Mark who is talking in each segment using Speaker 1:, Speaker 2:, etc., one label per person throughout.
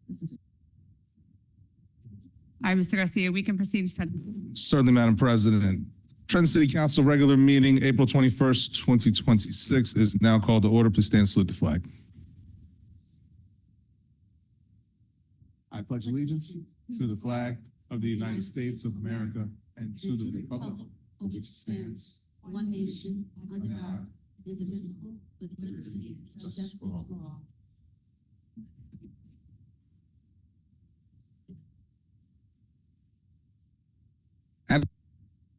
Speaker 1: All right, Mr. Garcia, we can proceed.
Speaker 2: Certainly, Madam President. Trenton City Council regular meeting, April 21st, 2026 is now called to order. Please stand and salute the flag. I pledge allegiance to the flag of the United States of America and to the republic for which it stands,
Speaker 3: one nation, under God, indivisible, with liberty and justice for all.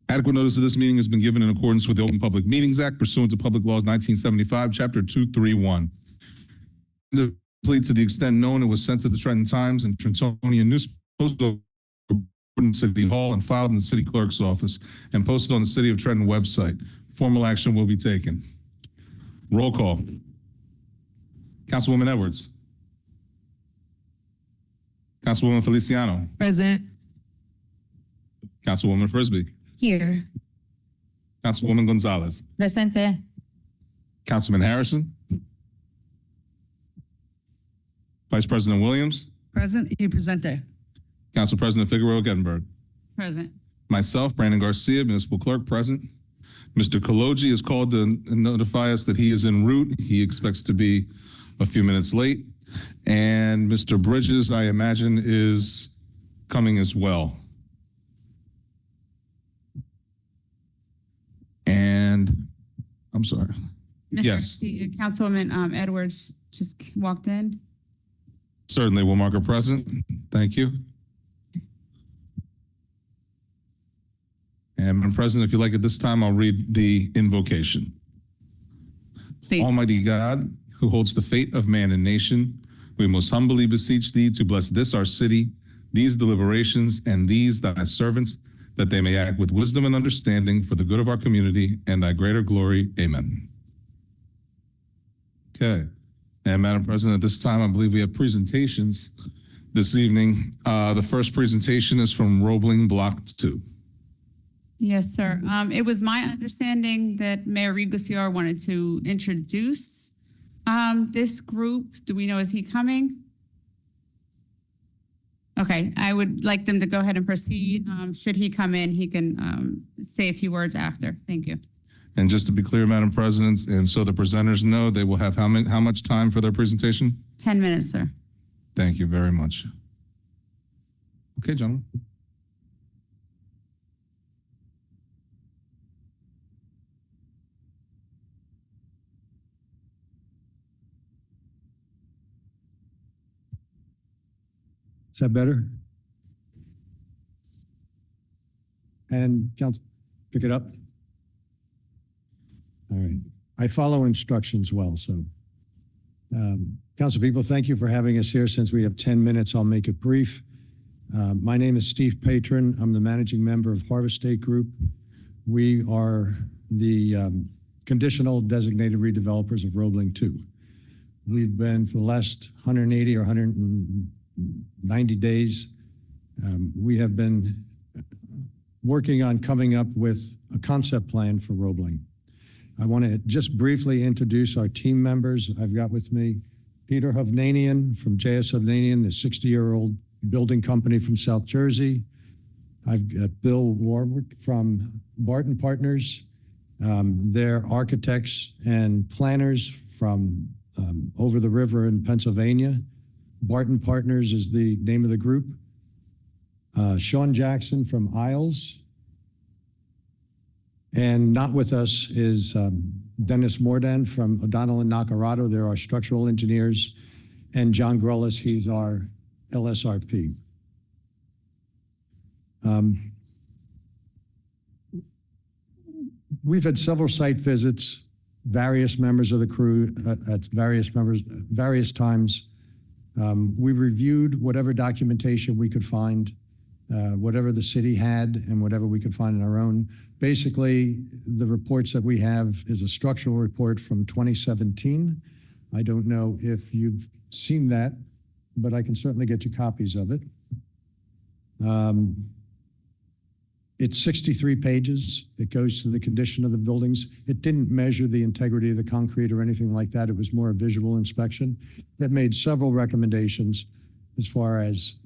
Speaker 2: Adequate notice of this meeting has been given in accordance with the Open Public Meetings Act pursuant to Public Laws 1975, Chapter 231. Complete to the extent known, it was sent to the Trenton Times and Trentonian News, posted in City Hall and filed in the City Clerk's office and posted on the City of Trenton website. Formal action will be taken. Roll call. Councilwoman Edwards. Councilwoman Feliciano.
Speaker 4: Present.
Speaker 2: Councilwoman Frisbee.
Speaker 4: Here.
Speaker 2: Councilwoman Gonzalez.
Speaker 4: Presente.
Speaker 2: Councilman Harrison. Vice President Williams.
Speaker 4: Present y presente.
Speaker 2: Council President Figueroa Gettenberg.
Speaker 1: Present.
Speaker 2: Myself, Brandon Garcia, Municipal Clerk, present. Mr. Kaloji is called to notify us that he is en route. He expects to be a few minutes late. And Mr. Bridges, I imagine, is coming as well. And I'm sorry.
Speaker 1: Mr.
Speaker 2: Yes.
Speaker 1: Councilwoman Edwards just walked in.
Speaker 2: Certainly, we'll mark her present. Thank you. And Madam President, if you like at this time, I'll read the invocation.
Speaker 1: Please.
Speaker 2: Almighty God, who holds the fate of man and nation, we most humbly beseech thee to bless this our city, these deliberations, and these thy servants, that they may act with wisdom and understanding for the good of our community and thy greater glory. Amen. Okay. And Madam President, at this time, I believe we have presentations this evening. The first presentation is from Roebling Block II.
Speaker 1: Yes, sir. It was my understanding that Mayor Regusiar wanted to introduce this group. Do we know, is he coming? Okay, I would like them to go ahead and proceed. Should he come in, he can say a few words after. Thank you.
Speaker 2: And just to be clear, Madam President, and so the presenters know, they will have how much time for their presentation?
Speaker 1: 10 minutes, sir.
Speaker 2: Thank you very much. Okay, gentlemen.
Speaker 5: Is that better? And Council, pick it up. All right. I follow instructions well, so. Council people, thank you for having us here. Since we have 10 minutes, I'll make it brief. My name is Steve Patron. I'm the managing member of Harvest State Group. We are the conditional designated redevelopers of Roebling II. We've been for the last 180 or 190 days, we have been working on coming up with a concept plan for Roebling. I want to just briefly introduce our team members. I've got with me Peter Hovnanian from JS Hovnanian, the 60-year-old building company from South Jersey. I've got Bill Warwick from Barton Partners. They're architects and planners from over the river in Pennsylvania. Barton Partners is the name of the group. Sean Jackson from Isles. And not with us is Dennis Mordan from O'Donnell and Nacarado. They're our structural engineers. And John Grullis, he's our LSRP. We've had several site visits, various members of the crew at various times. We reviewed whatever documentation we could find, whatever the city had and whatever we could find on our own. Basically, the reports that we have is a structural report from 2017. I don't know if you've seen that, but I can certainly get you copies of it. It's 63 pages. It goes to the condition of the buildings. It didn't measure the integrity of the concrete or anything like that. It was more a visual inspection. It made several recommendations. as far as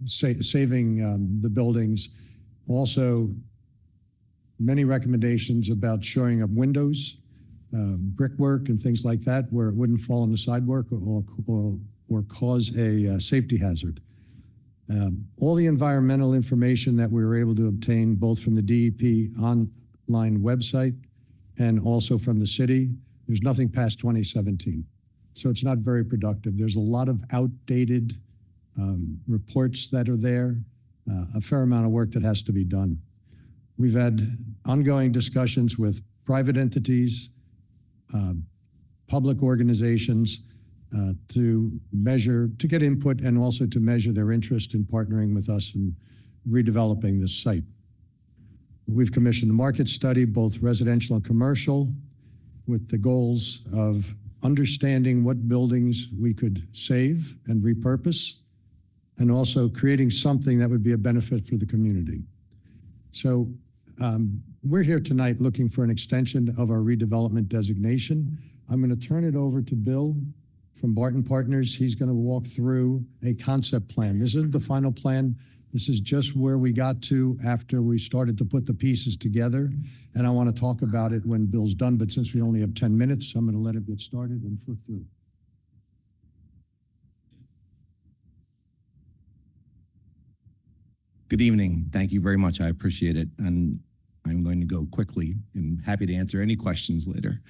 Speaker 5: saving the buildings. Also, many recommendations about shoring up windows, brickwork and things like that, where it wouldn't fall on the sidewalk or cause a safety hazard. All the environmental information that we were able to obtain, both from the DEP online website and also from the city, there's nothing past 2017. So it's not very productive. There's a lot of outdated reports that are there, a fair amount of work that has to be done. We've had ongoing discussions with private entities, public organizations, to get input and also to measure their interest in partnering with us in redeveloping this site. We've commissioned a market study, both residential and commercial, with the goals of understanding what buildings we could save and repurpose, and also creating something that would be a benefit for the community. So we're here tonight looking for an extension of our redevelopment designation. I'm going to turn it over to Bill from Barton Partners. He's going to walk through a concept plan. This isn't the final plan. This is just where we got to after we started to put the pieces together. And I want to talk about it when Bill's done, but since we only have 10 minutes, I'm going to let it get started and flip through.
Speaker 6: Good evening. Thank you very much. I appreciate it. And I'm going to go quickly and happy to answer any questions later.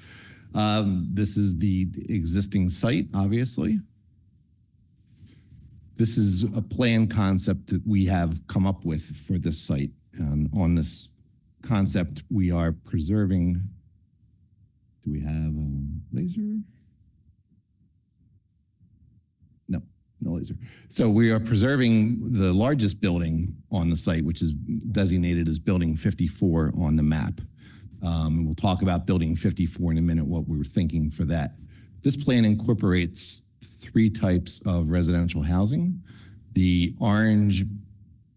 Speaker 6: This is the existing site, obviously. This is a plan concept that we have come up with for this site. On this concept, we are preserving, do we have a laser? No laser. So we are preserving the largest building on the site, which is designated as Building 54 on the map. And we'll talk about Building 54 in a minute, what we were thinking for that. This plan incorporates 3 types of residential housing. The orange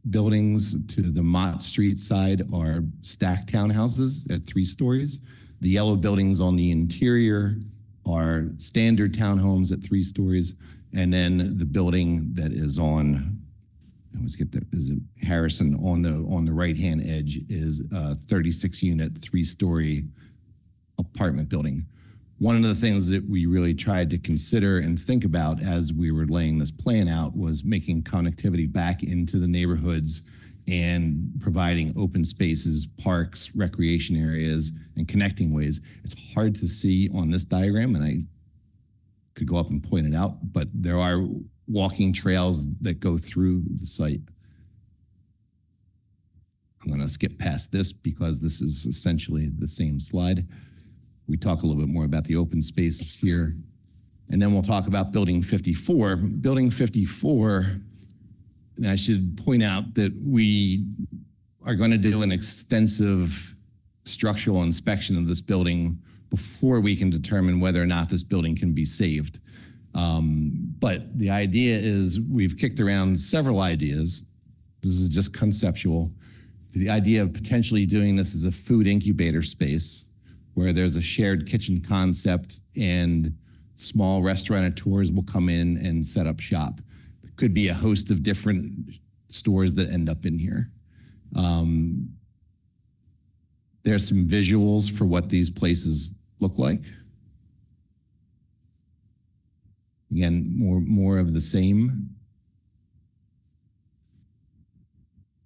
Speaker 6: buildings to the Mott Street side are stacked townhouses at 3 stories. The yellow buildings on the interior are standard townhomes at 3 stories. And then the building that is on, I always get that, is it Harrison on the right-hand edge is a 36-unit, 3-story apartment building. One of the things that we really tried to consider and think about as we were laying this plan out was making connectivity back into the neighborhoods and providing open spaces, parks, recreation areas, and connecting ways. It's hard to see on this diagram, and I could go up and point it out, but there are walking trails that go through the site. I'm going to skip past this because this is essentially the same slide. We talk a little bit more about the open spaces here, and then we'll talk about Building 54. Building 54, and I should point out that we are going to do an extensive structural inspection of this building before we can determine whether or not this building can be saved. But the idea is we've kicked around several ideas. This is just conceptual. The idea of potentially doing this as a food incubator space where there's a shared kitchen concept and small restaurateurs will come in and set up shop. It could be a host of different stores that end up in here. There's some visuals for what these places look like. Again, more of the same.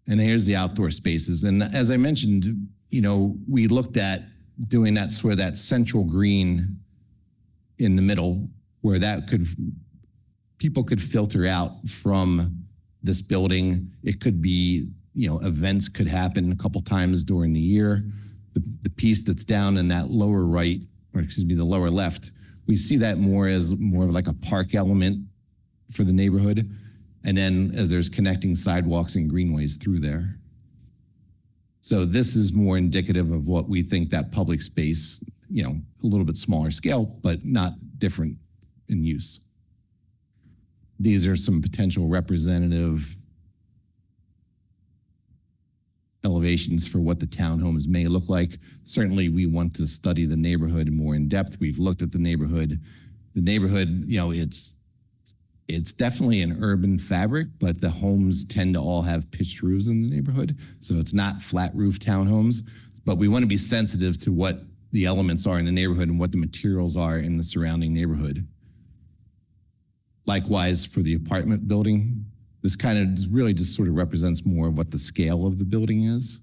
Speaker 6: And here's the outdoor spaces. And as I mentioned, we looked at doing that sort of that central green in the middle where people could filter out from this building. It could be, events could happen a couple times during the year. The piece that's down in that lower right, or excuse me, the lower left, we see that more as more of like a park element for the neighborhood. And then there's connecting sidewalks and greenways through there. So this is more indicative of what we think that public space, a little bit smaller scale, but not different in use. These are some potential representative elevations for what the townhomes may look like. Certainly, we want to study the neighborhood more in depth. We've looked at the neighborhood. The neighborhood, It's definitely an urban fabric, but the homes tend to all have pitched roofs in the neighborhood. So it's not flat roof townhomes, but we want to be sensitive to what the elements are in the neighborhood and what the materials are in the surrounding neighborhood. Likewise, for the apartment building, this kind of really just sort of represents more of what the scale of the building is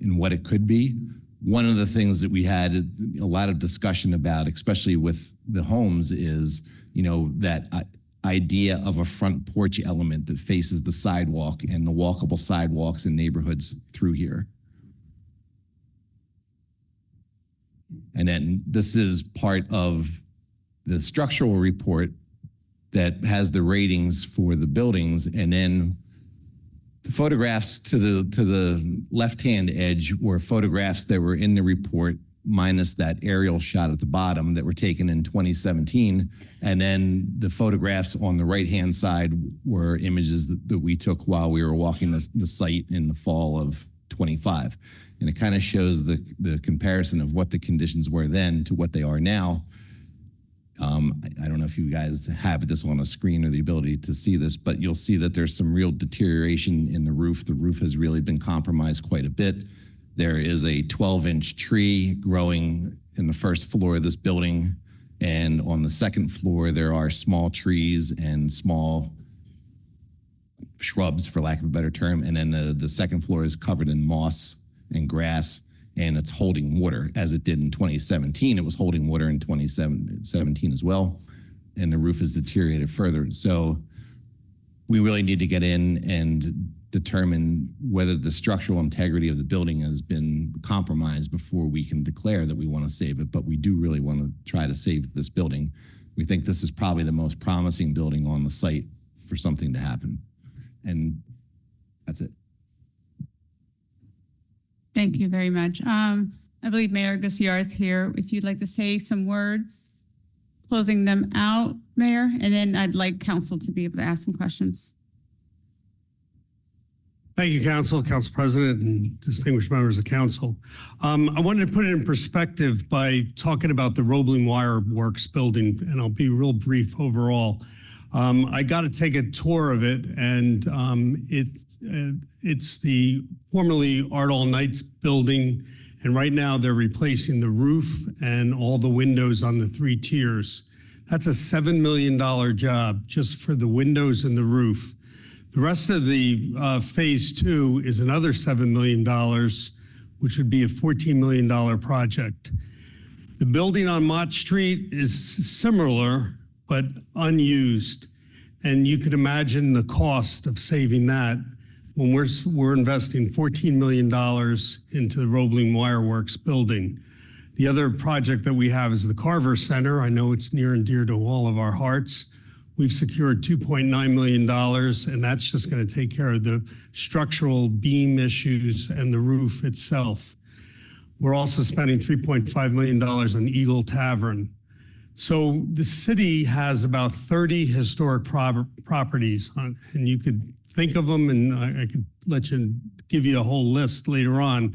Speaker 6: and what it could be. One of the things that we had a lot of discussion about, especially with the homes, is, that idea of a front porch element that faces the sidewalk and the walkable sidewalks in neighborhoods through here. And then this is part of the structural report that has the ratings for the buildings, and then the photographs to the left-hand edge were photographs that were in the report, minus that aerial shot at the bottom that were taken in 2017. And then the photographs on the right-hand side were images that we took while we were walking the site in the fall of 25. And it kind of shows the comparison of what the conditions were then to what they are now. I don't know if you guys have this on a screen or the ability to see this, but you'll see that there's some real deterioration in the roof. The roof has really been compromised quite a bit. There is a 12-inch tree growing in the first floor of this building. And on the second floor, there are small trees and small shrubs, for lack of a better term. And then the second floor is covered in moss and grass, and it's holding water, as it did in 2017. It was holding water in 2017 as well, and the roof has deteriorated further. So we really need to get in and determine whether the structural integrity of the building has been compromised before we can declare that we want to save it. But we do really want to try to save this building. We think this is probably the most promising building on the site for something to happen. And that's it.
Speaker 1: Thank you very much. I believe Mayor Gussiar is here. If you'd like to say some words, closing them out, Mayor, and then I'd like council to be able to ask some questions.
Speaker 7: Thank you, Council President, and distinguished members of Council. I wanted to put it in perspective by talking about the Roebling Wire Works building, and I'll be real brief overall. I got to take a tour of it, and it's the formerly Art All Nights building, and right now they're replacing the roof and all the windows on the 3 tiers. That's a $7 million job just for the windows and the roof. The rest of the phase 2 is another $7 million, which would be a $14 million project. The building on Mott Street is similar, but unused. And you could imagine the cost of saving that when we're investing $14 million into the Roebling Wire Works building. The other project that we have is the Carver Center. I know it's near and dear to all of our hearts. We've secured $2.9 million, and that's just going to take care of the structural beam issues and the roof itself. We're also spending $3.5 million on Eagle Tavern. So the city has about 30 historic properties, and you could think of them, and I could give you a whole list later on.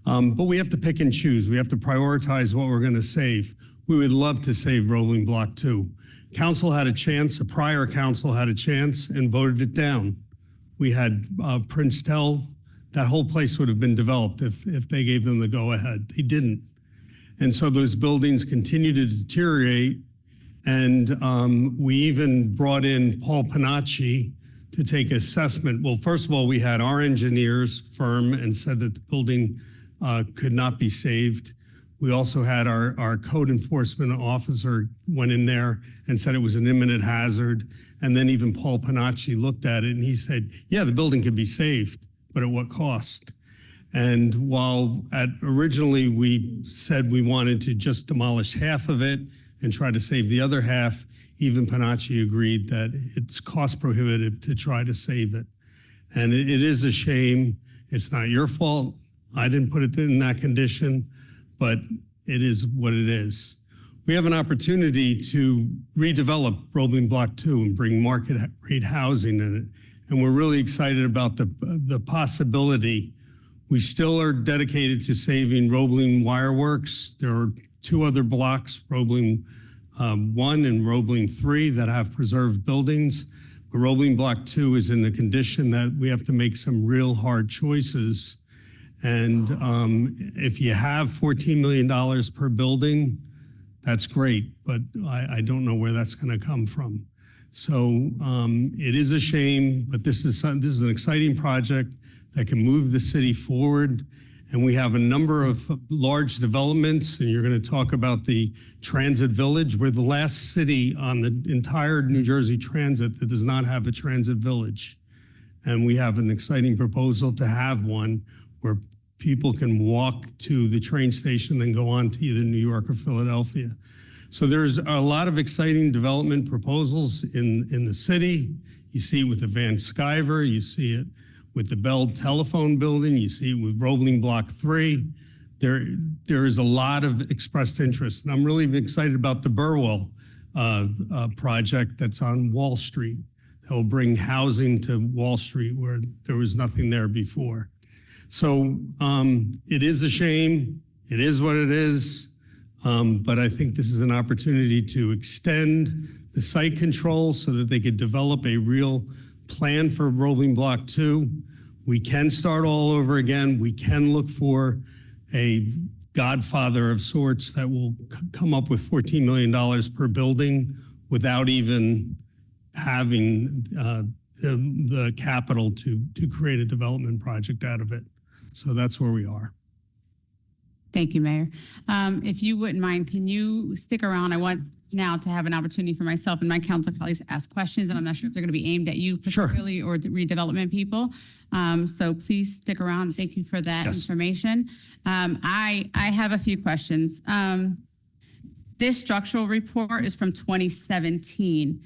Speaker 7: But we have to pick and choose. We have to prioritize what we're going to save. We would love to save Roebling Block II. Council had a chance, a prior council had a chance and voted it down. We had Prince Tell, that whole place would have been developed if they gave them the go-ahead. They didn't. And so those buildings continue to deteriorate. And we even brought in Paul Panacci to take assessment. Well, first of all, we had our engineers firm and said that the building could not be saved. We also had our code enforcement officer went in there and said it was an imminent hazard. And then even Paul Panacci looked at it and he said, yeah, the building could be saved, but at what cost? And while originally we said we wanted to just demolish half of it and try to save the other half, even Panacci agreed that it's cost prohibitive to try to save it. And it is a shame. It's not your fault. I didn't put it in that condition, but it is what it is. We have an opportunity to redevelop Roebling Block II and bring market rate housing in it. And we're really excited about the possibility. We still are dedicated to saving Roebling Wire Works. There are 2 other blocks, Roebling 1 and Roebling 3 that have preserved buildings. But Roebling Block 2 is in the condition that we have to make some real hard choices. And if you have $14 million per building, that's great, but I don't know where that's going to come from. So it is a shame, but this is an exciting project that can move the city forward. And we have a number of large developments, and you're going to talk about the Transit Village. We're the last city on the entire New Jersey Transit that does not have a transit village. And we have an exciting proposal to have one where people can walk to the train station, then go on to either New York or Philadelphia. So there's a lot of exciting development proposals in the city. You see it with the Van Sciver, you see it with the Bell Telephone Building, you see it with Roebling Block 3. There is a lot of expressed interest. And I'm really excited about the Burwell project that's on Wall Street. That will bring housing to Wall Street where there was nothing there before. So it is a shame. It is what it is. But I think this is an opportunity to extend the site control so that they could develop a real plan for Roebling Block 2. We can start all over again. We can look for a godfather of sorts that will come up with $14 million per building without even having the capital to create a development project out of it. So that's where we are.
Speaker 1: Thank you, Mayor. If you wouldn't mind, can you stick around? I want now to have an opportunity for myself and my council colleagues to ask questions, and I'm not sure if they're going to be aimed at you particularly or the redevelopment people. So please stick around. Thank you for that information. I have a few questions. This structural report is from 2017.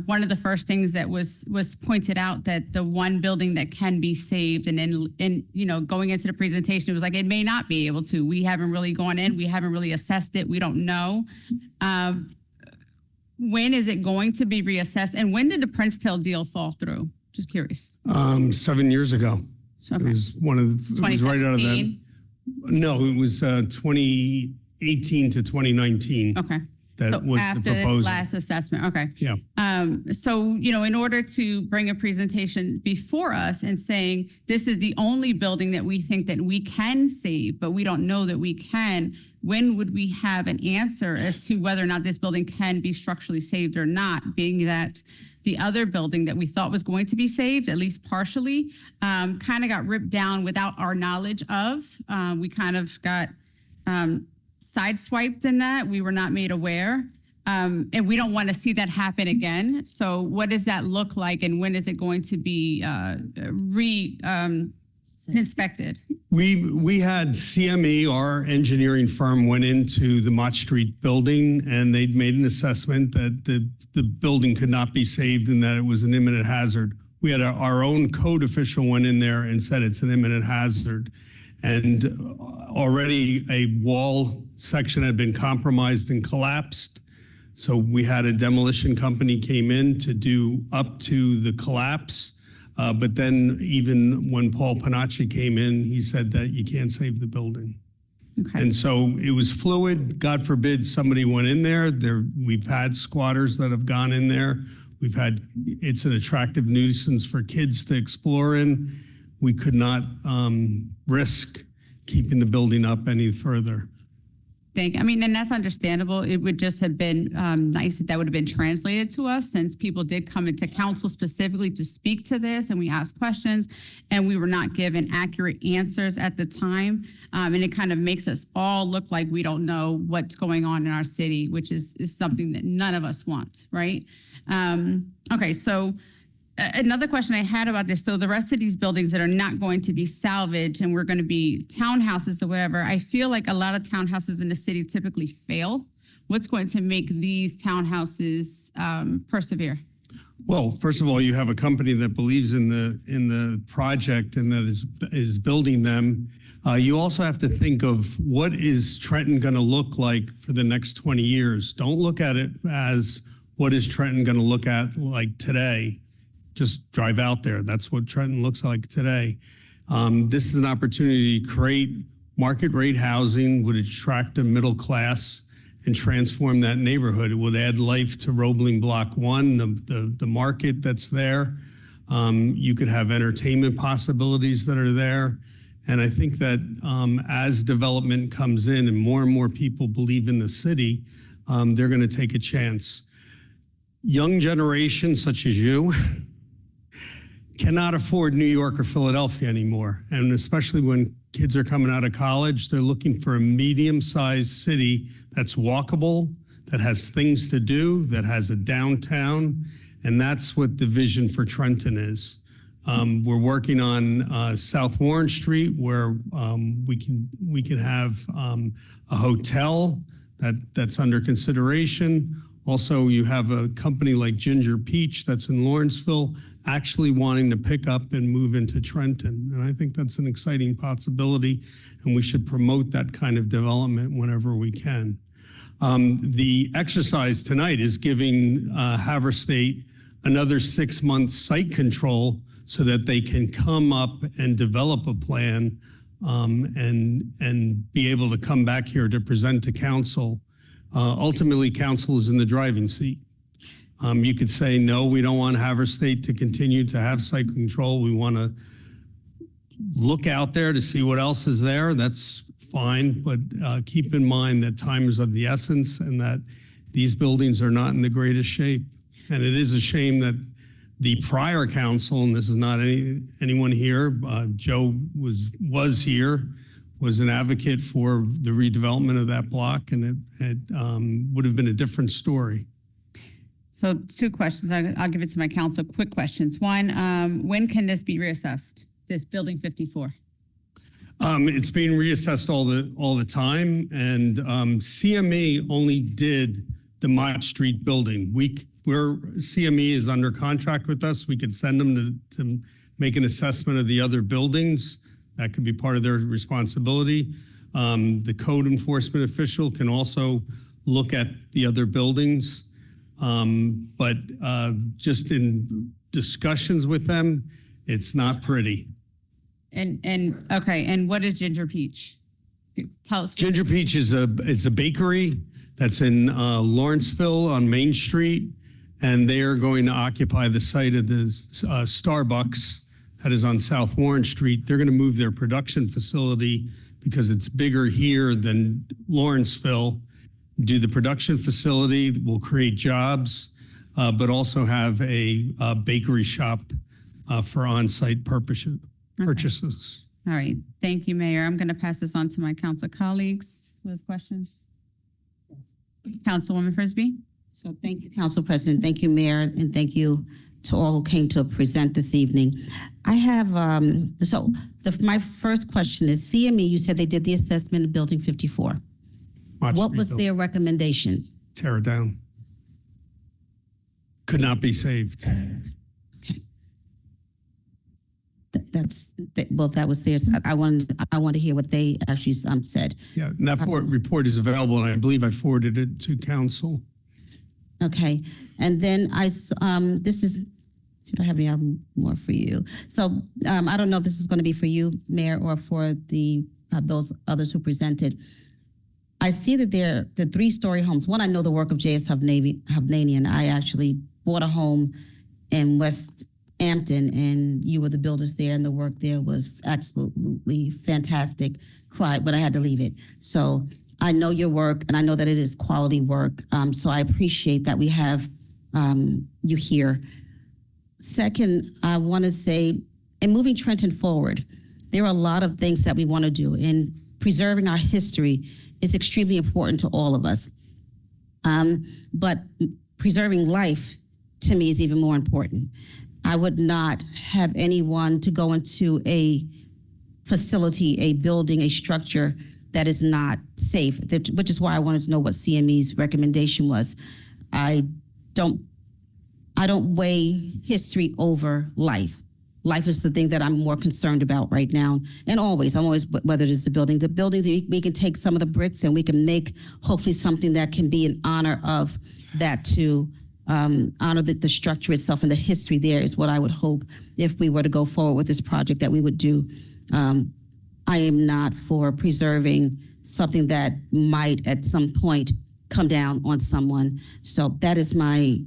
Speaker 1: One of the first things that was pointed out that the one building that can be saved, and then going into the presentation, it was like it may not be able to. We haven't really gone in. We haven't really assessed it. We don't know. When is it going to be reassessed? And when did the Princetown deal fall through? Just curious.
Speaker 7: 7 years ago.
Speaker 1: Okay.
Speaker 7: It was one of the, it was right out of that.
Speaker 1: 2017?
Speaker 7: No, it was 2018 to 2019.
Speaker 1: Okay.
Speaker 7: That
Speaker 1: So
Speaker 7: was the
Speaker 1: after this
Speaker 7: proposal.
Speaker 1: last assessment, okay.
Speaker 7: Yeah.
Speaker 1: So, in order to bring a presentation before us and saying, this is the only building that we think that we can save, but we don't know that we can, when would we have an answer as to whether or not this building can be structurally saved or not, being that the other building that we thought was going to be saved, at least partially, kind of got ripped down without our knowledge of. We kind of got sideswiped in that. We were not made aware. And we don't want to see that happen again. So what does that look like, and when is it going to be inspected?
Speaker 7: We had CME, our engineering firm, went into the Mott Street building, and they'd made an assessment that the building could not be saved and that it was an imminent hazard. We had our own code official went in there and said it's an imminent hazard. And already a wall section had been compromised and collapsed. So we had a demolition company came in to do up to the collapse. But then even when Paul Panacci came in, he said that you can't save the building.
Speaker 1: Okay.
Speaker 7: And so it was fluid. God forbid somebody went in there. We've had squatters that have gone in there. It's an attractive nuisance for kids to explore in. We could not risk keeping the building up any further.
Speaker 1: And that's understandable. It would just have been nice if that would have been translated to us, since people did come into council specifically to speak to this, and we asked questions, and we were not given accurate answers at the time. And it kind of makes us all look like we don't know what's going on in our city, which is something that none of us want, right? Okay, so another question I had about this, so the rest of these buildings that are not going to be salvaged and we're going to be townhouses or whatever, I feel like a lot of townhouses in the city typically fail. What's going to make these townhouses persevere?
Speaker 7: Well, first of all, you have a company that believes in the project and that is building them. You also have to think of what is Trenton going to look like for the next 20 years. Don't look at it as what is Trenton going to look at like today. Just drive out there. That's what Trenton looks like today. This is an opportunity to create market rate housing, would attract a middle class, and transform that neighborhood. It would add life to Roebling Block 1, the market that's there. You could have entertainment possibilities that are there. And I think that as development comes in and more people believe in the city, they're going to take a chance. Young generations such as you cannot afford New York or Philadelphia anymore. And especially when kids are coming out of college, they're looking for a medium-sized city that's walkable, that has things to do, that has a downtown. And that's what the vision for Trenton is. We're working on South Warren Street, where we can have a hotel that's under consideration. Also, you have a company like Ginger Peach that's in Lawrenceville actually wanting to pick up and move into Trenton. And I think that's an exciting possibility, and we should promote that kind of development whenever we can. The exercise tonight is giving Haverstake another 6-month site control so that they can come up and develop a plan and be able to come back here to present to council. Ultimately, council is in the driving seat. You could say, no, we don't want Haverstake to continue to have site control. We want to look out there to see what else is there. That's fine, but keep in mind that time is of the essence and that these buildings are not in the greatest shape. And it is a shame that the prior council, and this is not anyone here, Joe was here, was an advocate for the redevelopment of that block, and it would have been a different story.
Speaker 1: So 2 questions. I'll give it to my council. Quick questions. One, when can this be reassessed, this building 54?
Speaker 7: It's being reassessed all the time, and CME only did the Mott Street building. Where CME is under contract with us, we could send them to make an assessment of the other buildings. That could be part of their responsibility. The code enforcement official can also look at the other buildings. But just in discussions with them, it's not pretty.
Speaker 1: And okay, and what is Ginger Peach? Tell us.
Speaker 7: Ginger Peach is a bakery that's in Lawrenceville on Main Street, and they are going to occupy the site of the Starbucks that is on South Warren Street. They're going to move their production facility because it's bigger here than Lawrenceville. Do the production facility, will create jobs, but also have a bakery shop for on-site purchases.
Speaker 1: All right. Thank you, Mayor. I'm going to pass this on to my council colleagues. Who has questions? Councilwoman Frisbee?
Speaker 3: So thank you, Council President. Thank you, Mayor, and thank you to all who came to present this evening. I have, my first question is, CME, you said they did the assessment of Building 54. What was their recommendation?
Speaker 7: Tear it down. Could not be saved.
Speaker 3: Okay. That was theirs. I want to hear what they actually said.
Speaker 7: Yeah, and that report is available, and I believe I forwarded it to council.
Speaker 3: Okay, and then this is, see what I have any more for you. So I don't know if this is going to be for you, Mayor, or for those others who presented. I see that they're the 3-story homes. One, I know the work of J.S. Hovnanian. I actually bought a home in West Hampton, and you were the builders there, and the work there was absolutely fantastic. Cried, but I had to leave it. So I know your work, and I know that it is quality work. So I appreciate that we have you here. Second, I want to say, in moving Trenton forward, there are a lot of things that we want to do, and preserving our history is extremely important to all of us. But preserving life, to me, is even more important. I would not have anyone to go into a facility, a building, a structure that is not safe, which is why I wanted to know what CME's recommendation was. I don't weigh history over life. Life is the thing that I'm more concerned about right now. And always, whether it's the buildings, we can take some of the bricks and we can make hopefully something that can be in honor of that, to honor the structure itself, and the history there is what I would hope if we were to go forward with this project that we would do. I am not for preserving something that might at some point come down on someone. So that is my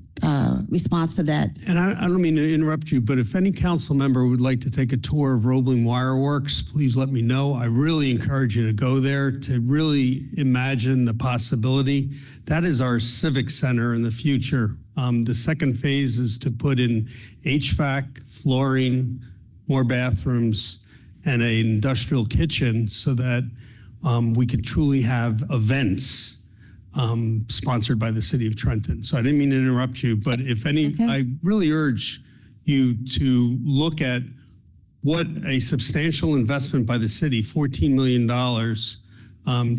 Speaker 3: response to that.
Speaker 7: And I don't mean to interrupt you, but if any council member would like to take a tour of Roebling Wireworks, please let me know. I really encourage you to go there to really imagine the possibility. That is our civic center in the future. The second phase is to put in HVAC, flooring, more bathrooms, and an industrial kitchen so that we could truly have events sponsored by the city of Trenton. So I didn't mean to interrupt you, but if any,
Speaker 3: Okay.
Speaker 7: I really urge you to look at what a substantial investment by the city, $14 million,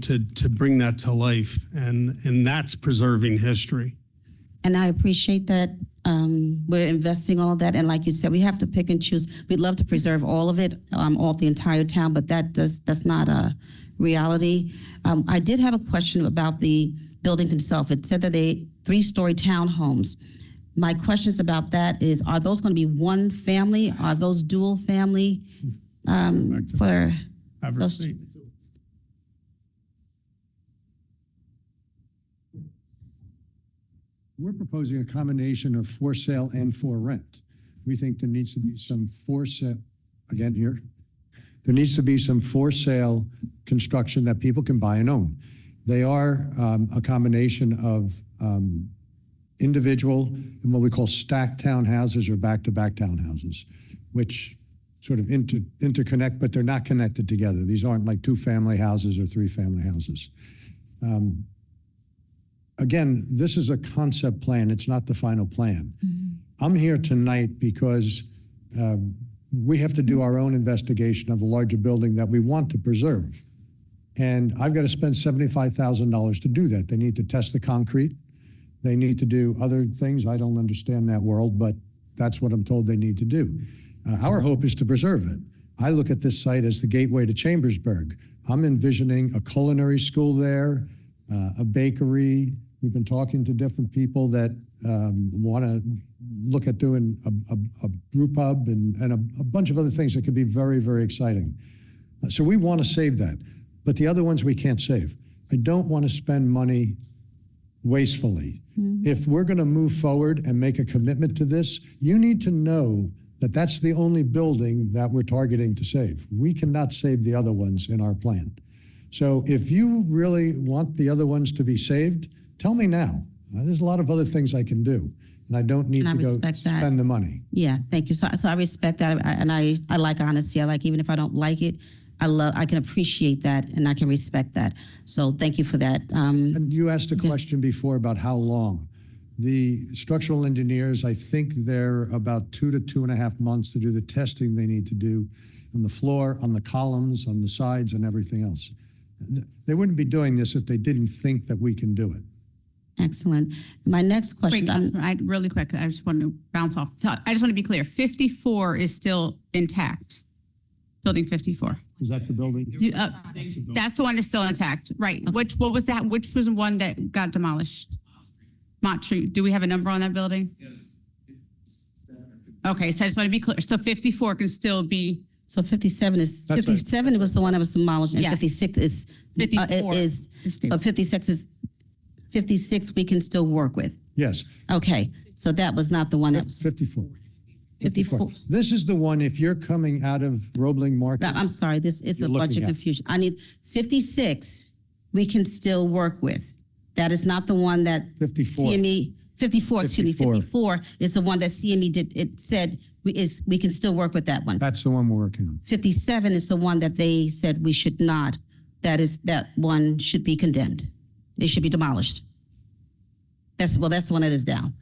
Speaker 7: to bring that to life. And that's preserving history.
Speaker 3: And I appreciate that. We're investing all that. And like you said, we have to pick and choose. We'd love to preserve all of it, all the entire town, but that's not a reality. I did have a question about the buildings themselves. It said that they 3-story townhomes. My questions about that is, are those going to be one family? Are those dual family? For
Speaker 7: Have her
Speaker 3: those-
Speaker 7: seat.
Speaker 5: We're proposing a combination of for sale and for rent. We think there needs to be some for sale, again here, there needs to be some for sale construction that people can buy and own. They are a combination of individual and what we call stacked townhouses or back-to-back townhouses, which sort of interconnect, but they're not connected together. These aren't like 2-family houses or 3-family houses. Again, this is a concept plan. It's not the final plan. I'm here tonight because we have to do our own investigation of the larger building that we want to preserve. And I've got to spend $75,000 to do that. They need to test the concrete. They need to do other things. I don't understand that world, but that's what I'm told they need to do. Our hope is to preserve it. I look at this site as the gateway to Chambersburg. I'm envisioning a culinary school there, a bakery. We've been talking to different people that want to look at doing a brew pub and a bunch of other things that could be very, very exciting. So we want to save that. But the other ones we can't save. I don't want to spend money wastefully. If we're going to move forward and make a commitment to this, you need to know that that's the only building that we're targeting to save. We cannot save the other ones in our plan. So if you really want the other ones to be saved, tell me now. There's a lot of other things I can do, and I don't need
Speaker 3: And I
Speaker 5: to go
Speaker 3: respect that.
Speaker 5: spend the money.
Speaker 3: Yeah, thank you. So I respect that, and I like honesty. I like, even if I don't like it, I can appreciate that, and I can respect that. So thank you for that.
Speaker 5: And you asked a question before about how long. The structural engineers, I think they're about 2 to 2.5 months to do the testing they need to do on the floor, on the columns, on the sides, and everything else. They wouldn't be doing this if they didn't think that we can do it.
Speaker 3: Excellent. My next
Speaker 1: Wait,
Speaker 3: question.
Speaker 1: Councilman, really quick, I just want to bounce off. I just want to be clear, 54 is still intact, building 54.
Speaker 5: Is that the building?
Speaker 1: That's the one that's still intact, right? What was that? Which was the one that got demolished? Mott Street. Do we have a number on that building? Yes. Okay, so I just want to be clear. So 54 can still be.
Speaker 3: So 57 is,
Speaker 5: That's right.
Speaker 3: 57 was the one that was demolished, and
Speaker 1: Yes.
Speaker 3: 56 is,
Speaker 1: 54
Speaker 3: is,
Speaker 1: is stable.
Speaker 3: 56 we can still work with.
Speaker 5: Yes,
Speaker 3: Okay, so that was not the one that was
Speaker 5: 54.
Speaker 3: 54.
Speaker 5: This is the one, if you're coming out of Roebling Market.
Speaker 3: I'm sorry, this is a
Speaker 5: You're
Speaker 3: bunch of
Speaker 5: looking at.
Speaker 3: confusion. I need 56 we can still work with. That is not the one that
Speaker 5: 54.
Speaker 3: CME, 54, excuse me,
Speaker 5: 54.
Speaker 3: 54 is the one that CME did, it said we can still work with that one.
Speaker 5: That's the one we're working on.
Speaker 3: 57 is the one that they said we should not. That one should be condemned. It should be demolished. That's the one that is down.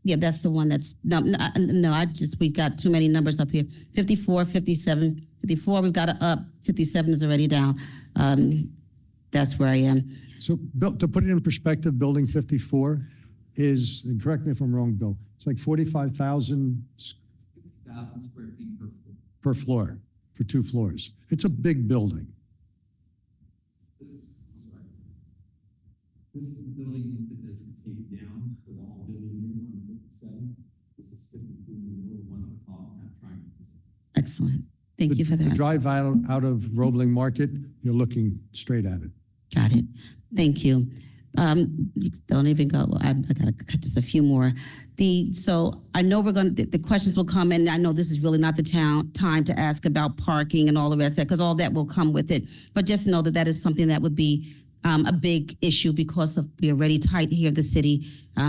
Speaker 3: Yeah, that's the one that's, we've got too many numbers up here. 54, 57, 54, we've got it up. 57 is already down. That's where I am.
Speaker 5: So, Bill, to put it in perspective, Building 54 is, and correct me if I'm wrong, Bill, it's like 45,000
Speaker 6: square feet
Speaker 5: per floor for 2 floors. It's a big building.
Speaker 6: This is the building that has been taken down with all building here on 57. This is 54, the one on top, not trying to.
Speaker 3: Excellent. Thank you for
Speaker 5: The
Speaker 3: that.
Speaker 5: drive out of Roebling Market, you're looking straight at it.
Speaker 3: Got it. Thank you. Don't even go. I gotta cut just a few more. So I know the questions will come, and I know this is really not the time to ask about parking and all the rest of that, because all that will come with it. But just know that is something that would be a big issue because we're already tight here in the city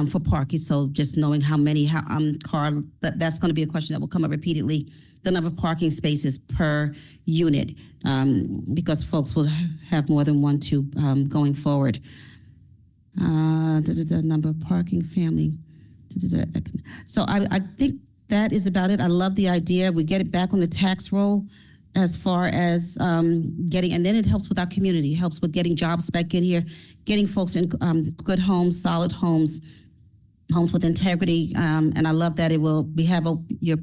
Speaker 3: for parking. So just knowing that's going to be a question that will come up repeatedly. The number of parking spaces per unit, because folks will have more than one going forward. Number of parking family. So I think that is about it. I love the idea. We get it back on the tax roll as far as getting, and then it helps with our community, helps with getting jobs back in here, getting folks in good homes, solid homes with integrity. And I love that you're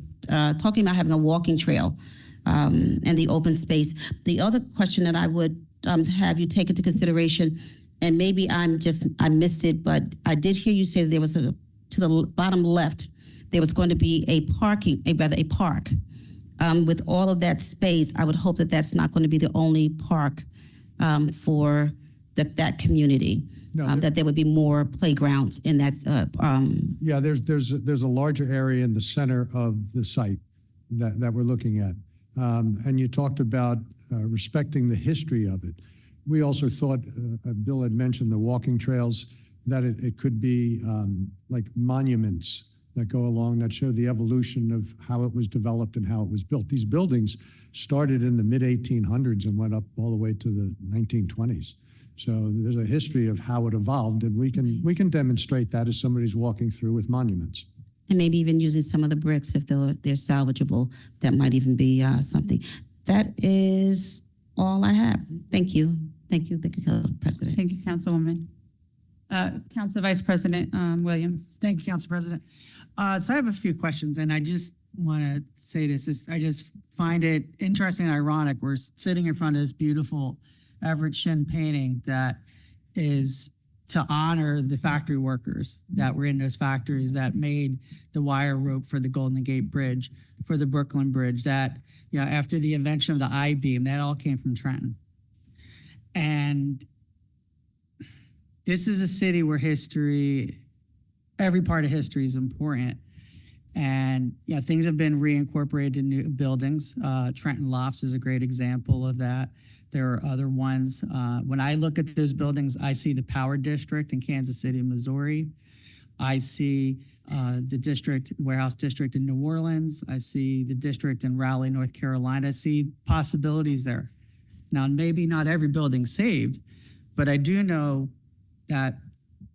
Speaker 3: talking about having a walking trail and the open space. The other question that I would have you take into consideration, and maybe I missed it, but I did hear you say that there was to the bottom left, there was going to be a park. With all of that space, I would hope that that's not going to be the only park for that community.
Speaker 5: No,
Speaker 3: that there would be more playgrounds in that.
Speaker 5: Yeah, there's a larger area in the center of the site that we're looking at. And you talked about respecting the history of it. We also thought, Bill had mentioned the walking trails, that it could be like monuments that go along that show the evolution of how it was developed and how it was built. These buildings started in the mid-1800s and went up all the way to the 1920s. So there's a history of how it evolved, and we can demonstrate that as somebody's walking through with monuments.
Speaker 3: And maybe even using some of the bricks if they're salvageable. That might even be something. That is all I have. Thank you. Thank you, President.
Speaker 1: Thank you, Councilwoman. Council Vice President Williams.
Speaker 4: Thank you, Council President. So I have a few questions, and I just want to say this. I just find it interesting and ironic. We're sitting in front of this beautiful Everett Shin painting that is to honor the factory workers that were in those factories that made the wire rope for the Golden Gate Bridge, for the Brooklyn Bridge, that after the invention of the I-beam, that all came from Trenton. And this is a city where every part of history is important. And things have been reincorporated in new buildings. Trenton Lofts is a great example of that. There are other ones. When I look at those buildings, I see the Power District in Kansas City, Missouri. I see the warehouse district in New Orleans. I see the district in Raleigh, North Carolina. I see possibilities there. Now, maybe not every building saved, but I do know that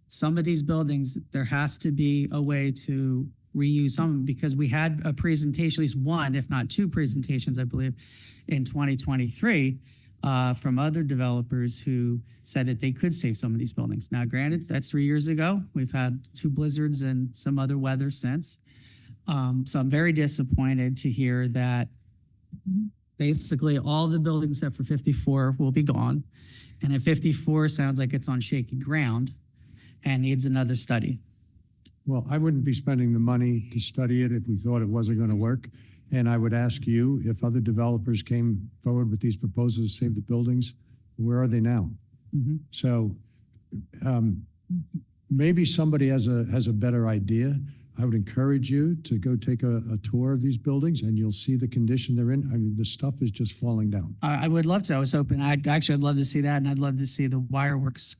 Speaker 4: some of these buildings, there has to be a way to reuse some, because we had a presentation, at least one, if not two presentations, I believe, in 2023 from other developers who said that they could save some of these buildings. Now, granted, that's 3 years ago. We've had 2 blizzards and some other weather since. So I'm very disappointed to hear that basically all the buildings except for 54 will be gone. And if 54 sounds like it's on shaky ground and needs another study.
Speaker 5: Well, I wouldn't be spending the money to study it if we thought it wasn't going to work. And I would ask you, if other developers came forward with these proposals to save the buildings, where are they now?
Speaker 4: Mm-hmm.
Speaker 5: So maybe somebody has a better idea. I would encourage you to go take a tour of these buildings, and you'll see the condition they're in. I mean, the stuff is just falling down.
Speaker 4: I would love to. I was hoping, I'd love to see that, and I'd love to see the wireworks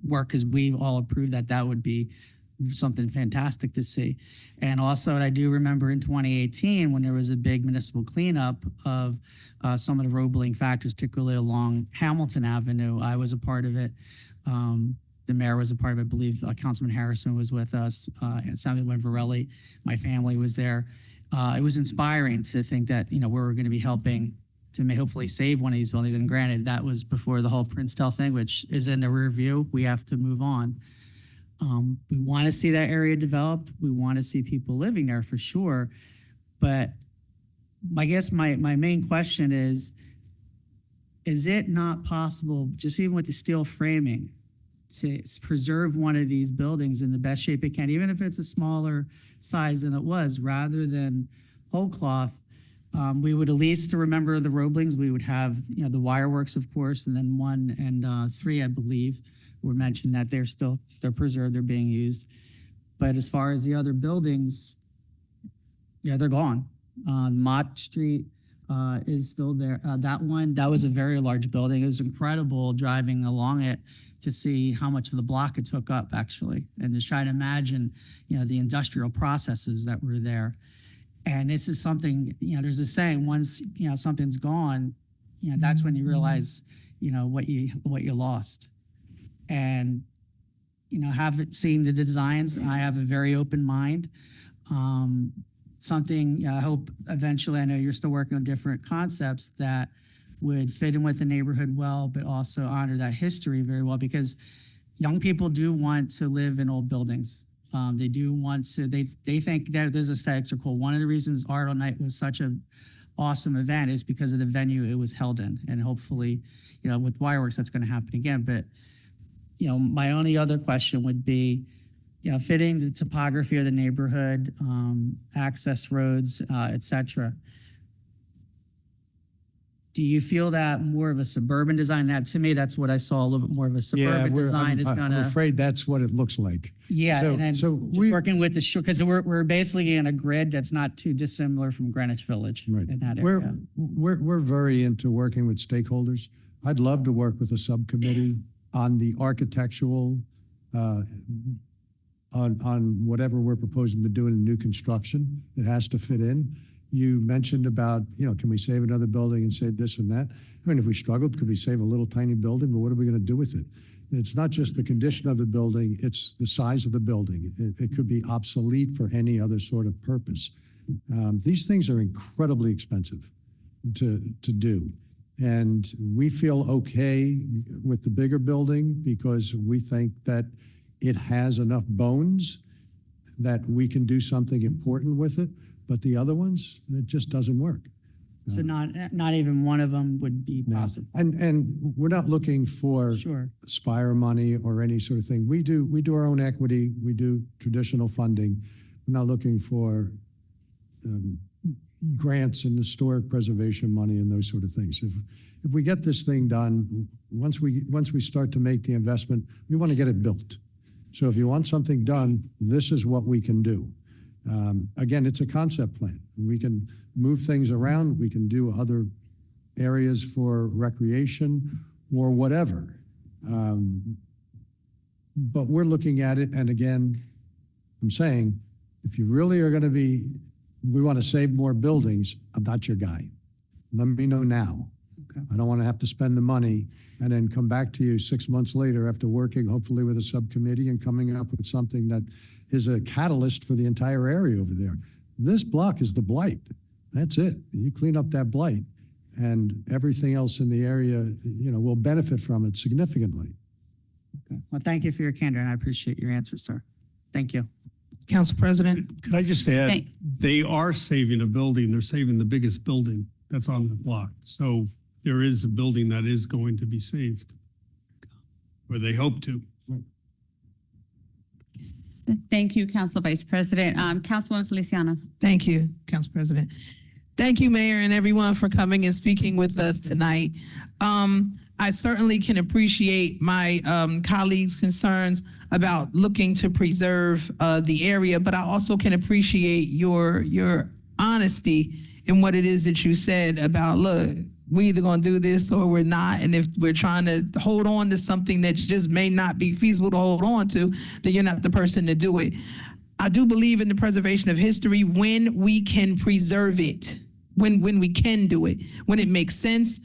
Speaker 4: work, because we all approved that would be something fantastic to see. And also, I do remember in 2018 when there was a big municipal cleanup of some of the Roebling factories, particularly along Hamilton Avenue. I was a part of it. The mayor was a part of it. I believe Councilman Harrison was with us, and Assemblyman Varelli. My family was there. It was inspiring to think that, we were going to be helping to hopefully save one of these buildings. And granted, that was before the whole Princeton thing, which is in the rear view. We have to move on. We want to see that area developed. We want to see people living there for sure. But I guess my main question is it not possible, just even with the steel framing, to preserve one of these buildings in the best shape it can, even if it's a smaller size than it was, rather than whole cloth? We would at least, to remember the Roeblings, we would have, the wireworks, of course, and then 1 and 3, I believe, we mentioned that they're preserved, they're being used. But as far as the other buildings, yeah, they're gone. Mott Street is still there. That was a very large building. It was incredible driving along it to see how much of the block it took up, actually, and just try to imagine, the industrial processes that were there. And this is something, there's a saying, once, something's gone, that's when you realize, what you lost. And, haven't seen the designs. I have a very open mind. Something I hope eventually, I know you're still working on different concepts that would fit in with the neighborhood well, but also honor that history very well, because young people do want to live in old buildings. They do want to, they think that those aesthetics are cool. One of the reasons Art All Night was such an awesome event is because of the venue it was held in. And hopefully, with Wireworks, that's going to happen again. But, my only other question would be, fitting the topography of the neighborhood, access roads, et cetera. Do you feel that more of a suburban design? That, to me, that's what I saw, a little bit more of a suburban design is
Speaker 5: I'm
Speaker 4: gonna.
Speaker 5: afraid that's what it looks like.
Speaker 4: Yeah,
Speaker 5: So-
Speaker 4: and then
Speaker 5: so
Speaker 4: just
Speaker 5: we-
Speaker 4: working with the shore, because we're basically in a grid that's not too dissimilar from Greenwich Village
Speaker 5: Right.
Speaker 4: in that area.
Speaker 5: We're very into working with stakeholders. I'd love to work with a subcommittee on the architectural, on whatever we're proposing to do in new construction. It has to fit in. You mentioned about, can we save another building and save this and that? I mean, if we struggled, could we save a little tiny building? But what are we going to do with it? It's not just the condition of the building, it's the size of the building. It could be obsolete for any other sort of purpose. These things are incredibly expensive to do. And we feel okay with the bigger building because we think that it has enough bones that we can do something important with it. But the other ones, it just doesn't work.
Speaker 4: So not even one of them would be possible.
Speaker 5: And we're not looking for
Speaker 4: Sure.
Speaker 5: Spire money or any sort of thing. We do our own equity. We do traditional funding. We're not looking for grants and historic preservation money and those sort of things. If we get this thing done, once we start to make the investment, we want to get it built. So if you want something done, this is what we can do. Again, it's a concept plan. We can move things around. We can do other areas for recreation or whatever. But we're looking at it, and again, I'm saying, if you really are going to we want to save more buildings, I'm not your guy. Let me know now.
Speaker 4: Okay.
Speaker 5: I don't want to have to spend the money and then come back to you 6 months later after working hopefully with a subcommittee and coming up with something that is a catalyst for the entire area over there. This block is the blight. That's it. You clean up that blight and everything else in the area, will benefit from it significantly.
Speaker 4: Okay. Well, thank you for your candor, and I appreciate your answer, sir. Thank you.
Speaker 8: Council President.
Speaker 7: Could I just add,
Speaker 1: Thank-
Speaker 7: they are saving a building. They're saving the biggest building that's on the block. So there is a building that is going to be saved, or they hope to.
Speaker 1: Thank you, Council Vice President. Councilwoman Feliciano.
Speaker 8: Thank you, Council President. Thank you, Mayor, and everyone for coming and speaking with us tonight. I certainly can appreciate my colleagues' concerns about looking to preserve the area, but I also can appreciate your honesty in what it is that you said about, look, we either going to do this or we're not. And if we're trying to hold on to something that just may not be feasible to hold on to, then you're not the person to do it. I do believe in the preservation of history when we can preserve it, when we can do it, when it makes sense,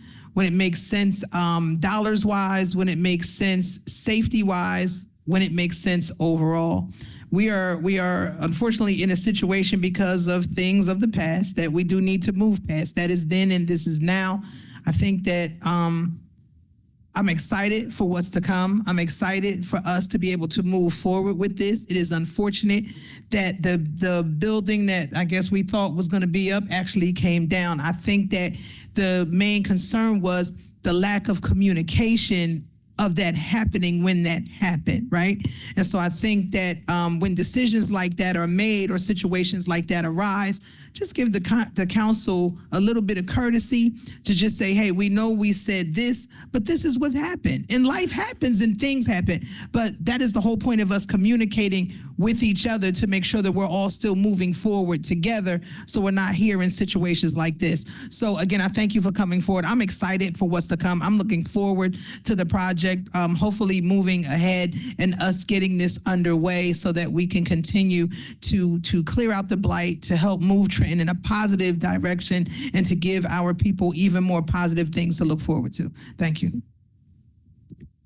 Speaker 8: dollars wise, when it makes sense safety wise, when it makes sense overall. We are unfortunately in a situation because of things of the past that we do need to move past. That is then and this is now. I think that I'm excited for what's to come. I'm excited for us to be able to move forward with this. It is unfortunate that the building that I guess we thought was going to be up actually came down. I think that the main concern was the lack of communication of that happening when that happened, right? And so I think that when decisions like that are made or situations like that arise, just give the council a little bit of courtesy to just say, hey, we know we said this, but this is what's happened. And life happens and things happen. But that is the whole point of us communicating with each other to make sure that we're all still moving forward together, so we're not here in situations like this. So again, I thank you for coming forward. I'm excited for what's to come. I'm looking forward to the project, hopefully moving ahead and us getting this underway so that we can continue to clear out the blight, to help move Trenton in a positive direction, and to give our people even more positive things to look forward to. Thank you.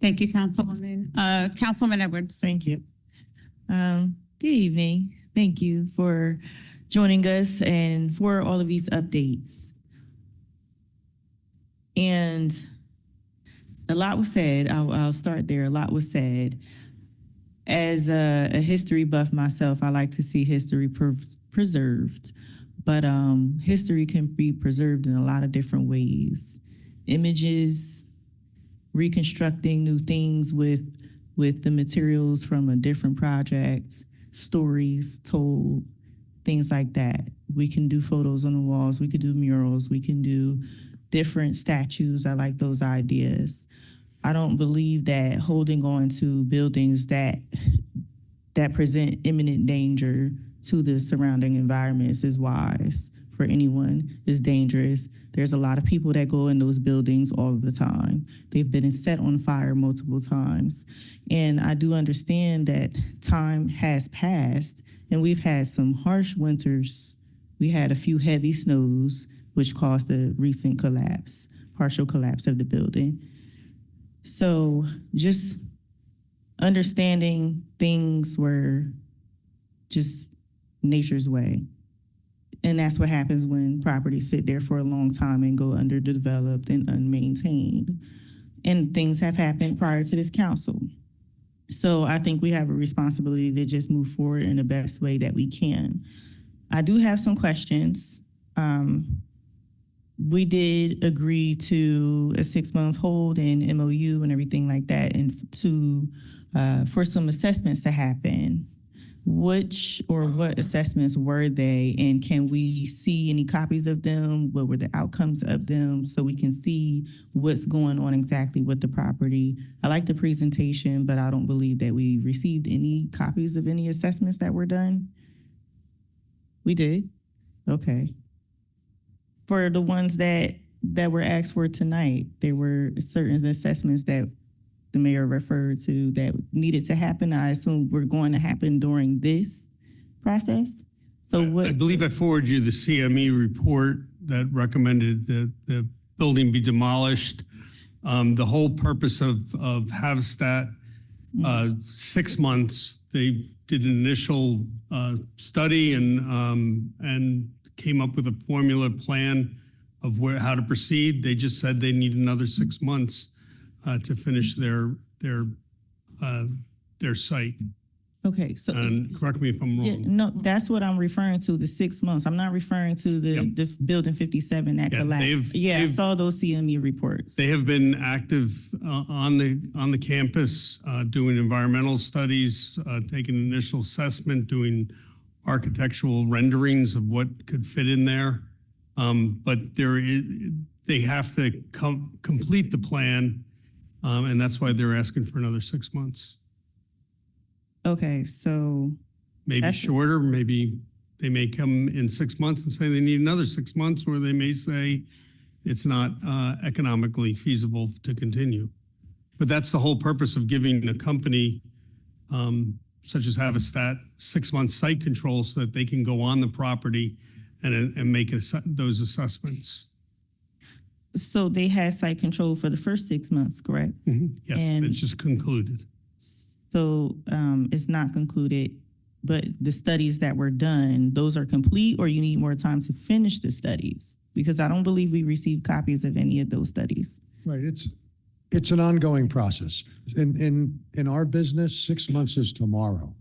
Speaker 1: Thank you, Councilwoman. Councilwoman Edwards.
Speaker 9: Thank you. Good evening. Thank you for joining us and for all of these updates. And a lot was said. I'll start there. A lot was said. As a history buff myself, I like to see history preserved. But history can be preserved in a lot of different ways. Images, reconstructing new things with the materials from a different project, stories told, things like that. We can do photos on the walls, we could do murals, we can do different statues. I like those ideas. I don't believe that holding on to buildings that present imminent danger to the surrounding environments is wise for anyone. It's dangerous. There's a lot of people that go in those buildings all the time. They've been set on fire multiple times. And I do understand that time has passed and we've had some harsh winters. We had a few heavy snows, which caused a recent collapse, partial collapse of the building. So just understanding things were just nature's way. And that's what happens when properties sit there for a long time and go underdeveloped and unmaintained. And things have happened prior to this council. So I think we have a responsibility to just move forward in the best way that we can. I do have some questions. We did agree to a 6-month hold and MOU and everything like that, and for some assessments to happen. Which or what assessments were they, and can we see any copies of them? What were the outcomes of them, so we can see what's going on exactly with the property? I like the presentation, but I don't believe that we received any copies of any assessments that were done. We did? Okay. For the ones that were asked for tonight, there were certain assessments that the mayor referred to that needed to happen. I assume we're going to happen during this process. So what?
Speaker 7: I believe I forwarded you the CME report that recommended that the building be demolished. The whole purpose of Havstat, 6 months, they did an initial study and came up with a formula plan of how to proceed. They just said they need another 6 months to finish their site.
Speaker 9: Okay, so
Speaker 7: And correct me if I'm wrong.
Speaker 9: yeah, no, that's what I'm referring to, the 6 months. I'm not referring to the building 57 that
Speaker 7: Yeah,
Speaker 9: collapsed. I saw those CME reports.
Speaker 7: They have been active on the campus, doing environmental studies, taking initial assessment, doing architectural renderings of what could fit in there. But they have to complete the plan, and that's why they're asking for another 6 months.
Speaker 9: Okay, so
Speaker 7: Maybe shorter, maybe they may come in 6 months and say they need another 6 months, or they may say it's not economically feasible to continue. But that's the whole purpose of giving a company such as Havstat 6 month site control so that they can go on the property and make those assessments.
Speaker 9: So they had site control for the first 6 months, correct?
Speaker 7: Mm-hmm. Yes,
Speaker 9: And
Speaker 7: it's just concluded.
Speaker 9: so it's not concluded, but the studies that were done, those are complete, or you need more time to finish the studies? Because I don't believe we received copies of any of those studies.
Speaker 5: Right, it's an ongoing process. In our business, 6 months is tomorrow.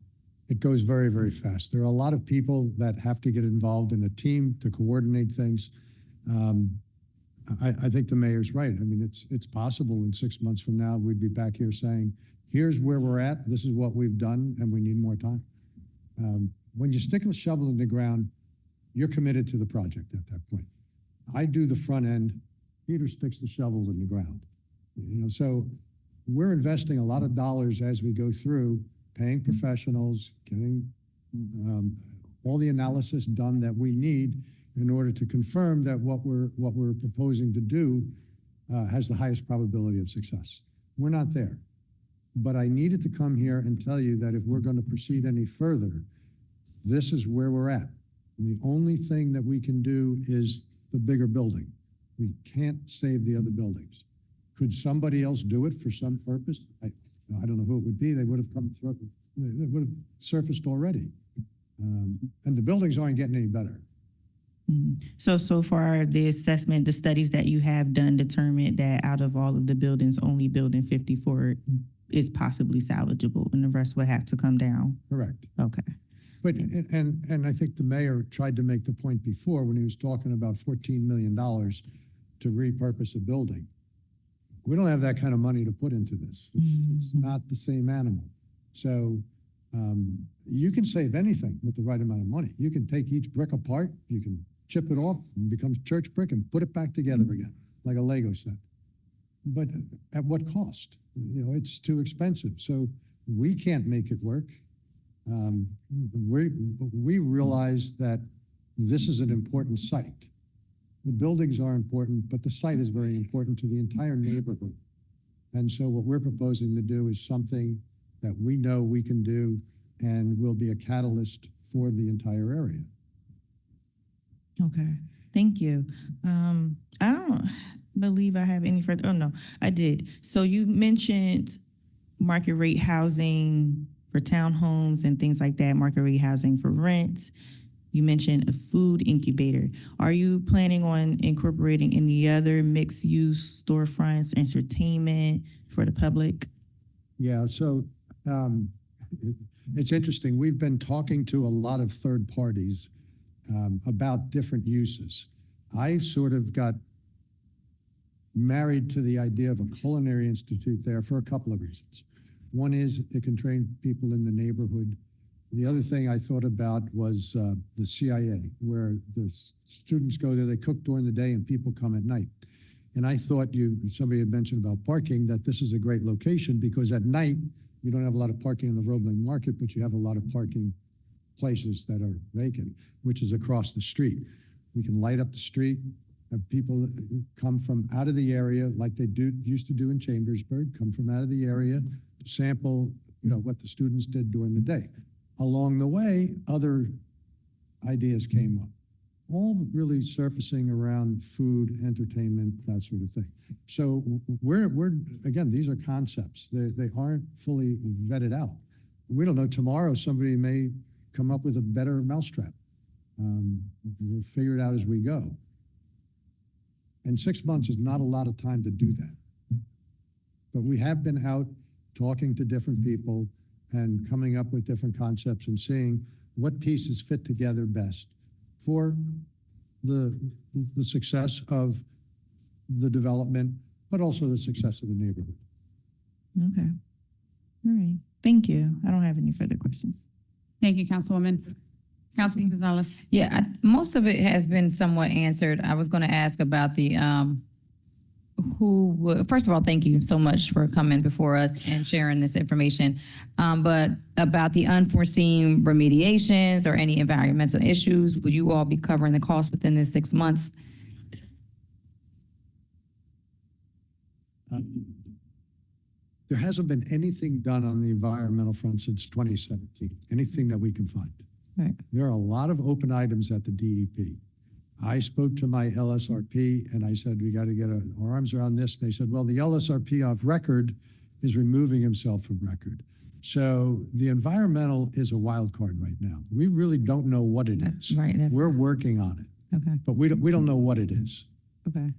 Speaker 5: It goes very, very fast. There are a lot of people that have to get involved in a team to coordinate things. I think the mayor's right. I mean, it's possible in 6 months from now, we'd be back here saying, here's where we're at, this is what we've done, and we need more time. When you stick a shovel in the ground, you're committed to the project at that point. I do the front end, Peter sticks the shovel in the ground. So we're investing a lot of dollars as we go through, paying professionals, getting all the analysis done that we need in order to confirm that what we're proposing to do has the highest probability of success. We're not there. But I needed to come here and tell you that if we're going to proceed any further, this is where we're at. And the only thing that we can do is the bigger building. We can't save the other buildings. Could somebody else do it for some purpose? I don't know who it would be. They would have come through. They would have surfaced already. And the buildings aren't getting any better.
Speaker 9: So far, the assessment, the studies that you have done determined that out of all of the buildings, only building 54 is possibly salvageable and the rest would have to come down.
Speaker 5: Correct.
Speaker 9: Okay.
Speaker 5: But, and I think the mayor tried to make the point before when he was talking about $14 million to repurpose a building. We don't have that kind of money to put into this. It's not the same animal. So you can save anything with the right amount of money. You can take each brick apart, you can chip it off and becomes church brick and put it back together again, like a Lego set. But at what cost? It's too expensive. So we can't make it work. We realize that this is an important site. The buildings are important, but the site is very important to the entire neighborhood. And so what we're proposing to do is something that we know we can do and will be a catalyst for the entire area.
Speaker 9: Okay, thank you. I don't believe I have any further, oh no, I did. So you mentioned market rate housing for townhomes and things like that, market rate housing for rent. You mentioned a food incubator. Are you planning on incorporating any other mixed use storefronts, entertainment for the public?
Speaker 5: Yeah, so it's interesting. We've been talking to a lot of third parties about different uses. I sort of got married to the idea of a culinary institute there for a couple of reasons. One is it can train people in the neighborhood. The other thing I thought about was the CIA, where the students go there, they cook during the day and people come at night. And I thought somebody had mentioned about parking, that this is a great location because at night, you don't have a lot of parking in the Roebling Market, but you have a lot of parking places that are vacant, which is across the street. We can light up the street, have people come from out of the area like they used to do in Chambersburg, come from out of the area to sample, what the students did during the day. Along the way, other ideas came up, all really surfacing around food, entertainment, that sort of thing. So we're again, these are concepts. They aren't fully vetted out. We don't know, tomorrow somebody may come up with a better mousetrap. We'll figure it out as we go. And 6 months is not a lot of time to do that. But we have been out talking to different people and coming up with different concepts and seeing what pieces fit together best for the success of the development, but also the success of the neighborhood.
Speaker 9: Okay. All right. Thank you. I don't have any further questions.
Speaker 1: Thank you, Councilwoman. Councilman Gonzalez.
Speaker 10: Yeah, most of it has been somewhat answered. I was going to ask about the first of all, thank you so much for coming before us and sharing this information. But about the unforeseen remediations or any environmental issues, will you all be covering the cost within this 6 months?
Speaker 5: There hasn't been anything done on the environmental front since 2017, anything that we can find.
Speaker 10: Right.
Speaker 5: There are a lot of open items at the DEP. I spoke to my LSRP and I said, we got to get our arms around this. And they said, well, the LSRP off record is removing himself from record. So the environmental is a wild card right now. We really don't know what it is.
Speaker 10: Right.
Speaker 5: We're working on it.
Speaker 10: Okay.
Speaker 5: But we don't know what it is.
Speaker 10: Okay.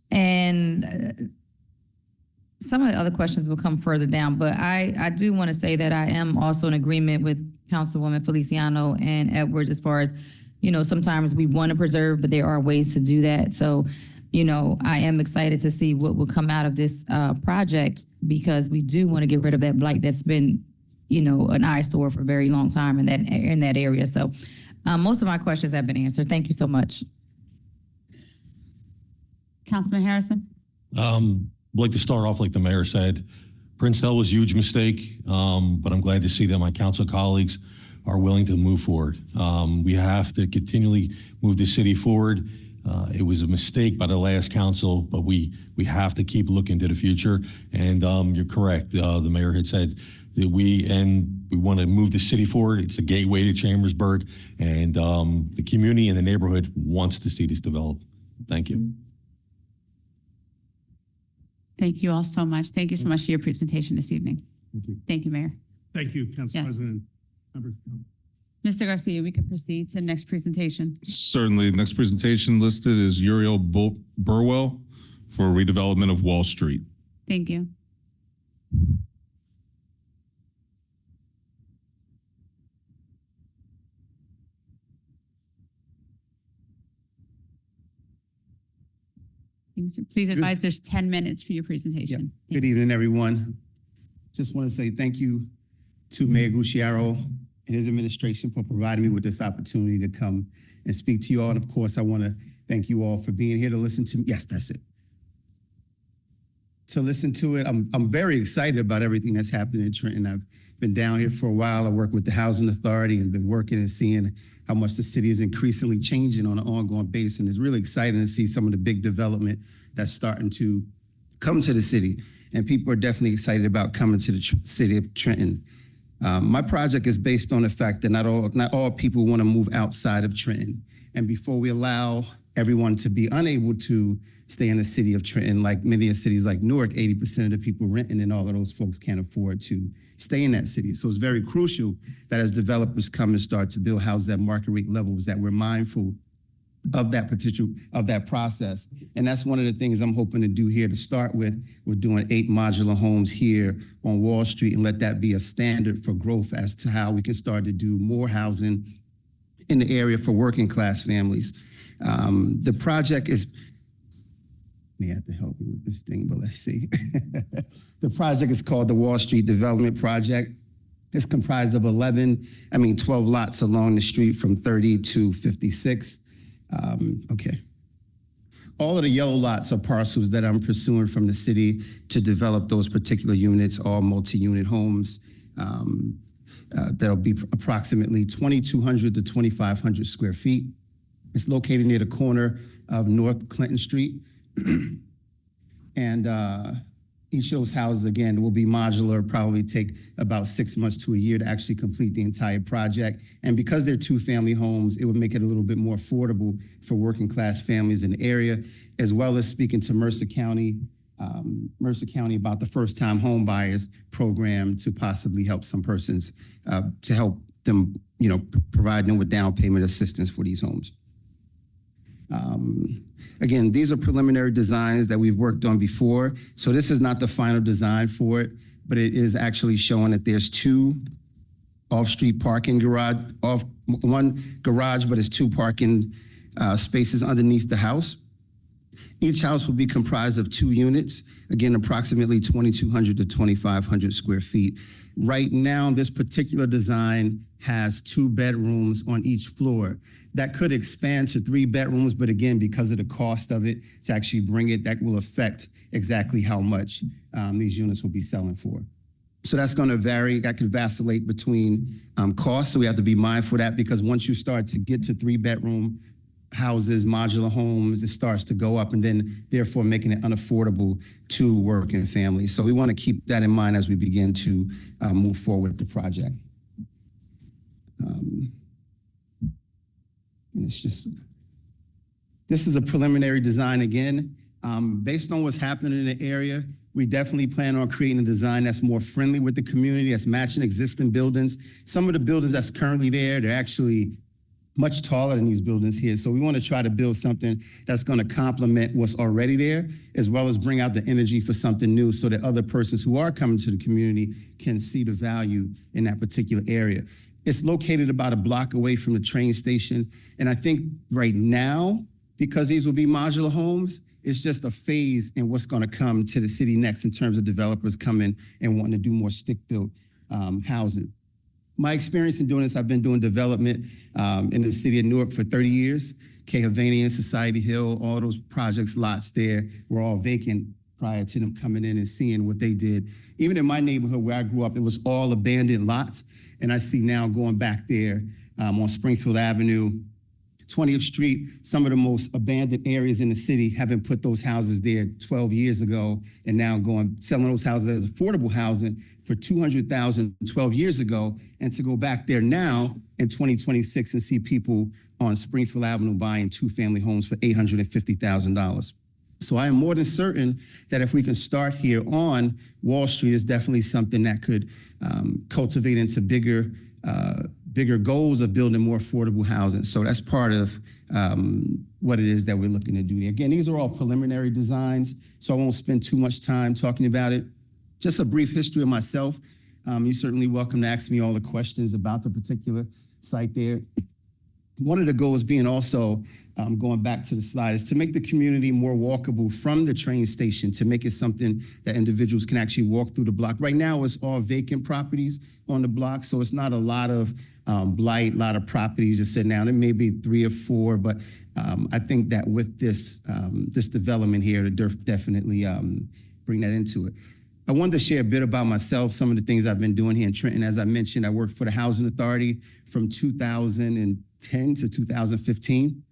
Speaker 10: And some of the other questions will come further down, but I do want to say that I am also in agreement with Councilwoman Feliciano and Edwards as far as, sometimes we want to preserve, but there are ways to do that. So, I am excited to see what will come out of this project because we do want to get rid of that blight that's been an eyesore for a very long time in that area. So most of my questions have been answered. Thank you so much.
Speaker 1: Councilman Harrison?
Speaker 11: I'd like to start off like the mayor said. Princell was a huge mistake, but I'm glad to see that my council colleagues are willing to move forward. We have to continually move the city forward. It was a mistake by the last council, but we have to keep looking to the future. And you're correct. The mayor had said that we want to move the city forward. It's a gateway to Chambersburg, and the community and the neighborhood wants to see this develop. Thank you.
Speaker 1: Thank you all so much. Thank you so much for your presentation this evening.
Speaker 5: Thank you.
Speaker 1: Thank you, Mayor.
Speaker 7: Thank you, Council
Speaker 1: Yes.
Speaker 7: President. Members of council.
Speaker 1: Mr. Garcia, we can proceed to the next presentation.
Speaker 2: Certainly. Next presentation listed is Uriel Burwell for redevelopment of Wall Street.
Speaker 1: Thank you. Please advise there's 10 minutes for your presentation.
Speaker 12: Good evening, everyone. Just want to say thank you to Mayor Gucciaro and his administration for providing me with this opportunity to come and speak to you all. And of course, I want to thank you all for being here to listen to me. Yes, that's it. To listen to it. I'm very excited about everything that's happening in Trenton. I've been down here for a while. I work with the Housing Authority and been working and seeing how much the city is increasingly changing on an ongoing basis. And it's really exciting to see some of the big development that's starting to come to the city. And people are definitely excited about coming to the city of Trenton. My project is based on the fact that not all people want to move outside of Trenton. And before we allow everyone to be unable to stay in the city of Trenton, like many of cities like Newark, 80% of the people renting and all of those folks can't afford to stay in that city. So it's very crucial that as developers come and start to build houses at market rate levels, that we're mindful of that process. And that's one of the things I'm hoping to do here to start with. We're doing 8 modular homes here on Wall Street and let that be a standard for growth as to how we can start to do more housing in the area for working class families. The project is, may have to help me with this thing, but let's see. The project is called the Wall Street Development Project. It's comprised of 12 lots along the street from 30 to 56. Okay. All of the yellow lots are parcels that I'm pursuing from the city to develop those particular units, all multi-unit homes. That'll be approximately 2,200 to 2,500 square feet. It's located near the corner of North Clinton Street. And each of those houses, again, will be modular, probably take about 6 months to a year to actually complete the entire project. And because they're 2-family homes, it would make it a little bit more affordable for working class families in the area, as well as speaking to Mercer County about the first-time home buyers program to possibly help some persons, to help them, provide them with down payment assistance for these homes. Again, these are preliminary designs that we've worked on before. So this is not the final design for it, but it is actually showing that there's 2 off-street parking one garage, but it's 2 parking spaces underneath the house. Each house will be comprised of 2 units, again, approximately 2,200 to 2,500 square feet. Right now, this particular design has 2 bedrooms on each floor. That could expand to 3 bedrooms, but again, because of the cost of it, to actually bring it, that will affect exactly how much these units will be selling for. So that's going to vary. That could vacillate between costs. So we have to be mindful of that, because once you start to get to 3-bedroom houses, modular homes, it starts to go up, and then therefore making it unaffordable to working families. So we want to keep that in mind as we begin to move forward with the project. This is a preliminary design again. Based on what's happening in the area, we definitely plan on creating a design that's more friendly with the community, that's matching existing buildings. Some of the buildings that's currently there, they're actually much taller than these buildings here. So we want to try to build something that's going to complement what's already there, as well as bring out the energy for something new so that other persons who are coming to the community can see the value in that particular area. It's located about a block away from the train station. And I think right now, because these will be modular homes, it's just a phase in what's going to come to the city next in terms of developers coming and wanting to do more stick-built housing. My experience in doing this, I've been doing development in the city of Newark for 30 years. K Havanian, Society Hill, all those projects, lots there were all vacant prior to them coming in and seeing what they did. Even in my neighborhood where I grew up, it was all abandoned lots. And I see now going back there on Springfield Avenue, 20th Street, some of the most abandoned areas in the city, having put those houses there 12 years ago, and now selling those houses as affordable housing for $200,000 12 years ago, and to go back there now in 2026 and see people on Springfield Avenue buying two-family homes for $850,000. So I am more than certain that if we can start here on Wall Street, is definitely something that could cultivate into bigger goals of building more affordable housing. So that's part of what it is that we're looking to do. Again, these are all preliminary designs, so I won't spend too much time talking about it. Just a brief history of myself. You're certainly welcome to ask me all the questions about the particular site there. One of the goals being also, going back to the slide, is to make the community more walkable from the train station, to make it something that individuals can actually walk through the block. Right now, it's all vacant properties on the block, so it's not a lot of blight, a lot of properties just sitting down. There may be 3 or 4, but I think that with this development here, to definitely bring that into it. I wanted to share a bit about myself, some of the things I've been doing here in Trenton. As I mentioned, I worked for the Housing Authority from 2010 to 2015.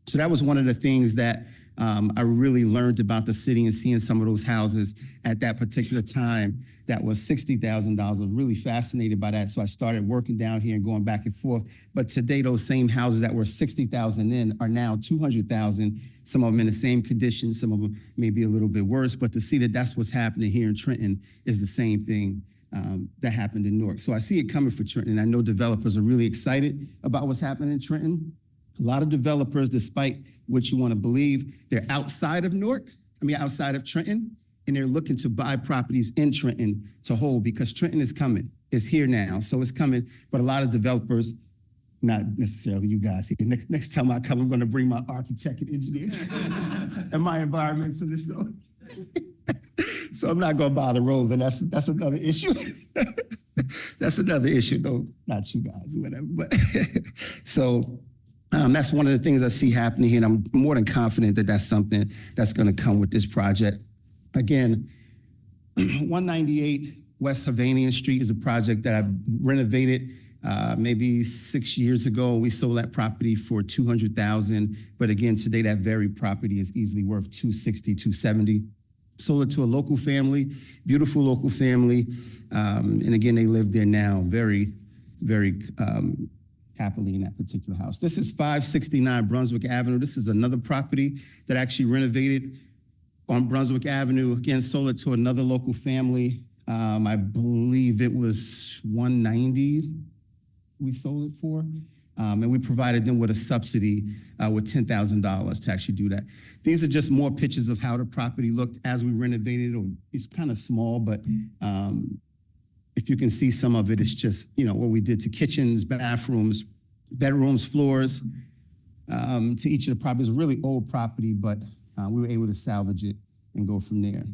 Speaker 12: So that was one of the things that I really learned about the city, and seeing some of those houses at that particular time that was $60,000. I was really fascinated by that. So I started working down here and going back and forth. But today, those same houses that were $60,000 in are now $200,000. Some of them in the same condition, some of them maybe a little bit worse. But to see that that's what's happening here in Trenton is the same thing that happened in Newark. So I see it coming for Trenton. I know developers are really excited about what's happening in Trenton. A lot of developers, despite what you want to believe, they're outside of outside of Trenton, and they're looking to buy properties in Trenton to hold, because Trenton is coming. It's here now, so it's coming. But a lot of developers, not necessarily you guys. Next time I come, I'm going to bring my architect and engineer and my environmentalist. So I'm not going to bother Roebling. That's another issue. That's another issue, though. Not you guys, whatever. But so. That's one of the things I see happening here, and I'm more than confident that that's something that's going to come with this project. Again, 198 West Havanian Street is a project that I renovated maybe 6 years ago. We sold that property for $200,000, but again, today that very property is easily worth $260,000, $270,000. Sold it to a local family, beautiful local family, and again, they live there now, very, very happily in that particular house. This is 569 Brunswick Avenue. This is another property that actually renovated on Brunswick Avenue. Again, sold it to another local family. I believe it was $190 we sold it for. And we provided them with a subsidy with $10,000 to actually do that. These are just more pictures of how the property looked as we renovated it. It's kind of small, but if you can see some of it, it's just, what we did to kitchens, bathrooms, bedrooms, floors, to each of the properties. It's a really old property, but we were able to salvage it and go from there.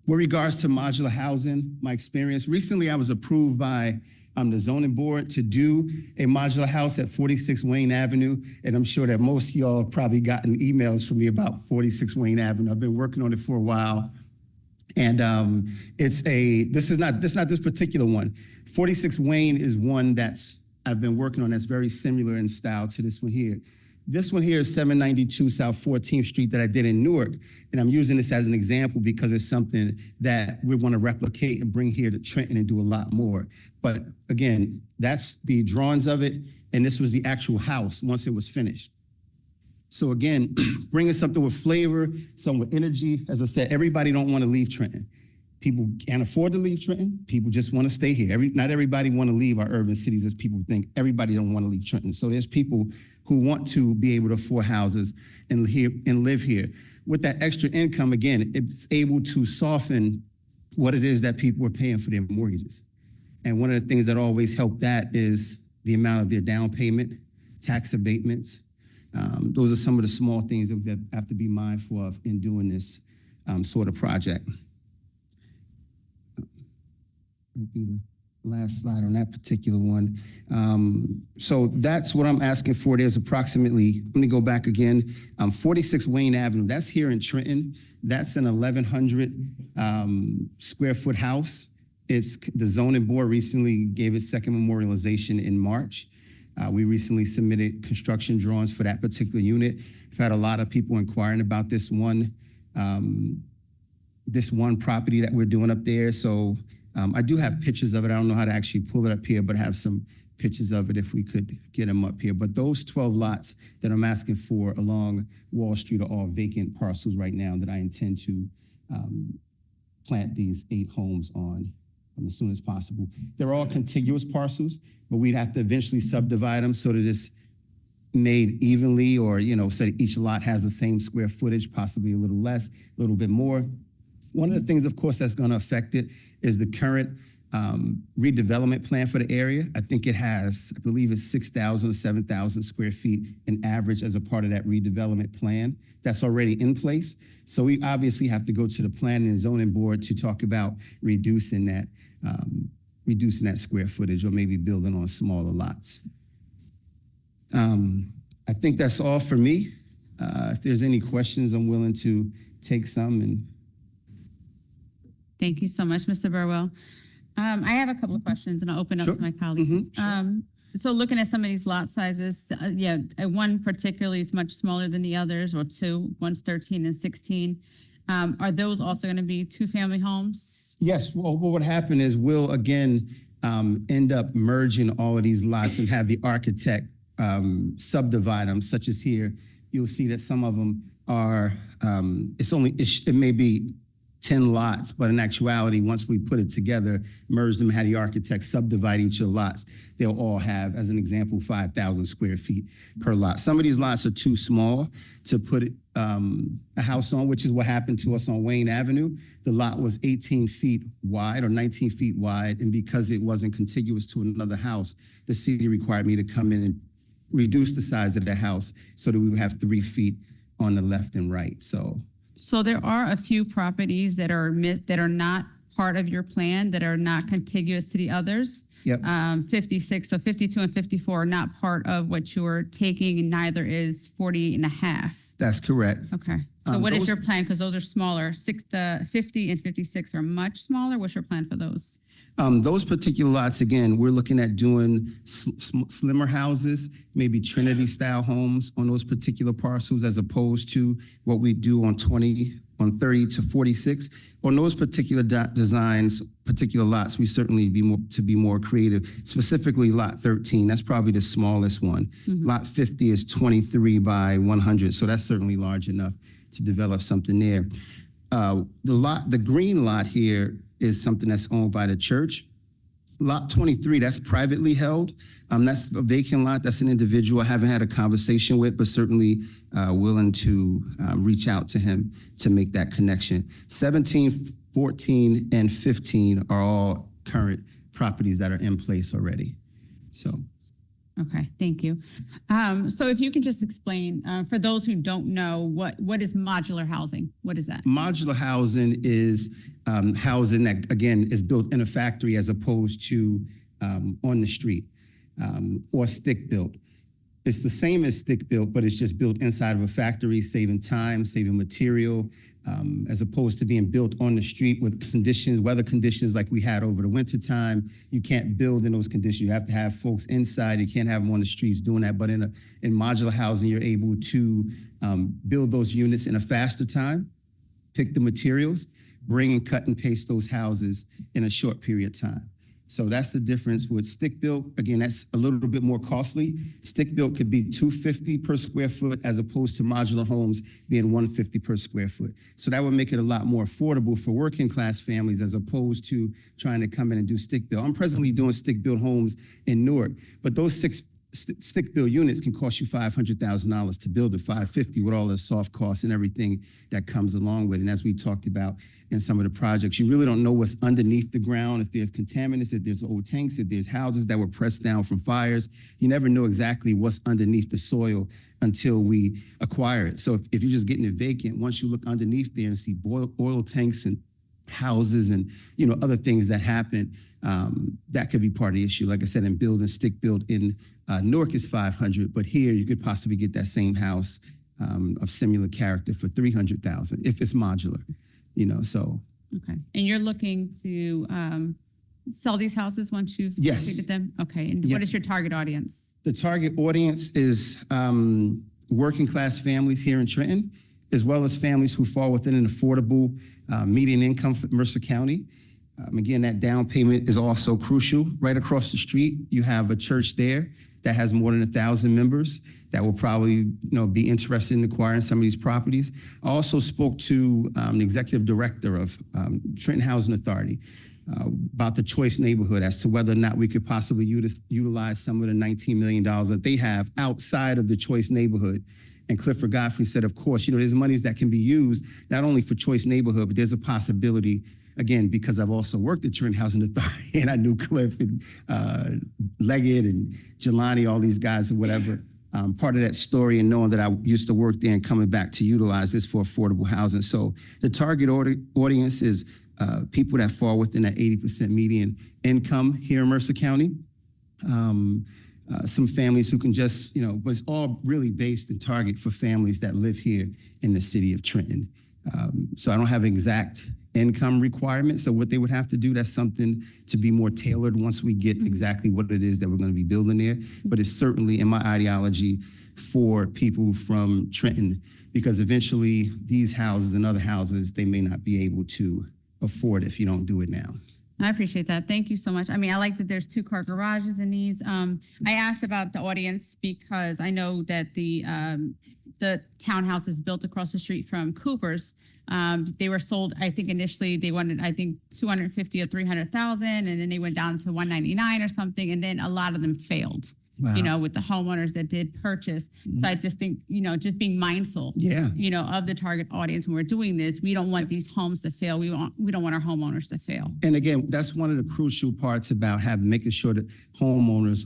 Speaker 12: With regards to modular housing, my experience, recently I was approved by the zoning board to do a modular house at 46 Wayne Avenue, and I'm sure that most of y'all have probably gotten emails from me about 46 Wayne Avenue. I've been working on it for a while. And this is not this particular one. 46 Wayne is one I've been working on that's very similar in style to this one here. This one here is 792 South 14th Street that I did in Newark. And I'm using this as an example because it's something that we want to replicate and bring here to Trenton and do a lot more. But again, that's the drawings of it. And this was the actual house once it was finished. So again, bringing something with flavor, something with energy. As I said, everybody don't want to leave Trenton. People can't afford to leave Trenton. People just want to stay here. Not everybody want to leave our urban cities, as people think. Everybody don't want to leave Trenton. So there's people who want to be able to afford houses and live here. With that extra income, again, it's able to soften what it is that people are paying for their mortgages. And one of the things that always help that is the amount of their down payment, tax abatements. Those are some of the small things that we have to be mindful of in doing this sort of project. The last slide on that particular one. So that's what I'm asking for. There's approximately, let me go back again, 46 Wayne Avenue. That's here in Trenton. That's an 1,100 square foot house. It's the zoning board recently gave its second memorialization in March. We recently submitted construction drawings for that particular unit. I've had a lot of people inquiring about this one property that we're doing up there. So I do have pictures of it. I don't know how to actually pull it up here, but I have some pictures of it if we could get them up here. But those 12 lots that I'm asking for along Wall Street are all vacant parcels right now that I intend to plant these 8 homes on as soon as possible. They're all contiguous parcels, but we'd have to eventually subdivide them so that it's made evenly, or, so that each lot has the same square footage, possibly a little less, a little bit more. One of the things, of course, that's going to affect it is the current redevelopment plan for the area. I think it has, I believe it's 6,000 or 7,000 square feet in average as a part of that redevelopment plan that's already in place. So we obviously have to go to the planning and zoning board to talk about reducing that square footage, or maybe building on smaller lots. I think that's all for me. If there's any questions, I'm willing to take some.
Speaker 1: Thank you so much, Mr. Burwell. I have a couple of questions, and I'll open up to my colleagues. So looking at some of these lot sizes, one particularly is much smaller than the others, or two, one's 13 and 16. Are those also going to be 2-family homes?
Speaker 12: Yes, well, what would happen is we'll again end up merging all of these lots and have the architect subdivide them, such as here. You'll see that some of them are, it may be 10 lots, but in actuality, once we put it together, merge them, have the architect subdivide each of the lots, they'll all have, as an example, 5,000 square feet per lot. Some of these lots are too small to put a house on, which is what happened to us on Wayne Avenue. The lot was 18 feet wide or 19 feet wide, and because it wasn't contiguous to another house, the city required me to come in and reduce the size of the house so that we would have 3 feet on the left and right.
Speaker 1: So there are a few properties that are not part of your plan, that are not contiguous to the others.
Speaker 12: Yep.
Speaker 1: 56, so 52 and 54 are not part of what you're taking, and neither is 40 and a half.
Speaker 12: That's correct.
Speaker 1: Okay. So what is your plan? Because those are smaller. 50 and 56 are much smaller. What's your plan for those?
Speaker 12: Those particular lots, again, we're looking at doing slimmer houses, maybe Trinity-style homes on those particular parcels, as opposed to what we do on 30 to 46. On those particular designs, particular lots, we certainly be more creative. Specifically, lot 13, that's probably the smallest one. Mm-hmm. Lot 50 is 23 by 100, so that's certainly large enough to develop something there. The green lot here is something that's owned by the church. Lot 23, that's privately held. That's a vacant lot. That's an individual I haven't had a conversation with, but certainly willing to reach out to him to make that connection. 17, 14, and 15 are all current properties that are in place already.
Speaker 1: Okay, thank you. So if you can just explain, for those who don't know, what is modular housing? What is that?
Speaker 12: Modular housing is housing that, again, is built in a factory as opposed to on the street or stick-built. It's the same as stick-built, but it's just built inside of a factory, saving time, saving material, as opposed to being built on the street with weather conditions like we had over the wintertime. You can't build in those conditions. You have to have folks inside. You can't have them on the streets doing that. But in modular housing, you're able to build those units in a faster time, pick the materials, bring and cut and paste those houses in a short period of time. So that's the difference with stick-built. Again, that's a little bit more costly. Stick-built could be $250 per square foot as opposed to modular homes being $150 per square foot. So that would make it a lot more affordable for working class families as opposed to trying to come in and do stick-built. I'm presently doing stick-built homes in Newark, but those stick-built units can cost you $500,000 to build, at $550 with all the soft costs and everything that comes along with it. And as we talked about in some of the projects, you really don't know what's underneath the ground, if there's contaminants, if there's old tanks, if there's houses that were pressed down from fires. You never know exactly what's underneath the soil until we acquire it. So if you're just getting it vacant, once you look underneath there and see oil tanks and houses and, other things that happen, that could be part of the issue. Like I said, in stick build in Newark is 500, but here you could possibly get that same house of similar character for 300,000 if it's modular, so.
Speaker 1: Okay. And you're looking to sell these houses once you've
Speaker 12: Yes.
Speaker 1: completed them? Okay. And
Speaker 12: Yeah.
Speaker 1: what is your target audience?
Speaker 12: The target audience is working class families here in Trenton, as well as families who fall within an affordable median income for Mercer County. Again, that down payment is also crucial. Right across the street, you have a church there that has more than 1,000 members that will probably, be interested in acquiring some of these properties. I also spoke to the executive director of Trenton Housing Authority about the choice neighborhood as to whether or not we could possibly utilize some of the $19 million that they have outside of the choice neighborhood. And Clifford Godfrey said, of course, there's monies that can be used not only for choice neighborhood, but there's a possibility, again, because I've also worked at Trenton Housing Authority and I knew Cliff and Leggett and Jelani, all these guys or whatever. Part of that story and knowing that I used to work there and coming back to utilize this for affordable housing. So the target audience is people that fall within that 80% median income here in Mercer County. Some families who can just, but it's all really based and target for families that live here in the city of Trenton. So I don't have exact income requirements. So what they would have to do, that's something to be more tailored once we get exactly what it is that we're going to be building there. But it's certainly in my ideology for people from Trenton, because eventually these houses and other houses, they may not be able to afford if you don't do it now.
Speaker 1: I appreciate that. Thank you so much. I mean, I like that there's 2-car garages in these. I asked about the audience because I know that the townhouses built across the street from Cooper's, they were sold, I think initially they wanted, 250 or 300,000, and then they went down to 199 or something. And then a lot of them failed.
Speaker 12: Wow.
Speaker 1: With the homeowners that did purchase. So I just think, just being mindful,
Speaker 12: Yeah.
Speaker 1: Of the target audience when we're doing this. We don't want these homes to fail. We don't want our homeowners to fail.
Speaker 12: And again, that's one of the crucial parts about making sure that homeowners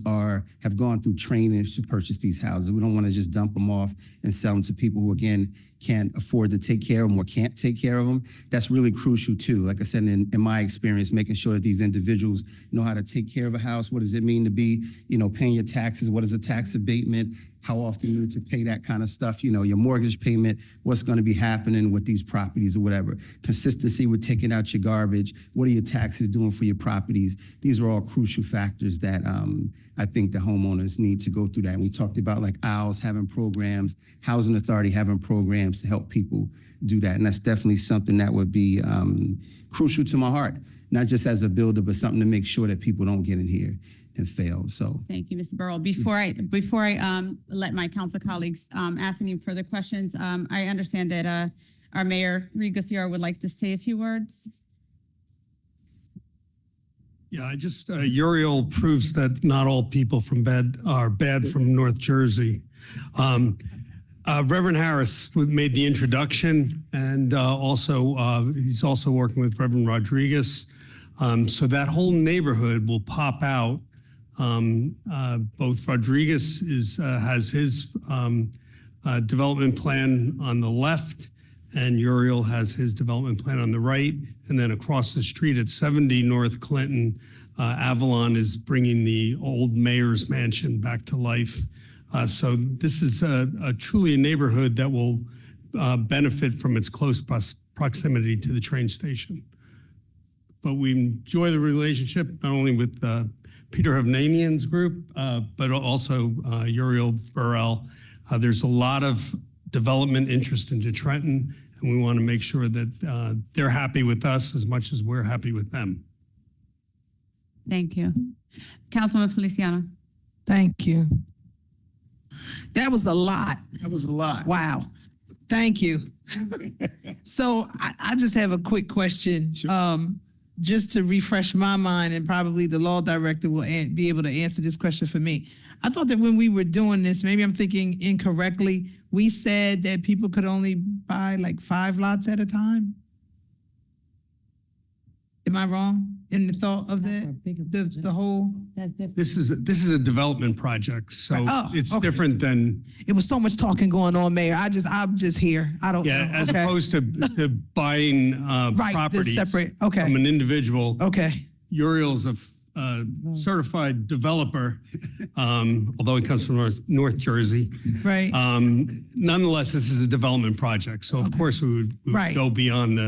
Speaker 12: have gone through training to purchase these houses. We don't want to just dump them off and sell them to people who, again, can't afford to take care of them or can't take care of them. That's really crucial too. Like I said, in my experience, making sure that these individuals know how to take care of a house. What does it mean to be, paying your taxes? What is a tax abatement? How often you need to pay that kind of stuff? Your mortgage payment, what's going to be happening with these properties or whatever. Consistency with taking out your garbage. What are your taxes doing for your properties? These are all crucial factors that I think the homeowners need to go through that. And we talked about like OWLs having programs, Housing Authority having programs to help people do that. And that's definitely something that would be crucial to my heart, not just as a builder, but something to make sure that people don't get in here and fail. So
Speaker 1: thank you, Mr. Burwell. Before I let my council colleagues ask any further questions, I understand that our mayor, Reed would like to say a few words.
Speaker 7: Yeah, Uriel proves that not all people are bad from North Jersey. Reverend Harris made the introduction, and he's also working with Reverend Rodriguez. So that whole neighborhood will pop out. Both Rodriguez has his development plan on the left, and Uriel has his development plan on the right. And then across the street at 70 North Clinton, Avalon is bringing the old mayor's mansion back to life. So this is truly a neighborhood that will benefit from its close proximity to the train station. But we enjoy the relationship not only with Peter Hovnanian's group, but also Uriel Burwell. There's a lot of development interest into Trenton, and we want to make sure that they're happy with us as much as we're happy with them.
Speaker 1: Thank you. Councilwoman Feliciano.
Speaker 8: Thank you. That was a lot.
Speaker 12: that was a lot.
Speaker 8: Wow. Thank you. So I just have a quick question. Just to refresh my mind, and probably the law director will be able to answer this question for me. I thought that when we were doing this, maybe I'm thinking incorrectly, we said that people could only buy like 5 lots at a time? Am I wrong in the thought of the whole?
Speaker 1: That's different.
Speaker 7: This is a development project, so
Speaker 8: Oh,
Speaker 7: it's
Speaker 8: okay.
Speaker 7: different than,
Speaker 8: It was so much talking going on, Mayor. I'm just here. I don't
Speaker 7: yeah,
Speaker 8: know.
Speaker 7: as
Speaker 8: Okay.
Speaker 7: opposed to buying
Speaker 8: Right,
Speaker 7: properties
Speaker 8: this separate, okay,
Speaker 7: from an individual.
Speaker 8: okay.
Speaker 7: Uriel's a certified developer, although he comes from North Jersey.
Speaker 8: Right.
Speaker 7: Nonetheless, this is a development project, so of course we would
Speaker 8: Right.
Speaker 7: go beyond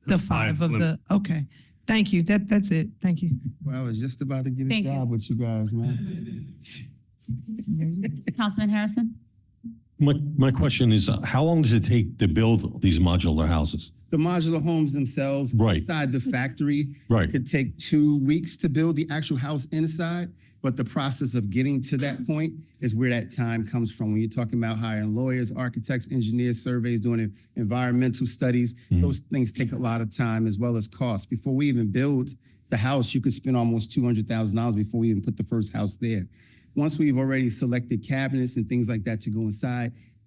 Speaker 8: The five of
Speaker 7: limit.
Speaker 8: okay. Thank you. That's it. Thank you.
Speaker 12: Well, I was just about to get a
Speaker 1: Thank you.
Speaker 12: job with you guys, man.
Speaker 1: Councilman Harrison?
Speaker 11: My question is, how long does it take to build these modular houses?
Speaker 12: The modular homes themselves
Speaker 11: Right.
Speaker 12: inside the factory
Speaker 11: Right.
Speaker 12: could take 2 weeks to build the actual house inside, but the process of getting to that point is where that time comes from. When you're talking about hiring lawyers, architects, engineers, surveys, doing environmental studies, those things take a lot of time as well as cost. Before we even build the house, you could spend almost $200,000 before we even put the first house there. Once we've already selected cabinets and things like that to go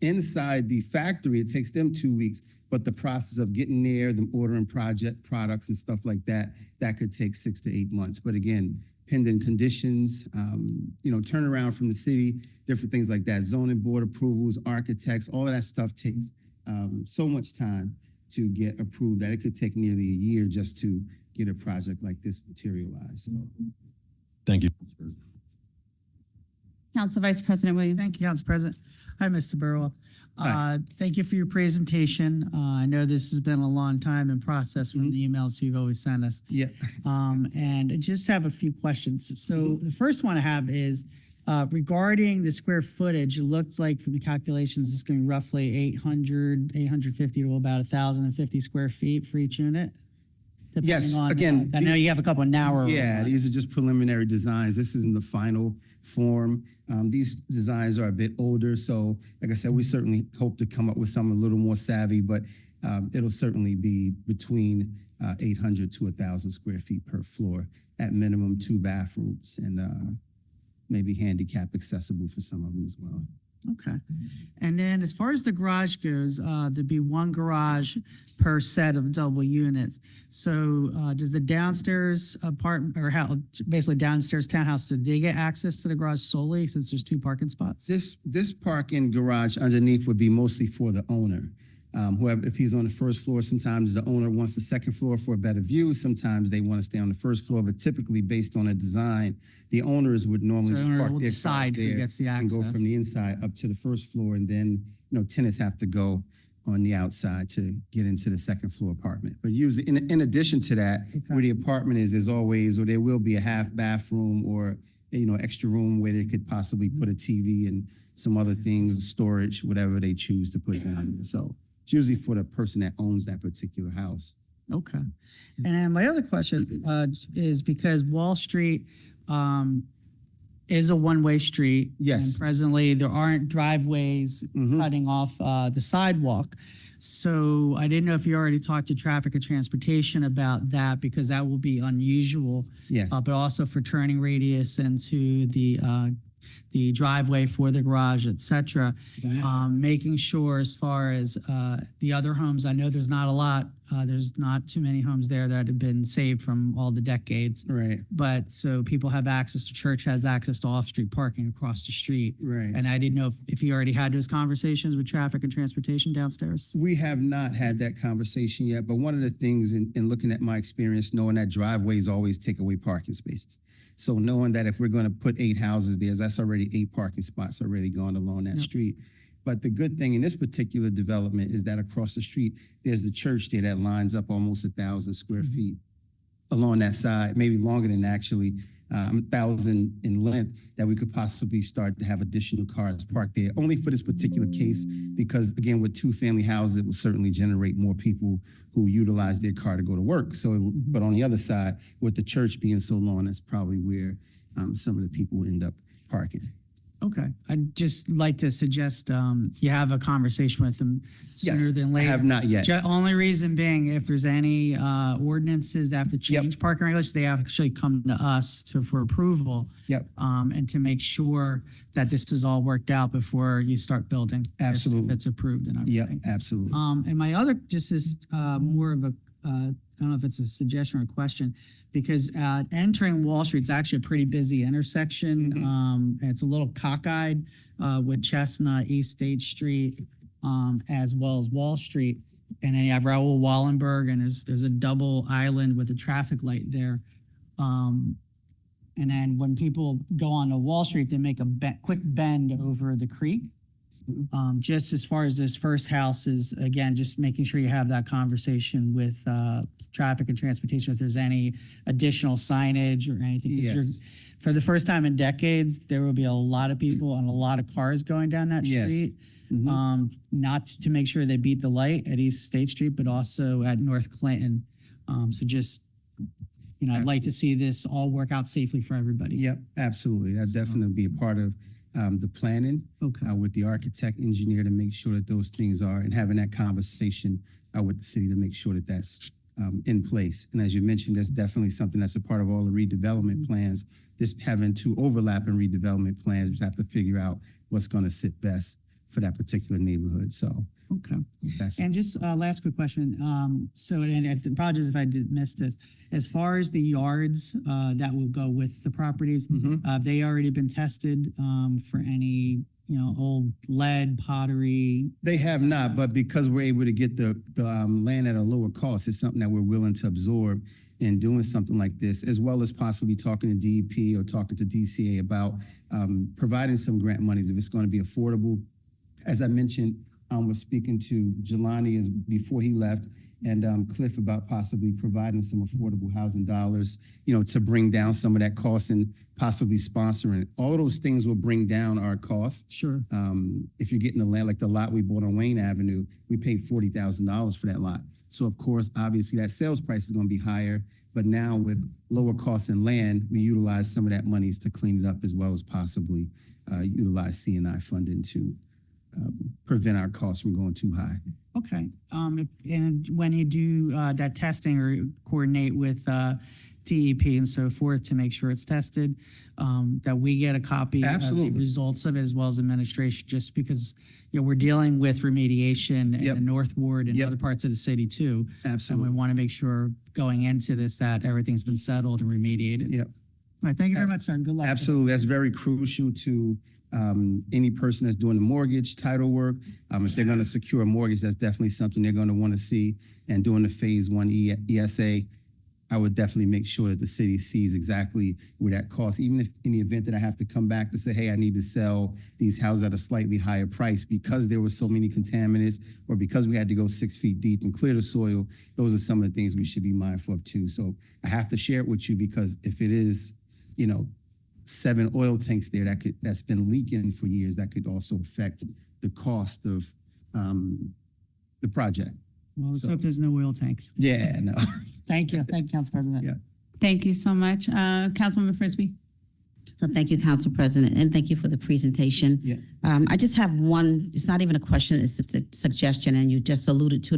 Speaker 12: inside the factory, it takes them 2 weeks. But the process of getting there, them ordering products and stuff like that, that could take 6 to 8 months. But again, pending conditions, turnaround from the city, different things like that, zoning board approvals, architects, all of that stuff takes so much time to get approved that it could take nearly a year just to get a project like this materialized. So,
Speaker 11: Thank you.
Speaker 1: Council Vice President Williams?
Speaker 4: Thank you, Council President. Hi, Mr. Burwell.
Speaker 12: Hi.
Speaker 4: Thank you for your presentation. I know this has been a long time in process from the emails you've always sent us.
Speaker 12: yeah.
Speaker 4: And I just have a few questions. So the first one I have is regarding the square footage. It looks like from the calculations, it's going to be roughly 850 to about 1,050 square feet for each unit. depending
Speaker 12: Yes,
Speaker 4: on,
Speaker 12: again,
Speaker 4: I know you have a couple of narrower.
Speaker 12: Yeah, these are just preliminary designs. This isn't the final form. These designs are a bit older, so like I said, we certainly hope to come up with something a little more savvy, but it'll certainly be between 800 to 1,000 square feet per floor, at minimum 2 bathrooms, and maybe handicap accessible for some of them as well.
Speaker 4: Okay. And then as far as the garage goes, there'd be one garage per set of double units. So does the downstairs apartment or basically downstairs townhouse, do they get access to the garage solely since there's 2 parking spots?
Speaker 12: This parking garage underneath would be mostly for the owner. Whoever, if he's on the first floor, sometimes the owner wants the second floor for a better view. Sometimes they want to stay on the first floor, but typically based on a design, the owners would normally just park
Speaker 4: will
Speaker 12: their
Speaker 4: decide
Speaker 12: cars
Speaker 4: who
Speaker 12: there
Speaker 4: gets the
Speaker 12: and go
Speaker 4: access.
Speaker 12: from the inside up to the first floor, and then tenants have to go on the outside to get into the second floor apartment. But usually, in addition to that, where the apartment is, there's always, or there will be a half bathroom or extra room where they could possibly put a TV and some other things, storage, whatever they choose to put down there. So it's usually for the person that owns that particular house.
Speaker 4: Okay. And then my other question is because Wall Street is a one-way street.
Speaker 12: Yes.
Speaker 4: And presently, there aren't driveways cutting off the sidewalk. So I didn't know if you already talked to traffic and transportation about that, because that will be unusual.
Speaker 12: Yes.
Speaker 4: But also for turning radius into the driveway for the garage, et cetera. Making sure as far as the other homes, I know there's not a lot, there's not too many homes there that have been saved from all the decades.
Speaker 12: Right.
Speaker 4: But so people have access to, church has access to off-street parking across the street.
Speaker 12: Right.
Speaker 4: And I didn't know if you already had those conversations with traffic and transportation downstairs.
Speaker 12: We have not had that conversation yet, but one of the things in looking at my experience, knowing that driveways always take away parking spaces. So knowing that if we're going to put 8 houses there, that's already 8 parking spots already gone along that street. But the good thing in this particular development is that across the street, there's the church there that lines up almost 1,000 square feet along that side, maybe longer than actually 1,000 in length, that we could possibly start to have additional cars parked there, only for this particular case, because again, with 2-family houses, it will certainly generate more people who utilize their car to go to work. So, but on the other side, with the church being so long, that's probably where some of the people end up parking.
Speaker 4: Okay. I'd just like to suggest you have a conversation with them sooner than later.
Speaker 12: I have not yet.
Speaker 4: Only reason being, if there's any ordinances that have to change parking regulations, they actually come to us for approval.
Speaker 12: Yep.
Speaker 4: And to make sure that this is all worked out before you start building.
Speaker 12: Absolutely.
Speaker 4: If it's approved and
Speaker 12: Yep,
Speaker 4: everything.
Speaker 12: absolutely.
Speaker 4: And my other just is more of I don't know if it's a suggestion or a question, because entering Wall Street is actually a pretty busy intersection. And it's a little cockeyed with Chestnut, East State Street, as well as Wall Street. And then you have Raoul Wallenberg, and there's a double island with a traffic light there. And then when people go on to Wall Street, they make a quick bend over the creek. Just as far as those first houses, again, just making sure you have that conversation with traffic and transportation, if there's any additional signage or anything. 'Cause
Speaker 12: Yes.
Speaker 4: for the first time in decades, there will be a lot of people and a lot of cars going down that
Speaker 12: Yes.
Speaker 4: street. Not to make sure they beat the light at East State Street, but also at North Clinton. So just, I'd like to see this all work out safely for everybody.
Speaker 12: Yep, absolutely. That'd definitely be a part of the planning
Speaker 4: Okay.
Speaker 12: with the architect, engineer to make sure that those things are, and having that conversation with the city to make sure that that's in place. And as you mentioned, that's definitely something that's a part of all the redevelopment plans. This having two overlapping redevelopment plans, we just have to figure out what's going to sit best for that particular neighborhood. So
Speaker 4: Okay.
Speaker 12: that's
Speaker 4: And just last quick question. So, and I apologize if I did miss this. As far as the yards that will go with the properties, have they already been tested for any, old lead, pottery?
Speaker 12: They have not, but because we're able to get the land at a lower cost, it's something that we're willing to absorb in doing something like this, as well as possibly talking to DEP or talking to DCA about providing some grant monies if it's going to be affordable. As I mentioned, we're speaking to Jelani before he left, and Cliff about possibly providing some affordable housing dollars, to bring down some of that cost and possibly sponsoring it. All of those things will bring down our costs.
Speaker 4: Sure.
Speaker 12: If you're getting the land, like the lot we bought on Wayne Avenue, we paid $40,000 for that lot. So of course, obviously that sales price is going to be higher, but now with lower costs in land, we utilize some of that monies to clean it up, as well as possibly utilize C&I funding to prevent our costs from going too high.
Speaker 4: Okay. And when you do that testing or coordinate with DEP and so forth to make sure it's tested, that we get a copy of
Speaker 12: Absolutely.
Speaker 4: the results of it, as well as administration, just because we're dealing with remediation in
Speaker 12: Yep.
Speaker 4: the North Ward and
Speaker 12: Yep.
Speaker 4: other parts of the city too.
Speaker 12: Absolutely.
Speaker 4: And we want to make sure going into this that everything's been settled and remediated.
Speaker 12: Yep.
Speaker 4: All right. Thank you very much, sir. And good luck.
Speaker 12: Absolutely. That's very crucial to any person that's doing the mortgage, title work. If they're going to secure a mortgage, that's definitely something they're going to want to see. And doing the phase one ESA, I would definitely make sure that the city sees exactly where that costs, even if in the event that I have to come back to say, hey, I need to sell these houses at a slightly higher price because there were so many contaminants or because we had to go 6 feet deep and clear the soil. Those are some of the things we should be mindful of too. So I have to share it with you, because if it is, 7 oil tanks there that's been leaking for years, that could also affect the cost of the project.
Speaker 4: Well, let's hope there's no oil tanks.
Speaker 12: Yeah, no.
Speaker 4: Thank you. Thank you, Council President.
Speaker 12: Yeah.
Speaker 1: Thank you so much. Councilwoman Frisbee.
Speaker 3: So thank you, Council President, and thank you for the presentation.
Speaker 12: Yeah.
Speaker 3: I just have one, it's not even a question, it's a suggestion, and you just alluded to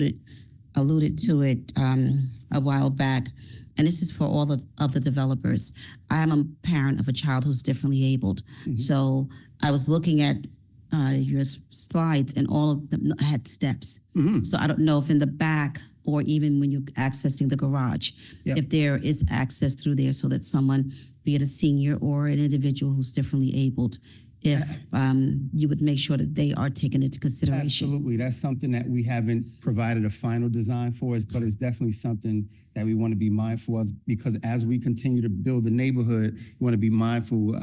Speaker 3: it a while back. And this is for all of the developers. I am a parent of a child who's differently abled. So I was looking at your slides, and all of them had steps. So I don't know if in the back or even when you're accessing the garage,
Speaker 12: Yep.
Speaker 3: if there is access through there so that someone, be it a senior or an individual who's differently abled, if you would make sure that they are taken into consideration.
Speaker 12: Absolutely. That's something that we haven't provided a final design for, but it's definitely something that we want to be mindful of, because as we continue to build the neighborhood, we want to be mindful.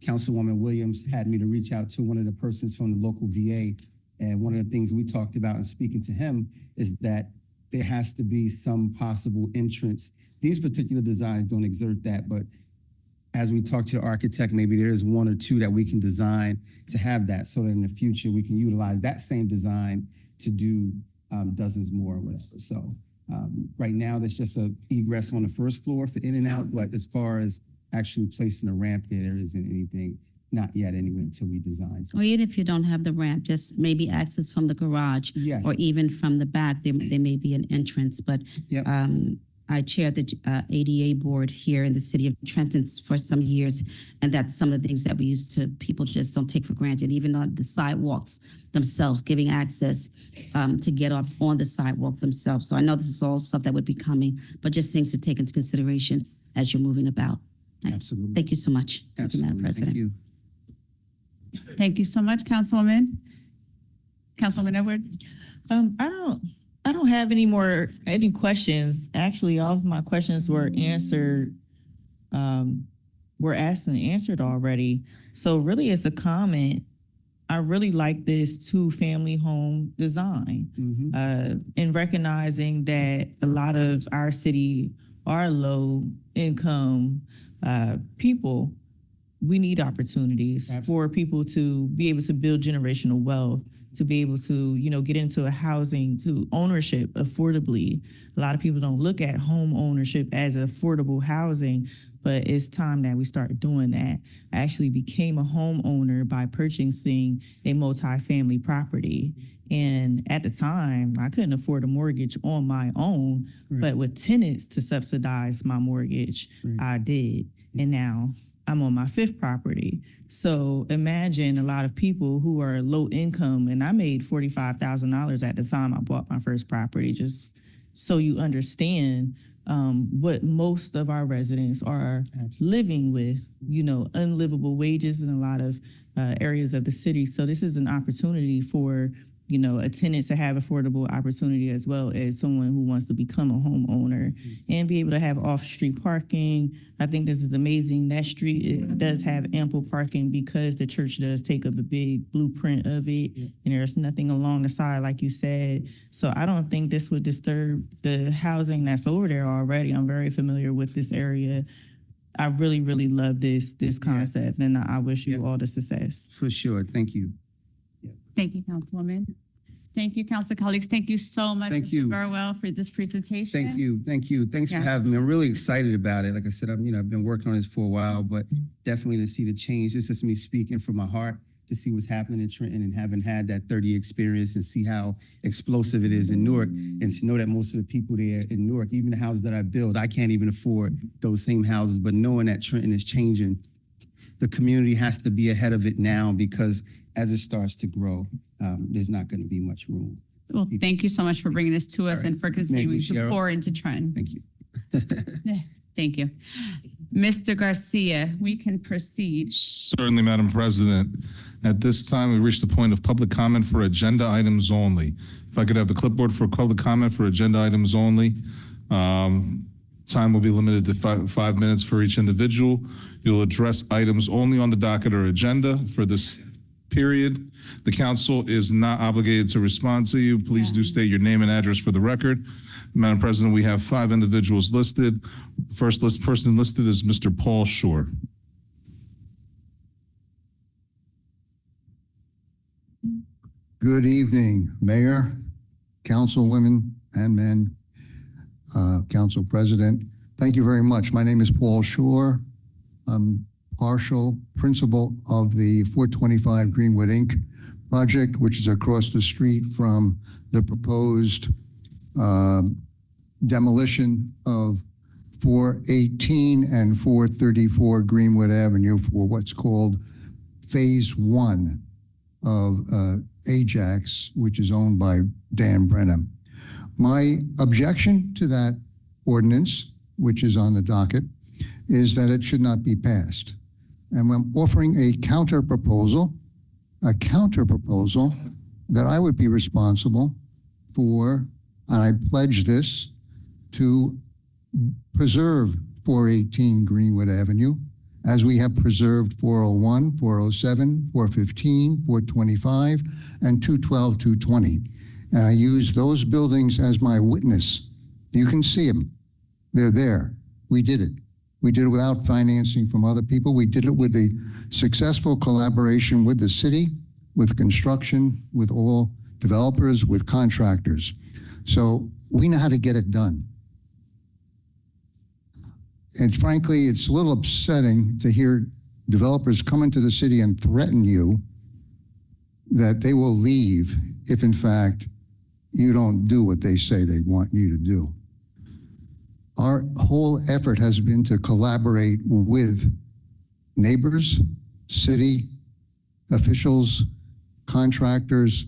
Speaker 12: Councilwoman Williams had me to reach out to one of the persons from the local VA. And one of the things we talked about in speaking to him is that there has to be some possible entrance. These particular designs don't exert that, but as we talk to the architect, maybe there is 1 or 2 that we can design to have that, so that in the future we can utilize that same design to do dozens more or whatever. So right now, there's just a egress on the first floor for in and out, but as far as actually placing a ramp there isn't anything, not yet anyway, until we design. So
Speaker 3: Or even if you don't have the ramp, just maybe access from the garage.
Speaker 12: Yes.
Speaker 3: Or even from the back, there may be an entrance, but
Speaker 12: Yep.
Speaker 3: I chaired the ADA board here in the city of Trenton for some years, and that's some of the things that we used to, people just don't take for granted, even on the sidewalks themselves, giving access to get up on the sidewalk themselves. So I know this is all stuff that would be coming, but just things to take into consideration as you're moving about.
Speaker 12: Absolutely.
Speaker 3: Thank you so much. Thank you, Madam
Speaker 12: Absolutely.
Speaker 3: President.
Speaker 12: Thank you.
Speaker 1: Thank you so much, Councilwoman. Councilwoman Edward?
Speaker 9: I don't have any questions. Actually, all of my questions were answered, were asked and answered already. So really, it's a comment. I really like this two-family home design, and recognizing that a lot of our city are low-income people. We need opportunities for people to be able to build generational wealth, to be able to, get into a housing, to ownership affordably. A lot of people don't look at home ownership as affordable housing, but it's time that we start doing that. I actually became a homeowner by purchasing a multifamily property. And at the time, I couldn't afford a mortgage on my own, but with tenants to subsidize my mortgage, I did. And now I'm on my fifth property. So imagine a lot of people who are low income, and I made $45,000 at the time I bought my first property, just so you understand what most of our residents are living with, unlivable wages in a lot of areas of the city. So this is an opportunity for a tenant to have affordable opportunity, as well as someone who wants to become a homeowner and be able to have off-street parking. I think this is amazing. That street, it does have ample parking because the church does take up a big blueprint of it, and there's nothing along the side, like you said. So I don't think this would disturb the housing that's over there already. I'm very familiar with this area. I really, really love this concept, and I wish you all the success.
Speaker 12: For sure. Thank you.
Speaker 1: Thank you, Councilwoman. Thank you, council colleagues. Thank you so much,
Speaker 12: Thank
Speaker 1: Mr.
Speaker 12: you.
Speaker 1: Burwell, for this presentation.
Speaker 12: Thank you. Thank you. Thanks for
Speaker 1: Yes.
Speaker 12: having me. I'm really excited about it. Like I said, I've been working on this for a while, but definitely to see the change. This is me speaking from my heart, to see what's happening in Trenton and having had that 30 experience and see how explosive it is in Newark, and to know that most of the people there in Newark, even the houses that I build, I can't even afford those same houses, but knowing that Trenton is changing, the community has to be ahead of it now, because as it starts to grow, there's not going to be much room.
Speaker 1: Well, thank you so much for bringing this to us
Speaker 12: All right.
Speaker 1: and for
Speaker 12: Thank you,
Speaker 1: continuing to
Speaker 12: Cheryl.
Speaker 1: pour into Trenton.
Speaker 12: Thank you.
Speaker 1: Thank you. Mr. Garcia, we can proceed.
Speaker 2: Certainly, Madam President. At this time, we reached the point of public comment for agenda items only. If I could have the clipboard for public comment for agenda items only. Time will be limited to 5 minutes for each individual. You'll address items only on the docket or agenda for this period. The council is not obligated to respond to you. Please do state your name and address for the record. Madam President, we have 5 individuals listed. First person listed is Mr. Paul Shore.
Speaker 13: Good evening, Mayor, Councilwomen and men, Council President. Thank you very much. My name is Paul Shore. I'm partial principal of the 425 Greenwood Inc. project, which is across the street from the proposed demolition of 418 and 434 Greenwood Avenue for what's called Phase 1 of Ajax, which is owned by Dan Brennan. My objection to that ordinance, which is on the docket, is that it should not be passed. And I'm offering a counter proposal that I would be responsible for, and I pledge this, to preserve 418 Greenwood Avenue, as we have preserved 401, 407, 415, 425, and 212, 220. And I use those buildings as my witness. You can see them. They're there. We did it. We did it without financing from other people. We did it with the successful collaboration with the city, with construction, with all developers, with contractors. So we know how to get it done. And frankly, it's a little upsetting to hear developers come into the city and threaten you that they will leave if, in fact, you don't do what they say they want you to do. our whole effort has been to collaborate with neighbors, city officials, contractors,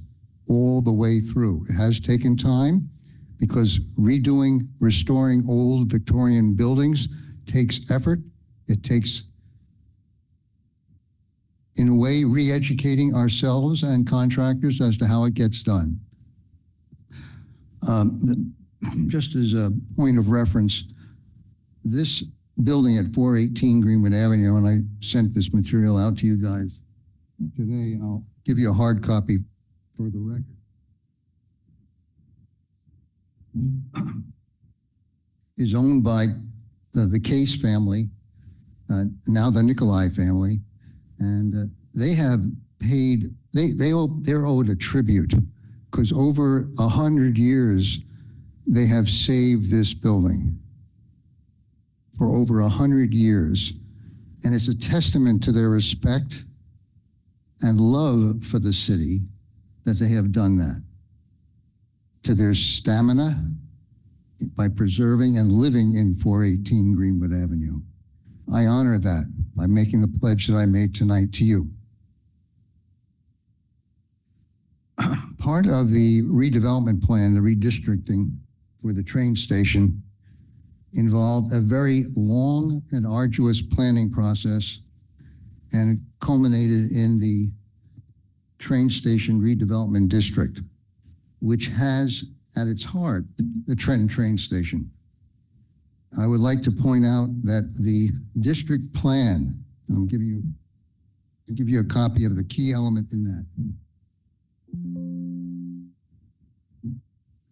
Speaker 13: all the way through. It has taken time because restoring old Victorian buildings takes effort. It takes, in a way, re-educating ourselves and contractors as to how it gets done. Just as a point of reference, this building at 418 Greenwood Avenue, and I sent this material out to you guys today, and I'll give you a hard copy for the record. Is owned by the Case family, now the Nikolai family, and they have paid, they're owed a tribute because over 100 years, they have saved this building for over 100 years. And it's a testament to their respect and love for the city that they have done that. To their stamina by preserving and living in 418 Greenwood Avenue. I honor that by making the pledge that I made tonight to you. Part of the redevelopment plan, the redistricting for the train station, involved a very long and arduous planning process, and it culminated in the train station redevelopment district, which has at its heart the Trenton train station. I would like to point out that the district plan, and I'll give you a copy of the key element in that.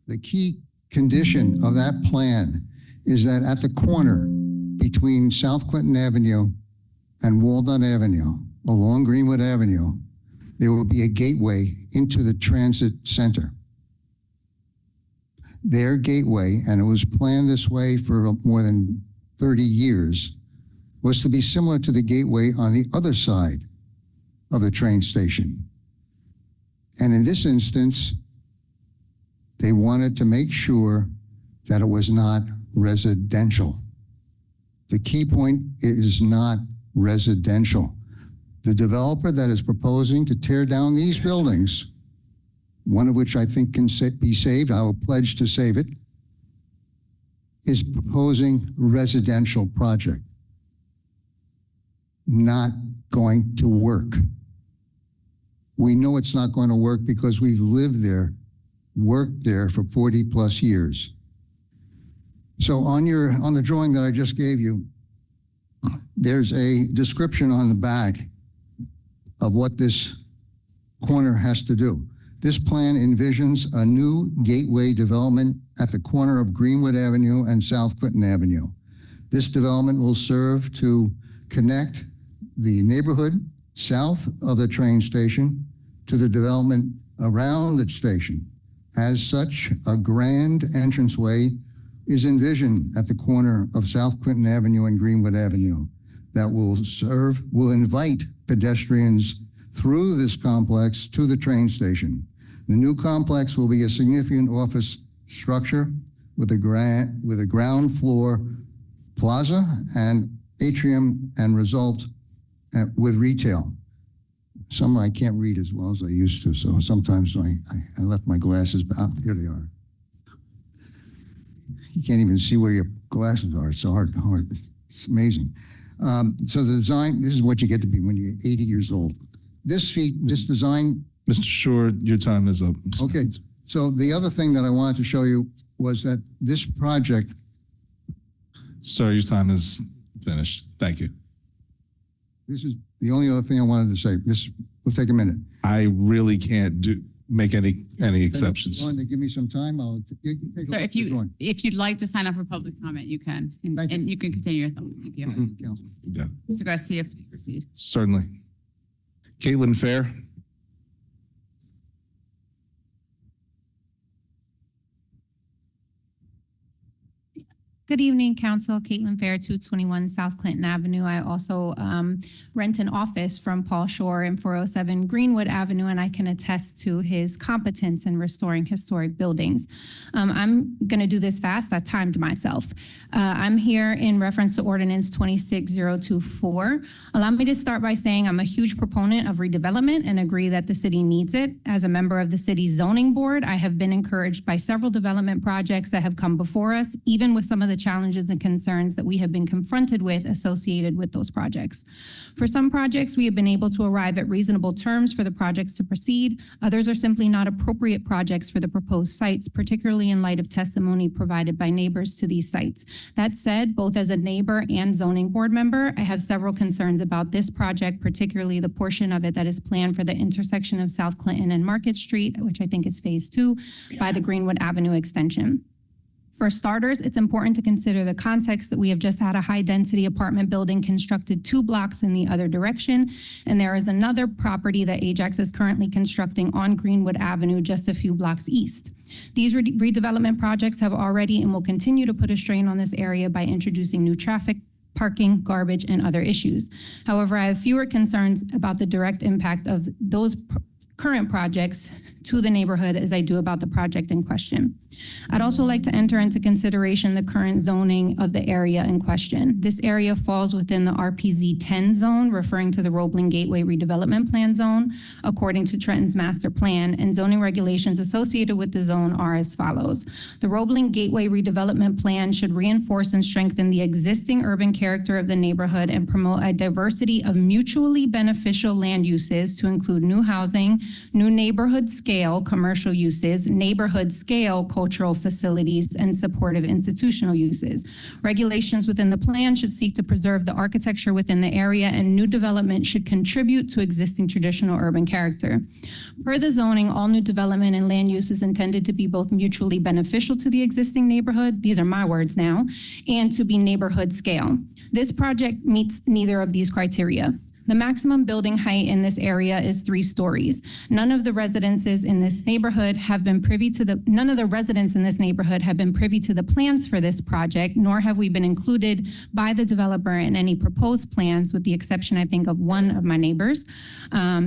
Speaker 13: The key condition of that plan is that at the corner between South Clinton Avenue and Walnut Avenue, along Greenwood Avenue, there will be a gateway into the transit center. Their gateway, and it was planned this way for more than 30 years, was to be similar to the gateway on the other side of the train station. And in this instance, they wanted to make sure that it was not residential. The key point is not residential. The developer that is proposing to tear down these buildings, one of which I think can be saved, I will pledge to save it, is proposing residential project. Not going to work. We know it's not going to work because we've lived there, worked there for 40 plus years. So on the drawing that I just gave you, there's a description on the back of what this corner has to do. This plan envisions a new gateway development at the corner of Greenwood Avenue and South Clinton Avenue. This development will serve to connect the neighborhood south of the train station to the development around the station. As such, a grand entranceway is envisioned at the corner of South Clinton Avenue and Greenwood Avenue that will invite pedestrians through this complex to the train station. The new complex will be a significant office structure with a ground floor plaza and atrium and result with retail. Some I can't read as well as I used to, so sometimes I left my glasses, but here they are. You can't even see where your glasses are. It's so hard. It's amazing. So the design, this is what you get to be when you're 80 years old. This design.
Speaker 2: Mr. Shore, your time is up.
Speaker 13: Okay. So the other thing that I wanted to show you was that this project.
Speaker 2: Sir, your time is finished. Thank you.
Speaker 13: This is the only other thing I wanted to say. This will take a minute.
Speaker 2: I really can't make any exceptions.
Speaker 13: Want to give me some time?
Speaker 1: So if you'd like to sign up for public comment, you can, and you can continue your thought. Thank you.
Speaker 2: Yeah.
Speaker 1: Mr. Garcia, please proceed.
Speaker 2: Certainly. Caitlin Fair.
Speaker 14: Good evening, Council. Caitlin Fair, 221 South Clinton Avenue. I also rent an office from Paul Shore in 407 Greenwood Avenue, and I can attest to his competence in restoring historic buildings. I'm going to do this fast. I timed myself. I'm here in reference to Ordinance 26024. Allow me to start by saying I'm a huge proponent of redevelopment and agree that the city needs it. As a member of the city's zoning board, I have been encouraged by several development projects that have come before us, even with some of the challenges and concerns that we have been confronted with associated with those projects. For some projects, we have been able to arrive at reasonable terms for the projects to proceed. Others are simply not appropriate projects for the proposed sites, particularly in light of testimony provided by neighbors to these sites. That said, both as a neighbor and zoning board member, I have several concerns about this project, particularly the portion of it that is planned for the intersection of South Clinton and Market Street, which I think is phase 2, by the Greenwood Avenue extension. For starters, it's important to consider the context that we have just had a high-density apartment building constructed 2 blocks in the other direction, and there is another property that Ajax is currently constructing on Greenwood Avenue just a few blocks east. These redevelopment projects have already and will continue to put a strain on this area by introducing new traffic, parking, garbage, and other issues. However, I have fewer concerns about the direct impact of those current projects to the neighborhood as I do about the project in question. I'd also like to enter into consideration the current zoning of the area in question. This area falls within the RPZ 10 zone, referring to the Roebling Gateway Redevelopment Plan zone, according to Trenton's master plan, and zoning regulations associated with the zone are as follows. The Roebling Gateway Redevelopment Plan should reinforce and strengthen the existing urban character of the neighborhood and promote a diversity of mutually beneficial land uses to include new housing, new neighborhood scale commercial uses, neighborhood scale cultural facilities, and supportive institutional uses. Regulations within the plan should seek to preserve the architecture within the area, and new development should contribute to existing traditional urban character. Per the zoning, all new development and land use is intended to be both mutually beneficial to the existing neighborhood, these are my words now, and to be neighborhood scale. This project meets neither of these criteria. The maximum building height in this area is 3 stories. None of the residents in this neighborhood have been privy to the plans for this project, nor have we been included by the developer in any proposed plans, with the exception, I think, of one of my neighbors.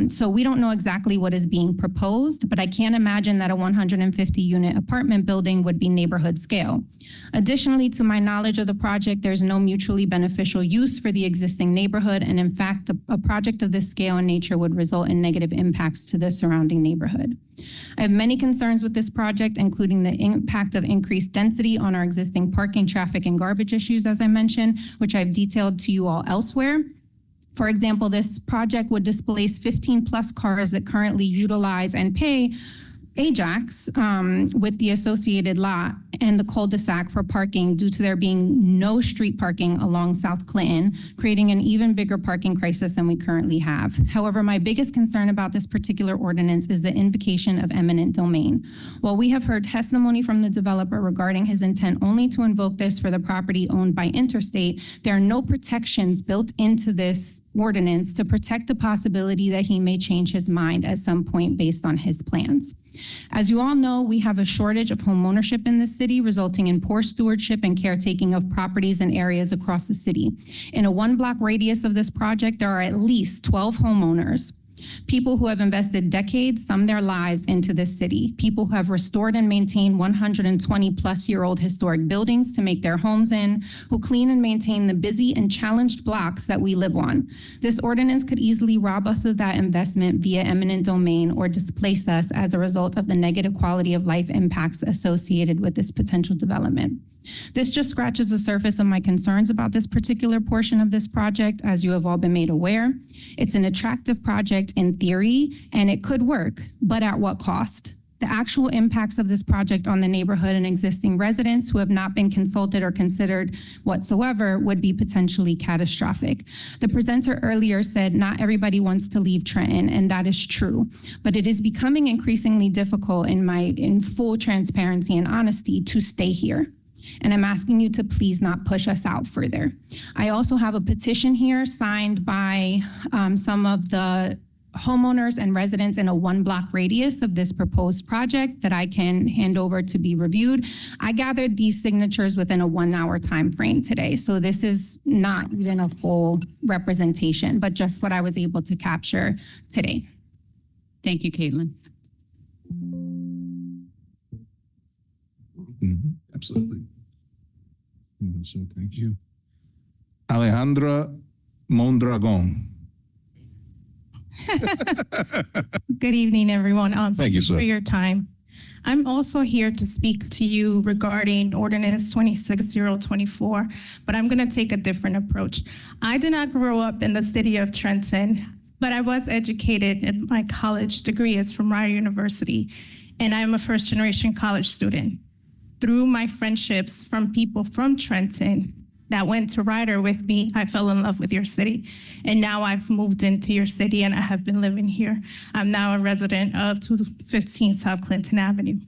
Speaker 14: So we don't know exactly what is being proposed, but I can't imagine that a 150-unit apartment building would be neighborhood scale. Additionally, to my knowledge of the project, there's no mutually beneficial use for the existing neighborhood, and in fact, a project of this scale and nature would result in negative impacts to the surrounding neighborhood. I have many concerns with this project, including the impact of increased density on our existing parking, traffic, and garbage issues, as I mentioned, which I've detailed to you all elsewhere. For example, this project would displace 15 plus cars that currently utilize and pay Ajax with the associated lot and the cul-de-sac for parking due to there being no street parking along South Clinton, creating an even bigger parking crisis than we currently have. However, my biggest concern about this particular ordinance is the invocation of eminent domain. While we have heard testimony from the developer regarding his intent only to invoke this for the property owned by Interstate, there are no protections built into this ordinance to protect the possibility that he may change his mind at some point based on his plans. As you all know, we have a shortage of home ownership in this city, resulting in poor stewardship and caretaking of properties and areas across the city. In a 1-block radius of this project, there are at least 12 homeowners. People who have invested decades, some their lives, into this city. People who have restored and maintained 120-plus-year-old historic buildings to make their homes in, who clean and maintain the busy and challenged blocks that we live on. This ordinance could easily rob us of that investment via eminent domain or displace us as a result of the negative quality of life impacts associated with this potential development. This just scratches the surface of my concerns about this particular portion of this project, as you have all been made aware. It's an attractive project in theory, and it could work, but at what cost? The actual impacts of this project on the neighborhood and existing residents who have not been consulted or considered whatsoever would be potentially catastrophic. The presenter earlier said not everybody wants to leave Trenton, and that is true, but it is becoming increasingly difficult in full transparency and honesty to stay here. And I'm asking you to please not push us out further. I also have a petition here signed by some of the homeowners and residents in a 1-block radius of this proposed project that I can hand over to be reviewed. I gathered these signatures within a 1-hour time frame today. So this is not even a full representation, but just what I was able to capture today.
Speaker 1: Thank you, Caitlin.
Speaker 2: Absolutely. So thank you. Alejandra Mondragon.
Speaker 15: Good evening, everyone.
Speaker 2: Thank you, sir.
Speaker 15: For your time. I'm also here to speak to you regarding ordinance 26024, but I'm going to take a different approach. I did not grow up in the city of Trenton, but I was educated, and my college degree is from Rider University, and I'm a first-generation college student. Through my friendships from people from Trenton that went to Rider with me, I fell in love with your city. And now I've moved into your city and I have been living here. I'm now a resident of 215 South Clinton Avenue.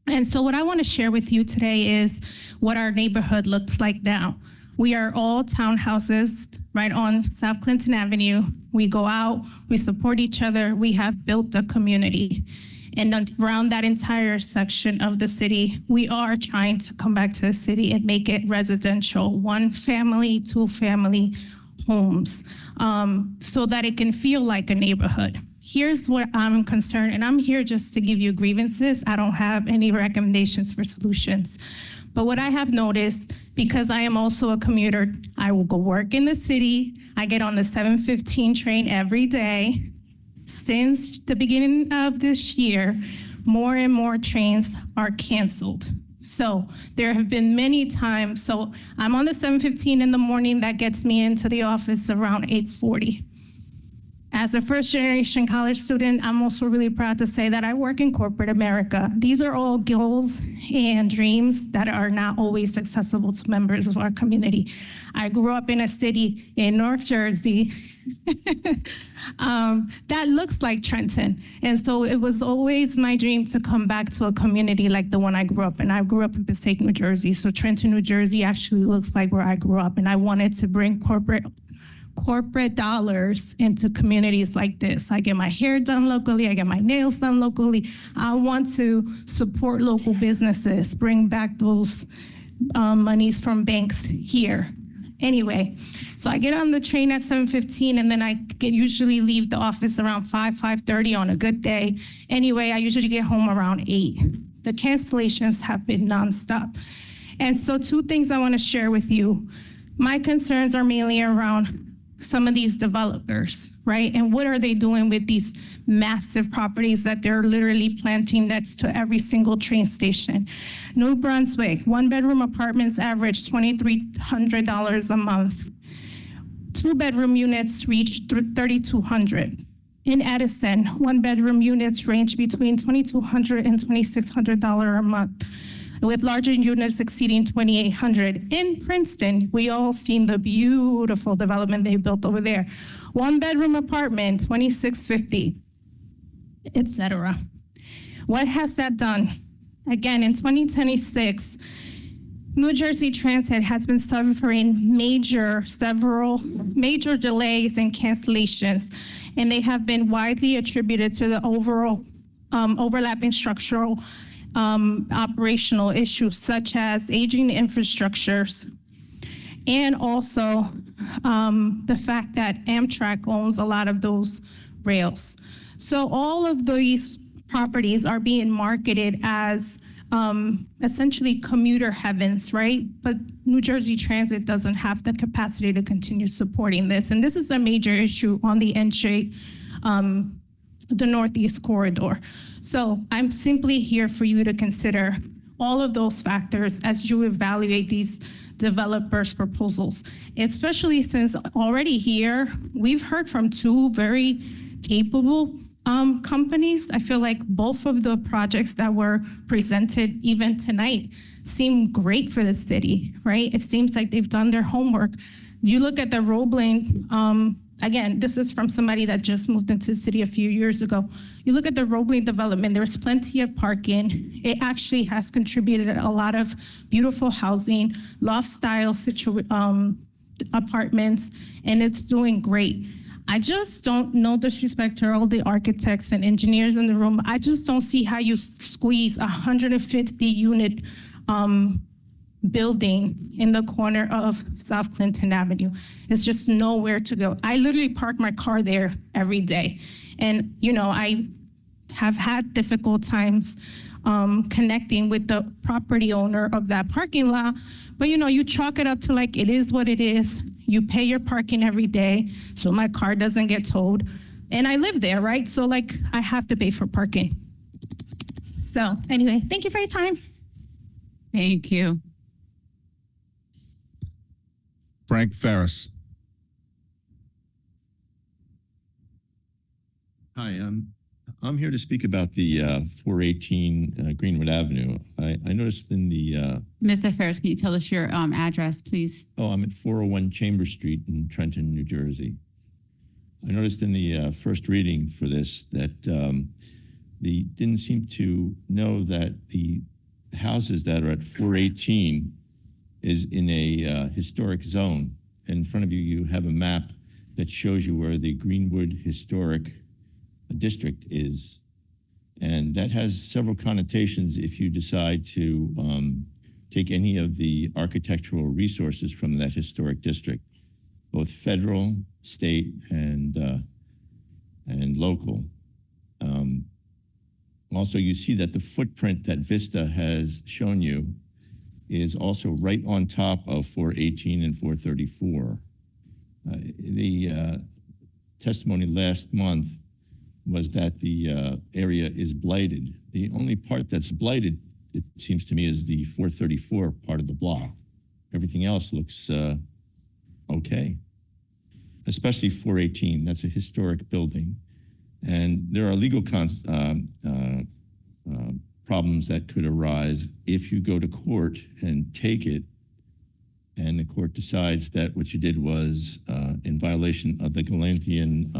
Speaker 15: And so what I want to share with you today is what our neighborhood looks like now. We are all townhouses right on South Clinton Avenue. We go out, we support each other, we have built a community. And around that entire section of the city, we are trying to come back to the city and make it residential, 1-family, 2-family homes, so that it can feel like a neighborhood. Here's where I'm concerned, and I'm here just to give you grievances. I don't have any recommendations for solutions. But what I have noticed, because I am also a commuter, I will go work in the city. I get on the 7:15 train every day. Since the beginning of this year, more and more trains are canceled. So there have been many times, so I'm on the 7:15 in the morning, that gets me into the office around 8:40. As a first-generation college student, I'm also really proud to say that I work in corporate America. These are all goals and dreams that are not always accessible to members of our community. I grew up in a city in North Jersey that looks like Trenton. And so it was always my dream to come back to a community like the one I grew up in. I grew up in Passaic, New Jersey. So Trenton, New Jersey actually looks like where I grew up. And I wanted to bring corporate dollars into communities like this. I get my hair done locally, I get my nails done locally. I want to support local businesses, bring back those monies from banks here. Anyway, so I get on the train at 7:15 and then I usually leave the office around 5:30 on a good day. Anyway, I usually get home around 8. The cancellations have been nonstop. And so 2 things I want to share with you. My concerns are mainly around some of these developers, right? And what are they doing with these massive properties that they're literally planting next to every single train station? New Brunswick, 1-bedroom apartments average $2,300 a month. 2-bedroom units reach $3,200. In Edison, 1-bedroom units range between $2,200 and $2,600 a month, with larger units exceeding $2,800. In Princeton, we all seen the beautiful development they built over there. 1-bedroom apartment, $2,650, etc. What has that done? Again, in 2026, New Jersey Transit has been suffering several major delays and cancellations, and they have been widely attributed to the overall overlapping structural operational issues such as aging infrastructures, and also the fact that Amtrak owns a lot of those rails. So all of these properties are being marketed as essentially commuter heavens, right? But New Jersey Transit doesn't have the capacity to continue supporting this. And this is a major issue on the NJ, the Northeast Corridor. So I'm simply here for you to consider all of those factors as you evaluate these developers' proposals, especially since already here, we've heard from 2 very capable companies. I feel like both of the projects that were presented even tonight seem great for the city, right? It seems like they've done their homework. You look at the Roebling, again, this is from somebody that just moved into the city a few years ago. You look at the Roebling development, there's plenty of parking. It actually has contributed a lot of beautiful housing, loft style apartments, and it's doing great. I just don't, no disrespect to all the architects and engineers in the room, I just don't see how you squeeze a 150 unit building in the corner of South Clinton Avenue. It's just nowhere to go. I literally park my car there every day. And, you know, I have had difficult times connecting with the property owner of that parking lot. But, you know, you chalk it up to like, it is what it is. You pay your parking every day, so my car doesn't get towed. And I live there, right? So like, I have to pay for parking. So anyway, thank you for your time.
Speaker 1: Thank you.
Speaker 2: Frank Ferris.
Speaker 16: Hi, I'm here to speak about the 418 Greenwood Avenue. I noticed in the,
Speaker 1: Mr. Ferris, can you tell us your address, please?
Speaker 16: I'm at 401 Chambers Street in Trenton, New Jersey. I noticed in the first reading for this that they didn't seem to know that the houses that are at 418 is in a historic zone. In front of you, you have a map that shows you where the Greenwood Historic District is. And that has several connotations if you decide to take any of the architectural resources from that historic district, both federal, state, and local. Also, you see that the footprint that Vista has shown you is also right on top of 418 and 434. The testimony last month was that the area is blighted. The only part that's blighted, it seems to me, is the 434 part of the block. Everything else looks okay, especially 418. That's a historic building. And there are legal problems that could arise if you go to court and take it, and the court decides that what you did was in violation of the Galentian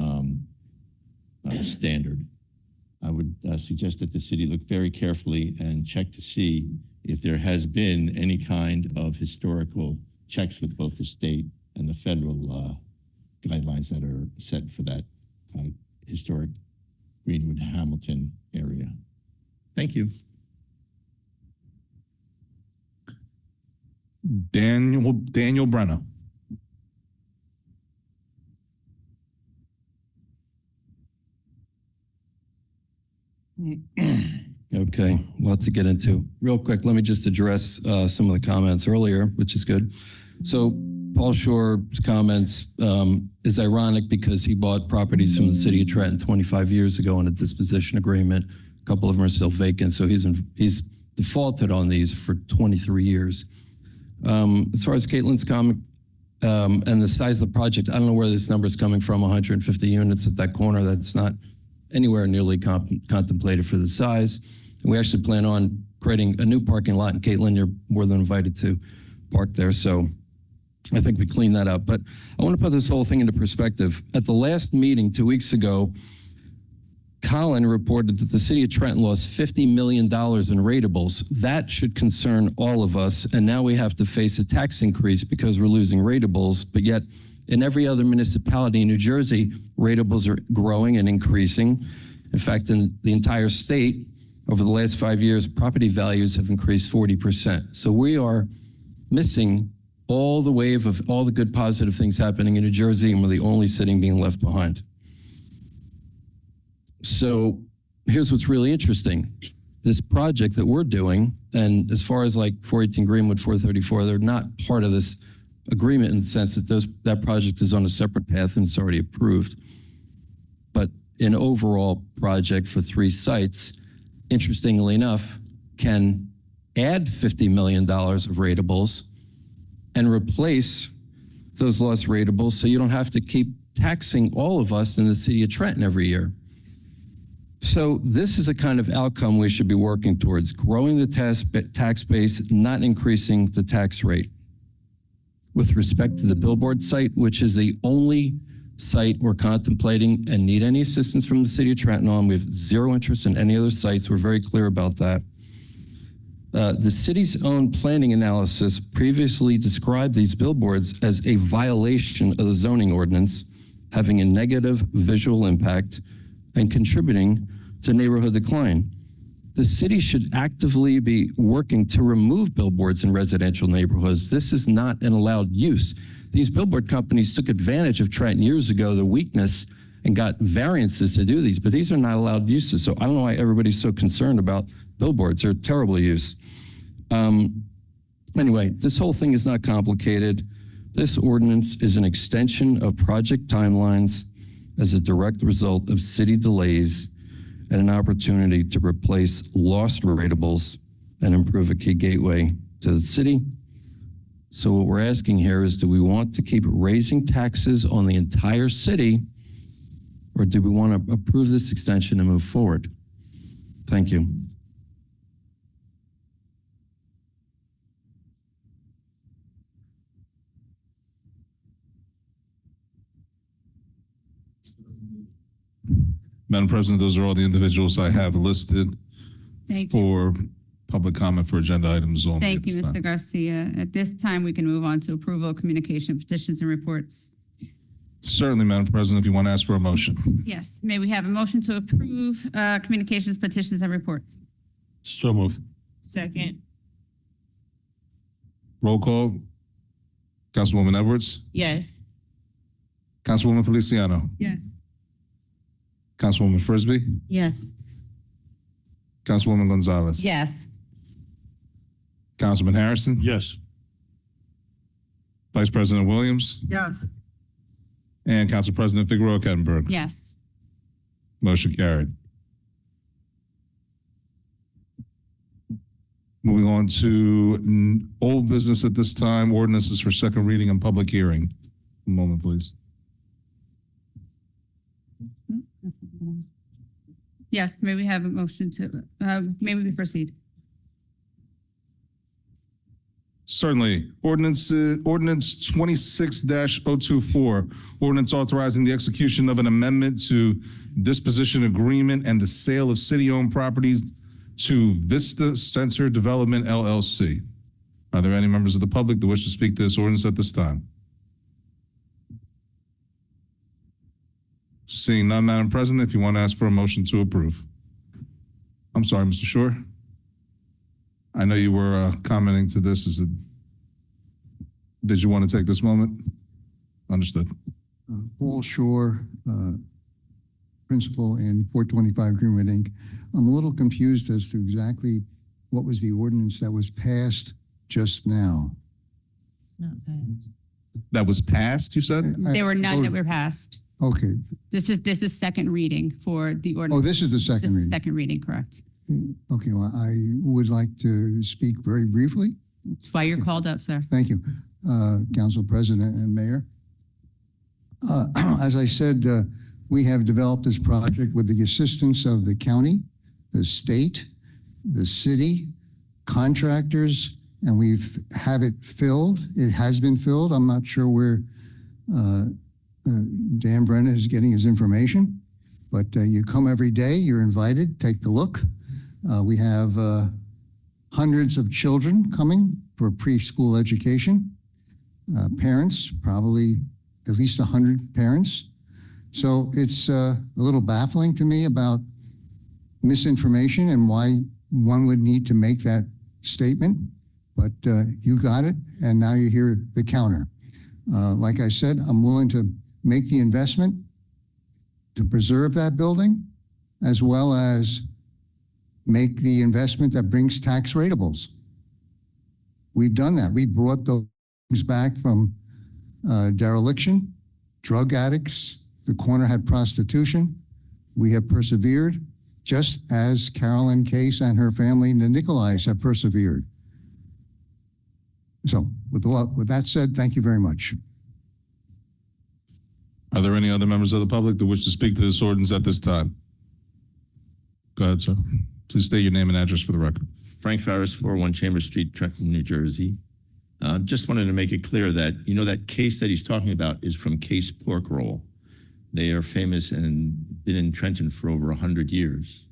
Speaker 16: standard. I would suggest that the city look very carefully and check to see if there has been any kind of historical checks with both the state and the federal guidelines that are set for that historic Greenwood Hamilton area. Thank you.
Speaker 2: Daniel Brenner.
Speaker 17: Okay, lots to get into. Real quick, let me just address some of the comments earlier, which is good. So Paul Shore's comments is ironic because he bought properties from the city of Trenton 25 years ago on a disposition agreement. A couple of them are still vacant, so he's defaulted on these for 23 years. As far as Caitlin's comment and the size of the project, I don't know where this number is coming from, 150 units at that corner. That's not anywhere nearly contemplated for the size. And we actually plan on creating a new parking lot in Caitlin. You're more than invited to park there. So I think we cleaned that up. But I want to put this whole thing into perspective. At the last meeting 2 weeks ago, Colin reported that the city of Trenton lost $50 million in ratables. That should concern all of us. And now we have to face a tax increase because we're losing ratables. But yet, in every other municipality in New Jersey, ratables are growing and increasing. In fact, in the entire state, over the last 5 years, property values have increased 40%. So we are missing all the wave of all the good positive things happening in New Jersey, and we're the only city being left behind. So here's what's really interesting. This project that we're doing, and as far as like 418 Greenwood, 434, they're not part of this agreement in the sense that that project is on a separate path and it's already approved. But an overall project for 3 sites, interestingly enough, can add $50 million of ratables and replace those lost ratables so you don't have to keep taxing all of us in the city of Trenton every year. So this is a kind of outcome we should be working towards, growing the tax base, not increasing the tax rate. With respect to the billboard site, which is the only site we're contemplating and need any assistance from the city of Trenton on, we have zero interest in any other sites. We're very clear about that. The city's own planning analysis previously described these billboards as a violation of the zoning ordinance having a negative visual impact and contributing to neighborhood decline. The city should actively be working to remove billboards in residential neighborhoods. This is not an allowed use. These billboard companies took advantage of Trenton years ago, the weakness, and got variances to do these, but these are not allowed uses. So I don't know why everybody's so concerned about billboards. They're terrible use. Anyway, this whole thing is not complicated. This ordinance is an extension of project timelines as a direct result of city delays and an opportunity to replace lost ratables and improve a key gateway to the city. So what we're asking here is, do we want to keep raising taxes on the entire city, or do we want to approve this extension and move forward? Thank you.
Speaker 2: Madam President, those are all the individuals I have listed
Speaker 1: Thank you.
Speaker 2: for public comment for agenda items only.
Speaker 1: Thank
Speaker 2: at
Speaker 1: you,
Speaker 2: this time.
Speaker 1: Mr. Garcia. At this time, we can move on to approval of communication, petitions, and reports.
Speaker 2: Certainly, Madam President, if you want to ask for a motion.
Speaker 1: Yes, may we have a motion to approve communications, petitions, and reports?
Speaker 11: So moved.
Speaker 9: Second.
Speaker 2: Roll call. Councilwoman Edwards.
Speaker 9: Yes.
Speaker 2: Councilwoman Feliciano.
Speaker 8: Yes.
Speaker 2: Councilwoman Frisbee.
Speaker 3: Yes.
Speaker 2: Councilwoman Gonzalez.
Speaker 10: Yes.
Speaker 2: Councilman Harrison.
Speaker 11: Yes.
Speaker 2: Vice President Williams.
Speaker 4: Yes.
Speaker 2: And Council President Figueroa Kettenberg.
Speaker 1: Yes.
Speaker 2: Motion carried. Moving on to old business at this time, ordinances for second reading and public hearing. A moment, please.
Speaker 1: Yes, may we have a motion to, may we proceed?
Speaker 2: Certainly. Ordinance 26-024, ordinance authorizing the execution of an amendment to disposition agreement and the sale of city-owned properties to Vista Center Development LLC. Are there any members of the public that wish to speak to this ordinance at this time? Seeing none, Madam President, if you want to ask for a motion to approve. I'm sorry, Mr. Shore. I know you were commenting to this. Did you want to take this moment? Understood.
Speaker 13: Paul Shore, principal in 425 Greenwood Inc. I'm a little confused as to exactly what was the ordinance that was passed just now.
Speaker 2: That was passed, you said?
Speaker 1: There were none that were passed.
Speaker 13: Okay.
Speaker 1: This is second reading for the ordinance.
Speaker 13: Oh, this is the
Speaker 1: This
Speaker 13: second
Speaker 1: is
Speaker 13: reading.
Speaker 1: second reading, correct.
Speaker 13: Okay, well, I would like to speak very briefly.
Speaker 1: That's why you're called up, sir.
Speaker 13: Thank you, Council President and Mayor. As I said, we have developed this project with the assistance of the county, the state, the city, contractors, and we've have it filled. It has been filled. I'm not sure where Dan Brennan is getting his information, but you come every day, you're invited, take a look. We have hundreds of children coming for preschool education. Parents, probably at least 100 parents. So it's a little baffling to me about misinformation and why one would need to make that statement. But you got it, and now you hear the counter. Like I said, I'm willing to make the investment to preserve that building, as well as make the investment that brings tax ratables. We've done that. We brought those back from dereliction, drug addicts. The corner had prostitution. We have persevered, just as Carolyn Case and her family, the Nicolais, have persevered. So with that said, thank you very much.
Speaker 2: Are there any other members of the public that wish to speak to this ordinance at this time? Go ahead, sir. Please state your name and address for the record.
Speaker 16: Frank Farris, 401 Chambers Street, Trenton, New Jersey. Just wanted to make it clear that, that case that he's talking about is from Case Pork Roll. They are famous and been in Trenton for over 100 years.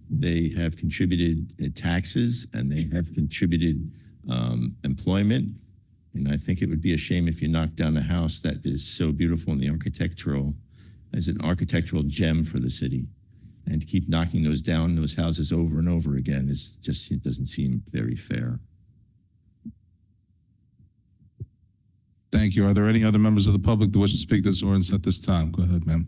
Speaker 16: They have contributed taxes, and they have contributed employment And I think it would be a shame if you knocked down a house that is so beautiful in the architectural, as an architectural gem for the city. And to keep knocking those houses over and over again it doesn't seem very fair.
Speaker 2: Thank you. Are there any other members of the public that wish to speak to this ordinance at this time? Go ahead, ma'am.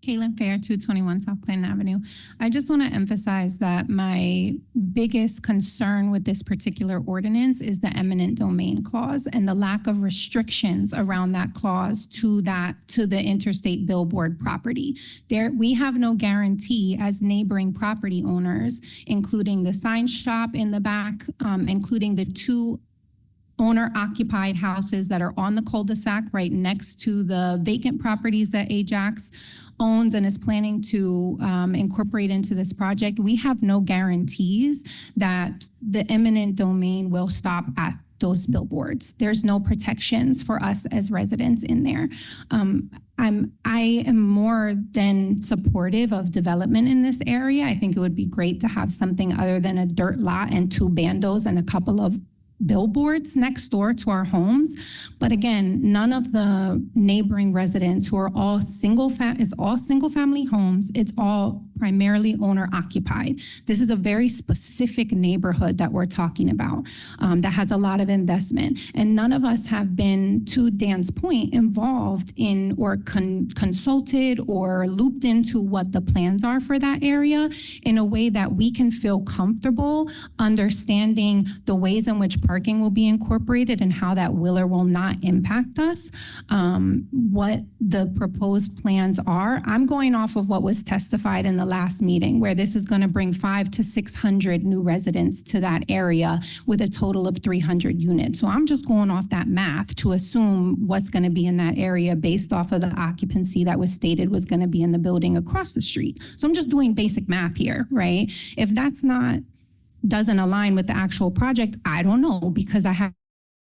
Speaker 14: Caitlin Fair, 221 South Clinton Avenue. I just want to emphasize that my biggest concern with this particular ordinance is the eminent domain clause and the lack of restrictions around that clause to the interstate billboard property. We have no guarantee as neighboring property owners, including the sign shop in the back, including the two owner-occupied houses that are on the cul-de-sac right next to the vacant properties that Ajax owns and is planning to incorporate into this project. We have no guarantees that the eminent domain will stop at those billboards. There's no protections for us as residents in there. I am more than supportive of development in this area. I think it would be great to have something other than a dirt lot and two bandos and a couple of billboards next door to our homes. But again, none of the neighboring residents who are all single family homes. It's all primarily owner occupied. This is a very specific neighborhood that we're talking about that has a lot of investment. And none of us have been, to Dan's point, involved in or consulted or looped into what the plans are for that area in a way that we can feel comfortable understanding the ways in which parking will be incorporated and how that will or will not impact us, what the proposed plans are. I'm going off of what was testified in the last meeting, where this is going to bring 500 to 600 new residents to that area with a total of 300 units. So I'm just going off that math to assume what's going to be in that area based off of the occupancy that was stated was going to be in the building across the street. So I'm just doing basic math here, right? If that's doesn't align with the actual project, I don't know, because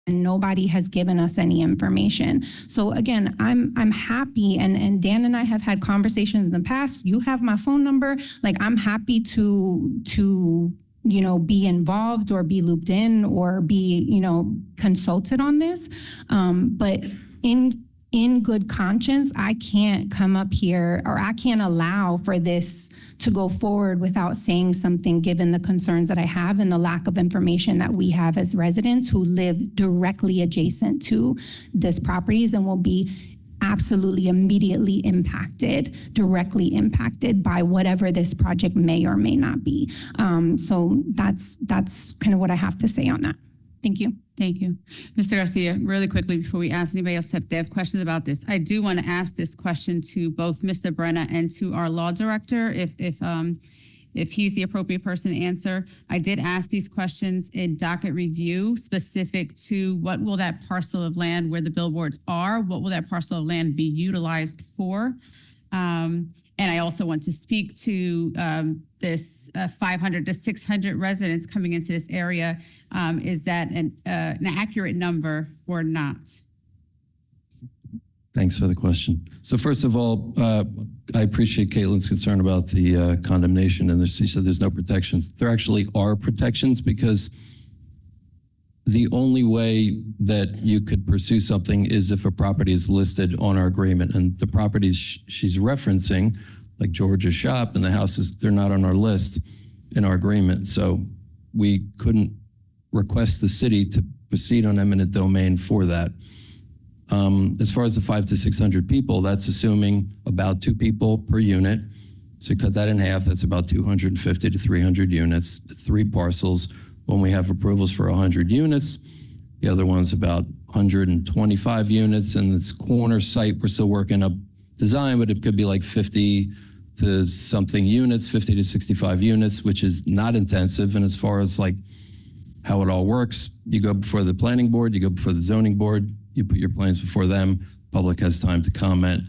Speaker 14: nobody has given us any information. So again, I'm happy, and Dan and I have had conversations in the past. You have my phone number. Like, I'm happy to be involved or be looped in or be, consulted on this. But in good conscience, I can't come up here, or I can't allow for this to go forward without saying something, given the concerns that I have and the lack of information that we have as residents who live directly adjacent to this properties and will be absolutely immediately directly impacted by whatever this project may or may not be. So that's kind of what I have to say on that. Thank you.
Speaker 1: Thank you. Mr. Garcia, really quickly before we ask anybody else if they have questions about this, I do want to ask this question to both Mr. Brenna and to our law director, if he's the appropriate person to answer. I did ask these questions in docket review specific to what will that parcel of land where the billboards are, what will that parcel of land be utilized for? And I also want to speak to this 500 to 600 residents coming into this area. Is that an accurate number or not?
Speaker 17: Thanks for the question. So first of all, I appreciate Caitlin's concern about the condemnation, and she said there's no protections. There actually are protections, because the only way that you could pursue something is if a property is listed on our agreement, and the properties she's referencing, like George's shop and the houses, they're not on our list in our agreement. So we couldn't request the city to proceed on eminent domain for that. As far as the 500 to 600 people, that's assuming about 2 people per unit. So cut that in half, that's about 250 to 300 units, 3 parcels. When we have approvals for 100 units, the other one's about 125 units, and this corner site, we're still working up design, but it could be like 50 to something units, 50 to 65 units, which is not intensive. And as far as like how it all works, you go before the planning board, you go before the zoning board, you put your plans before them, public has time to comment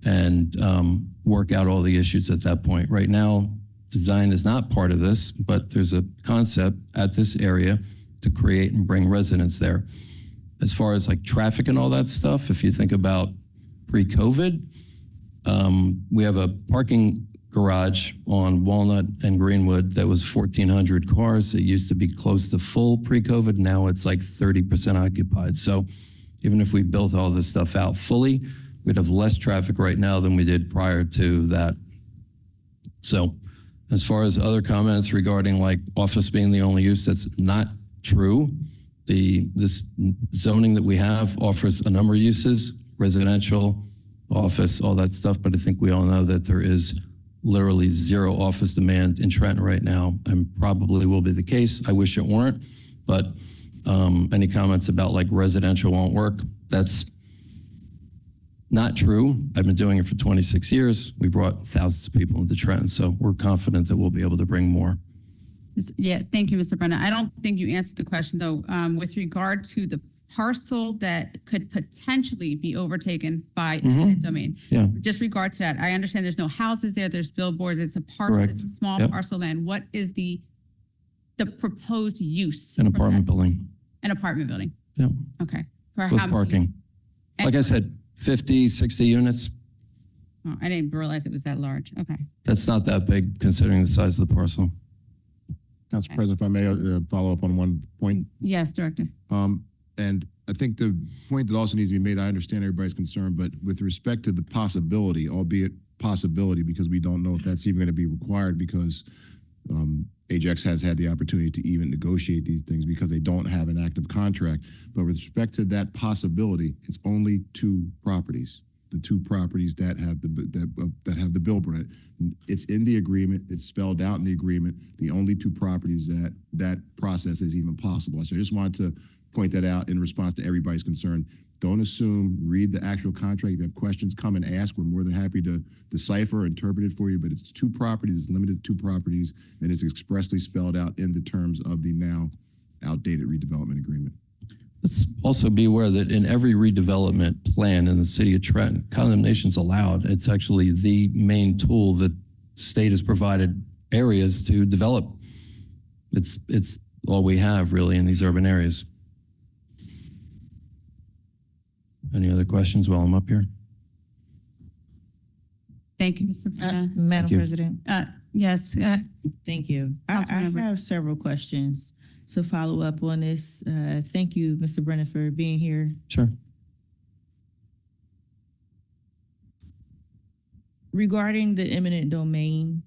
Speaker 17: and work out all the issues at that point. Right now, design is not part of this, but there's a concept at this area to create and bring residents there. As far as like traffic and all that stuff, if you think about pre-COVID, we have a parking garage on Walnut and Greenwood that was 1,400 cars. It used to be close to full pre-COVID. Now it's like 30% occupied. So even if we built all this stuff out fully, we'd have less traffic right now than we did prior to that. So as far as other comments regarding like office being the only use, that's not true. This zoning that we have offers a number of uses, residential, office, all that stuff. But I think we all know that there is literally zero office demand in Trenton right now, and probably will be the case. I wish it weren't, but any comments about like residential won't work, that's not true. I've been doing it for 26 years. We brought thousands of people into Trenton, so we're confident that we'll be able to bring more.
Speaker 1: Yeah, thank you, Mr. Brennan. I don't think you answered the question though, with regard to the parcel that could potentially be overtaken by eminent domain.
Speaker 17: Yeah.
Speaker 1: Just regard to that, I understand there's no houses there, there's billboards, it's a parcel,
Speaker 17: Correct.
Speaker 1: it's a small
Speaker 17: Yep.
Speaker 1: parcel land. What is the proposed use?
Speaker 17: An
Speaker 1: for
Speaker 17: apartment
Speaker 1: that?
Speaker 17: building.
Speaker 1: An apartment building,
Speaker 17: Yep.
Speaker 1: okay. For
Speaker 17: With
Speaker 1: how many-
Speaker 17: parking. Like I said, 50, 60 units.
Speaker 1: Oh, I didn't realize it was that large, okay.
Speaker 17: That's not that big considering the size of the parcel.
Speaker 2: Council President, if I may follow up on one point.
Speaker 1: Yes, Director.
Speaker 2: And I think the point that also needs to be made, I understand everybody's concern, but with respect to the possibility, albeit possibility, because we don't know if that's even going to be required, because Ajax has had the opportunity to even negotiate these things because they don't have an active contract. But with respect to that possibility, it's only two properties. The two properties that have the billboard. It's in the agreement. It's spelled out in the agreement. The only two properties that process is even possible. So I just wanted to point that out in response to everybody's concern. Don't assume, read the actual contract. If you have questions, come and ask. We're more than happy to decipher, interpret it for you, but it's two properties, it's limited to two properties, and it's expressly spelled out in the terms of the now outdated redevelopment agreement.
Speaker 17: Let's also be aware that in every redevelopment plan in the city of Trenton, condemnation's allowed. It's actually the main tool that state has provided areas to develop. It's all we have really in these urban areas. Any other questions while I'm up here?
Speaker 1: Thank you, Mr. Brennan.
Speaker 9: Madam
Speaker 17: you.
Speaker 9: President,
Speaker 1: Yes,
Speaker 9: thank you. I
Speaker 1: Councilmember.
Speaker 9: have several questions to follow up on this. Thank you, Mr. Brennan, for being here.
Speaker 17: Sure.
Speaker 9: Regarding the eminent domain,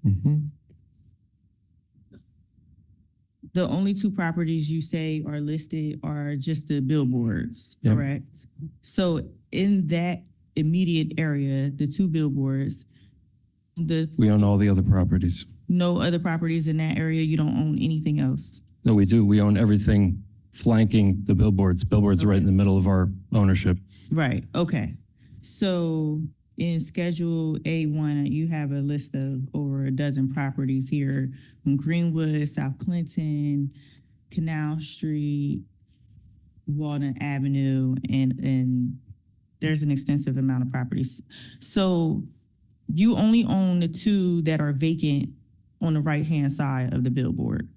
Speaker 9: the only two properties you say are listed are just the billboards,
Speaker 17: Yep.
Speaker 9: correct? So in that immediate area, the two billboards,
Speaker 17: We own all the other properties.
Speaker 9: no other properties in that area, you don't own anything else?
Speaker 17: No, we do. We own everything flanking the billboards. Billboards are right in the middle of our ownership.
Speaker 9: Right, okay. So in Schedule A1, you have a list of over a dozen properties here from Greenwood, South Clinton, Canal Street, Walnut Avenue, and there's an extensive amount of properties. So you only own the two that are vacant on the right-hand side of the billboard?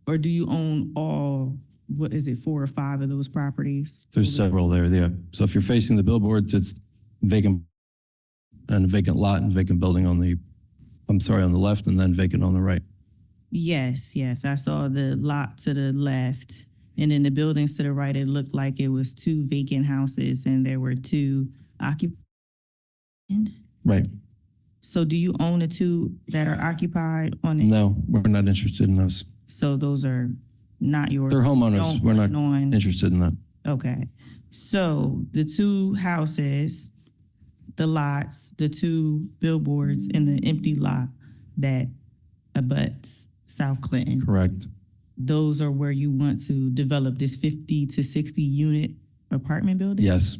Speaker 9: Or do you own all, 4 or 5 of those properties?
Speaker 17: There's several there, yeah. So if you're facing the billboards, it's vacant and a vacant lot and vacant building on the left, and then vacant on the right.
Speaker 9: Yes, I saw the lot to the left, and then the buildings to the right, it looked like it was 2 vacant houses and there were 2 occupied.
Speaker 17: Right.
Speaker 9: So do you own the 2 that are occupied on it?
Speaker 17: No, we're not interested in those.
Speaker 9: So those are not yours?
Speaker 17: They're homeowners.
Speaker 9: Don't
Speaker 17: We're not
Speaker 9: plan on-
Speaker 17: interested in that.
Speaker 9: Okay, so the 2 houses, the lots, the 2 billboards, and the empty lot that abuts South Clinton.
Speaker 17: Correct.
Speaker 9: Those are where you want to develop this 50 to 60 unit apartment building?
Speaker 17: Yes.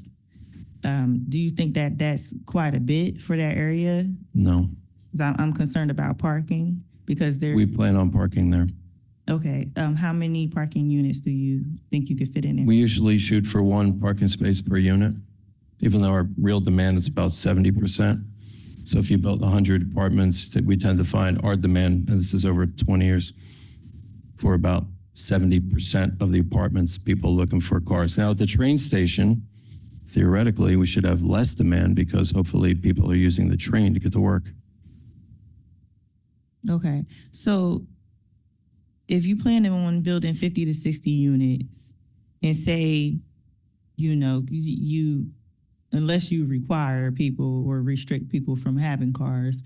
Speaker 9: Do you think that that's quite a bit for that area?
Speaker 17: No.
Speaker 9: 'Cause I'm concerned about parking because there's.
Speaker 17: We plan on parking there.
Speaker 9: Okay, how many parking units do you think you could fit in there?
Speaker 17: We usually shoot for 1 parking space per unit, even though our real demand is about 70%. So if you built 100 apartments, we tend to find our demand, and this is over 20 years, for about 70% of the apartments, people looking for cars. Now, at the train station, theoretically, we should have less demand because hopefully people are using the train to get to work.
Speaker 9: Okay, so if you plan on building 50 to 60 units and say, you unless you require people or restrict people from having cars,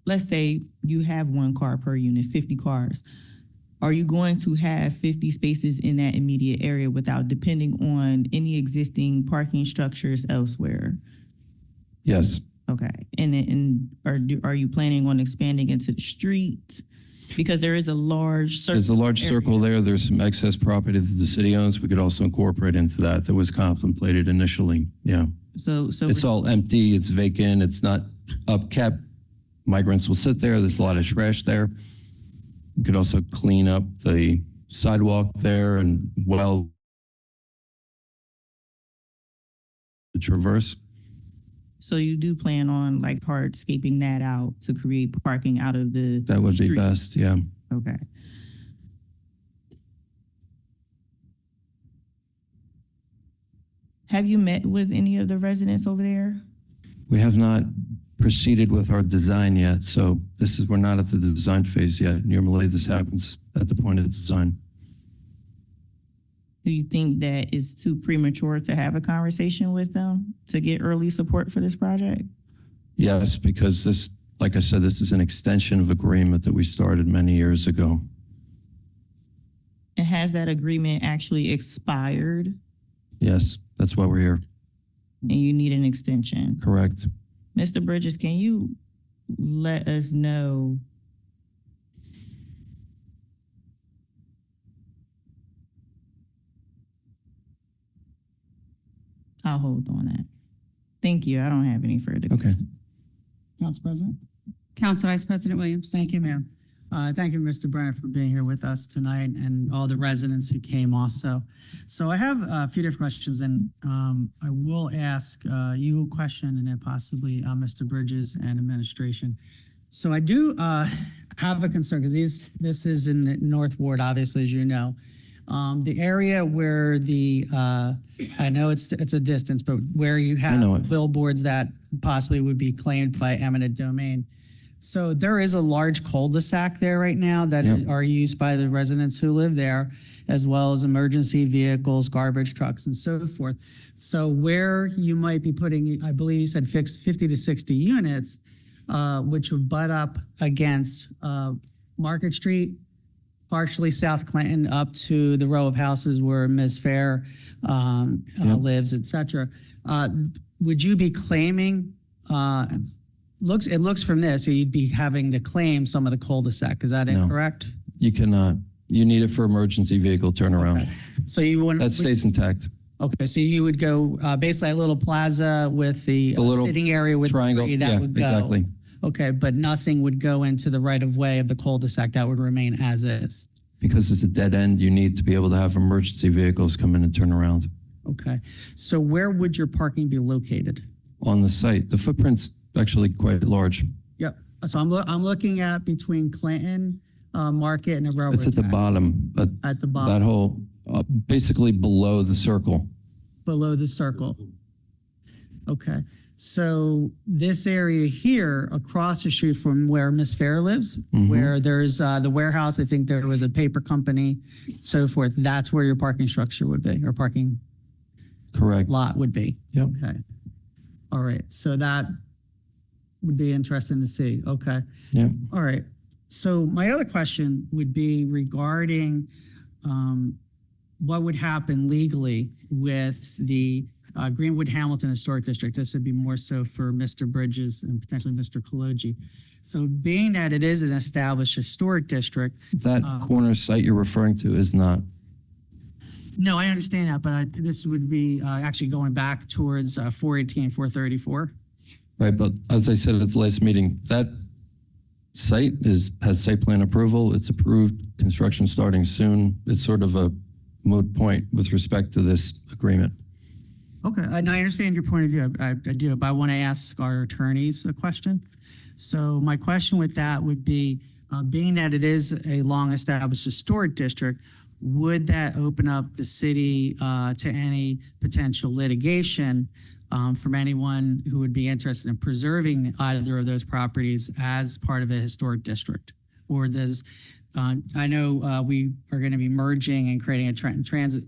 Speaker 9: let's say you have 1 car per unit, 50 cars. Are you going to have 50 spaces in that immediate area without depending on any existing parking structures elsewhere?
Speaker 17: Yes,
Speaker 9: Okay, and are you planning on expanding into the street? Because there is a large circle.
Speaker 17: there's a large circle there. There's some excess property that the city owns. We could also incorporate into that. That was contemplated initially. Yeah.
Speaker 9: So
Speaker 17: It's all empty. It's vacant. It's not upkept. Migrants will sit there. There's a lot of trash there. You could also clean up the sidewalk there and the traverse.
Speaker 9: So you do plan on like hardscaping that out to create parking out of the
Speaker 17: That would be
Speaker 9: street?
Speaker 17: best. Yeah.
Speaker 9: Okay. Have you met with any of the residents over there?
Speaker 17: We have not proceeded with our design yet. So we're not at the design phase yet. Normally this happens at the point of design.
Speaker 9: Do you think that it's too premature to have a conversation with them to get early support for this project?
Speaker 17: Yes, because this, like I said, this is an extension of agreement that we started many years ago.
Speaker 9: And has that agreement actually expired
Speaker 17: Yes, that's why we're here.
Speaker 9: and you need an extension?
Speaker 17: Correct.
Speaker 9: Mr. Bridges, can you let us know I'll hold on that. Thank you. I don't have any further.
Speaker 17: Okay.
Speaker 4: Council President?
Speaker 1: Council Vice President Williams.
Speaker 4: Thank you, ma'am. Thank you, Mr. Brenner, for being here with us tonight and all the residents who came also. So I have a few different questions, and I will ask you a question and then possibly Mr. Bridges and administration. So I do have a concern because this is in the North Ward, obviously, as you know. The area where I know it's a distance, but where you have billboards that possibly would be claimed by eminent domain. So there is a large cul-de-sac there right now that are used by the residents who live there, as well as emergency vehicles, garbage trucks, and so forth. So where you might be putting, I believe you said 50 to 60 units, which would butt up against Market Street, partially South Clinton, up to the row of houses where Ms. Fair lives, et cetera. Would you be claiming, it looks from this, you'd be having to claim some of the cul-de-sac. Is that incorrect?
Speaker 17: You cannot. You need it for emergency vehicle turnaround.
Speaker 4: Okay. So you wouldn't.
Speaker 17: That stays intact.
Speaker 4: Okay, so you would go basically a little plaza with the
Speaker 17: little
Speaker 4: sitting area with
Speaker 17: triangle.
Speaker 4: the tree that would go.
Speaker 17: Exactly.
Speaker 4: Okay, but nothing would go into the right of way of the cul-de-sac. That would remain as is.
Speaker 17: Because it's a dead end, you need to be able to have emergency vehicles come in and turn around.
Speaker 4: Okay, so where would your parking be located?
Speaker 17: On the site. The footprint's actually quite large.
Speaker 4: Yep. So I'm looking at between Clinton Market and the railroad.
Speaker 17: It's at the
Speaker 4: tracks.
Speaker 17: bottom.
Speaker 4: At the bottom.
Speaker 17: That whole, basically below the circle.
Speaker 4: Below the circle. Okay. So this area here, across the street from where Miss Fair lives, where there's the warehouse, I think there was a paper company, so forth. That's where your parking structure would be, or parking
Speaker 17: Correct.
Speaker 4: lot would be.
Speaker 17: Yep.
Speaker 4: Okay. All right. So that would be interesting to see. Okay.
Speaker 17: Yeah.
Speaker 4: All right. So my other question would be regarding what would happen legally with the Greenwood Hamilton Historic District. This would be more so for Mr. Bridges and potentially Mr. Kaloji. So being that it is an established historic district.
Speaker 17: That corner site you're referring to is not.
Speaker 4: No, I understand that, but this would be actually going back towards 418, 434.
Speaker 17: Right, but as I said at the last meeting, that site has site plan approval. It's approved, construction starting soon. It's sort of a moot point with respect to this agreement.
Speaker 4: Okay, and I understand your point of view. I do, but I want to ask our attorneys a question. So my question with that would be, being that it is a long-established historic district, would that open up the city to any potential litigation from anyone who would be interested in preserving either of those properties as part of a historic district? Or does, I know we are going to be merging and creating a Trenton Transit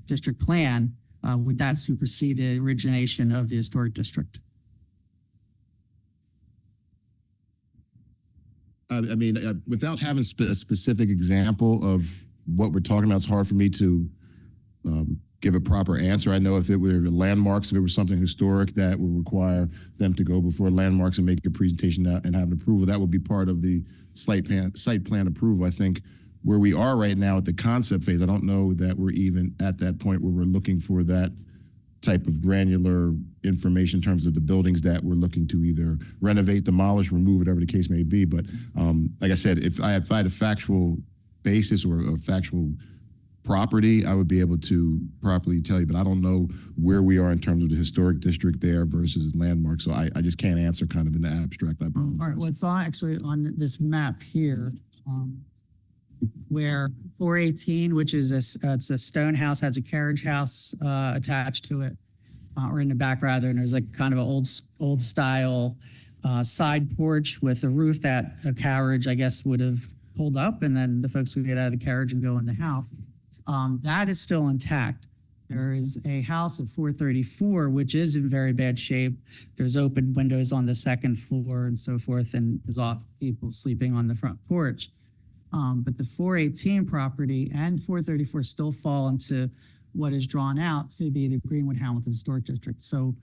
Speaker 4: District plan. Would that supersede the origination of the historic district?
Speaker 18: I mean, without having a specific example of what we're talking about, it's hard for me to give a proper answer. I know if it were landmarks, if it was something historic that would require them to go before landmarks and make a presentation and have an approval, that would be part of the site plan approval. I think where we are right now at the concept phase, I don't know that we're even at that point where we're looking for that type of granular information in terms of the buildings that we're looking to either renovate, demolish, remove, whatever the case may be. But like I said, if I had a factual basis or a factual property, I would be able to properly tell you, but I don't know where we are in terms of the historic district there versus landmark. So I just can't answer kind of in the abstract.
Speaker 4: All right, well, it's actually on this map here, where 418, which is it's a stone house, has a carriage house attached to it, or in the back rather, and there's like kind of an old style side porch with a roof that a carriage, I guess, would have pulled up, and then the folks would get out of the carriage and go in the house. That is still intact. There is a house at 434, which is in very bad shape. There's open windows on the second floor and so forth, and there's off people sleeping on the front porch. But the 418 property and 434 still fall into what is drawn out to be the Greenwood Hamilton Historic District. So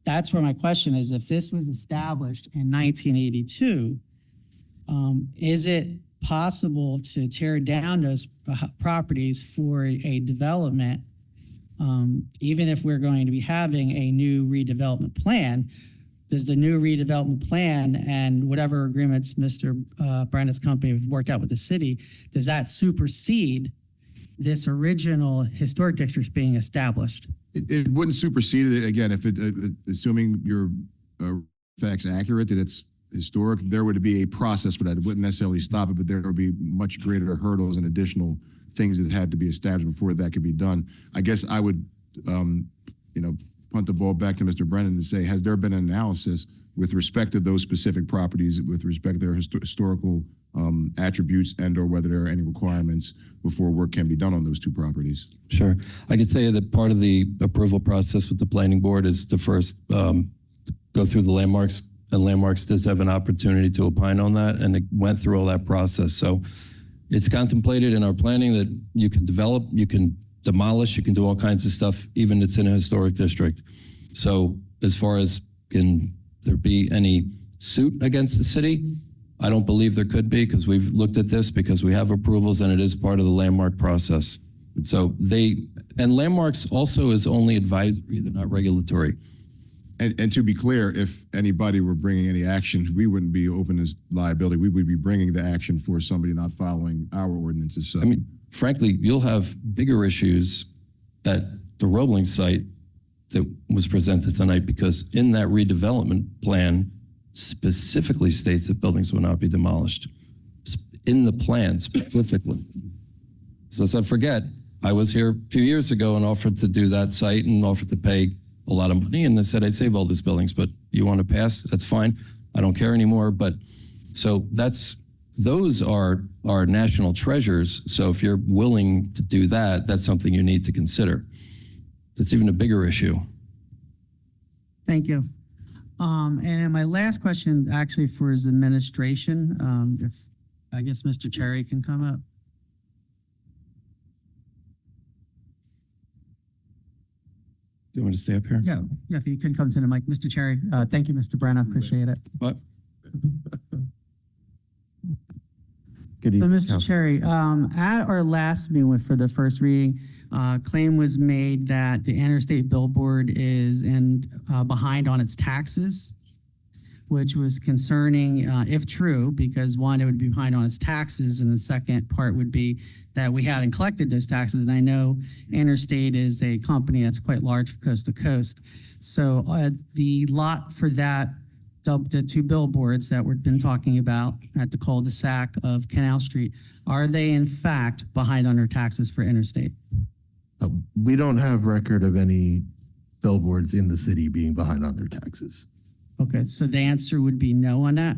Speaker 4: that's where my question is, if this was established in 1982, is it possible to tear down those properties for a development, even if we're going to be having a new redevelopment plan? Does the new redevelopment plan and whatever agreements Mr. Brandon's company have worked out with the city, does that supersede this original historic district being established?
Speaker 18: It wouldn't supersede it. Again, if assuming your facts accurate, that it's historic, there would be a process for that. It wouldn't necessarily stop it, but there would be much greater hurdles and additional things that had to be established before that could be done. I guess I would, punt the ball back to Mr. Brennan and say, has there been an analysis with respect to those specific properties, with respect to their historical attributes and or whether there are any requirements before work can be done on those two properties?
Speaker 17: Sure. I can tell you that part of the approval process with the planning board is to first go through the landmarks, and landmarks does have an opportunity to opine on that, and it went through all that process. So it's contemplated in our planning that you can develop, you can demolish, you can do all kinds of stuff, even it's in a historic district. So as far as can there be any suit against the city, I don't believe there could be, because we've looked at this, because we have approvals and it is part of the landmark process. So and landmarks also is only advisory, they're not regulatory.
Speaker 18: And to be clear, if anybody were bringing any action, we wouldn't be open as liability. We would be bringing the action for somebody not following our ordinances. So,
Speaker 17: I mean, frankly, you'll have bigger issues at the Roebling site that was presented tonight, because in that redevelopment plan specifically states that buildings will not be demolished. In the plan specifically. So let's not forget, I was here a few years ago and offered to do that site and offered to pay a lot of money, and I said I'd save all these buildings, but you want to pass? That's fine. I don't care anymore. But so those are our national treasures. So if you're willing to do that, that's something you need to consider. It's even a bigger issue.
Speaker 4: Thank you. And then my last question actually for his administration, if I guess Mr. Cherry can come up.
Speaker 17: Do you want me to stay up here?
Speaker 4: Yeah, if you can come to the mic. Mr. Cherry, thank you, Mr. Brown. I appreciate it.
Speaker 17: What?
Speaker 4: So, Mr. Cherry, at our last meeting for the first reading, claim was made that the interstate billboard is behind on its taxes, which was concerning, if true, because one, it would be behind on its taxes, and the second part would be that we hadn't collected those taxes. And I know Interstate is a company that's quite large coast to coast. So the lot for that, the two billboards that we've been talking about at the cul-de-sac of Canal Street, are they in fact behind on their taxes for Interstate?
Speaker 19: We don't have record of any
Speaker 18: billboards in the city being behind on their taxes.
Speaker 4: Okay, so the answer would be no on that?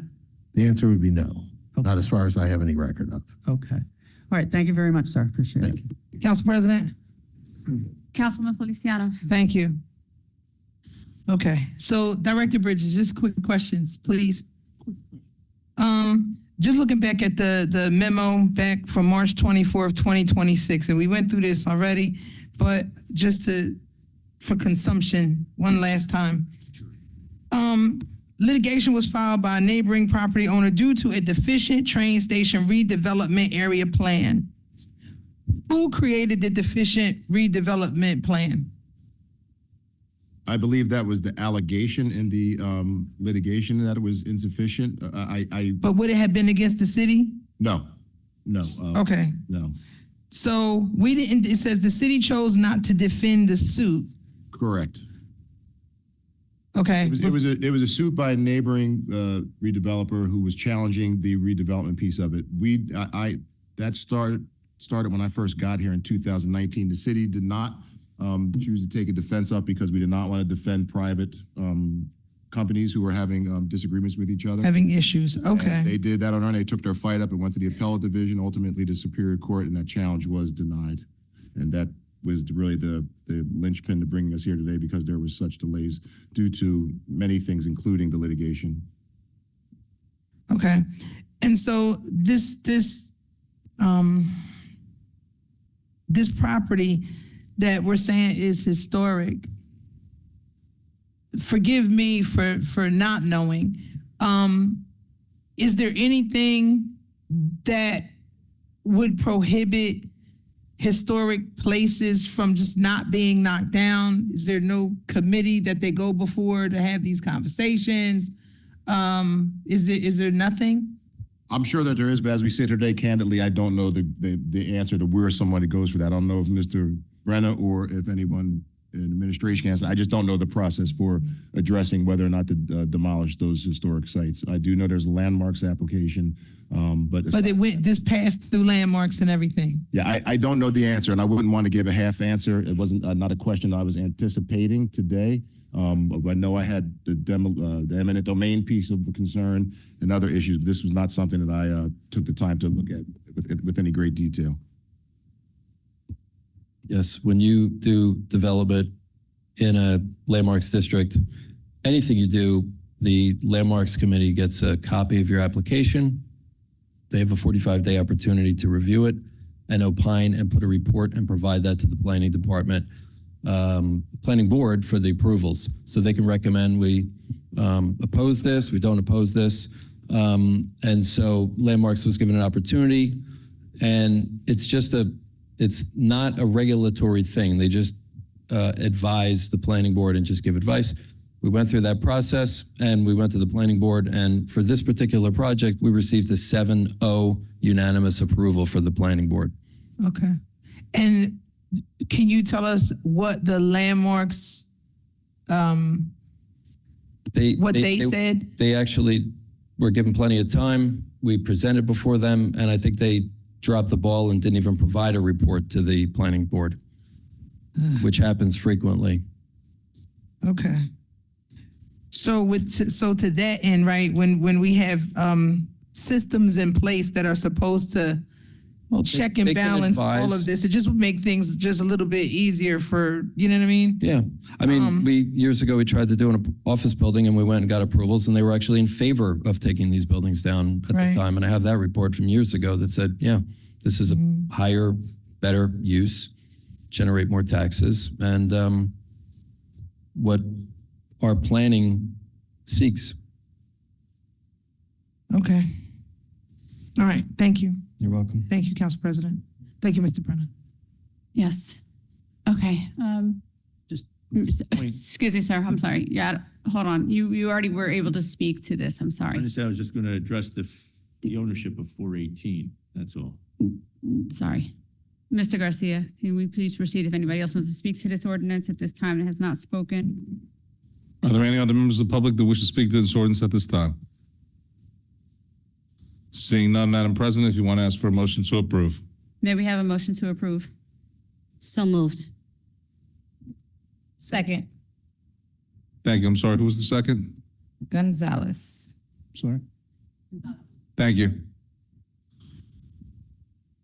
Speaker 18: The answer would be no, not as far as I have any record of.
Speaker 4: Okay. All right, thank you very much, sir. Appreciate it.
Speaker 8: Council President?
Speaker 1: Councilman Feliciano.
Speaker 8: Thank you. Okay, so Director Bridges, just quick questions, please. Just looking back at the memo back from March 24th, 2026, and we went through this already, but just for consumption, one last time. Litigation was filed by a neighboring property owner due to a deficient train station redevelopment area plan. Who created the deficient redevelopment plan?
Speaker 18: I believe that was the allegation in the litigation that it was insufficient.
Speaker 8: But would it have been against the city?
Speaker 18: No.
Speaker 8: Okay.
Speaker 18: No.
Speaker 8: So we didn't, it says the city chose not to defend the suit.
Speaker 18: Correct.
Speaker 8: Okay.
Speaker 18: It was a suit by a neighboring redeveloper who was challenging the redevelopment piece of it. That started when I first got here in 2019. The city did not choose to take a defense up because we did not want to defend private companies who were having disagreements with each other.
Speaker 8: Having issues, okay.
Speaker 18: And they did that on their own. They took their fight up and went to the appellate division, ultimately to Superior Court, and that challenge was denied. And that was really the linchpin to bringing us here today because there was such delays due to many things, including the litigation.
Speaker 8: Okay. And so this property that we're saying is historic, forgive me for not knowing, is there anything that would prohibit historic places from just not being knocked down? Is there no committee that they go before to have these conversations? Is there nothing?
Speaker 18: I'm sure that there is, but as we sit here today, candidly, I don't know the answer to where somebody goes for that. I don't know if Mr. Brenner or if anyone in administration can answer. I just don't know the process for addressing whether or not to demolish those historic sites. I do know there's a landmarks application, but
Speaker 8: this passed through landmarks and everything.
Speaker 18: Yeah, I don't know the answer, and I wouldn't want to give a half answer. It wasn't not a question I was anticipating today. But I know I had the eminent domain piece of the concern and other issues. This was not something that I took the time to look at with any great detail.
Speaker 17: Yes, when you do development in a landmarks district, anything you do, the landmarks committee gets a copy of your application. They have a 45-day opportunity to review it and opine and put a report and provide that to the planning department, planning board for the approvals. So they can recommend we oppose this, we don't oppose this. And so landmarks was given an opportunity, and it's not a regulatory thing. They just advise the planning board and just give advice. We went through that process and we went to the planning board, and for this particular project, we received a 7-0 unanimous approval for the planning board.
Speaker 8: Okay. And can you tell us what the landmarks, they said?
Speaker 17: They actually were given plenty of time. We presented before them, and I think they dropped the ball and didn't even provide a report to the planning board, which happens frequently.
Speaker 8: Okay. So to that end, right, when we have systems in place that are supposed to check and balance all of this, it just would make things just a little bit easier for, you know what I mean?
Speaker 17: Yeah. I mean, years ago, we tried to do an office building and we went and got approvals, and they were actually in favor of taking these buildings down at the time. And I have that report from years ago that said, yeah, this is a higher, better use, generate more taxes, and what our planning seeks.
Speaker 8: Okay. All right. Thank you.
Speaker 17: You're welcome.
Speaker 8: Thank you, Council President. Thank you, Mr. Brennan.
Speaker 1: Yes. Okay. Excuse me, sir. I'm sorry. Yeah, hold on. You already were able to speak to this. I'm sorry.
Speaker 16: I understand. I was just going to address the ownership of 418. That's all.
Speaker 1: Sorry. Mr. Garcia, can we please proceed if anybody else wants to speak to this ordinance at this time and has not spoken?
Speaker 2: Are there any other members of the public that wish to speak to this ordinance at this time? Seeing none, Madam President, if you want to ask for a motion to approve.
Speaker 1: May we have a motion to approve?
Speaker 3: So moved.
Speaker 10: Second.
Speaker 2: Thank you. I'm sorry, who was the second?
Speaker 10: Gonzalez.
Speaker 2: Sorry. Thank you.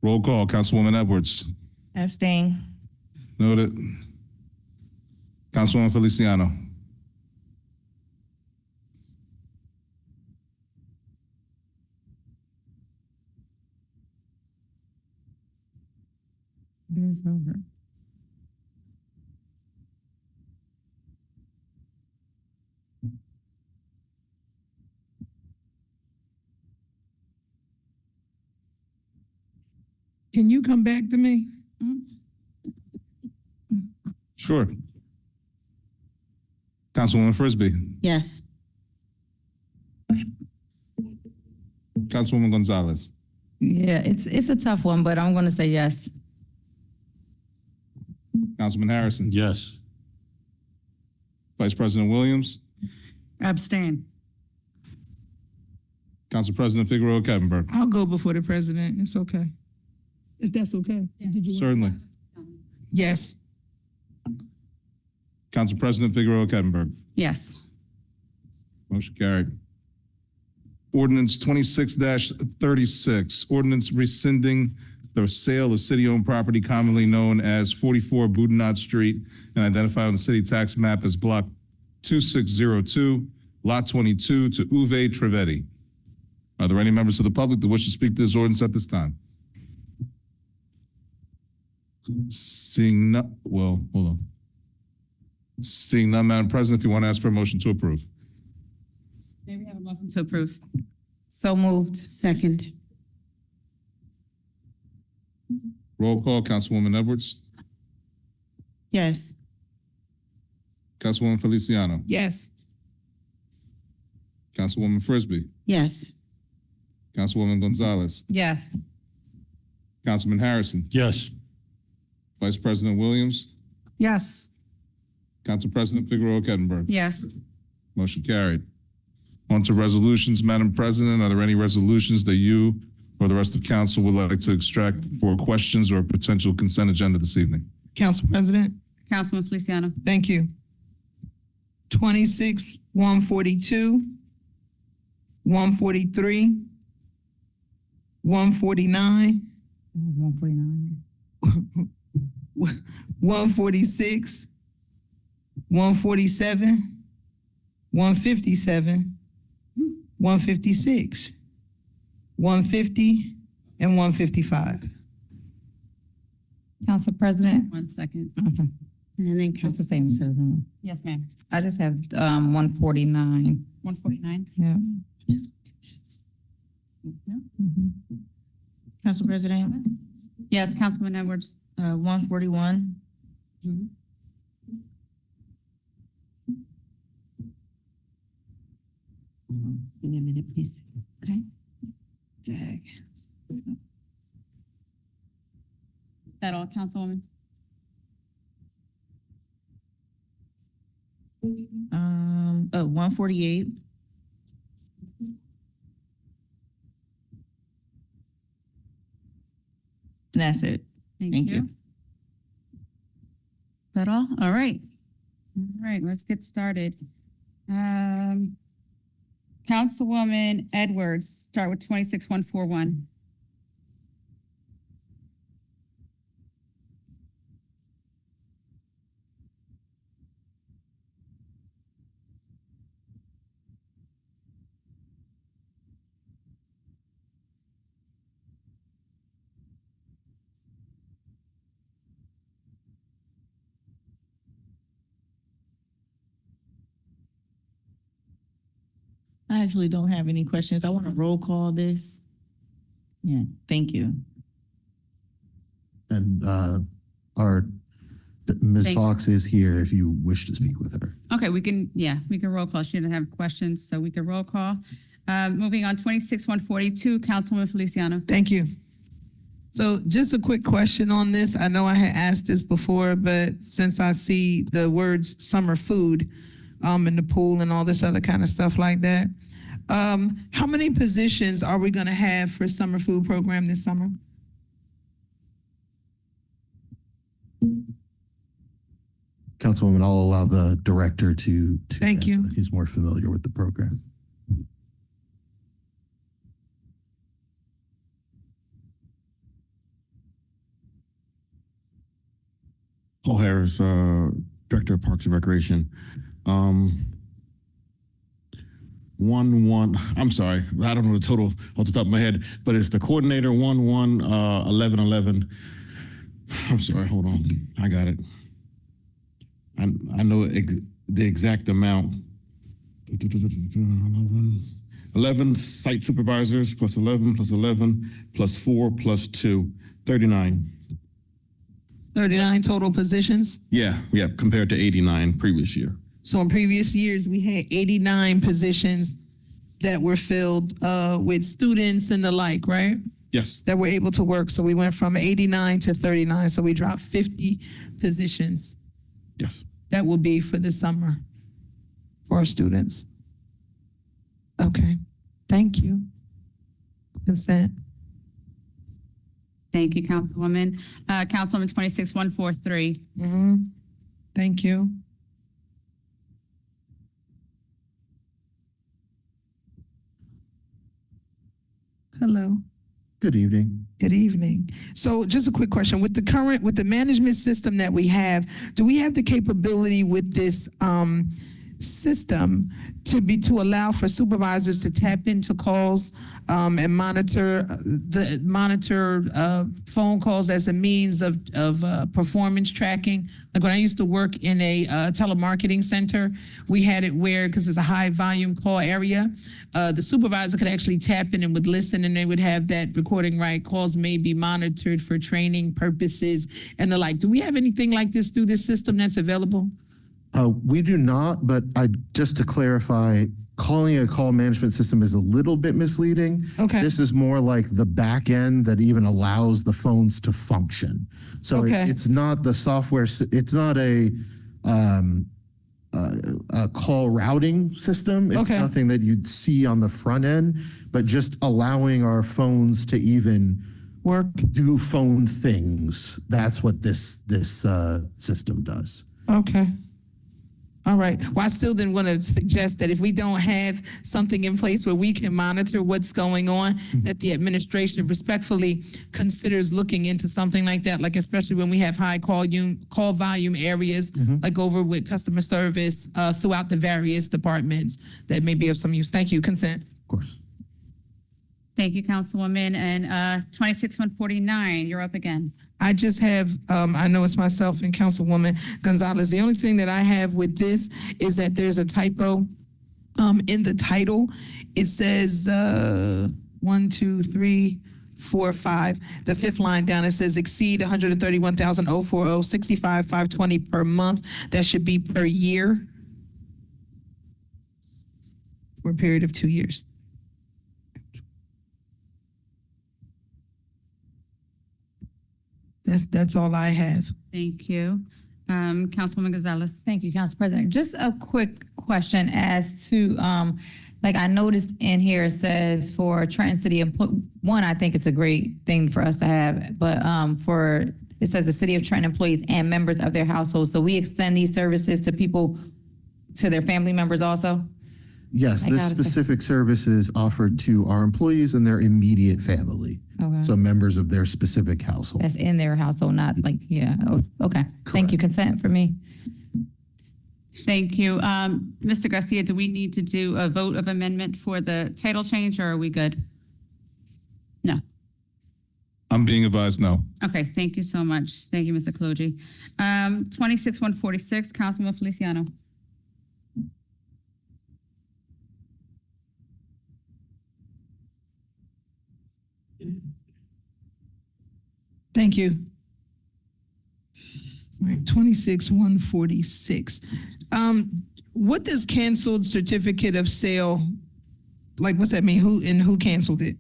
Speaker 2: Roll call, Councilwoman Edwards.
Speaker 9: Abstain.
Speaker 2: Noted. Councilwoman Feliciano.
Speaker 10: It's over.
Speaker 8: Can you come back to me?
Speaker 2: Sure. Councilwoman Frisbee.
Speaker 3: Yes.
Speaker 2: Councilwoman Gonzalez.
Speaker 10: Yeah, it's a tough one, but I'm going to say yes.
Speaker 2: Councilman Harrison.
Speaker 11: Yes.
Speaker 2: Vice President Williams.
Speaker 4: Abstain.
Speaker 2: Council President Figueroa Kettenberg.
Speaker 8: I'll go before the president. It's okay. If that's okay. Did you want-
Speaker 2: Certainly.
Speaker 8: Yes.
Speaker 2: Council President Figueroa Kettenberg.
Speaker 1: Yes.
Speaker 2: Motion carried. Ordinance 26-36, ordinance rescinding the sale of city-owned property commonly known as 44 Boudinot Street and identified on the city tax map as Block 2602, Lot 22 to Uwe Trivedi. Are there any members of the public that wish to speak to this ordinance at this time? Seeing none, well, hold on. Seeing none, Madam President, if you want to ask for a motion to approve.
Speaker 1: May we have a motion to approve?
Speaker 10: So moved.
Speaker 3: Second.
Speaker 2: Roll call, Councilwoman Edwards.
Speaker 9: Yes.
Speaker 2: Councilwoman Feliciano.
Speaker 8: Yes.
Speaker 2: Councilwoman Frisbee.
Speaker 3: Yes.
Speaker 2: Councilwoman Gonzalez.
Speaker 10: Yes.
Speaker 2: Councilman Harrison.
Speaker 11: Yes.
Speaker 2: Vice President Williams.
Speaker 4: Yes.
Speaker 2: Council President Figueroa Kettenberg.
Speaker 1: Yes.
Speaker 2: Motion carried. On to resolutions, Madam President. Are there any resolutions that you or the rest of council would like to extract for questions or potential consent agenda this evening?
Speaker 8: Council President,
Speaker 1: Councilman Feliciano.
Speaker 8: thank you. 26-142, 143, 149,
Speaker 10: 149.
Speaker 8: 146, 147, 157, 156, 150, and 155.
Speaker 10: Council President.
Speaker 1: 1 second.
Speaker 10: Okay.
Speaker 3: And then
Speaker 10: It's the same.
Speaker 1: Yes, ma'am.
Speaker 10: I just have 149.
Speaker 1: 149.
Speaker 10: Yeah.
Speaker 9: Council President,
Speaker 1: Yes, Councilman Edwards.
Speaker 9: 141.
Speaker 3: Just give me a minute, please. Okay.
Speaker 1: Dag. That all, Councilwoman?
Speaker 9: 148. And that's it. Thank you.
Speaker 1: That all? All right. All right, let's get started. Councilwoman Edwards, start with 26141.
Speaker 9: I actually don't have any questions. I want to roll call this. Yeah, thank you.
Speaker 19: And our Ms.
Speaker 1: Thank-
Speaker 19: Fox is here if you wish to speak with her.
Speaker 1: Okay, we can roll call. She didn't have questions, so we can roll call. Moving on, 26142, Councilwoman Feliciano.
Speaker 8: Thank you. So just a quick question on this. I know I had asked this before, but since I see the words summer food in the pool and all this other kind of stuff like that, how many positions are we going to have for summer food program this summer?
Speaker 19: Councilwoman, I'll allow the director to
Speaker 8: Thank you.
Speaker 19: answer. He's more familiar with the program.
Speaker 18: Paul Harris, Director of Parks and Recreation. I'm sorry, I don't know the total off the top of my head, but it's the coordinator 1111. I'm sorry, hold on, I got it. I know the exact amount. 11 site supervisors plus 11 plus 11 plus 4 plus 2, 39.
Speaker 8: 39 total positions.
Speaker 18: Yeah, compared to 89 previous year.
Speaker 8: So in previous years, we had 89 positions that were filled with students and the like, right?
Speaker 18: Yes.
Speaker 8: That were able to work. So we went from 89 to 39. So we dropped 50 positions.
Speaker 18: Yes.
Speaker 8: That will be for the summer for our students. Okay. Thank you. Consent.
Speaker 1: Thank you, Councilwoman. Councilwoman 26143.
Speaker 8: Thank you. Hello.
Speaker 19: Good evening.
Speaker 8: Good evening. So just a quick question. With the management system that we have, do we have the capability with this system to allow for supervisors to tap into calls and monitor phone calls as a means of performance tracking? Like when I used to work in a telemarketing center, we had it where, because it's a high volume call area, the supervisor could actually tap in and would listen, and they would have that recording, right? Calls may be monitored for training purposes and the like. Do we have anything like this through this system that's available?
Speaker 19: We do not, but just to clarify, calling a call management system is a little bit misleading.
Speaker 8: Okay.
Speaker 19: This is more like the back end that even allows the phones to function. So it's not the software. It's not a call routing system. It's nothing that you'd see on the front end, but just allowing our phones to even do phone things. That's what this system does.
Speaker 8: Okay. All right. Well, I still didn't want to suggest that if we don't have something in place where we can monitor what's going on, that the administration respectfully considers looking into something like that, like especially when we have high call volume areas, like over with customer service throughout the various departments that may be of some use. Thank you. Consent.
Speaker 19: Of course.
Speaker 1: Thank you, Councilwoman. And 26149, you're up again.
Speaker 8: I just have, I know it's myself and Councilwoman Gonzalez. The only thing that I have with this is that there's a typo in the title. It says 1, 2, 3, 4, 5. The fifth line down, it says exceed 131,040, 65,520 per month. That should be per year for a period of 2 years. That's all I have.
Speaker 1: Thank you. Councilwoman Gonzalez.
Speaker 10: Thank you, Council President. Just a quick question as to, like I noticed in here, it says for Trenton City, one, I think it's a great thing for us to have, but it says the City of Trenton employees and members of their households. So we extend these services to people, to their family members also?
Speaker 19: Yes, this specific service is offered to our employees and their immediate family.
Speaker 10: Okay.
Speaker 19: So members of their specific household.
Speaker 10: That's in their household, not like, okay. Thank you. Consent for me.
Speaker 1: Thank you. Mr. Garcia, do we need to do a vote of amendment for the title change, or are we good? No.
Speaker 2: I'm being advised no.
Speaker 1: Okay, thank you so much. Thank you, Mr. Kaloji. 26146, Councilman Feliciano.
Speaker 8: Thank you. All right, 26146. What does canceled certificate of sale, like what's that mean? Who canceled it?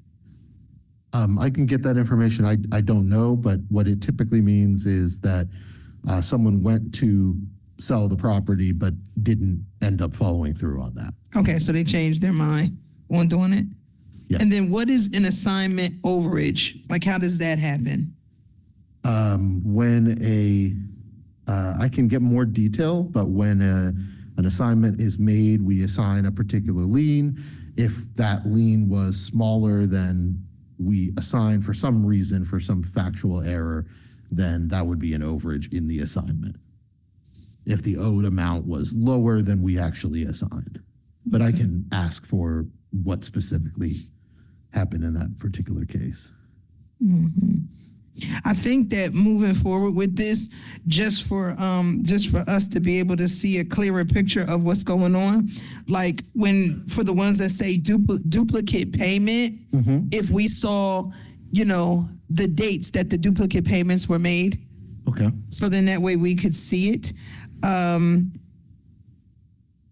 Speaker 19: I can get that information. I don't know, but what it typically means is that someone went to sell the property but didn't end up following through on that.
Speaker 8: Okay, so they changed their mind on doing it?
Speaker 19: Yeah.
Speaker 8: And then what is an assignment overage? Like how does that happen?
Speaker 19: When I can get more detail, but when an assignment is made, we assign a particular lien. If that lien was smaller than we assigned for some reason, for some factual error, then that would be an overage in the assignment. If the owed amount was lower than we actually assigned. But I can ask for what specifically happened in that particular case.
Speaker 8: I think that moving forward with this, just for us to be able to see a clearer picture of what's going on, like for the ones that say duplicate payment, if we saw, the dates that the duplicate payments were made.
Speaker 19: Okay.
Speaker 8: So then that way we could see it.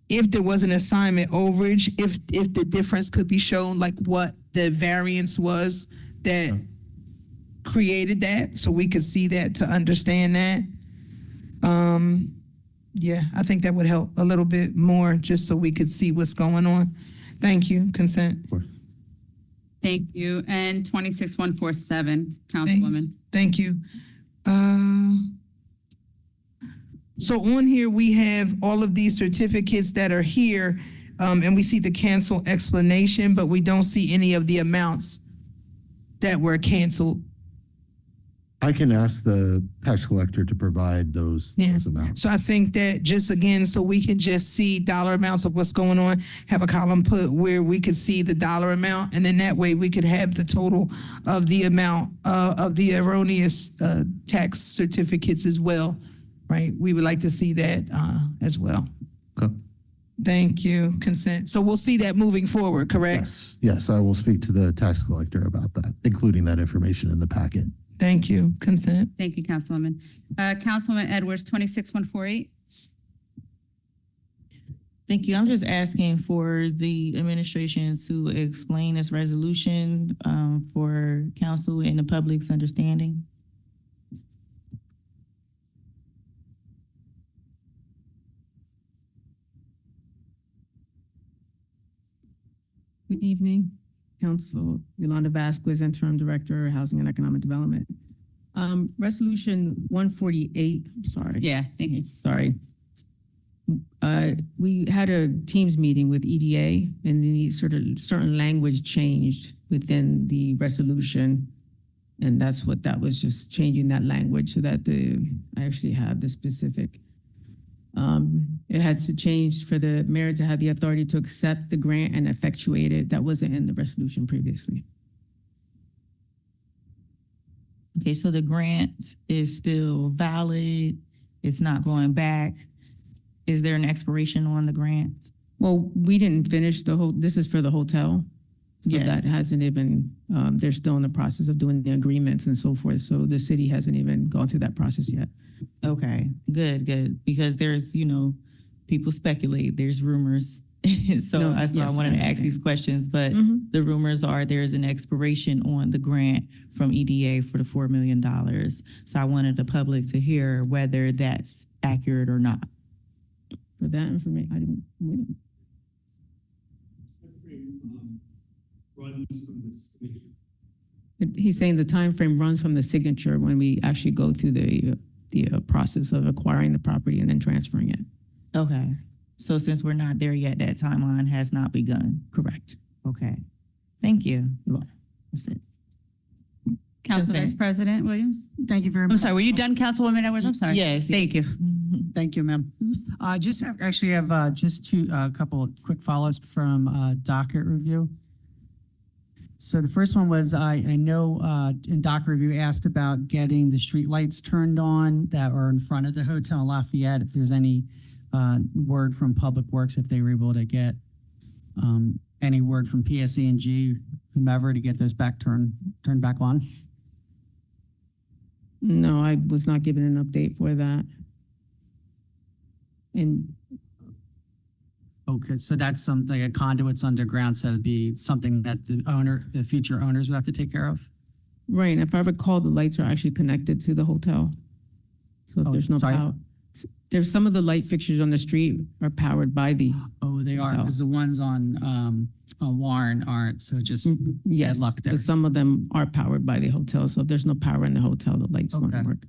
Speaker 8: If there was an assignment overage, if the difference could be shown, like what the variance was that created that, so we could see that to understand that. Yeah, I think that would help a little bit more, just so we could see what's going on. Thank you. Consent.
Speaker 1: Thank you. And 26147, Councilwoman.
Speaker 8: Thank you. So on here, we have all of these certificates that are here, and we see the cancel explanation, but we don't see any of the amounts that were canceled.
Speaker 19: I can ask the tax collector to provide those amounts.
Speaker 8: So I think that just again, so we can just see dollar amounts of what's going on, have a column put where we could see the dollar amount, and then that way we could have the total of the amount of the erroneous tax certificates as well, right? We would like to see that as well.
Speaker 19: Okay.
Speaker 8: Thank you. Consent. So we'll see that moving forward, correct?
Speaker 19: Yes, I will speak to the tax collector about that, including that information in the packet.
Speaker 8: Thank you. Consent.
Speaker 1: Thank you, Councilwoman. Councilwoman Edwards, 26148.
Speaker 9: Thank you. I'm just asking for the administration to explain this resolution for council and the public's understanding.
Speaker 20: Good evening, Council. Yolanda Vasquez, Interim Director, Housing and Economic Development. Resolution 148, I'm sorry.
Speaker 1: Yeah, thank you.
Speaker 20: Sorry. We had a Teams meeting with EDA, and the sort of certain language changed within the resolution. And that's what that was, just changing that language so that I actually have the specific. It had to change for the mayor to have the authority to accept the grant and effectuate it. That wasn't in the resolution previously.
Speaker 9: Okay, so the grant is still valid. It's not going back. Is there an expiration on the grant?
Speaker 20: Well, we didn't finish this is for the hotel. So
Speaker 9: Yes.
Speaker 20: that hasn't even, they're still in the process of doing the agreements and so forth. So the city hasn't even gone through that process yet.
Speaker 9: Okay, good. Because there's, people speculate, there's rumors. So
Speaker 20: No,
Speaker 9: that's why I
Speaker 20: yes,
Speaker 9: wanted
Speaker 20: I
Speaker 9: to ask
Speaker 20: understand.
Speaker 9: these questions, but
Speaker 20: Mhm.
Speaker 9: the rumors are there's an expiration on the grant from EDA for the $4 million. So I wanted the public to hear whether that's accurate or not.
Speaker 20: For that information, I didn't. He's saying the time frame runs from the signature when we actually go through the process of acquiring the property and then transferring it.
Speaker 9: Okay. So since we're not there yet, that timeline has not begun.
Speaker 20: Correct.
Speaker 9: Okay. Thank you.
Speaker 20: You're welcome.
Speaker 9: That's it.
Speaker 1: Council
Speaker 9: Consent.
Speaker 1: Vice President Williams.
Speaker 4: Thank you very
Speaker 1: I'm
Speaker 4: much.
Speaker 1: sorry, were you done, Councilwoman Edwards? I'm sorry.
Speaker 9: Yes.
Speaker 1: Thank you.
Speaker 4: Thank you, ma'am. Actually have just a couple of quick follow-ups from docket review. So the first one was, I know in docket review asked about getting the street lights turned on that are in front of the hotel in Lafayette. If there's any word from Public Works, if they were able to get any word from PSE&G, whomever, to get those turned back on.
Speaker 20: No, I was not given an update for that. And
Speaker 4: Okay, so that's something, a conduit's underground, so it'd be something that the future owners would have to take care of?
Speaker 20: right, and if I recall, the lights are actually connected to the hotel. So if
Speaker 4: Oh,
Speaker 20: there's no
Speaker 4: sorry?
Speaker 20: power, there's some of the light fixtures on the street are powered by the.
Speaker 4: Oh, they are,
Speaker 20: hotel.
Speaker 4: because the ones on Warren aren't, so just
Speaker 20: Yes,
Speaker 4: luck there.
Speaker 20: but some of them are powered by the hotel. So if there's no power in the hotel, the lights won't
Speaker 4: Okay.
Speaker 20: work.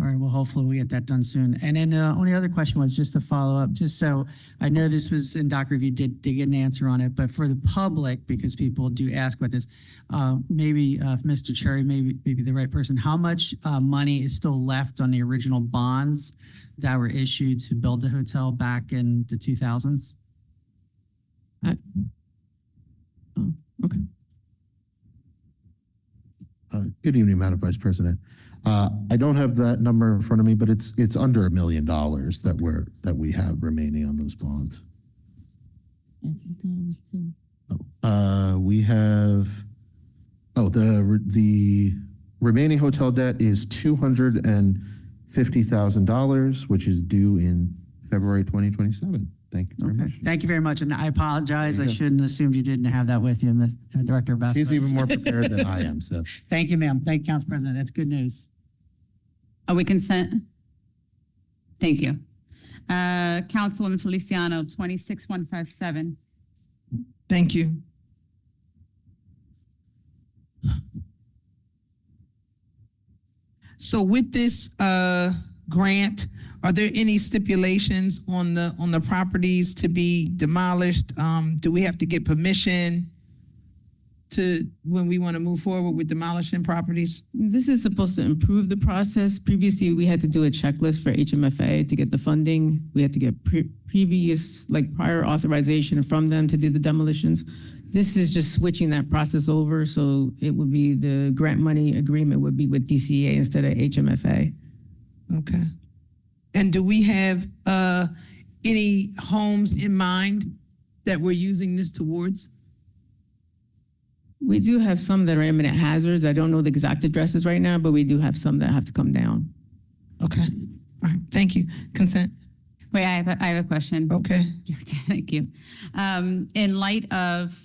Speaker 4: All right, well, hopefully we'll get that done soon. And then the only other question was just to follow up, just so I know this was in doc review, did get an answer on it, but for the public, because people do ask about this, maybe Mr. Cherry, maybe the right person, how much money is still left on the original bonds that were issued to build the hotel back in the 2000s?
Speaker 8: Okay.
Speaker 19: Good evening, Madam Vice President. I don't have that number in front of me, but it's under $1 million that we have remaining on those bonds. We have the remaining hotel debt is $250,000, which is due in February 2027. Thank you very much.
Speaker 4: Thank you very much, and I apologize. I shouldn't have assumed you didn't have that with you, Director Vasquez.
Speaker 19: She's even more prepared than I am, so.
Speaker 4: Thank you, ma'am. Thank you, Council President. That's good news.
Speaker 1: Are we consent? Thank you. Councilwoman Feliciano, 26157.
Speaker 8: Thank you. So with this grant, are there any stipulations on the properties to be demolished? Do we have to get permission when we want to move forward with demolishing properties?
Speaker 20: This is supposed to improve the process. Previously, we had to do a checklist for HMFA to get the funding. We had to get prior authorization from them to do the demolitions. This is just switching that process over, so it would be the grant money agreement would be with DCA instead of HMFA.
Speaker 8: Okay. And do we have any homes in mind that we're using this towards?
Speaker 20: We do have some that are imminent hazards. I don't know the exact addresses right now, but we do have some that have to come down.
Speaker 8: Okay. All right. Thank you. Consent.
Speaker 1: Wait, I have a question.
Speaker 8: Okay.
Speaker 1: Thank you. In light of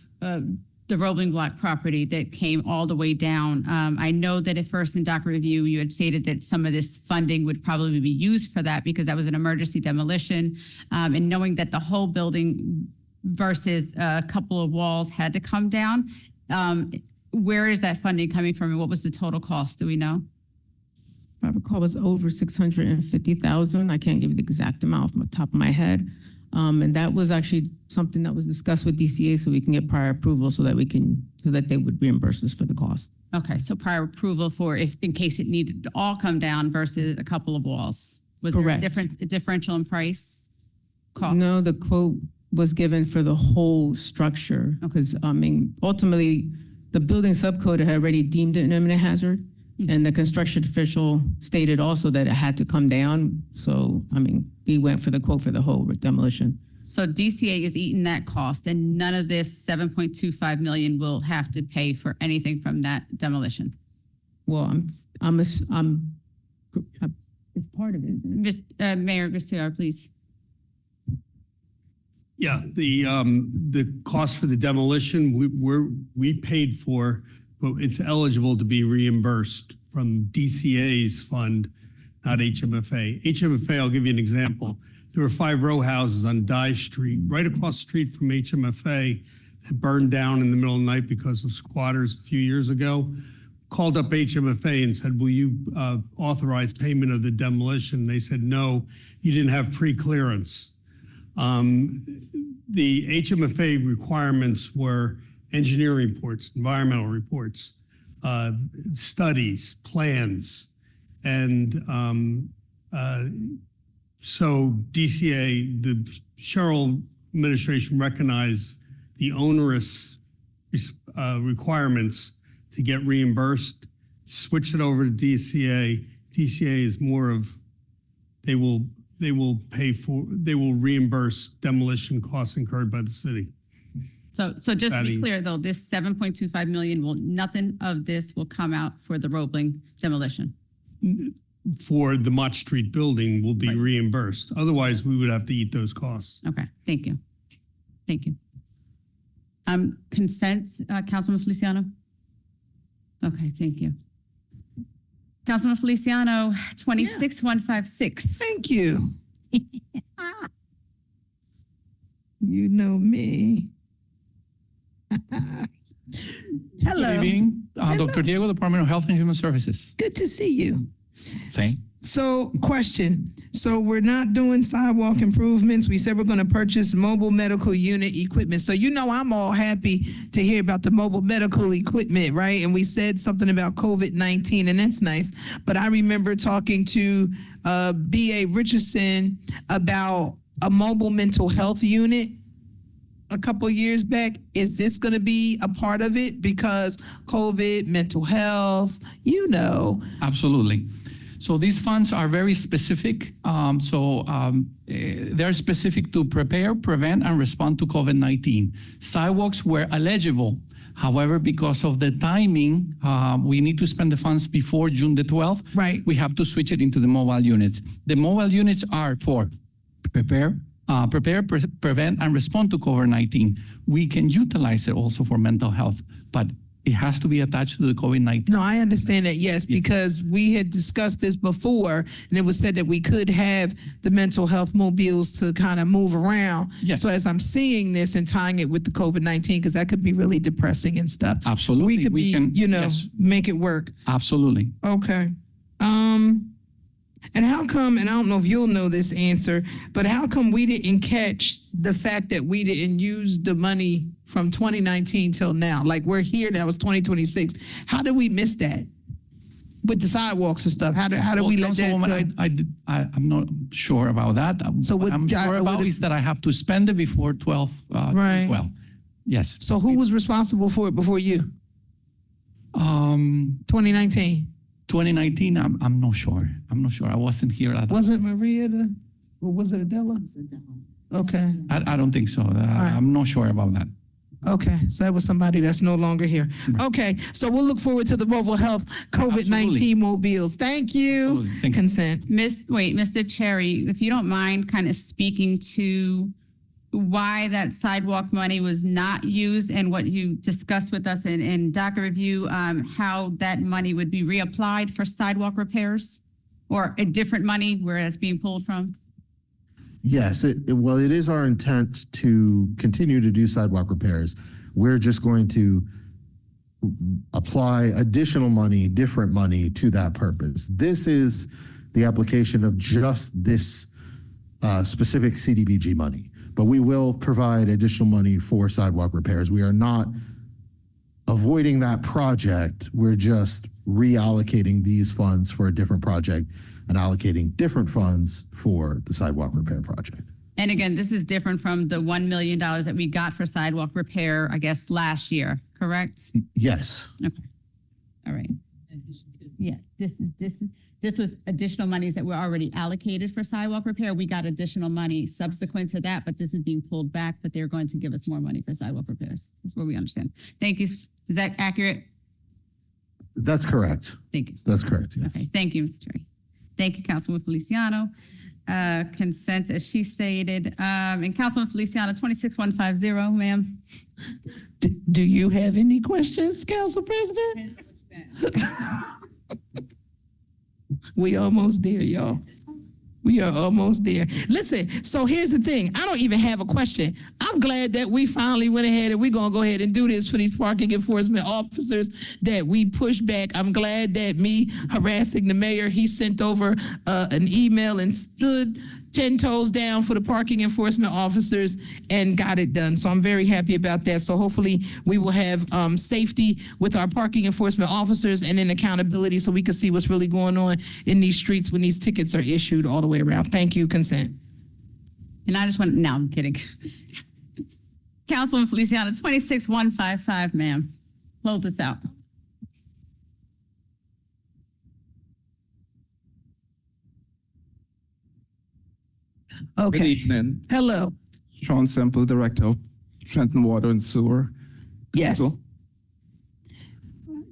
Speaker 1: the Roebling Block property that came all the way down, I know that at first in doc review, you had stated that some of this funding would probably be used for that because that was an emergency demolition. And knowing that the whole building versus a couple of walls had to come down, where is that funding coming from and what was the total cost? Do we know?
Speaker 20: If I recall, it was over $650,000. I can't give you the exact amount from the top of my head. And that was actually something that was discussed with DCA so we can get prior approval so that they would reimburse us for the cost.
Speaker 1: Okay, so prior approval for in case it needed to all come down versus a couple of walls. Was
Speaker 20: Correct.
Speaker 1: there a differential in price cost?
Speaker 20: No, the quote was given for the whole structure because, ultimately, the building subcode had already deemed it an imminent hazard. And the construction official stated also that it had to come down. So, we went for the quote for the whole demolition.
Speaker 1: So DCA is eating that cost and none of this $7.25 million will have to pay for anything from that demolition.
Speaker 20: Well, it's part of it, isn't it?
Speaker 1: Mayor Garcia, please.
Speaker 7: Yeah, the cost for the demolition, we paid for, but it's eligible to be reimbursed from DCA's fund, not HMFA. HMFA, I'll give you an example. There were 5 row houses on Dye Street, right across the street from HMFA, that burned down in the middle of the night because of squatters a few years ago. Called up HMFA and said, will you authorize payment of the demolition? They said, no, you didn't have pre-clearance. The HMFA requirements were engineering reports, environmental reports, studies, plans. And so DCA, the Sherrill administration recognized the onerous requirements to get reimbursed, switch it over to DCA. DCA is more of, they will reimburse demolition costs incurred by the city.
Speaker 1: So just to be clear though, this $7.25 million nothing of this will come out for the Roebling demolition.
Speaker 7: For the Mott Street building will be reimbursed. Otherwise, we would have to eat those costs.
Speaker 1: Okay, thank you. Thank you. Consent, Councilman Feliciano? Okay, thank you. Councilman Feliciano, 26156.
Speaker 8: Thank you. You know me. Hello.
Speaker 21: Good evening. Dr. Diego, Department of Health and Human Services.
Speaker 8: Good to see you.
Speaker 21: Same.
Speaker 8: So, question. So we're not doing sidewalk improvements. We said we're going to purchase mobile medical unit equipment. So I'm all happy to hear about the mobile medical equipment, right? And we said something about COVID-19, and that's nice. But I remember talking to B.A. Richardson about a mobile mental health unit a couple years back. Is this going to be a part of it? Because COVID, mental health,
Speaker 21: Absolutely. So these funds are very specific. They're specific to prepare, prevent, and respond to COVID-19. Sidewalks were eligible. However, because of the timing, we need to spend the funds before June the 12th.
Speaker 8: Right.
Speaker 21: We have to switch it into the mobile units. The mobile units are for prepare, prevent, and respond to COVID-19. We can utilize it also for mental health, but it has to be attached to the COVID-19.
Speaker 8: No, I understand that, yes, because we had discussed this before, and it was said that we could have the mental health mobiles to kind of move around.
Speaker 21: Yes.
Speaker 8: So as I'm seeing this and tying it with the COVID-19, because that could be really depressing and stuff.
Speaker 21: Absolutely.
Speaker 8: We could
Speaker 21: Yes.
Speaker 8: make it work.
Speaker 21: Absolutely.
Speaker 8: Okay. And how come, and I don't know if you'll know this answer, but how come we didn't catch the fact that we didn't use the money from 2019 till now? Like, we're here, that was 2026. How did we miss that with the sidewalks and stuff? How do we let that go?
Speaker 21: I'm not sure about that.
Speaker 8: So
Speaker 21: what I'm sure about is that I have to spend it before 12.
Speaker 8: Right.
Speaker 21: Well, yes.
Speaker 8: So who was responsible for it before you? 2019.
Speaker 21: 2019, I'm not sure. I'm not sure. I wasn't here at that.
Speaker 8: Was it Maria or was it Adela? Okay.
Speaker 21: I don't think so. I'm not sure about that.
Speaker 8: Okay, so that was somebody that's no longer here. Okay, so we'll look forward to the mobile health COVID-19 mobiles. Thank you.
Speaker 21: Thank you.
Speaker 8: Consent.
Speaker 1: Mr. Cherry, if you don't mind kind of speaking to why that sidewalk money was not used and what you discussed with us in docket review, how that money would be reapplied for sidewalk repairs or a different money where it's being pulled from?
Speaker 19: Yes, it is our intent to continue to do sidewalk repairs. We're just going to apply additional money, different money to that purpose. This is the application of just this specific CDBG money, but we will provide additional money for sidewalk repairs. We are not avoiding that project. We're just reallocating these funds for a different project and allocating different funds for the sidewalk repair project.
Speaker 1: And again, this is different from the $1 million that we got for sidewalk repair, I guess, last year, correct?
Speaker 19: Yes.
Speaker 1: Okay. All right. Yeah, this was additional monies that were already allocated for sidewalk repair. We got additional money subsequent to that, but this is being pulled back, but they're going to give us more money for sidewalk repairs. That's what we understand. Thank you. Is that accurate?
Speaker 19: That's correct.
Speaker 1: Thank you.
Speaker 19: That's correct, yes.
Speaker 1: Okay, thank you, Mr. Cherry. Thank you, Councilwoman Feliciano. Consent, as she stated. And Councilwoman Feliciano, 26150, ma'am.
Speaker 8: Do you have any questions, Council President? We almost there, y'all. We are almost there. Listen, so here's the thing. I don't even have a question. I'm glad that we finally went ahead and we're going to go ahead and do this for these parking enforcement officers that we pushed back. I'm glad that me harassing the mayor, he sent over an email and stood 10 toes down for the parking enforcement officers and got it done. So I'm very happy about that. So hopefully we will have safety with our parking enforcement officers and then accountability so we can see what's really going on in these streets when these tickets are issued all the way around. Thank you, consent.
Speaker 1: And I just want, no, I'm kidding. Councilwoman Feliciano, 26155, ma'am. Close this out.
Speaker 8: Okay.
Speaker 22: Good evening.
Speaker 8: Hello.
Speaker 22: Sean Semple, Director of Trenton Water and Sewer.
Speaker 8: Yes.
Speaker 22: Council.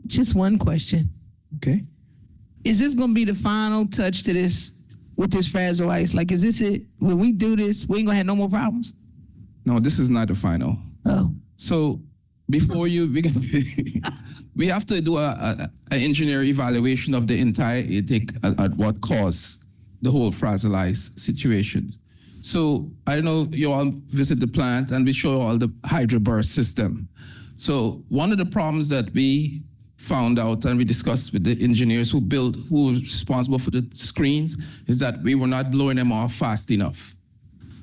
Speaker 8: Just one question.
Speaker 22: Okay.
Speaker 8: Is this going to be the final touch to this with this fragile ice? Like, is this it? When we do this, we ain't going to have no more problems?
Speaker 22: No, this is not the final.
Speaker 8: Oh.
Speaker 22: So before you begin, we have to do an engineer evaluation of the entire ATIC at what caused the whole fragile ice situation. So I know you all visit the plant and we show all the hydroburst system. So one of the problems that we found out, and we discussed with the engineers who were responsible for the screens, is that we were not blowing them off fast enough.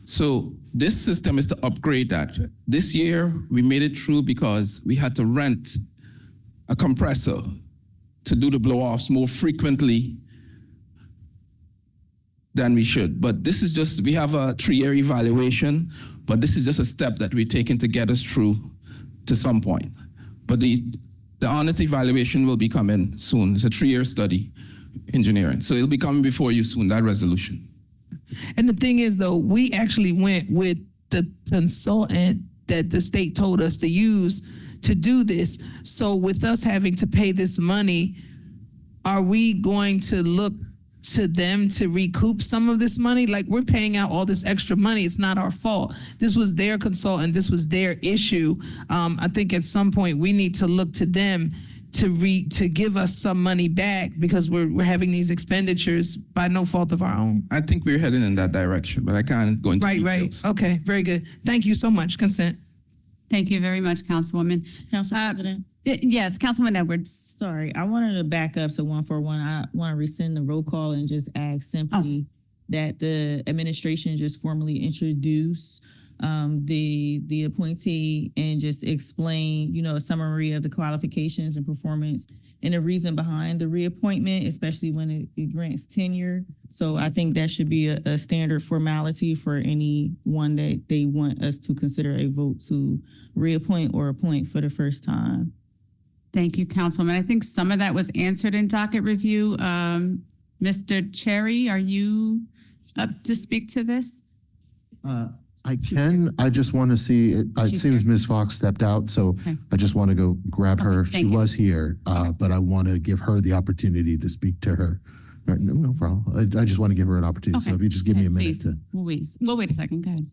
Speaker 22: So this system is to upgrade that. This year, we made it through because we had to rent a compressor to do the blow-offs more frequently than we should. But this is just, we have a 3-year evaluation, but this is just a step that we're taking to get us through to some point. But the honest evaluation will be coming soon. It's a 3-year study, engineering. So it'll be coming before you soon, that resolution.
Speaker 8: And the thing is, though, we actually went with the consultant that the state told us to use to do this. So with us having to pay this money, are we going to look to them to recoup some of this money? Like, we're paying out all this extra money. It's not our fault. This was their consultant. This was their issue. I think at some point we need to look to them to give us some money back because we're having these expenditures by no fault of our own.
Speaker 22: I think we're heading in that direction, but I can't go into details.
Speaker 8: Right. Okay, very good. Thank you so much. Consent.
Speaker 1: Thank you very much, Councilwoman.
Speaker 9: Council President.
Speaker 1: Yes, Councilman Edwards.
Speaker 9: Sorry, I wanted to back up to 141. I want to rescind the roll call and just ask simply that the administration just formally introduce the appointee and just explain, a summary of the qualifications and performance and the reason behind the reappointment, especially when it grants tenure. So I think that should be a standard formality for anyone that they want us to consider a vote to reappoint or appoint for the first time.
Speaker 1: Thank you, Councilwoman. I think some of that was answered in docket review. Mr. Cherry, are you up to speak to this?
Speaker 19: I can. I just want to see, it seems Ms. Fox stepped out, so
Speaker 1: Okay.
Speaker 19: I just want to go grab her. She
Speaker 1: thank you.
Speaker 19: was here, but I want to give her the opportunity to speak to her. No problem. I just want to give her an opportunity. So
Speaker 1: Okay.
Speaker 19: if you just give me a minute
Speaker 1: Please.
Speaker 19: to.
Speaker 1: We'll wait a second. Go ahead.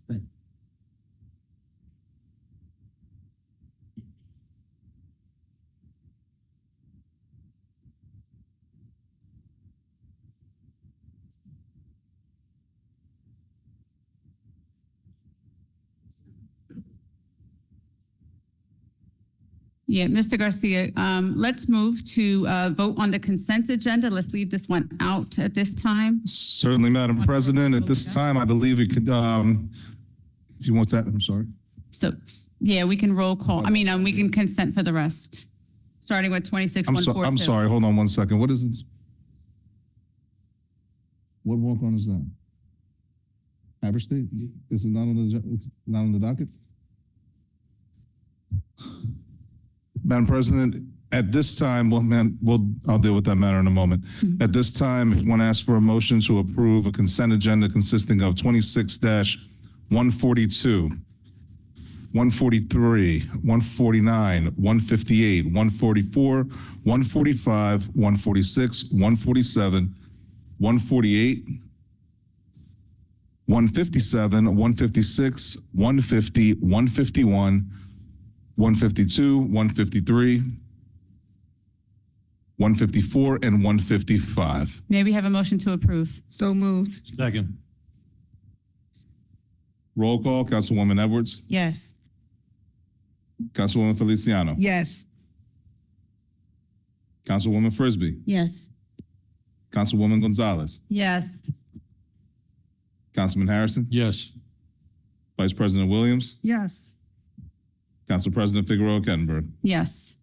Speaker 1: Yeah, Mr. Garcia, let's move to vote on the consent agenda. Let's leave this one out at this time.
Speaker 2: Certainly, Madam President. At this time, I believe we could, if you want that, I'm sorry.
Speaker 1: So, yeah, we can roll call. I mean, we can consent for the rest, starting with 26-142.
Speaker 2: I'm sorry. Hold on one second. What is this? What walk-on is that? Haverstein? Is it not on the, it's not on the docket? Madam President, at this time, I'll deal with that matter in a moment. At this time, I want to ask for a motion to approve a consent agenda consisting of 26-142, 143, 149, 158, 144, 145, 146, 147, 148, 157, 156, 150, 151, 152, 153, 154, and 155.
Speaker 1: May we have a motion to approve?
Speaker 8: So moved.
Speaker 11: Second.
Speaker 2: Roll call, Councilwoman Edwards,
Speaker 9: Yes.
Speaker 2: Councilwoman Feliciano,
Speaker 8: Yes.
Speaker 2: Councilwoman Frisbee,
Speaker 3: Yes.
Speaker 2: Councilwoman Gonzalez,
Speaker 10: Yes.
Speaker 2: Councilman Harrison,
Speaker 11: Yes.
Speaker 2: Vice President Williams,
Speaker 4: Yes.
Speaker 2: Council President Figueroa Kettenberg.
Speaker 1: Yes.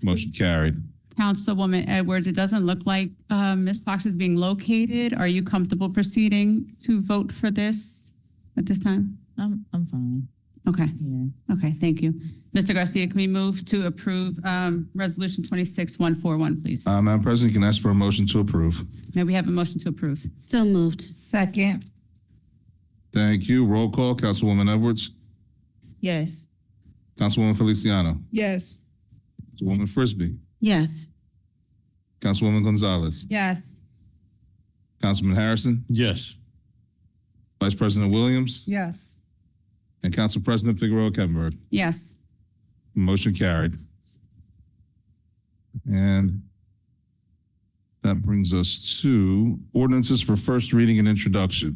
Speaker 2: Motion carried.
Speaker 1: Councilwoman Edwards, it doesn't look like Ms. Fox is being located. Are you comfortable proceeding to vote for this at this time?
Speaker 9: I'm fine.
Speaker 1: Okay.
Speaker 9: Yeah.
Speaker 1: Okay, thank you. Mr. Garcia, can we move to approve Resolution 26-141, please?
Speaker 2: Madam President, you can ask for a motion to approve.
Speaker 1: May we have a motion to approve?
Speaker 3: So moved.
Speaker 10: Second.
Speaker 2: Thank you. Roll call, Councilwoman Edwards,
Speaker 9: Yes.
Speaker 2: Councilwoman Feliciano,
Speaker 8: Yes.
Speaker 2: Councilwoman Frisbee,
Speaker 3: Yes.
Speaker 2: Councilwoman Gonzalez,
Speaker 10: Yes.
Speaker 2: Councilman Harrison,
Speaker 11: Yes.
Speaker 2: Vice President Williams,
Speaker 4: Yes.
Speaker 2: and Council President Figueroa Kettenberg.
Speaker 1: Yes.
Speaker 2: Motion carried. And that brings us to ordinances for first reading and introduction.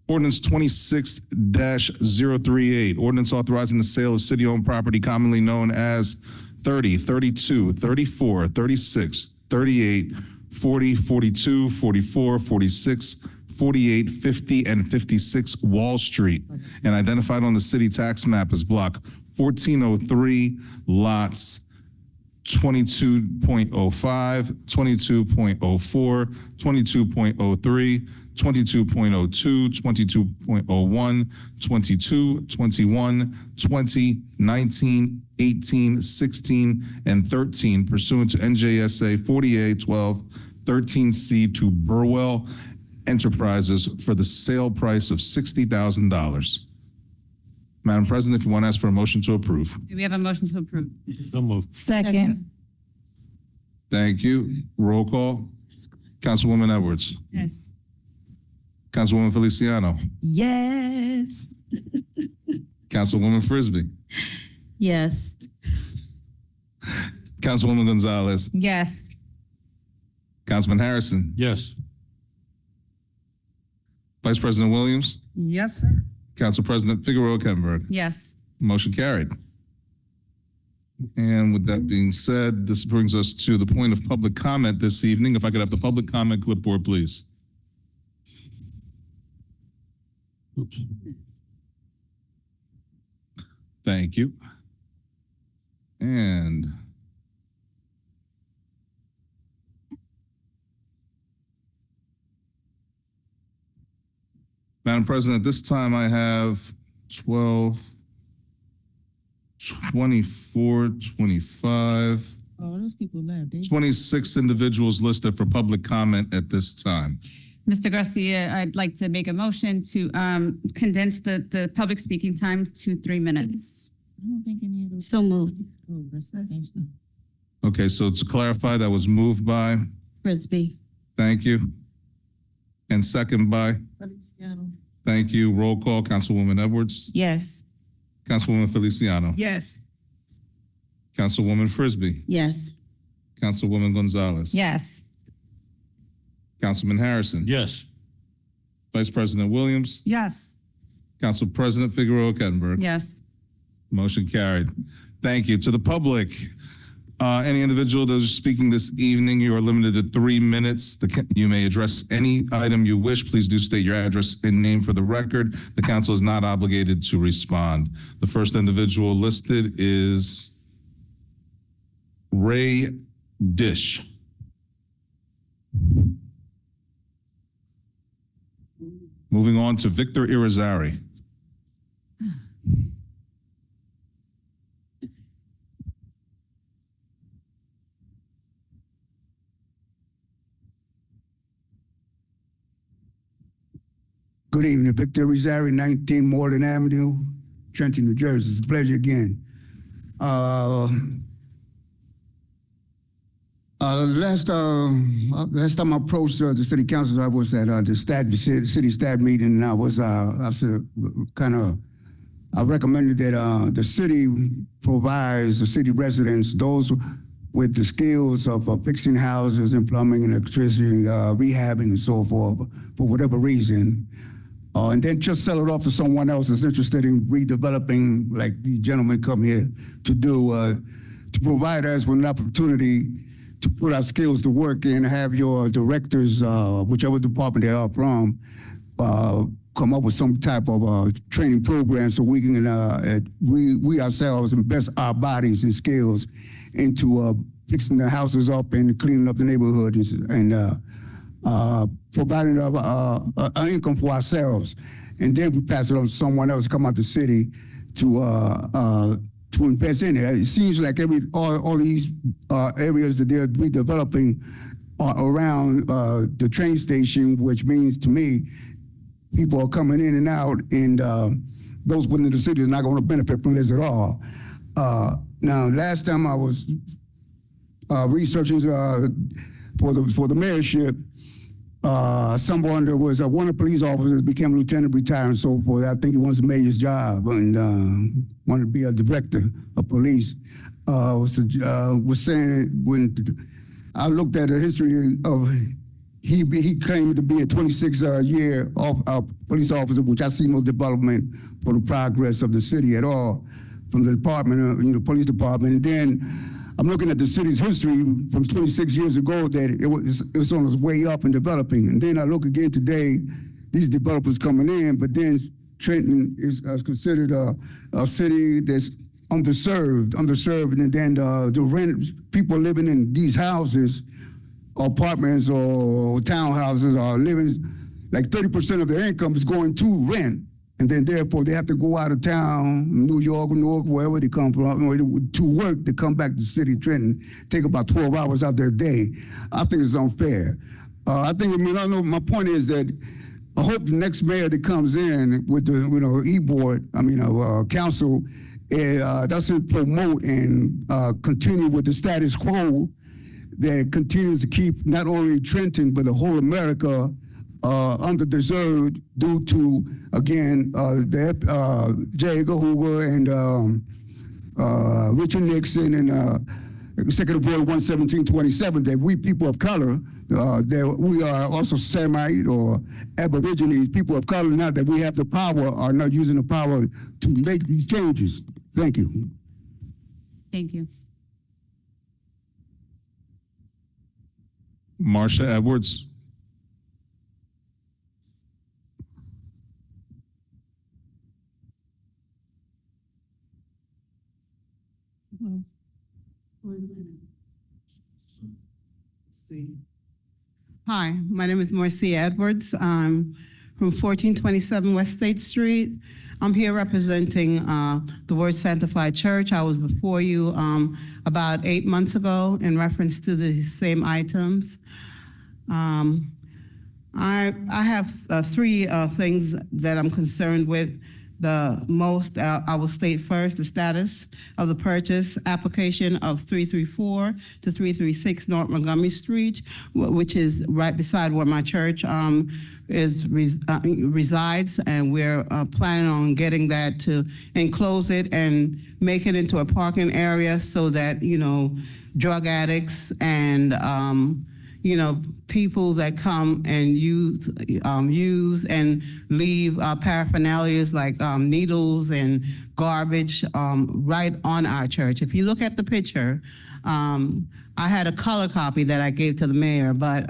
Speaker 2: Ordinance 26-038, ordinance authorizing the sale of city-owned property commonly known as 30, 32, 34, 36, 38, 40, 42, 44, 46, 48, 50, and 56 Wall Street, and identified on the city tax map as block 1403, lots 22.05, 22.04, 22.03, 22.02, 22.01, 22, 21, 20, 19, 18, 16, and 13 pursuant to NJSA 4812 13C to Burwell Enterprises for the sale price of $60,000. Madam President, if you want to ask for a motion to approve.
Speaker 1: Do we have a motion to approve?
Speaker 11: So moved.
Speaker 10: Second.
Speaker 2: Thank you. Roll call. Councilwoman Edwards.
Speaker 9: Yes.
Speaker 2: Councilwoman Feliciano.
Speaker 9: Yes.
Speaker 2: Councilwoman Frisbee.
Speaker 3: Yes.
Speaker 2: Councilwoman Gonzalez.
Speaker 10: Yes.
Speaker 2: Councilman Harrison.
Speaker 11: Yes.
Speaker 2: Vice President Williams.
Speaker 4: Yes, sir.
Speaker 2: Council President Figueroa Kenberg.
Speaker 1: Yes.
Speaker 2: Motion carried. And with that being said, this brings us to the point of public comment this evening. If I could have the public comment clipboard, please.
Speaker 11: Oops.
Speaker 2: Thank you. And Madam President, at this time I have 12, 24, 25,
Speaker 9: Oh, those people left.
Speaker 2: 26 individuals listed for public comment at this time.
Speaker 1: Mr. Garcia, I'd like to make a motion to condense the public speaking time to 3 minutes.
Speaker 9: I don't think any of those.
Speaker 3: So moved.
Speaker 9: Oh, that's the same stuff.
Speaker 2: Okay, so to clarify, that was moved by,
Speaker 3: Frisbee.
Speaker 2: thank you. And second by, thank you. Roll call, Councilwoman Edwards,
Speaker 9: Yes.
Speaker 2: Councilwoman Feliciano,
Speaker 8: Yes.
Speaker 2: Councilwoman Frisbee,
Speaker 3: Yes.
Speaker 2: Councilwoman Gonzalez.
Speaker 10: Yes.
Speaker 2: Councilman Harrison.
Speaker 11: Yes.
Speaker 2: Vice President Williams,
Speaker 4: Yes.
Speaker 2: Council President Figueroa Kettenberg.
Speaker 1: Yes.
Speaker 2: Motion carried. Thank you. To the public, any individual that is speaking this evening, you are limited to 3 minutes. You may address any item you wish. Please do state your address and name for the record. The council is not obligated to respond. The first individual listed is Ray Dish. Moving on to Victor Irizarry.
Speaker 5: Good evening, Victor Irizarry, 19 Moreland Avenue, Trenton, New Jersey. It's a pleasure again. Last time I approached the city council, I was at the city staff meeting, and I recommended that the city provides the city residents, those with the skills of fixing houses and plumbing and electricity, rehabbing and so forth, for whatever reason, and then just sell it off to someone else that's interested in redeveloping, like these gentlemen come here to do, to provide us with an opportunity to put our skills to work and have your directors, whichever department they are from, come up with some type of training program so we can, we ourselves invest our bodies and skills into fixing the houses up and cleaning up the neighborhood and providing an income for ourselves. And then we pass it on to someone else to come out the city to invest in it. It seems like all these areas that they're redeveloping are around the train station, which means to me, people are coming in and out, and those within the city are not going to benefit from this at all. Now, last time I was researching for the mayorship, someone that was one of the police officers became a lieutenant, retired, and so forth. I think he wants to make his job and wanted to be a director of police. Was saying when I looked at the history of he claimed to be a 26-year police officer, which I see no development for the progress of the city at all. from the department, police department. And then I'm looking at the city's history from 26 years ago that it was on its way up and developing. And then I look again today, these developers coming in, but then Trenton is considered a city that's underserved, and then the rent, people living in these houses, apartments or townhouses are living, like 30% of their income is going to rent. And then therefore they have to go out of town, New York, Newark, wherever they come from, to work to come back to the city of Trenton, take about 12 hours out their day. I think it's unfair. I know my point is that I hope the next mayor that comes in with the e-board, council, doesn't promote and continue with the status quo that continues to keep not only Trenton, but the whole America underdeserved due to, again, J. Edgar Hoover and Richard Nixon and Executive Order 11727, that we people of color, that we are also Semite or Aborigines, people of color, now that we have the power, are not using the power to make these changes. Thank you.
Speaker 1: Thank you.
Speaker 2: Marsha Edwards.
Speaker 6: Hi, my name is Marcia Edwards. I'm from 1427 West State Street. I'm here representing the Word Sanctified Church. I was before you about 8 months ago in reference to the same items. I have three things that I'm concerned with. The most, I will state first, the status of the purchase application of 334 to 336 North Montgomery Street, which is right beside where my church resides, and we're planning on getting that to enclose it and make it into a parking area so that, drug addicts and people that come and use and leave paraphernalias like needles and garbage right on our church. If you look at the picture, I had a color copy that I gave to the mayor, but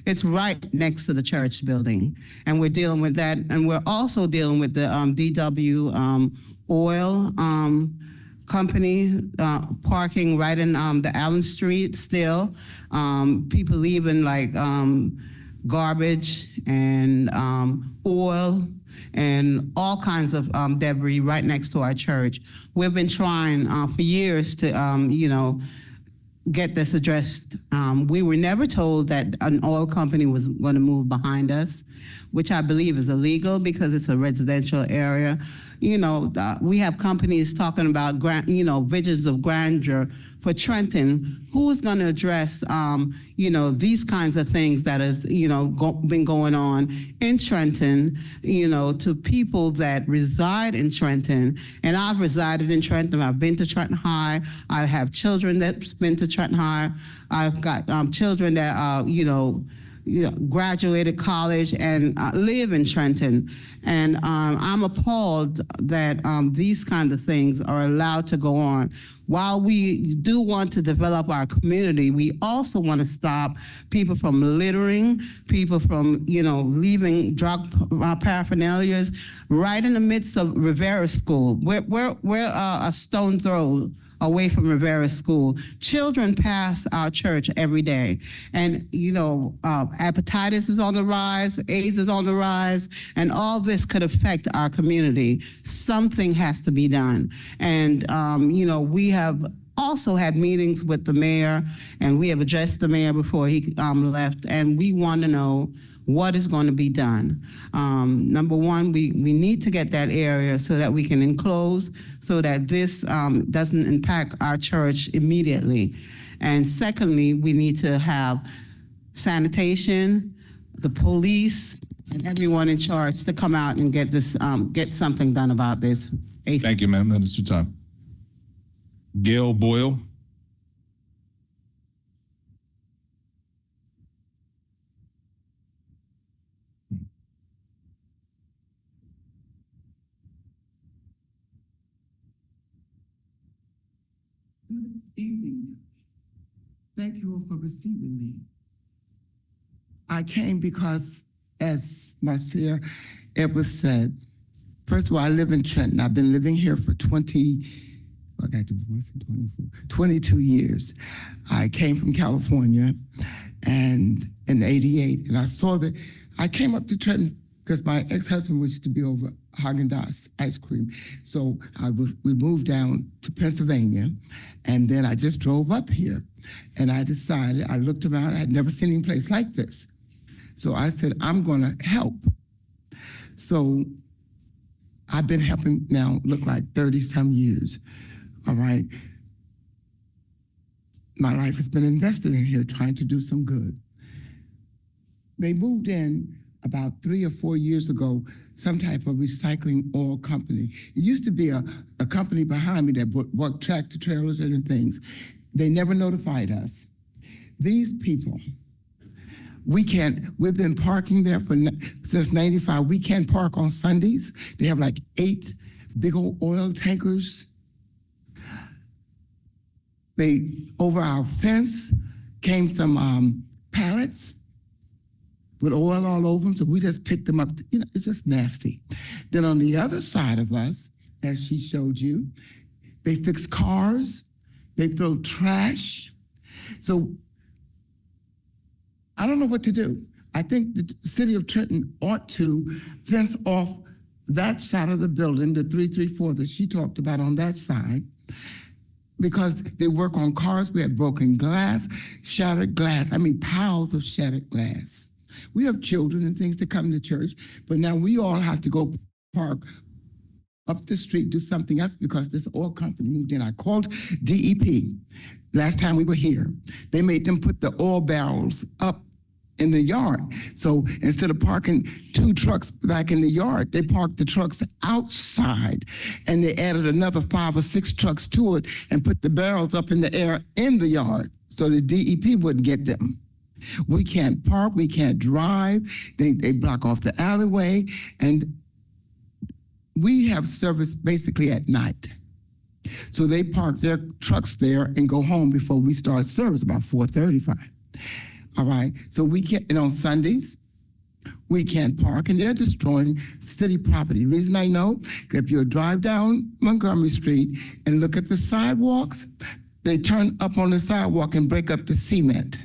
Speaker 6: it's right next to the church building. And we're dealing with that. And we're also dealing with the DW oil company parking right in the Allen Street still. People leaving like garbage and oil and all kinds of debris right next to our church. We've been trying for years to, get this addressed. We were never told that an oil company was going to move behind us, which I believe is illegal because it's a residential area. We have companies talking about, visions of grandeur for Trenton. Who is going to address, these kinds of things that has, been going on in Trenton, to people that reside in Trenton. And I've resided in Trenton. I've been to Trenton High. I have children that's been to Trenton High. I've got children that are, graduated college and live in Trenton. And I'm appalled that these kinds of things are allowed to go on. While we do want to develop our community, we also want to stop people from littering, people from, leaving drug paraphernalias right in the midst of Rivera School. We're a stone throw away from Rivera School. Children pass our church every day. And, hepatitis is on the rise, AIDS is on the rise, and all this could affect our community. Something has to be done. And, we have also had meetings with the mayor, and we have addressed the mayor before he left, and we want to know what is going to be done. Number one, we need to get that area so that we can enclose so that this doesn't impact our church immediately. And secondly, we need to have sanitation, the police, and everyone in charge to come out and get this, get something done about this.
Speaker 2: Thank you, ma'am. That is your time. Gail Boyle.
Speaker 12: Good evening. Thank you all for receiving me. I came because, as Marcia Edwards said, first of all, I live in Trenton. I've been living here for 22 years. I came from California and in '88, and I saw that I came up to Trenton because my ex-husband used to be over Haagen-Dazs ice cream. So we moved down to Pennsylvania, and then I just drove up here. And I decided, I looked around, I had never seen any place like this. So I said, I'm gonna help. So I've been helping now, look like 30-some years, all right? My life has been invested in here trying to do some good. They moved in about 3 or 4 years ago, some type of recycling oil company. It used to be a company behind me that worked tractor trailers and things. They never notified us. These people, we've been parking there since '95. We can't park on Sundays. They have like 8 big old oil tankers. Over our fence came some pallets with oil all over them, so we just picked them up. You know, it's just nasty. Then on the other side of us, as she showed you, they fix cars, they throw trash. So I don't know what to do. I think the city of Trenton ought to fence off that side of the building, the 334 that she talked about on that side, because they work on cars. We had broken glass, shattered glass. I mean, piles of shattered glass. We have children and things that come to church, but now we all have to go park up the street, do something else because this oil company moved in. I called DEP last time we were here. They made them put the oil barrels up in the yard. So instead of parking 2 trucks back in the yard, they parked the trucks outside, and they added another 5 or 6 trucks to it and put the barrels up in the air in the yard so the DEP wouldn't get them. We can't park, we can't drive, they block off the alleyway, and we have service basically at night. So they park their trucks there and go home before we start service, about 4:35. All right, so we can't, and on Sundays, we can't park, and they're destroying city property. The reason I know, if you drive down Montgomery Street and look at the sidewalks, they turn up on the sidewalk and break up the cement.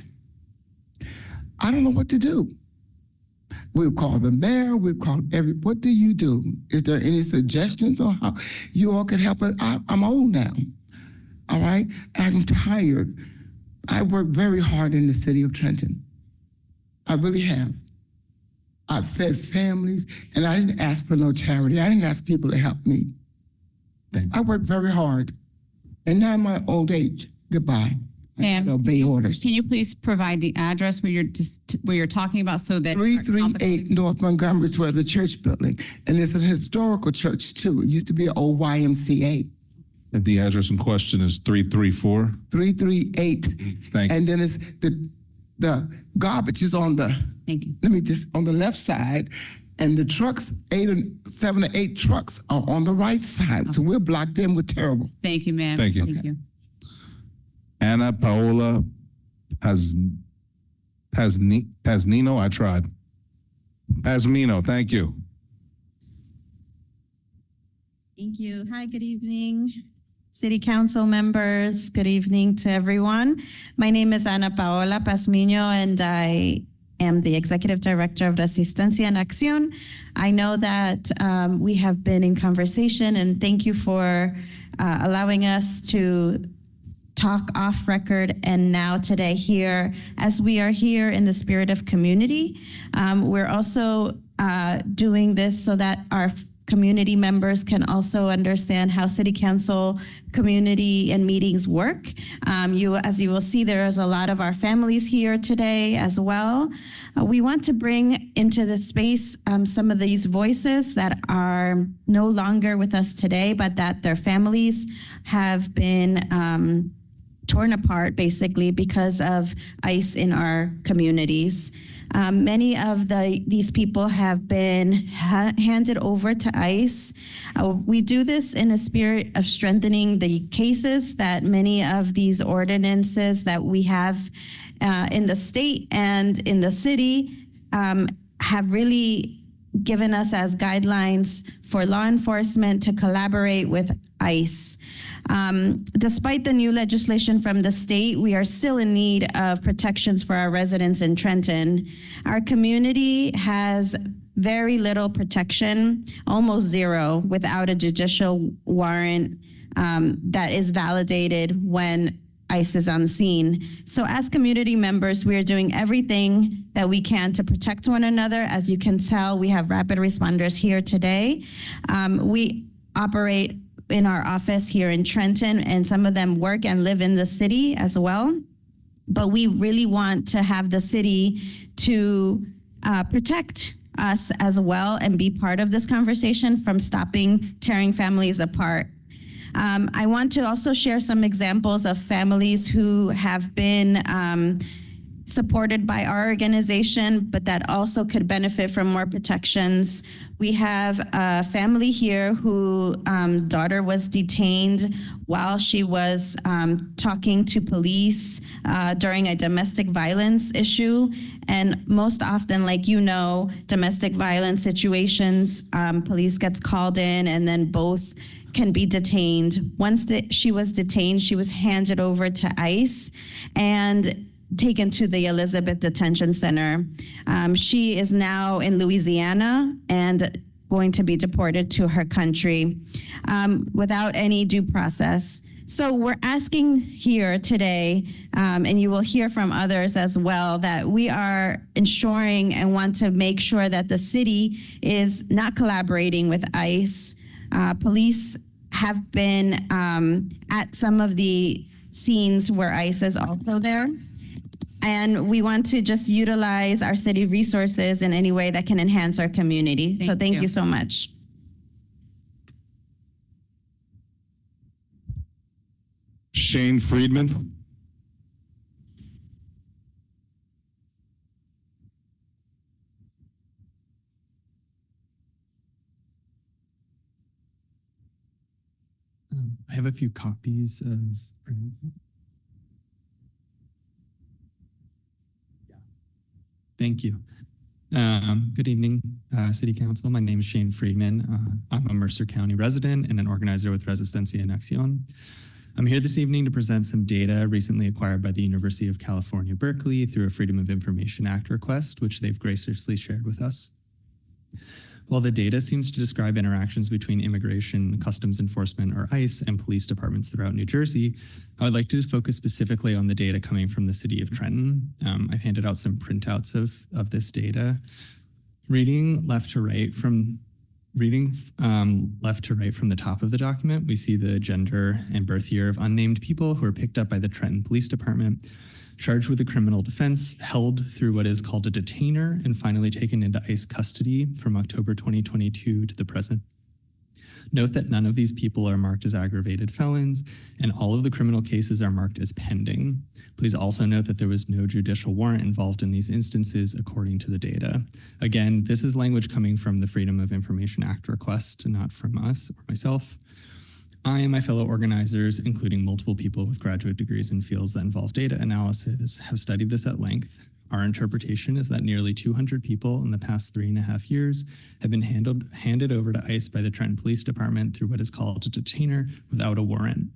Speaker 12: I don't know what to do. We've called the mayor, we've called what do you do? Is there any suggestions on how you all could help us? I'm old now, all right? I'm tired. I work very hard in the city of Trenton. I really have. I've fed families, and I didn't ask for no charity. I didn't ask people to help me. I work very hard. And now in my old age, goodbye.
Speaker 1: Ma'am,
Speaker 12: obey orders.
Speaker 1: Can you please provide the address where you're talking about so that
Speaker 12: 338 North Montgomery is where the church building, and it's a historical church too. It used to be an old YMCA.
Speaker 2: And the address in question is 334?
Speaker 12: 338.
Speaker 2: Thank you.
Speaker 12: And then it's the garbage is on the,
Speaker 1: thank you.
Speaker 12: Let me just, on the left side, and the trucks, 7 or 8 trucks are on the right side. Okay. So we're blocked in with terrible.
Speaker 1: Thank you, ma'am.
Speaker 2: Thank you.
Speaker 1: Thank you.
Speaker 2: Ana Paola Paznino, I tried. Pazmino, thank you.
Speaker 15: Thank you. Hi, good evening, City Council members. Good evening to everyone. My name is Ana Paola Pazmino, and I am the Executive Director of Resistencia en Acción. I know that we have been in conversation, and thank you for allowing us to talk off record and now today here, as we are here in the spirit of community. We're also doing this so that our community members can also understand how City Council community and meetings work. As you will see, there is a lot of our families here today as well. We want to bring into the space some of these voices that are no longer with us today, but that their families have been torn apart basically because of ICE in our communities. Many of these people have been handed over to ICE. We do this in a spirit of strengthening the cases that many of these ordinances that we have in the state and in the city have really given us as guidelines for law enforcement to collaborate with ICE. Despite the new legislation from the state, we are still in need of protections for our residents in Trenton. Our community has very little protection, almost zero, without a judicial warrant that is validated when ICE is on scene. So as community members, we are doing everything that we can to protect one another. As you can tell, we have rapid responders here today. We operate in our office here in Trenton, and some of them work and live in the city as well. But we really want to have the city to protect us as well and be part of this conversation from tearing families apart. I want to also share some examples of families who have been supported by our organization, but that also could benefit from more protections. We have a family here whose daughter was detained while she was talking to police during a domestic violence issue. And most often, like domestic violence situations, police gets called in and then both can be detained. Once she was detained, she was handed over to ICE and taken to the Elizabeth Detention Center. She is now in Louisiana and going to be deported to her country without any due process. So we're asking here today, and you will hear from others as well, that we are ensuring and want to make sure that the city is not collaborating with ICE. Police have been at some of the scenes where ICE is also there. And we want to just utilize our city resources in any way that can enhance our community. So thank you so much.
Speaker 2: Shane Friedman.
Speaker 13: I have a few copies of. Thank you. Good evening, City Council. My name is Shane Friedman. I'm a Mercer County resident and an organizer with Resistencia en Acción. I'm here this evening to present some data recently acquired by the University of California, Berkeley through a Freedom of Information Act request, which they've graciously shared with us. While the data seems to describe interactions between immigration, customs enforcement, or ICE, and police departments throughout New Jersey, I would like to focus specifically on the data coming from the city of Trenton. I've handed out some printouts of this data. Reading left to right from the top of the document, we see the gender and birth year of unnamed people who are picked up by the Trenton Police Department, charged with a criminal defense, held through what is called a detainer, and finally taken into ICE custody from October 2022 to the present. Note that none of these people are marked as aggravated felons, and all of the criminal cases are marked as pending. Please also note that there was no judicial warrant involved in these instances according to the data. Again, this is language coming from the Freedom of Information Act request, not from us or myself. I and my fellow organizers, including multiple people with graduate degrees in fields that involve data analysis, have studied this at length. Our interpretation is that nearly 200 people in the past 3.5 years have been handed over to ICE by the Trenton Police Department through what is called a detainer without a warrant.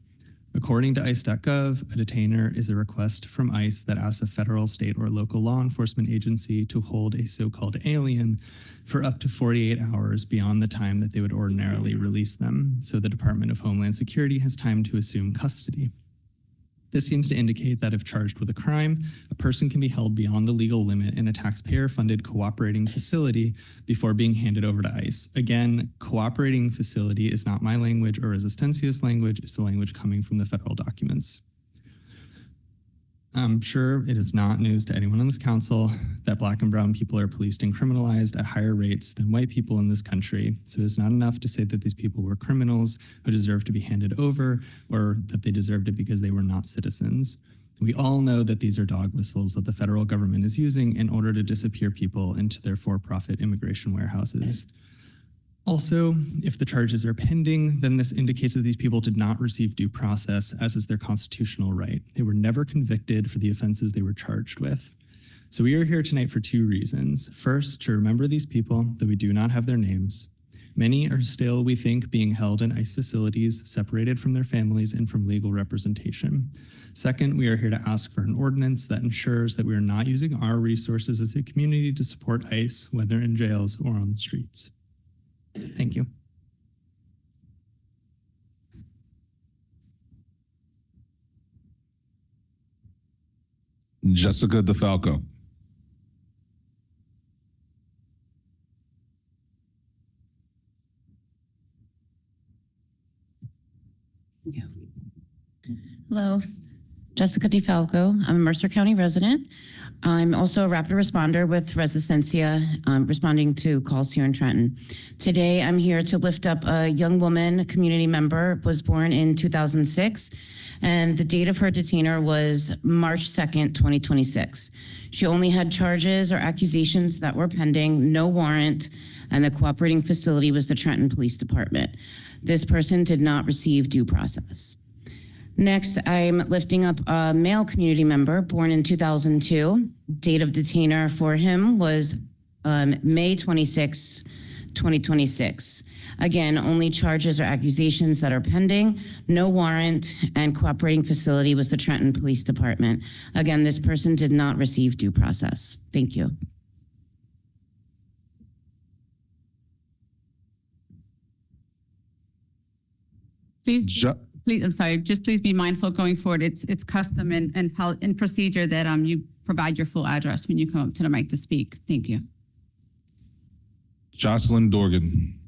Speaker 13: According to ICE.gov, a detainer is a request from ICE that asks a federal, state, or local law enforcement agency to hold a so-called alien for up to 48 hours beyond the time that they would ordinarily release them, so the Department of Homeland Security has time to assume custody. This seems to indicate that if charged with a crime, a person can be held beyond the legal limit in a taxpayer-funded cooperating facility before being handed over to ICE. Again, cooperating facility is not my language or Resistencia's language, it's the language coming from the federal documents. I'm sure it is not news to anyone on this council that Black and brown people are policed and criminalized at higher rates than white people in this country. So it's not enough to say that these people were criminals who deserve to be handed over or that they deserved it because they were not citizens. We all know that these are dog whistles that the federal government is using in order to disappear people into their for-profit immigration warehouses. Also, if the charges are pending, then this indicates that these people did not receive due process, as is their constitutional right. They were never convicted for the offenses they were charged with. So we are here tonight for two reasons. First, to remember these people, though we do not have their names. Many are still, we think, being held in ICE facilities, separated from their families and from legal representation. Second, we are here to ask for an ordinance that ensures that we are not using our resources as a community to support ICE, whether in jails or on the streets. Thank you.
Speaker 2: Jessica DeFalco.
Speaker 14: Hello, Jessica DeFalco. I'm a Mercer County resident. I'm also a rapid responder with Resistencia, responding to calls here in Trenton. Today, I'm here to lift up a young woman, a community member, was born in 2006, and the date of her detainer was March 2nd, 2026. She only had charges or accusations that were pending, no warrant, and the cooperating facility was the Trenton Police Department. This person did not receive due process. Next, I'm lifting up a male community member born in 2002. Date of detainer for him was May 26, 2026. Again, only charges or accusations that are pending, no warrant, and cooperating facility was the Trenton Police Department. Again, this person did not receive due process. Thank you.
Speaker 1: Please, I'm sorry, just please be mindful going forward. It's custom and procedure that you provide your full address when you come up to the mic to speak. Thank you.
Speaker 2: Jocelyn Dorgan.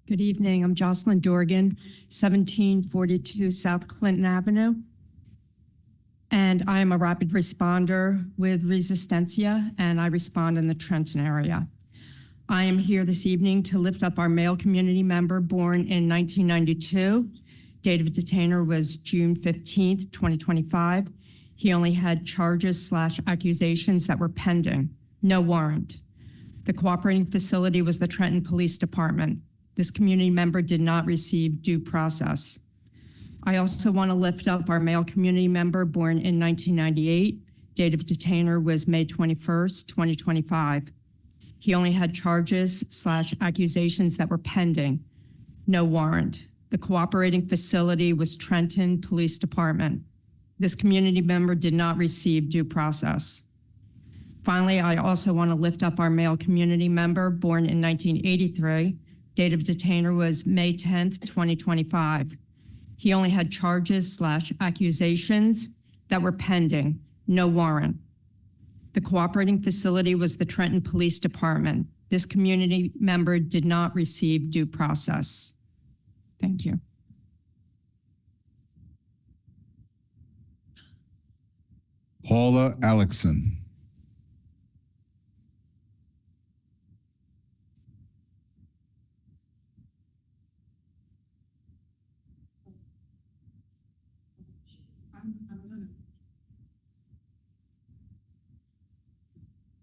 Speaker 17: Good evening. I'm Jocelyn Dorgan, 1742 South Clinton Avenue. And I am a rapid responder with Resistencia, and I respond in the Trenton area. I am here this evening to lift up our male community member born in 1992. Date of detainer was June 15th, 2025. He only had charges/accusations that were pending, no warrant. The cooperating facility was the Trenton Police Department. This community member did not receive due process. I also want to lift up our male community member born in 1998. Date of detainer was May 21st, 2025. He only had charges/accusations that were pending, no warrant. The cooperating facility was Trenton Police Department. This community member did not receive due process. Finally, I also want to lift up our male community member born in 1983. Date of detainer was May 10th, 2025. He only had charges/accusations that were pending, no warrant. The cooperating facility was the Trenton Police Department. This community member did not receive due process. Thank you.
Speaker 2: Paula Alexson.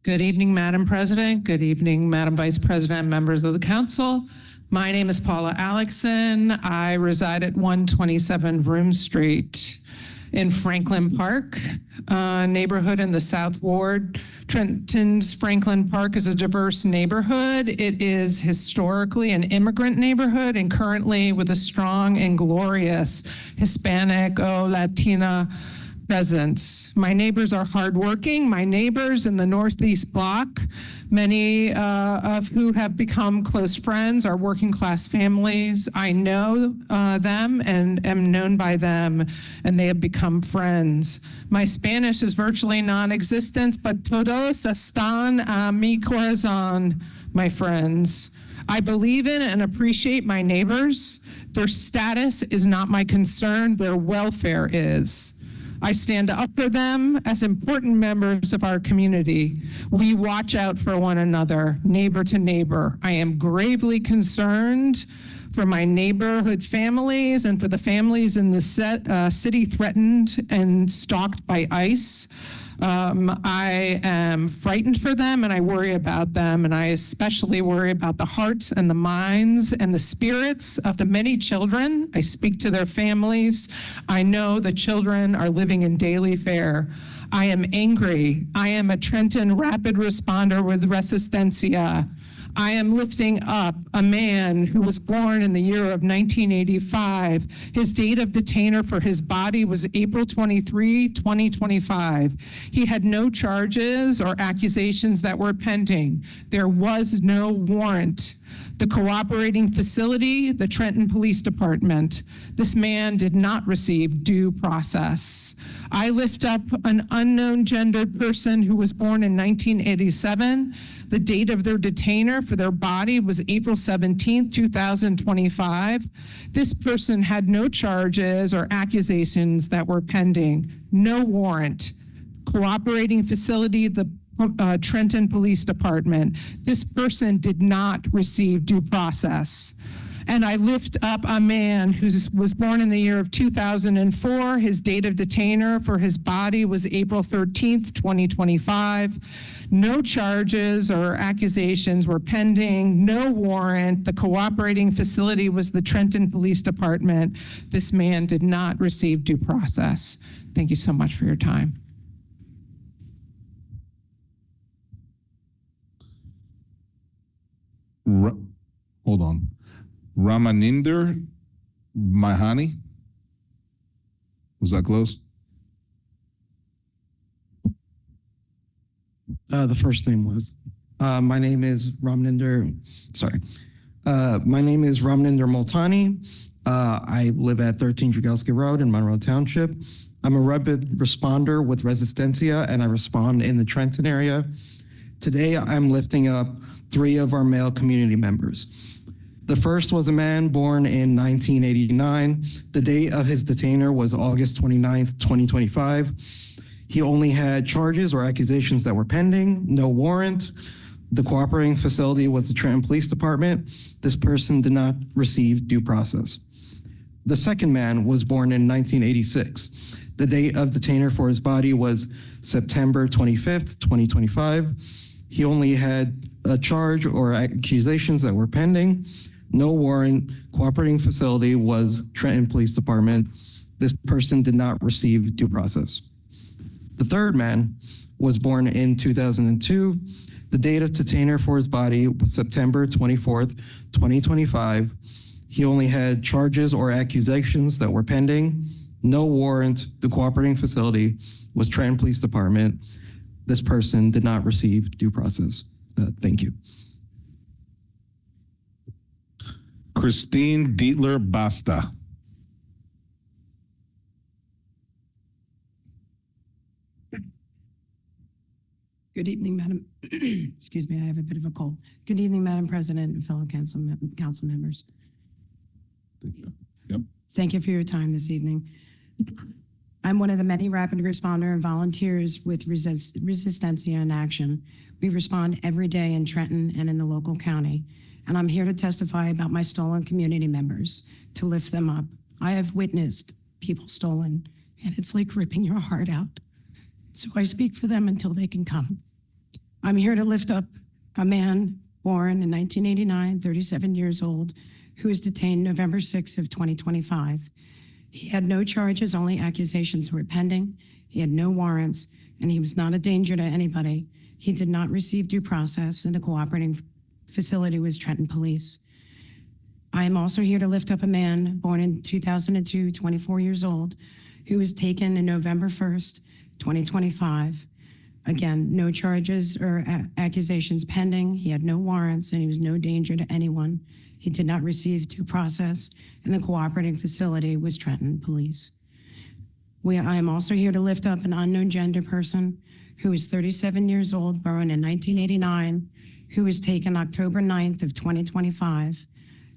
Speaker 23: Good evening, Madam President. Good evening, Madam Vice President, members of the council. My name is Paula Alexson. I reside at 127 Vroom Street in Franklin Park, neighborhood in the South Ward. Trenton's Franklin Park is a diverse neighborhood. It is historically an immigrant neighborhood and currently with a strong and glorious Hispanic, Latina presence. My neighbors are hardworking. My neighbors in the Northeast Block, many of who have become close friends, are working class families. I know them and am known by them, and they have become friends. My Spanish is virtually non-existent, but todos están a mi corazón, my friends. I believe in and appreciate my neighbors. Their status is not my concern. Their welfare is. I stand up for them as important members of our community. We watch out for one another, neighbor to neighbor. I am gravely concerned for my neighborhood families and for the families in the city threatened and stalked by ICE. I am frightened for them and I worry about them, and I especially worry about the hearts and the minds and the spirits of the many children. I speak to their families. I know the children are living in daily fear. I am angry. I am a Trenton rapid responder with Resistencia. I am lifting up a man who was born in the year of 1985. His date of detainer for his body was April 23, 2025. He had no charges or accusations that were pending. There was no warrant. The cooperating facility, the Trenton Police Department. This man did not receive due process. I lift up an unknown gendered person who was born in 1987. The date of their detainer for their body was April 17, 2025. This person had no charges or accusations that were pending. No warrant. Cooperating facility, the Trenton Police Department. This person did not receive due process. And I lift up a man who was born in the year of 2004. His date of detainer for his body was April 13th, 2025. No charges or accusations were pending, no warrant. The cooperating facility was the Trenton Police Department. This man did not receive due process. Thank you so much for your time.
Speaker 2: Hold on. Ramaninder Mahani? Was that close?
Speaker 16: The first name was. My name is Ramaninder, my name is Ramaninder Multani. I live at 13 Dragelsky Road in Monroe Township. I'm a rapid responder with Resistencia, and I respond in the Trenton area. Today, I'm lifting up 3 of our male community members. The first was a man born in 1989. The date of his detainer was August 29th, 2025. He only had charges or accusations that were pending, no warrant. The cooperating facility was the Trenton Police Department. This person did not receive due process. The second man was born in 1986. The date of detainer for his body was September 25th, 2025. He only had a charge or accusations that were pending, no warrant. Cooperating facility was Trenton Police Department. This person did not receive due process. The third man was born in 2002. The date of detainer for his body was September 24th, 2025. He only had charges or accusations that were pending, no warrant. The cooperating facility was Trenton Police Department. This person did not receive due process. Thank you.
Speaker 2: Christine Dietler Basta.
Speaker 18: Good evening, Madam. Excuse me, I have a bit of a cold. Good evening, Madam President and fellow council members.
Speaker 2: Yep.
Speaker 18: Thank you for your time this evening. I'm one of the many rapid responder and volunteers with Resistencia in action. We respond every day in Trenton and in the local county, and I'm here to testify about my stolen community members, to lift them up. I have witnessed people stolen, and it's like ripping your heart out. So I speak for them until they can come. I'm here to lift up a man born in 1989, 37 years old, who was detained November 6th of 2025. He had no charges, only accusations were pending. He had no warrants, and he was not a danger to anybody. He did not receive due process, and the cooperating facility was Trenton Police. I am also here to lift up a man born in 2002, 24 years old, who was taken in November 1st, 2025. Again, no charges or accusations pending. He had no warrants, and he was no danger to anyone. He did not receive due process, and the cooperating facility was Trenton Police. I am also here to lift up an unknown gender person who is 37 years old, born in 1989, who was taken October 9th of 2025.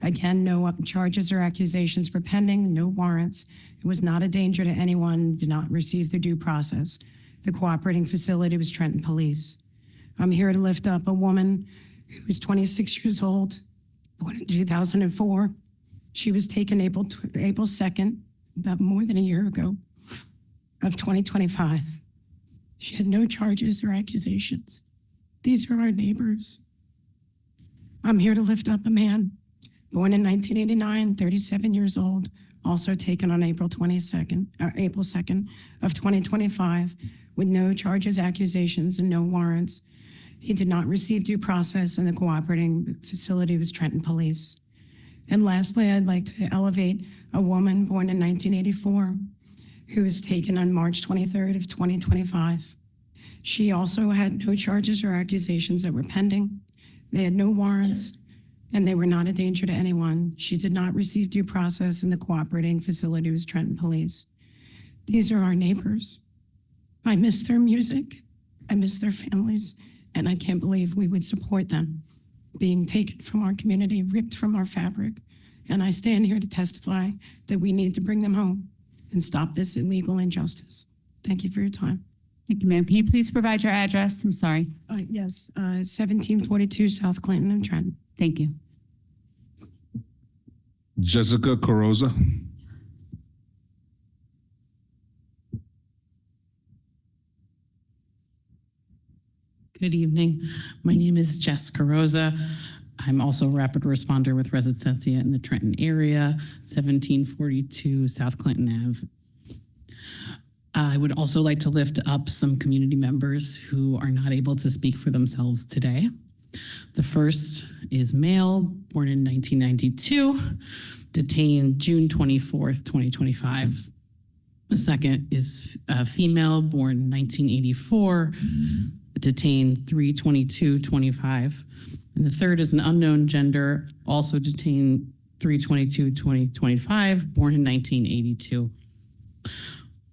Speaker 18: Again, no charges or accusations were pending, no warrants. It was not a danger to anyone, did not receive the due process. The cooperating facility was Trenton Police. I'm here to lift up a woman who was 26 years old, born in 2004. She was taken April 2nd, about more than a year ago, of 2025. She had no charges or accusations. These are our neighbors. I'm here to lift up a man, born in 1989, 37 years old, also taken on April 2nd of 2025, with no charges, accusations, and no warrants. He did not receive due process, and the cooperating facility was Trenton Police. And lastly, I'd like to elevate a woman born in 1984 who was taken on March 23rd of 2025. She also had no charges or accusations that were pending. They had no warrants, and they were not a danger to anyone. She did not receive due process, and the cooperating facility was Trenton Police. These are our neighbors. I miss their music. I miss their families, and I can't believe we would support them being taken from our community, ripped from our fabric. And I stand here to testify that we need to bring them home and stop this illegal injustice. Thank you for your time.
Speaker 1: Thank you, ma'am. Can you please provide your address? I'm sorry.
Speaker 18: Yes, 1742 South Clinton and Trenton.
Speaker 1: Thank you.
Speaker 2: Jessica Carroza.
Speaker 7: Good evening. My name is Jess Carroza. I'm also a rapid responder with Resistencia in the Trenton area, 1742 South Clinton Ave. I would also like to lift up some community members who are not able to speak for themselves today. The first is male, born in 1992, detained June 24th, 2025. The second is female, born 1984, detained 3/22/25. And the third is an unknown gender, also detained 3/22/2025, born in 1982.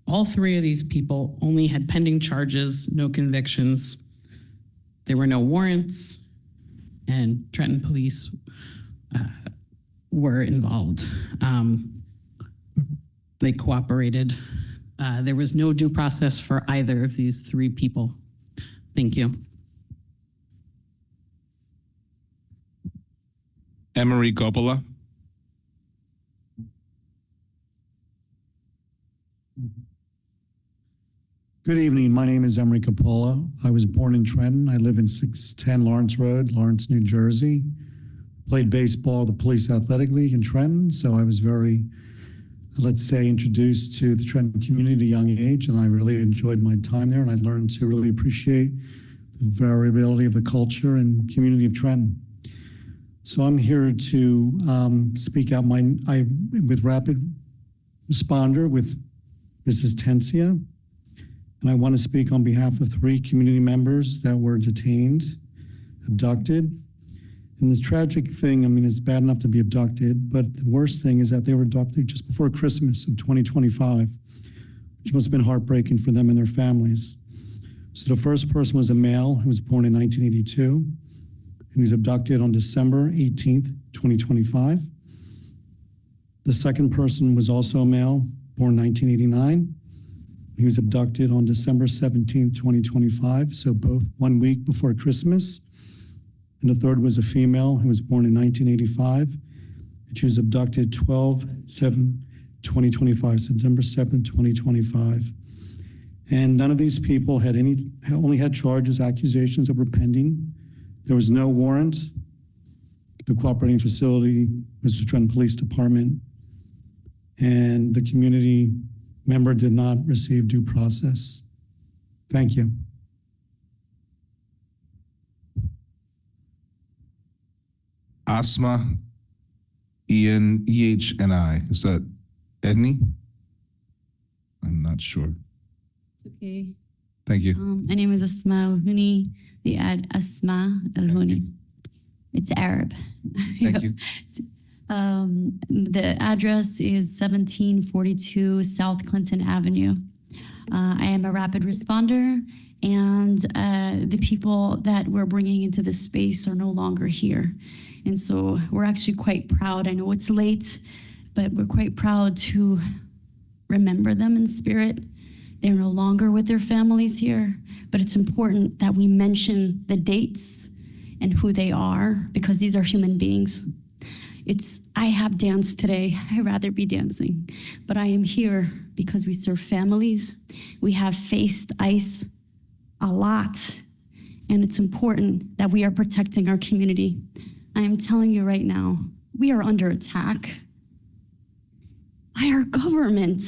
Speaker 7: All three of these people only had pending charges, no convictions. There were no warrants, and Trenton Police were involved. They cooperated. There was no due process for either of these three people. Thank you.
Speaker 2: Emery Coppola.
Speaker 20: Good evening. My name is Emery Coppola. I was born in Trenton. I live in 610 Lawrence Road, Lawrence, New Jersey. Played baseball at the Police Athletic League in Trenton, so I was very, let's say, introduced to the Trenton community at a young age, and I really enjoyed my time there, and I learned to really appreciate the variability of the culture and community of Trenton. So I'm here to speak out with rapid responder with Resistencia. And I want to speak on behalf of 3 community members that were detained, abducted. And the tragic thing, I mean, it's bad enough to be abducted, but the worst thing is that they were abducted just before Christmas of 2025, which must have been heartbreaking for them and their families. So the first person was a male who was born in 1982, and he was abducted on December 18th, 2025. The second person was also a male, born 1989. He was abducted on December 17th, 2025, so both 1 week before Christmas. And the third was a female who was born in 1985, and she was abducted 12/7/2025, September 7th, 2025. And none of these people had only had charges, accusations that were pending. There was no warrant. The cooperating facility was the Trenton Police Department, and the community member did not receive due process. Thank you.
Speaker 2: Asma Ehni. Is that Edney? I'm not sure.
Speaker 21: It's okay.
Speaker 2: Thank you.
Speaker 21: My name is Asma Al-Huni. The Asma Al-Huni. It's Arab.
Speaker 2: Thank you.
Speaker 21: The address is 1742 South Clinton Avenue. I am a rapid responder, and and the people that we're bringing into this space are no longer here. And so we're actually quite proud. I know it's late, but we're quite proud to remember them in spirit. They're no longer with their families here, but it's important that we mention the dates and who they are, because these are human beings. I have danced today. I'd rather be dancing, but I am here because we serve families. We have faced ICE a lot, and it's important that we are protecting our community. I am telling you right now, we are under attack by our government.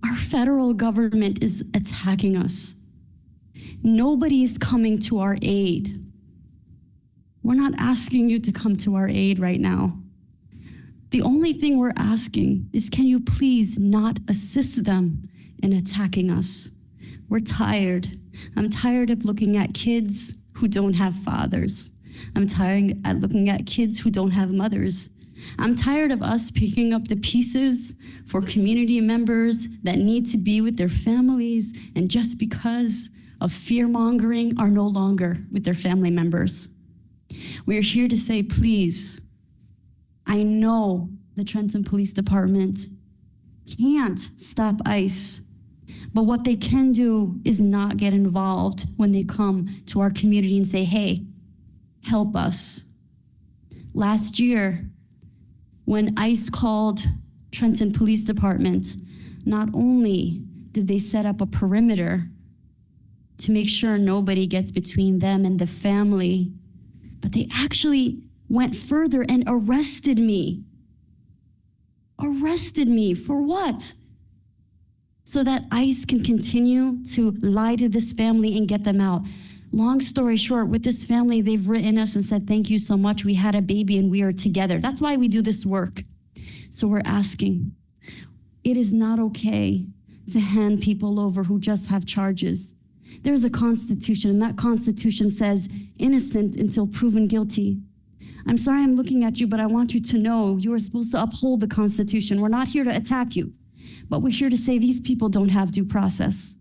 Speaker 21: Our federal government is attacking us. Nobody is coming to our aid. We're not asking you to come to our aid right now. The only thing we're asking is, can you please not assist them in attacking us? We're tired. I'm tired of looking at kids who don't have fathers. I'm tired of looking at kids who don't have mothers. I'm tired of us picking up the pieces for community members that need to be with their families, and just because of fear-mongering are no longer with their family members. We are here to say, please, I know the Trenton Police Department can't stop ICE, but what they can do is not get involved when they come to our community and say, hey, help us. Last year, when ICE called Trenton Police Department, not only did they set up a perimeter to make sure nobody gets between them and the family, but they actually went further and arrested me. Arrested me for what? So that ICE can continue to lie to this family and get them out. Long story short, with this family, they've written us and said, thank you so much. We had a baby and we are together. That's why we do this work. So we're asking, it is not okay to hand people over who just have charges. There's a constitution, and that constitution says innocent until proven guilty. I'm sorry I'm looking at you, but I want you to know you are supposed to uphold the Constitution. We're not here to attack you, but we're here to say these people don't have due process.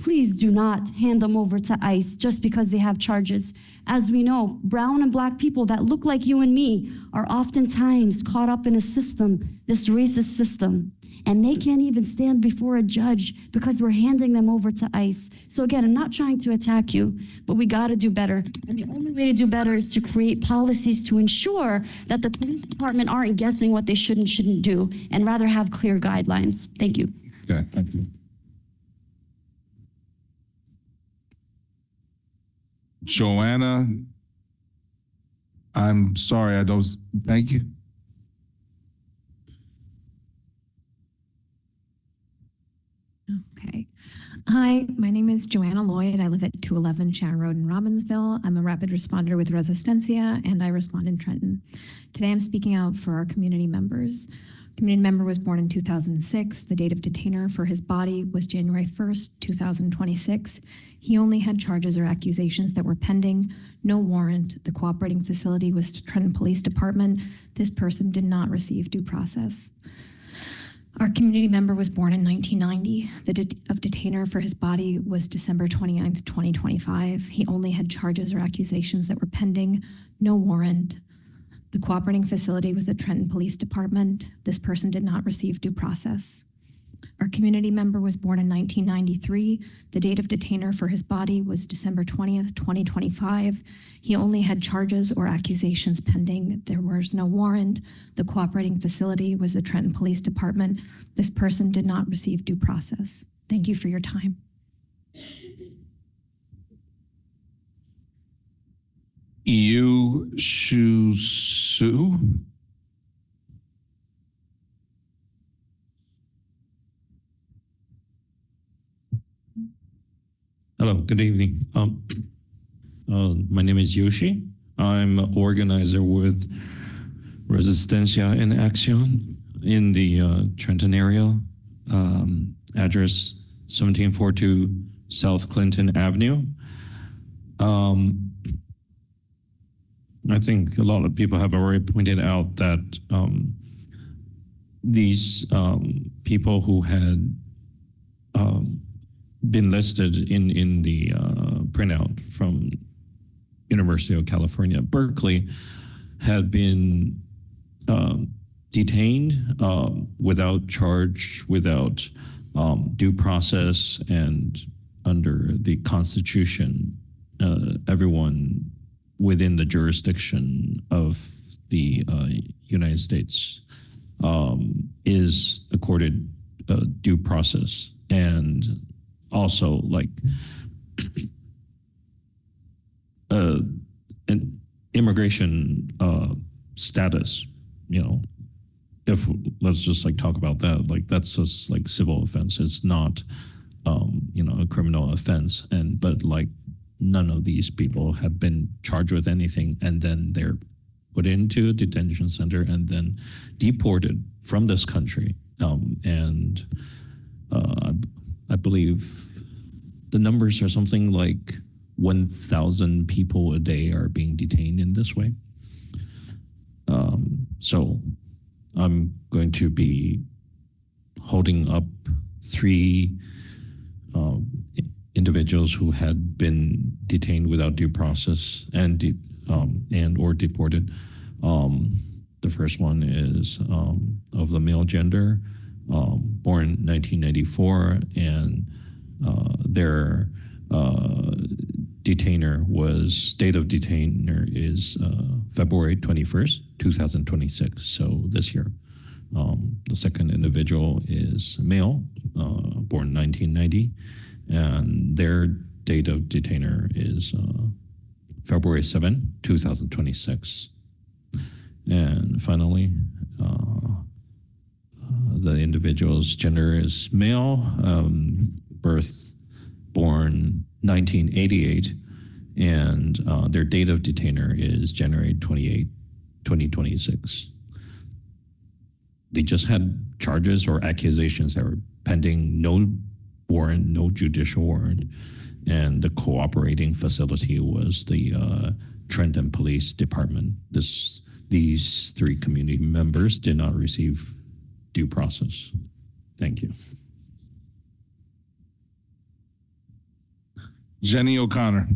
Speaker 21: Please do not hand them over to ICE just because they have charges. As we know, brown and black people that look like you and me are oftentimes caught up in a system, this racist system, and they can't even stand before a judge because we're handing them over to ICE. So again, I'm not trying to attack you, but we gotta do better. And the only way to do better is to create policies to ensure that the police department aren't guessing what they should and shouldn't do, and rather have clear guidelines. Thank you.
Speaker 2: Okay, thank you. Joanna, I'm sorry, I don't, thank you.
Speaker 9: Okay. Hi, my name is Joanna Lloyd. I live at 211 Sharon Road in Robbinsville. I'm a rapid responder with Resistencia, and I respond in Trenton. Today, I'm speaking out for our community members. Community member was born in 2006. The date of detainer for his body was January 1st, 2026. He only had charges or accusations that were pending, no warrant. The cooperating facility was the Trenton Police Department. This person did not receive due process. Our community member was born in 1990. The date of detainer for his body was December 29th, 2025. He only had charges or accusations that were pending, no warrant. The cooperating facility was the Trenton Police Department. This person did not receive due process. Our community member was born in 1993. The date of detainer for his body was December 20th, 2025. He only had charges or accusations pending. There was no warrant. The cooperating facility was the Trenton Police Department. This person did not receive due process. Thank you for your time.
Speaker 2: EU Shu.
Speaker 19: Hello, good evening. My name is Yoshi. I'm an organizer with Resistencia in Action in the Trenton area. Address 1742 South Clinton Avenue. I think a lot of people have already pointed out that these people who had been listed in the printout from University of California, Berkeley, had been detained without charge, without due process, and under the Constitution, everyone within the jurisdiction of the United States is accorded due process, and also like an immigration status, you know, if let's just like talk about that, like that's just like civil offense. It's not, you know, a criminal offense. And, but like none of these people have been charged with anything, and then they're put into a detention center and then deported from this country. I believe the numbers are something like 1,000 people a day are being detained in this way. So I'm going to be holding up 3 individuals who had been detained without due process and or deported. The first one is of the male gender, born 1994, and their detainer was, date of detainer is February 21st, 2026, so this year. The second individual is male, born 1990, and their date of detainer is February 7, 2026. And finally, the individual's gender is male, birth born 1988, and their date of detainer is January 28, 2026. They just had charges or accusations that were pending, no warrant, no judicial warrant, and the cooperating facility was the Trenton Police Department. These 3 community members did not receive due process. Thank you.
Speaker 2: Jenny O'Connor.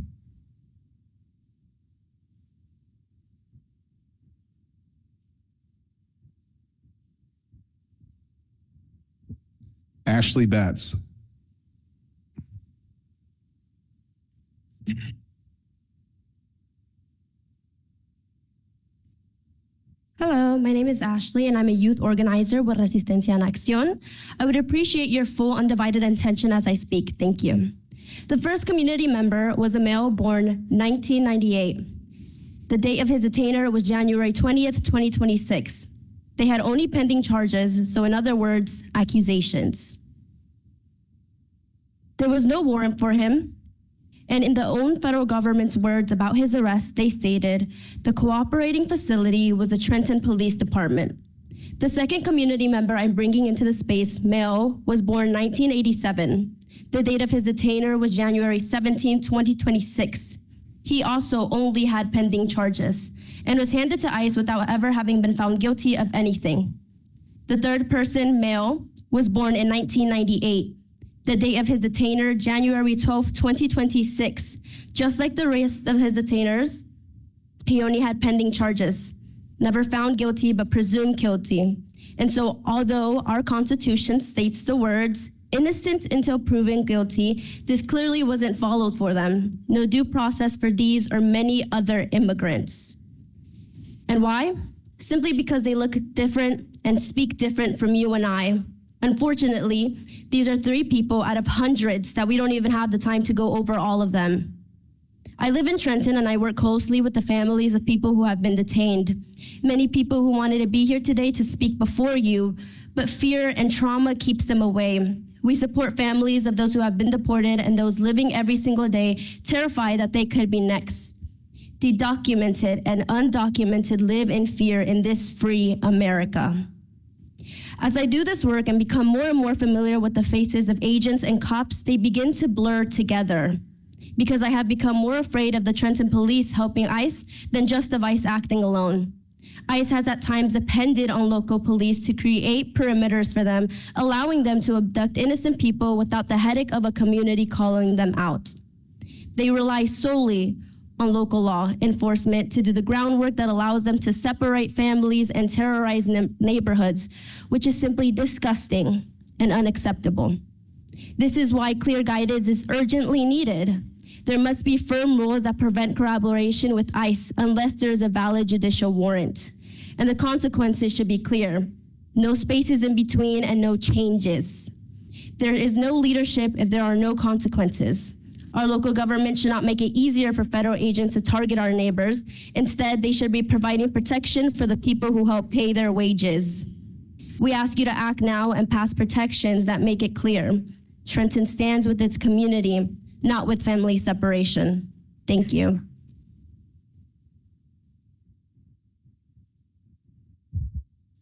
Speaker 2: Ashley Batts.
Speaker 3: Hello, my name is Ashley, and I'm a youth organizer with Resistencia en Acción. I would appreciate your full undivided attention as I speak. Thank you. The first community member was a male born 1998. The date of his detainer was January 20th, 2026. They had only pending charges, so in other words, accusations. There was no warrant for him, and in the own federal government's words about his arrest, they stated, the cooperating facility was the Trenton Police Department. The second community member I'm bringing into the space, male, was born 1987. The date of his detainer was January 17, 2026. He also only had pending charges and was handed to ICE without ever having been found guilty of anything. The third person, male, was born in 1998. The date of his detainer, January 12, 2026. Just like the rest of his detainers, he only had pending charges, never found guilty, but presumed guilty. And so although our Constitution states the words, innocent until proven guilty, this clearly wasn't followed for them. No due process for these or many other immigrants. And why? Simply because they look different and speak different from you and I. Unfortunately, these are 3 people out of hundreds that we don't even have the time to go over all of them. I live in Trenton and I work closely with the families of people who have been detained. Many people who wanted to be here today to speak before you, but fear and trauma keeps them away. We support families of those who have been deported and those living every single day, terrified that they could be next. The documented and undocumented live in fear in this free America. As I do this work and become more and more familiar with the faces of agents and cops, they begin to blur together. Because I have become more afraid of the Trenton police helping ICE than just of ICE acting alone. ICE has at times depended on local police to create perimeters for them, allowing them to abduct innocent people without the headache of a community calling them out. They rely solely on local law enforcement to do the groundwork that allows them to separate families and terrorize neighborhoods, which is simply disgusting and unacceptable. This is why clear guidance is urgently needed. There must be firm rules that prevent collaboration with ICE unless there is a valid judicial warrant. And the consequences should be clear. No spaces in between and no changes. There is no leadership if there are no consequences. Our local government should not make it easier for federal agents to target our neighbors. Instead, they should be providing protection for the people who help pay their wages. We ask you to act now and pass protections that make it clear. Trenton stands with its community, not with family separation. Thank you.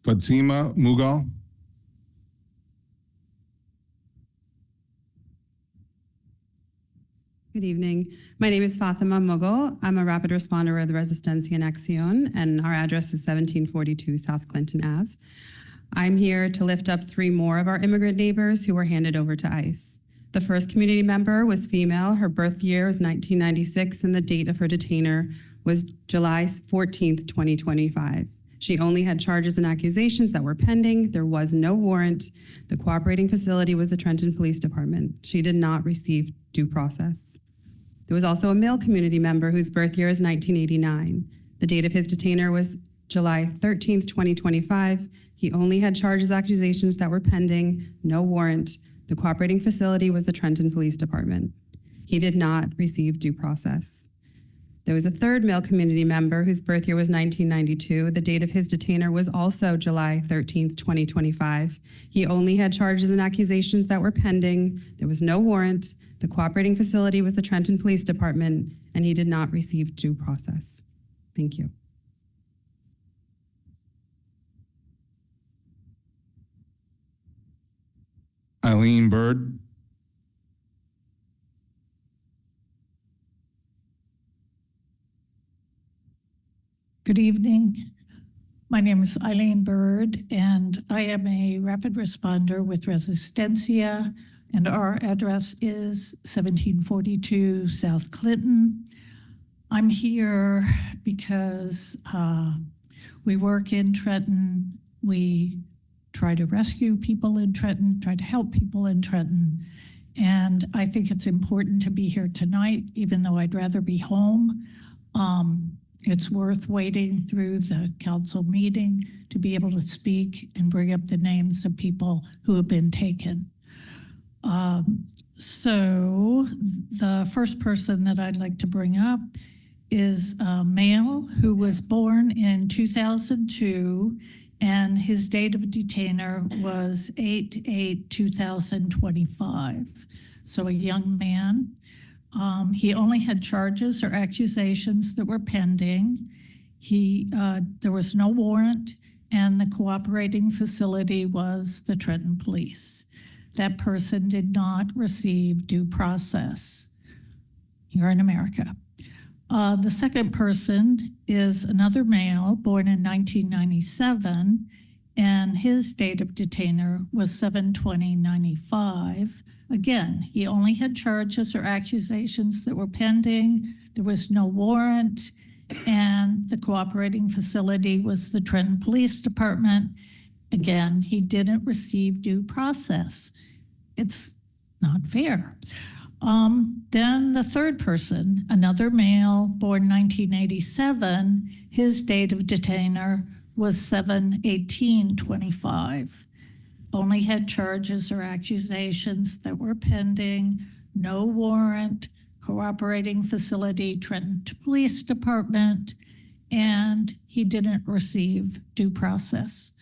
Speaker 2: Fatima Mughal.
Speaker 8: Good evening. My name is Fatima Mughal. I'm a rapid responder with Resistencia en Acción, and our address is 1742 South Clinton Ave. I'm here to lift up 3 more of our immigrant neighbors who were handed over to ICE. The first community member was female. Her birth year was 1996, and the date of her detainer was July 14th, 2025. She only had charges and accusations that were pending. There was no warrant. The cooperating facility was the Trenton Police Department. She did not receive due process. There was also a male community member whose birth year is 1989. The date of his detainer was July 13th, 2025. He only had charges, accusations that were pending, no warrant. The cooperating facility was the Trenton Police Department. He did not receive due process. There was a third male community member whose birth year was 1992. The date of his detainer was also July 13th, 2025. He only had charges and accusations that were pending. There was no warrant. The cooperating facility was the Trenton Police Department, and he did not receive due process. Thank you.
Speaker 2: Eileen Bird.
Speaker 10: Good evening. My name is Eileen Bird, and I am a rapid responder with Resistencia, and our address is 1742 South Clinton. I'm here because we work in Trenton. We try to rescue people in Trenton, try to help people in Trenton. And I think it's important to be here tonight, even though I'd rather be home. It's worth waiting through the council meeting to be able to speak and bring up the names of people who have been taken. So the first person that I'd like to bring up is a male who was born in 2002, and his date of detainer was 8/8/2025. So a young man. He only had charges or accusations that were pending. There was no warrant, and the cooperating facility was the Trenton Police. That person did not receive due process here in America. The second person is another male born in 1997, and his date of detainer was 7/20/95. Again, he only had charges or accusations that were pending. There was no warrant, and the cooperating facility was the Trenton Police Department. Again, he didn't receive due process. It's not fair. Then the third person, another male born 1987, his date of detainer was 7/18/25. Only had charges or accusations that were pending, no warrant, cooperating facility, Trenton Police Department, and he didn't receive due process.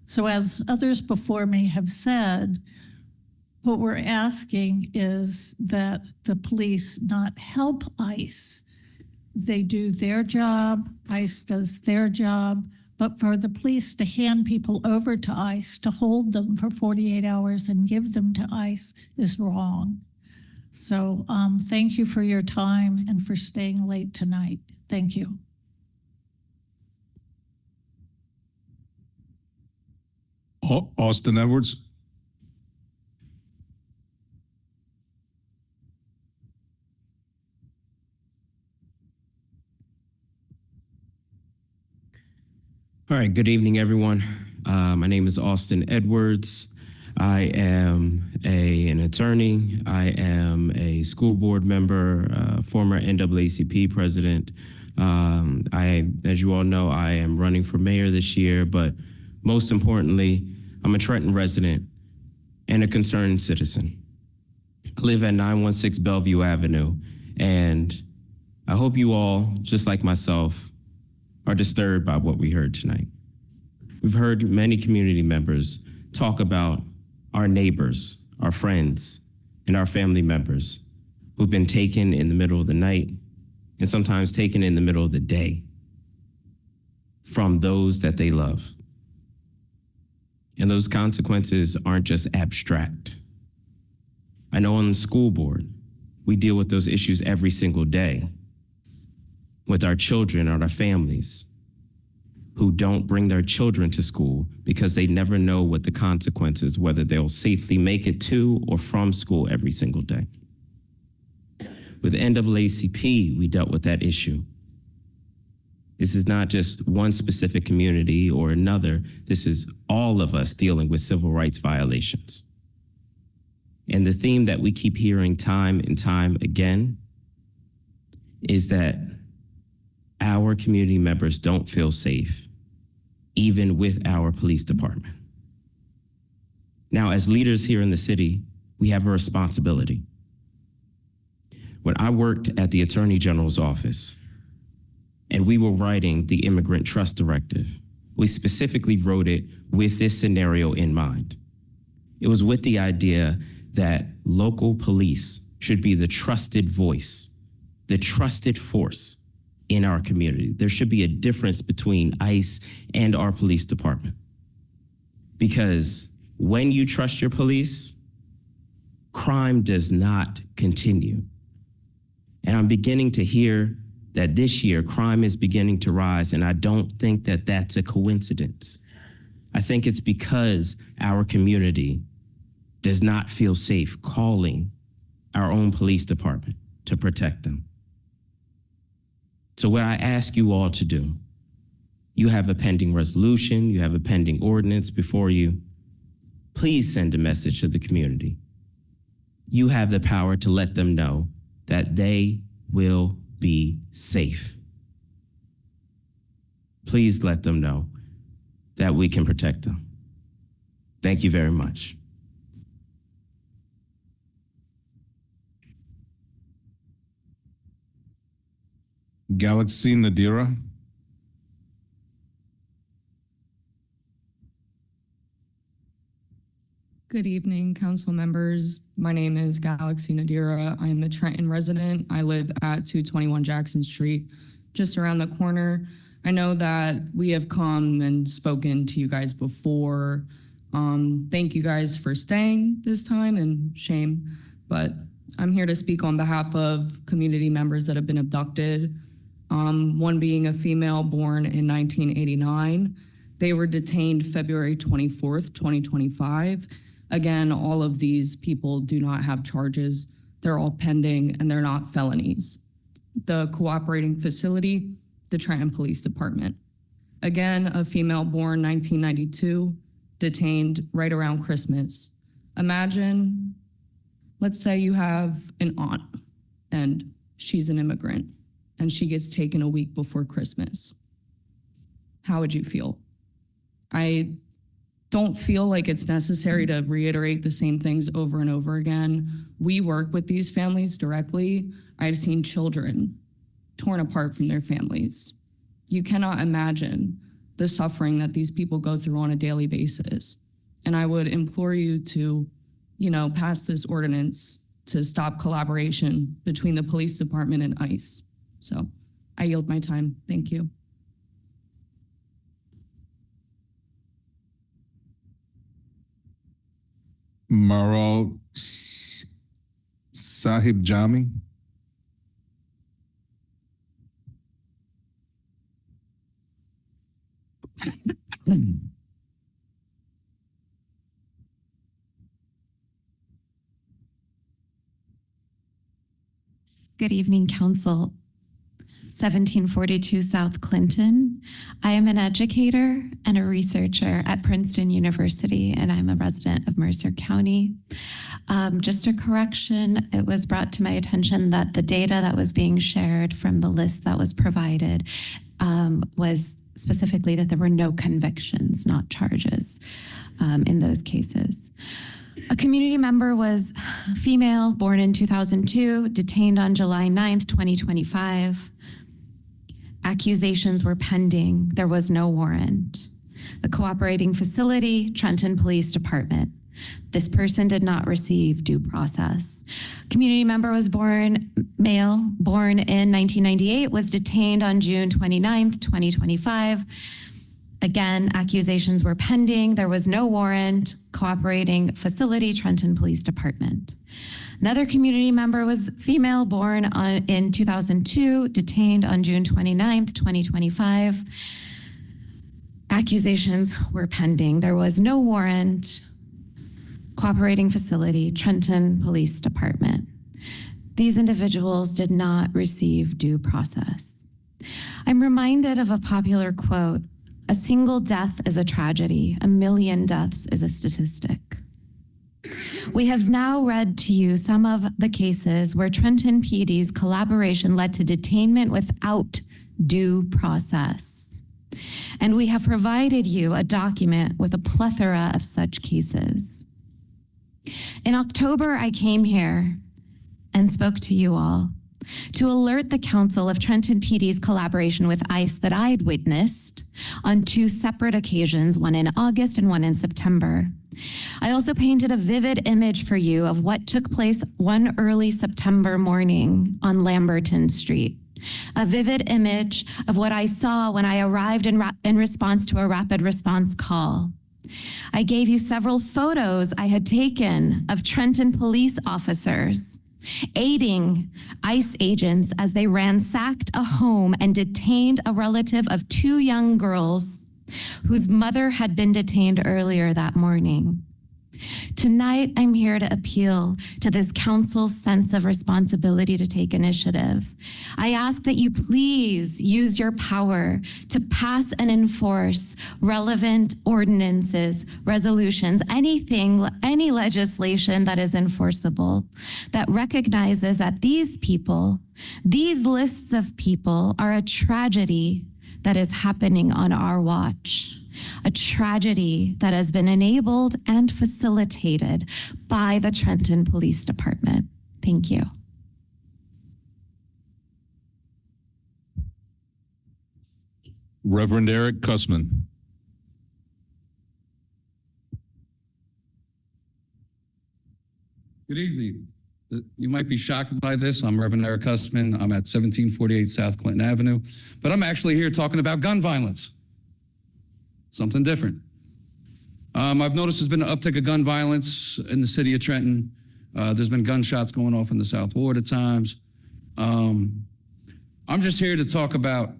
Speaker 10: So as others before me have said, what we're asking is that the police not help ICE. They do their job, ICE does their job, but for the police to hand people over to ICE, to hold them for 48 hours and give them to ICE is wrong. So thank you for your time and for staying late tonight. Thank you.
Speaker 2: Austin Edwards.
Speaker 4: All right, good evening, everyone. My name is Austin Edwards. I am an attorney. I am a school board member, former NAACP president. As you all know, I am running for mayor this year, but most importantly, I'm a Trenton resident and a concerned citizen. I live at 916 Bellevue Avenue, and I hope you all, just like myself, are disturbed by what we heard tonight. We've heard many community members talk about our neighbors, our friends, and our family members who've been taken in the middle of the night and sometimes taken in the middle of the day from those that they love. And those consequences aren't just abstract. I know on the school board, we deal with those issues every single day with our children and our families who don't bring their children to school because they never know what the consequences, whether they'll safely make it to or from school every single day. With NAACP, we dealt with that issue. This is not just one specific community or another. This is all of us dealing with civil rights violations. And the theme that we keep hearing time and time again is that our community members don't feel safe, even with our police department. Now, as leaders here in the city, we have a responsibility. When I worked at the Attorney General's office and we were writing the Immigrant Trust Directive, we specifically wrote it with this scenario in mind. It was with the idea that local police should be the trusted voice, the trusted force in our community. There should be a difference between ICE and our police department. Because when you trust your police, crime does not continue. And I'm beginning to hear that this year crime is beginning to rise, and I don't think that that's a coincidence. I think it's because our community does not feel safe calling our own police department to protect them. So what I ask you all to do, you have a pending resolution, you have a pending ordinance before you. Please send a message to the community. You have the power to let them know that they will be safe. Please let them know that we can protect them. Thank you very much.
Speaker 2: Galaxy Nadira.
Speaker 11: Good evening, council members. My name is Galaxy Nadira. I am a Trenton resident. I live at 221 Jackson Street, just around the corner. I know that we have come and spoken to you guys before. Thank you guys for staying this time, and shame, but I'm here to speak on behalf of community members that have been abducted. One being a female born in 1989. They were detained February 24th, 2025. Again, all of these people do not have charges. They're all pending and they're not felonies. The cooperating facility, the Trenton Police Department. Again, a female born 1992, detained right around Christmas. Imagine, let's say you have an aunt and she's an immigrant and she gets taken a week before Christmas. How would you feel? I don't feel like it's necessary to reiterate the same things over and over again. We work with these families directly. I've seen children torn apart from their families. You cannot imagine the suffering that these people go through on a daily basis. And I would implore you to, pass this ordinance to stop collaboration between the police department and ICE. So I yield my time. Thank you.
Speaker 2: Maral Sahib Jami.
Speaker 22: Good evening, Council.
Speaker 9: 1742 South Clinton. I am an educator and a researcher at Princeton University, and I'm a resident of Mercer County. Just a correction, it was brought to my attention that the data that was being shared from the list that was provided was specifically that there were no convictions, not charges in those cases. A community member was female, born in 2002, detained on July 9th, 2025. Accusations were pending. There was no warrant. The cooperating facility, Trenton Police Department. This person did not receive due process. Community member was male, born in 1998, was detained on June 29th, 2025. Again, accusations were pending. There was no warrant. Cooperating facility, Trenton Police Department. Another community member was female, born in 2002, detained on June 29th, 2025. Accusations were pending. There was no warrant. Cooperating facility, Trenton Police Department. These individuals did not receive due process. I'm reminded of a popular quote: "A single death is a tragedy, a million deaths is a statistic." We have now read to you some of the cases where Trenton PD's collaboration led to detainment without due process. And we have provided you a document with a plethora of such cases. In October, I came here and spoke to you all to alert the council of Trenton PD's collaboration with ICE that I'd witnessed on 2 separate occasions, one in August and one in September. I also painted a vivid image for you of what took place one early September morning on Lamberton Street. A vivid image of what I saw when I arrived in response to a rapid response call. I gave you several photos I had taken of Trenton police officers aiding ICE agents as they ransacked a home and detained a relative of 2 young girls whose mother had been detained earlier that morning. Tonight, I'm here to appeal to this council's sense of responsibility to take initiative. I ask that you please use your power to pass and enforce relevant ordinances, resolutions, any legislation that is enforceable, that recognizes that these people, these lists of people, are a tragedy that is happening on our watch. A tragedy that has been enabled and facilitated by the Trenton Police Department. Thank you.
Speaker 2: Reverend Eric Cussman.
Speaker 5: Good evening. You might be shocked by this. I'm Reverend Eric Cussman. I'm at 1748 South Clinton Avenue, but I'm actually here talking about gun violence. Something different. I've noticed there's been an uptick of gun violence in the city of Trenton. There's been gunshots going off in the South Ward at times. I'm just here to talk about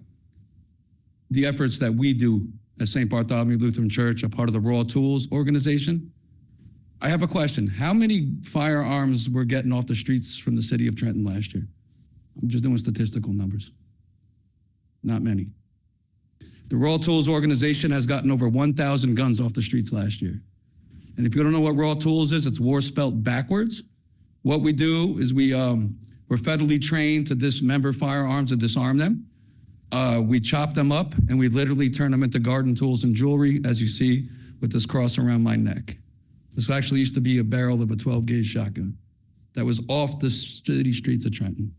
Speaker 5: the efforts that we do at St. Bartholomew Lutheran Church, a part of the Raw Tools organization. I have a question. How many firearms were getting off the streets from the city of Trenton last year? I'm just doing statistical numbers. Not many. The Raw Tools organization has gotten over 1,000 guns off the streets last year. And if you don't know what Raw Tools is, it's war spelt backwards. What we do is we're federally trained to dismember firearms and disarm them. We chop them up and we literally turn them into garden tools and jewelry, as you see with this cross around my neck. This actually used to be a barrel of a 12-gauge shotgun that was off the city streets of Trenton.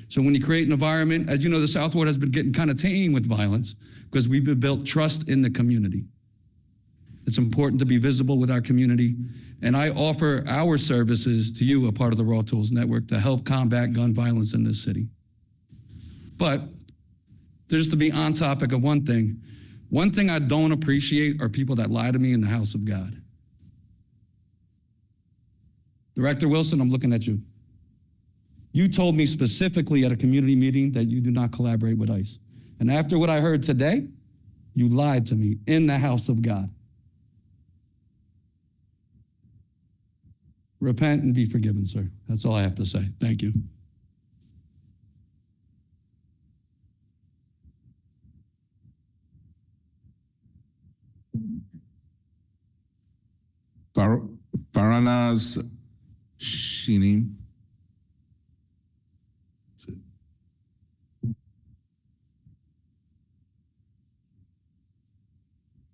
Speaker 5: So when you create an environment, as you know, the South Ward has been getting kind of tame with violence because we've built trust in the community. It's important to be visible with our community. And I offer our services to you, a part of the Raw Tools Network, to help combat gun violence in this city. But just to be on topic of one thing I don't appreciate are people that lie to me in the house of God. Director Wilson, I'm looking at you. You told me specifically at a community meeting that you do not collaborate with ICE. And after what I heard today, you lied to me in the house of God. Repent and be forgiven, sir. That's all I have to say. Thank you.
Speaker 2: Faranaz Shini.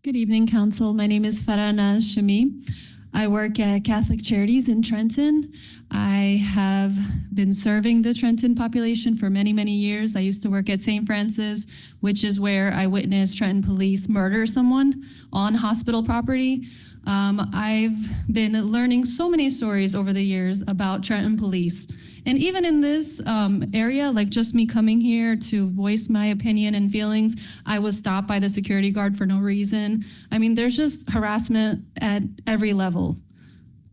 Speaker 6: Good evening, Council. My name is Farana Shami. I work at Catholic Charities in Trenton. I have been serving the Trenton population for many, many years. I used to work at St. Francis, which is where I witnessed Trenton police murder someone on hospital property. I've been learning so many stories over the years about Trenton police. And even in this area, like just me coming here to voice my opinion and feelings, I was stopped by the security guard for no reason. I mean, there's just harassment at every level.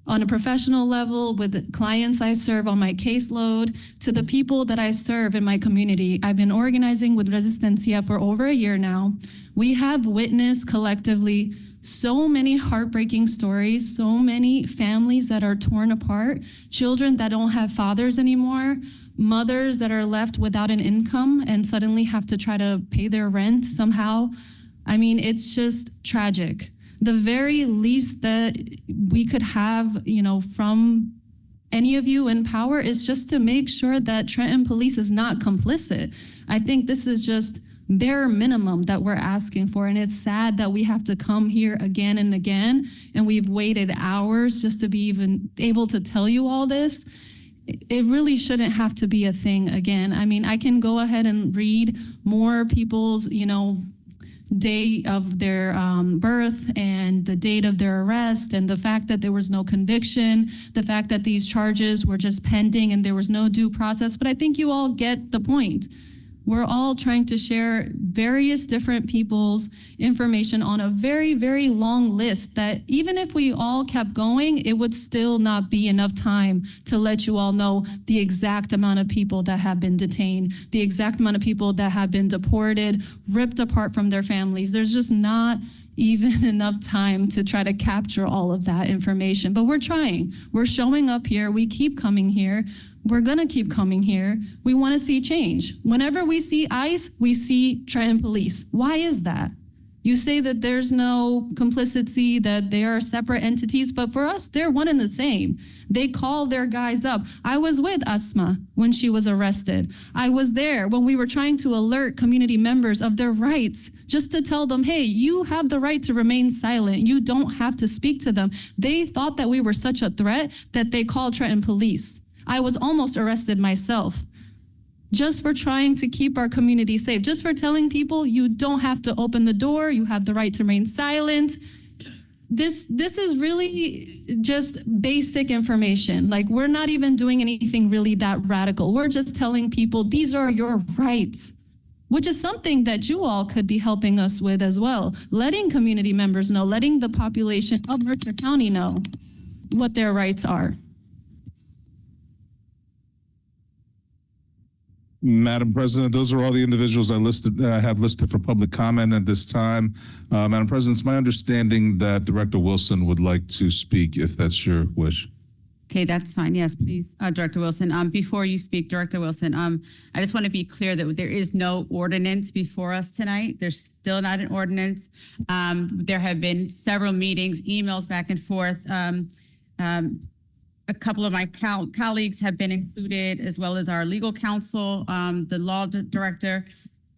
Speaker 6: On a professional level, with the clients I serve on my caseload, to the people that I serve in my community. I've been organizing with Resistencia for over a year now. We have witnessed collectively so many heartbreaking stories, so many families that are torn apart, children that don't have fathers anymore, mothers that are left without an income and suddenly have to try to pay their rent somehow. I mean, it's just tragic. The very least that we could have, from any of you in power is just to make sure that Trenton Police is not complicit. I think this is just bare minimum that we're asking for. And it's sad that we have to come here again and again, and we've waited hours just to be even able to tell you all this. It really shouldn't have to be a thing again. I mean, I can go ahead and read more people's, day of their birth and the date of their arrest and the fact that there was no conviction, the fact that these charges were just pending and there was no due process. But I think you all get the point. We're all trying to share various different people's information on a very, very long list that even if we all kept going, it would still not be enough time to let you all know the exact amount of people that have been detained, the exact amount of people that have been deported, ripped apart from their families. There's just not even enough time to try to capture all of that information. But we're trying. We're showing up here. We keep coming here. We're gonna keep coming here. We wanna see change. Whenever we see ICE, we see Trenton Police. Why is that? You say that there's no complicity, that they are separate entities, but for us, they're one and the same. They call their guys up. I was with Asma when she was arrested. I was there when we were trying to alert community members of their rights, just to tell them, hey, you have the right to remain silent. You don't have to speak to them. They thought that we were such a threat that they called Trenton Police. I was almost arrested myself just for trying to keep our community safe, just for telling people you don't have to open the door, you have the right to remain silent. This is really just basic information. Like, we're not even doing anything really that radical. We're just telling people these are your rights, which is something that you all could be helping us with as well. Letting community members know, letting the population of Mercer County know what their rights are.
Speaker 2: Madam President, those are all the individuals I have listed for public comment at this time. Madam President, it's my understanding that Director Wilson would like to speak, if that's your wish.
Speaker 1: Okay, that's fine. Yes, please, Director Wilson. Before you speak, Director Wilson, I just want to be clear that there is no ordinance before us tonight. There's still not an ordinance. There have been several meetings, emails back and forth. A couple of my colleagues have been included, as well as our legal counsel, the law director,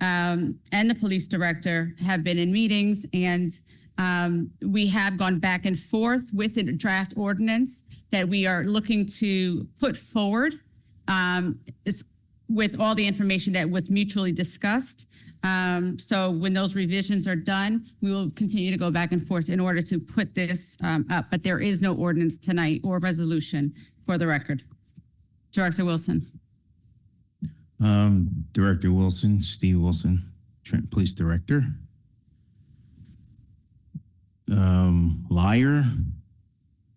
Speaker 1: and the police director have been in meetings, and we have gone back and forth with a draft ordinance that we are looking to put forward with all the information that was mutually discussed. So when those revisions are done, we will continue to go back and forth in order to put this up, but there is no ordinance tonight or resolution for the record. Director Wilson.
Speaker 12: Director Wilson, Steve Wilson, Trenton Police Director. Liar.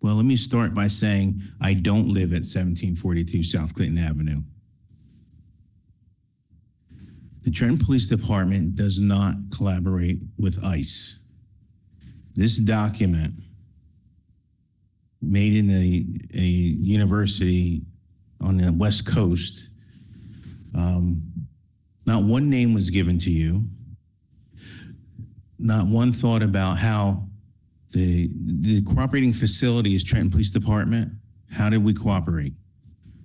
Speaker 12: Well, let me start by saying I don't live at 1742 South Clinton Avenue. The Trenton Police Department does not collaborate with ICE. This document, made in a university on the West Coast, not one name was given to you. Not one thought about how The cooperating facility is Trenton Police Department. How did we cooperate?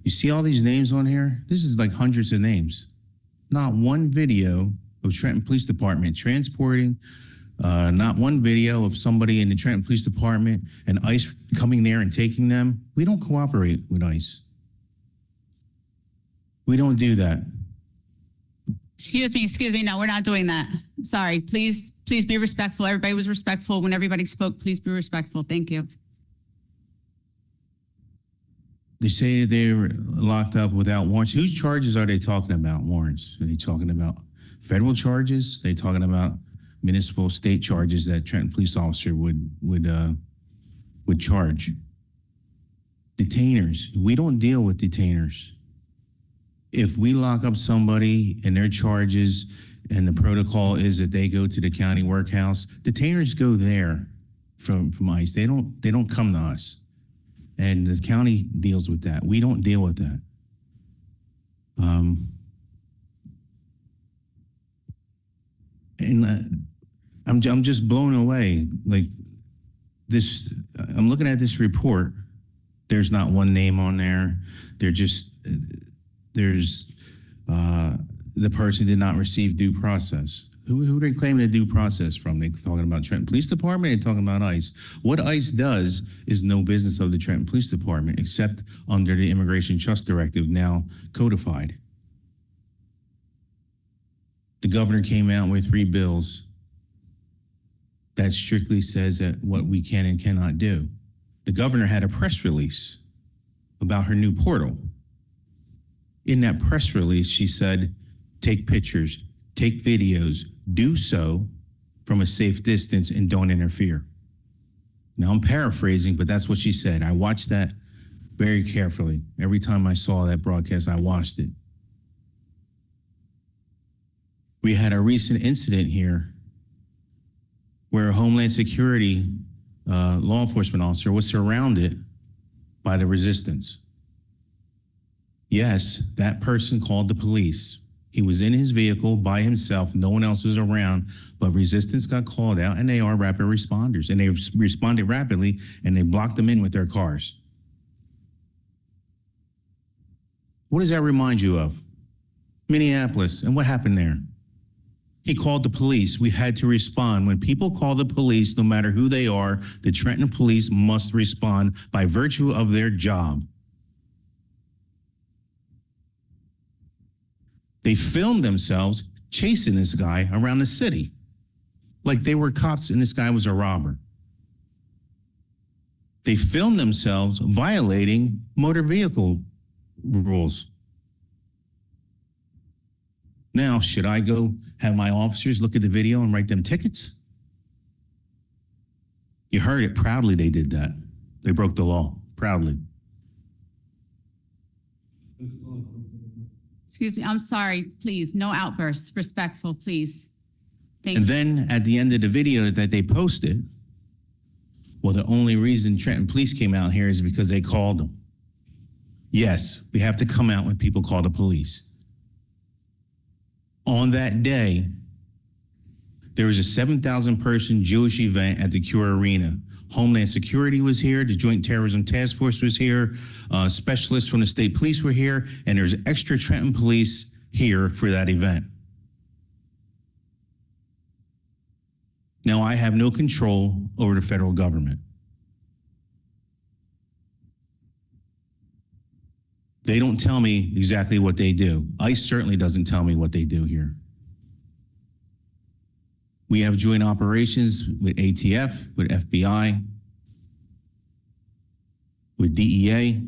Speaker 12: You see all these names on here? This is like hundreds of names. Not one video of Trenton Police Department transporting, not one video of somebody in the Trenton Police Department and ICE coming there and taking them. We don't cooperate with ICE. We don't do that.
Speaker 1: Excuse me. No, we're not doing that. Sorry. Please be respectful. Everybody was respectful when everybody spoke. Please be respectful. Thank you.
Speaker 12: They say that they were locked up without warrants. Whose charges are they talking about? Warrants? Are they talking about federal charges? Are they talking about municipal state charges that Trenton police officer would charge? Detainers. We don't deal with detainers. If we lock up somebody and their charges and the protocol is that they go to the county workhouse, detainers go there from ICE. They don't come to us. And the county deals with that. We don't deal with that. I'm just blown away. Like this, I'm looking at this report. There's not one name on there. There's the person did not receive due process. Who are they claiming a due process from? They're talking about Trenton Police Department, they're talking about ICE. What ICE does is no business of the Trenton Police Department, except under the Immigration Trust Directive, now codified. The governor came out with 3 bills that strictly says that what we can and cannot do. The governor had a press release about her new portal. In that press release, she said, take pictures, take videos, do so from a safe distance and don't interfere. Now I'm paraphrasing, but that's what she said. I watched that very carefully. Every time I saw that broadcast, I watched it. We had a recent incident here where a Homeland Security law enforcement officer was surrounded by the resistance. Yes, that person called the police. He was in his vehicle by himself. No one else was around, but resistance got called out, and they are rapid responders, and they responded rapidly, and they blocked them in with their cars. What does that remind you of? Minneapolis, and what happened there? He called the police. We had to respond. When people call the police, no matter who they are, the Trenton police must respond by virtue of their job. They filmed themselves chasing this guy around the city like they were cops and this guy was a robber. They filmed themselves violating motor vehicle rules. Now, should I go have my officers look at the video and write them tickets? You heard it, proudly they did that. They broke the law, proudly.
Speaker 1: Excuse me. I'm sorry. Please, no outbursts. Respectful, please. Thank
Speaker 12: And
Speaker 1: you.
Speaker 12: then at the end of the video that they posted, well, the only reason Trenton Police came out here is because they called them. Yes, we have to come out when people call the police. On that day, there was a 7,000 person Jewish event at the Cure Arena. Homeland Security was here, the Joint Terrorism Task Force was here, specialists from the state police were here, and there's extra Trenton police here for that event. Now, I have no control over the federal government. They don't tell me exactly what they do. ICE certainly doesn't tell me what they do here. We have joint operations with ATF, with FBI, with DEA.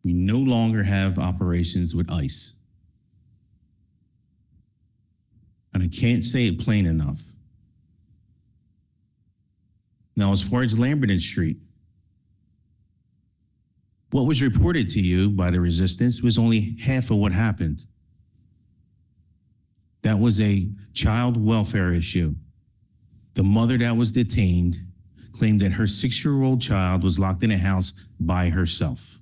Speaker 12: We no longer have operations with ICE. And I can't say it plain enough. Now, as far as Lamberton Street, what was reported to you by the resistance was only half of what happened. That was a child welfare issue. The mother that was detained claimed that her 6-year-old child was locked in a house by herself.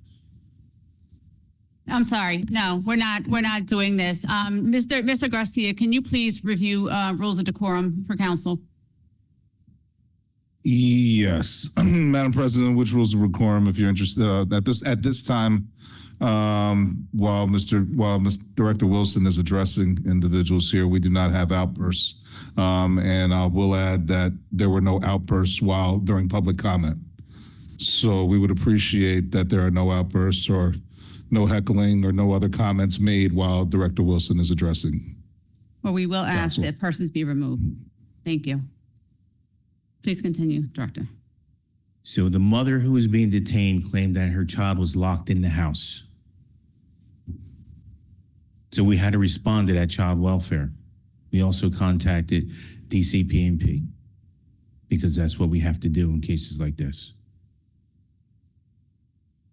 Speaker 1: I'm sorry. No, we're not doing this. Mr. Garcia, can you please review rules of decorum for council?
Speaker 2: Yes, Madam President, which rules of quorum, if you're interested, at this time, while Mr. Director Wilson is addressing individuals here, we do not have outbursts. And I will add that there were no outbursts during public comment. So we would appreciate that there are no outbursts or no heckling or no other comments made while Director Wilson is addressing.
Speaker 1: Well, we will ask
Speaker 2: Council.
Speaker 1: that persons be removed. Thank you. Please continue, Director.
Speaker 12: So the mother who was being detained claimed that her child was locked in the house. So we had to respond to that child welfare. We also contacted DCP&P because that's what we have to do in cases like this.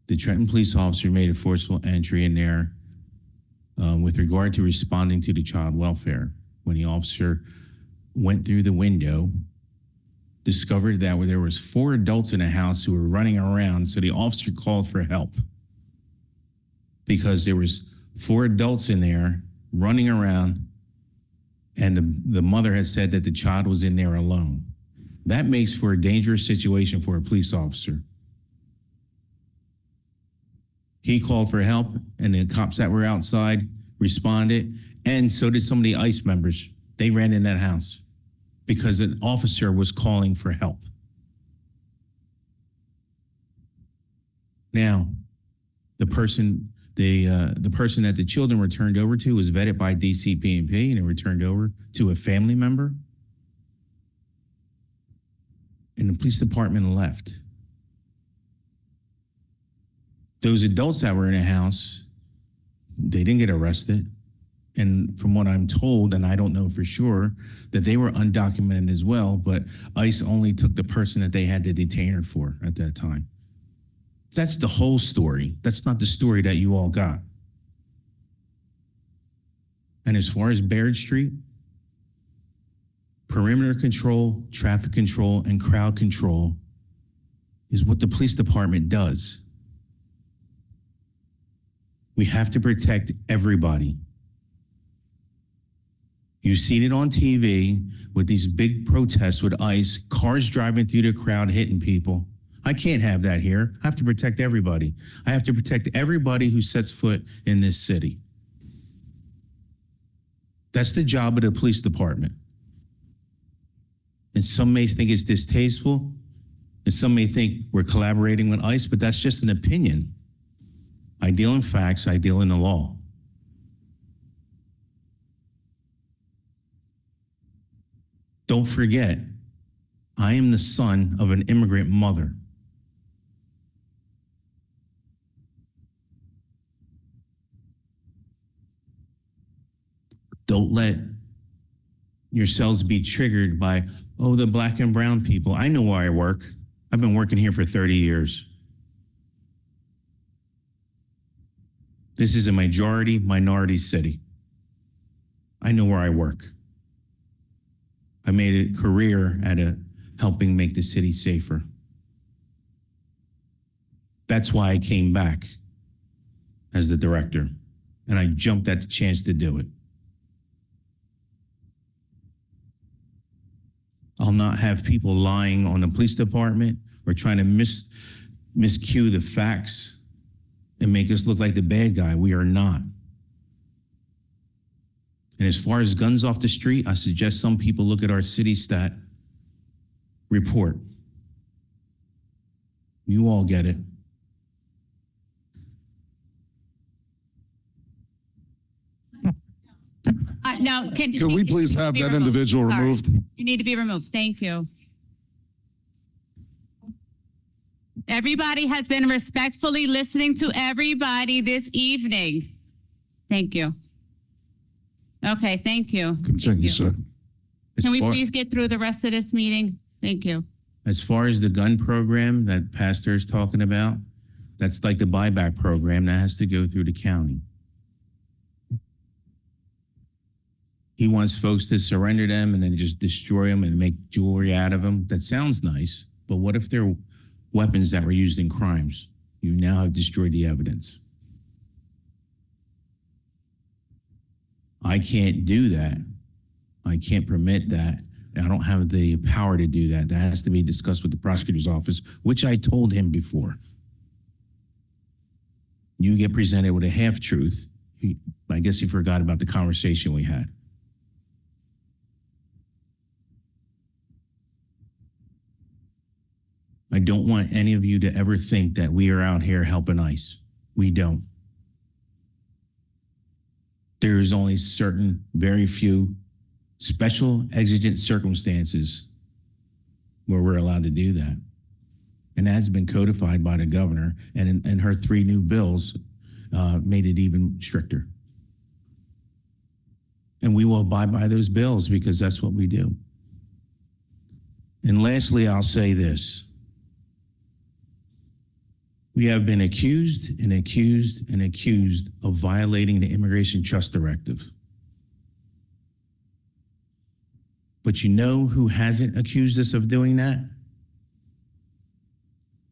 Speaker 12: The Trenton police officer made a forceful entry in there with regard to responding to the child welfare. When the officer went through the window, discovered that there was 4 adults in the house who were running around, so the officer called for help because there was 4 adults in there running around, and the mother had said that the child was in there alone. That makes for a dangerous situation for a police officer. He called for help, and the cops that were outside responded, and so did some of the ICE members. They ran in that house because an officer was calling for help. Now, the person that the children were turned over to was vetted by DCP&P and they were turned over to a family member. And the police department left. Those adults that were in the house, they didn't get arrested. And from what I'm told, and I don't know for sure, that they were undocumented as well, but ICE only took the person that they had to detain her for at that time. That's the whole story. That's not the story that you all got. And as far as Baird Street, perimeter control, traffic control, and crowd control is what the police department does. We have to protect everybody. You've seen it on TV with these big protests with ICE, cars driving through the crowd, hitting people. I can't have that here. I have to protect everybody. I have to protect everybody who sets foot in this city. That's the job of the police department. And some may think it's distasteful, and some may think we're collaborating with ICE, but that's just an opinion. I deal in facts, I deal in the law. Don't forget, I am the son of an immigrant mother. Don't let yourselves be triggered by, oh, the black and brown people. I know where I work. I've been working here for 30 years. This is a majority minority city. I know where I work. I made a career at helping make the city safer. That's why I came back as the director, and I jumped at the chance to do it. I'll not have people lying on the police department or trying to miscue the facts and make us look like the bad guy. We are not. And as far as guns off the street, I suggest some people look at our city stat report. You all get it.
Speaker 1: Now,
Speaker 2: Can we please have that individual
Speaker 1: Sorry.
Speaker 2: removed?
Speaker 1: You need to be removed. Thank you. Everybody has been respectfully listening to everybody this evening. Thank you. Okay, thank you.
Speaker 2: Continue, sir.
Speaker 1: Can we please get through the rest of this meeting? Thank you.
Speaker 12: As far as the gun program that Pastor is talking about, that's like the buyback program that has to go through the county. He wants folks to surrender them and then just destroy them and make jewelry out of them. That sounds nice, but what if they're weapons that were used in crimes? You now have destroyed the evidence. I can't do that. I can't permit that. I don't have the power to do that. That has to be discussed with the prosecutor's office, which I told him before. You get presented with a half-truth. I guess he forgot about the conversation we had. I don't want any of you to ever think that we are out here helping ICE. We don't. There is only certain, very few special exigent circumstances where we're allowed to do that. And that's been codified by the governor, and in her 3 new bills made it even stricter. And we will abide by those bills because that's what we do. And lastly, I'll say this. We have been accused and accused and accused of violating the Immigration Trust Directive. But you know who hasn't accused us of doing that?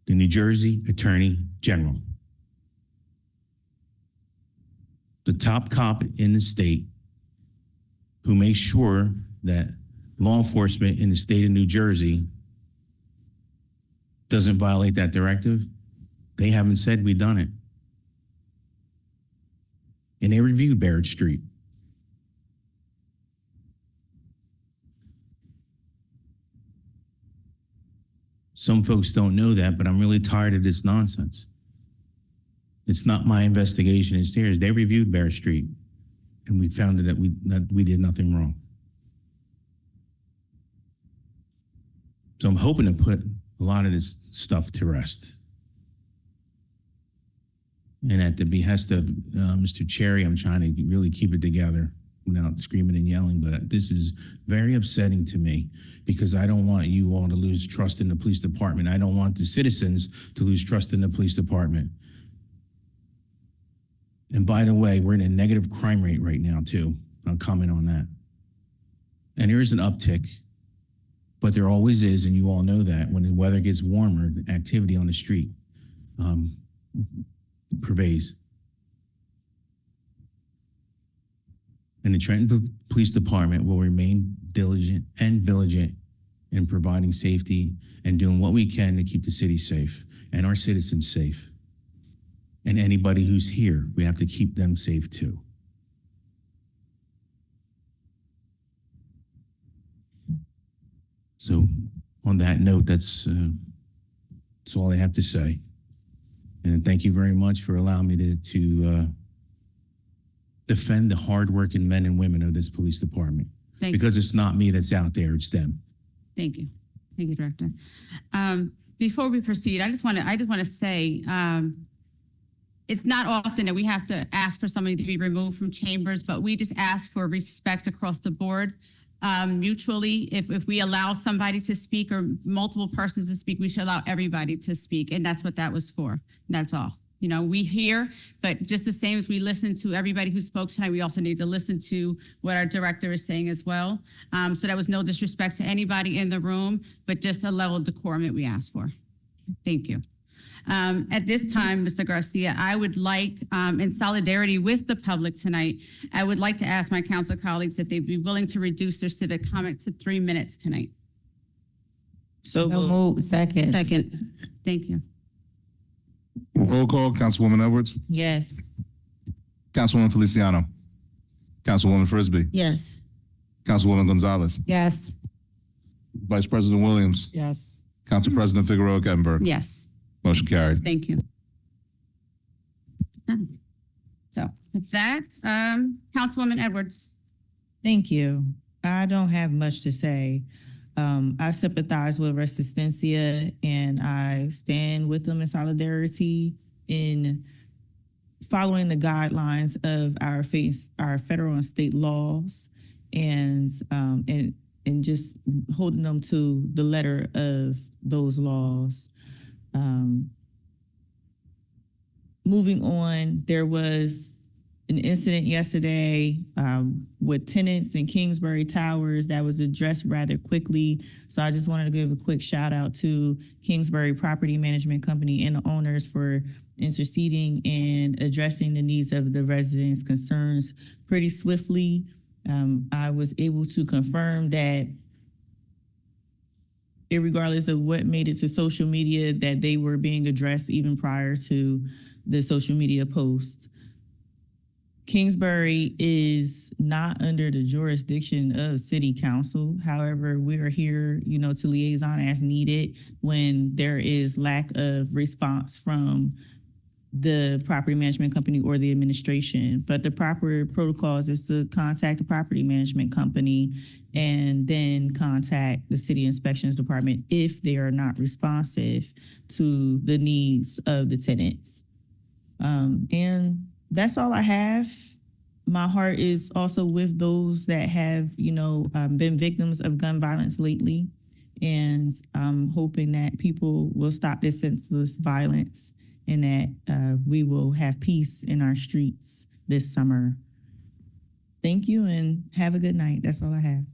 Speaker 12: The New Jersey Attorney General. The top cop in the state who makes sure that law enforcement in the state of New Jersey doesn't violate that directive. They haven't said we've done it. And they reviewed Barrett Street. Some folks don't know that, but I'm really tired of this nonsense. It's not my investigation, it's theirs. They reviewed Barrett Street, and we found that we did nothing wrong. So I'm hoping to put a lot of this stuff to rest. And at the behest of Mr. Cherry, I'm trying to really keep it together without screaming and yelling, but this is very upsetting to me because I don't want you all to lose trust in the police department. I don't want the citizens to lose trust in the police department. And by the way, we're in a negative crime rate right now too. I'll comment on that. And there is an uptick, but there always is, and you all know that when the weather gets warmer, the activity on the street pervades. And the Trenton Police Department will remain diligent and vigilant in providing safety and doing what we can to keep the city safe and our citizens safe. And anybody who's here, we have to keep them safe too. So on that note, that's all I have to say. And thank you very much for allowing me to defend the hardworking men and women of this police department. Because it's not me that's out there, it's them.
Speaker 1: Thank you. Thank you, Director. Before we proceed, I just want to say, it's not often that we have to ask for somebody to be removed from chambers, but we just ask for respect across the board. Mutually, if we allow somebody to speak or multiple persons to speak, we should allow everybody to speak. And that's what that was for. That's all. You know, we hear, but just the same as we listen to everybody who spoke tonight, we also need to listen to what our director is saying as well. So that was no disrespect to anybody in the room, but just a level of decorum that we asked for. Thank you. At this time, Mr. Garcia, I would like, in solidarity with the public tonight, I would like to ask my council colleagues if they'd be willing to reduce their civic comment to 3 minutes tonight.
Speaker 14: So move. Second.
Speaker 1: Second. Thank you.
Speaker 2: Roll call, Councilwoman Edwards,
Speaker 14: Yes.
Speaker 2: Councilwoman Feliciano, Councilwoman Frisbee,
Speaker 14: Yes.
Speaker 2: Councilwoman Gonzalez,
Speaker 14: Yes.
Speaker 2: Vice President Williams,
Speaker 14: Yes.
Speaker 2: Council President Figueroa Kettenberg.
Speaker 1: Yes.
Speaker 2: Motion carried.
Speaker 1: Thank you. So with that, Councilwoman Edwards.
Speaker 13: Thank you. I don't have much to say. I sympathize with Resistencia and I stand with them in solidarity in following the guidelines of our federal and state laws and just holding them to the letter of those laws. Moving on, there was an incident yesterday with tenants in Kingsbury Towers that was addressed rather quickly. So I just wanted to give a quick shout out to Kingsbury Property Management Company and the owners for interceding and addressing the needs of the residents' concerns pretty swiftly. I was able to confirm that irregardless of what made it to social media, that they were being addressed even prior to the social media post. Kingsbury is not under the jurisdiction of City Council. However, we are here, to liaison as needed when there is lack of response from the property management company or the administration. But the proper protocols is to contact the property management company and then contact the city inspections department if they are not responsive to the needs of the tenants. And that's all I have. My heart is also with those that have, been victims of gun violence lately. And I'm hoping that people will stop this senseless violence and that we will have peace in our streets this summer. Thank you and have a good night. That's all I have.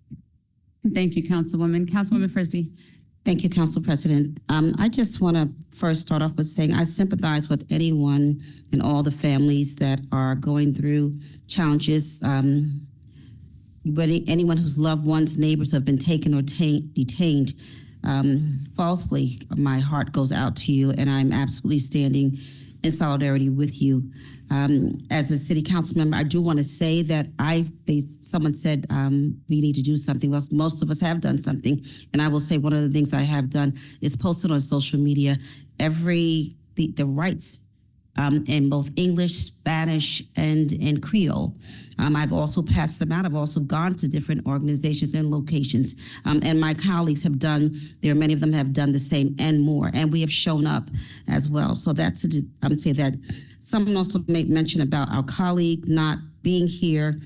Speaker 1: Thank you, Councilwoman. Councilwoman Frisbee.
Speaker 15: Thank you, Council President. I just want to first start off with saying I sympathize with anyone and all the families that are going through challenges. But anyone whose loved ones, neighbors have been taken or detained falsely, my heart goes out to you, and I'm absolutely standing in solidarity with you. As a city council member, I do want to say that someone said we need to do something. Well, most of us have done something, and I will say one of the things I have done is posted on social media the rights in both English, Spanish, and in Creole. I've also passed them out. I've also gone to different organizations and locations, and my colleagues have done. Many of them have done the same and more, and we have shown up as well. So I'm saying that. Someone also made mention about our colleague not being here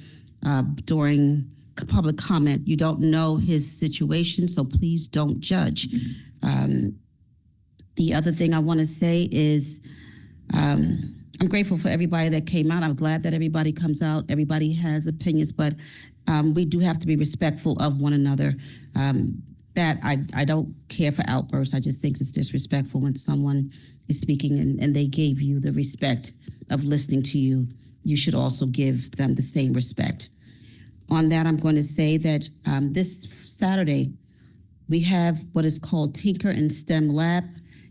Speaker 15: during public comment. You don't know his situation, so please don't judge. The other thing I want to say is I'm grateful for everybody that came out. I'm glad that everybody comes out. Everybody has opinions, but we do have to be respectful of one another. That I don't care for outbursts. I just think it's disrespectful when someone is speaking and they gave you the respect of listening to you. You should also give them the same respect. On that, I'm going to say that this Saturday, we have what is called Tinker and STEM Lab.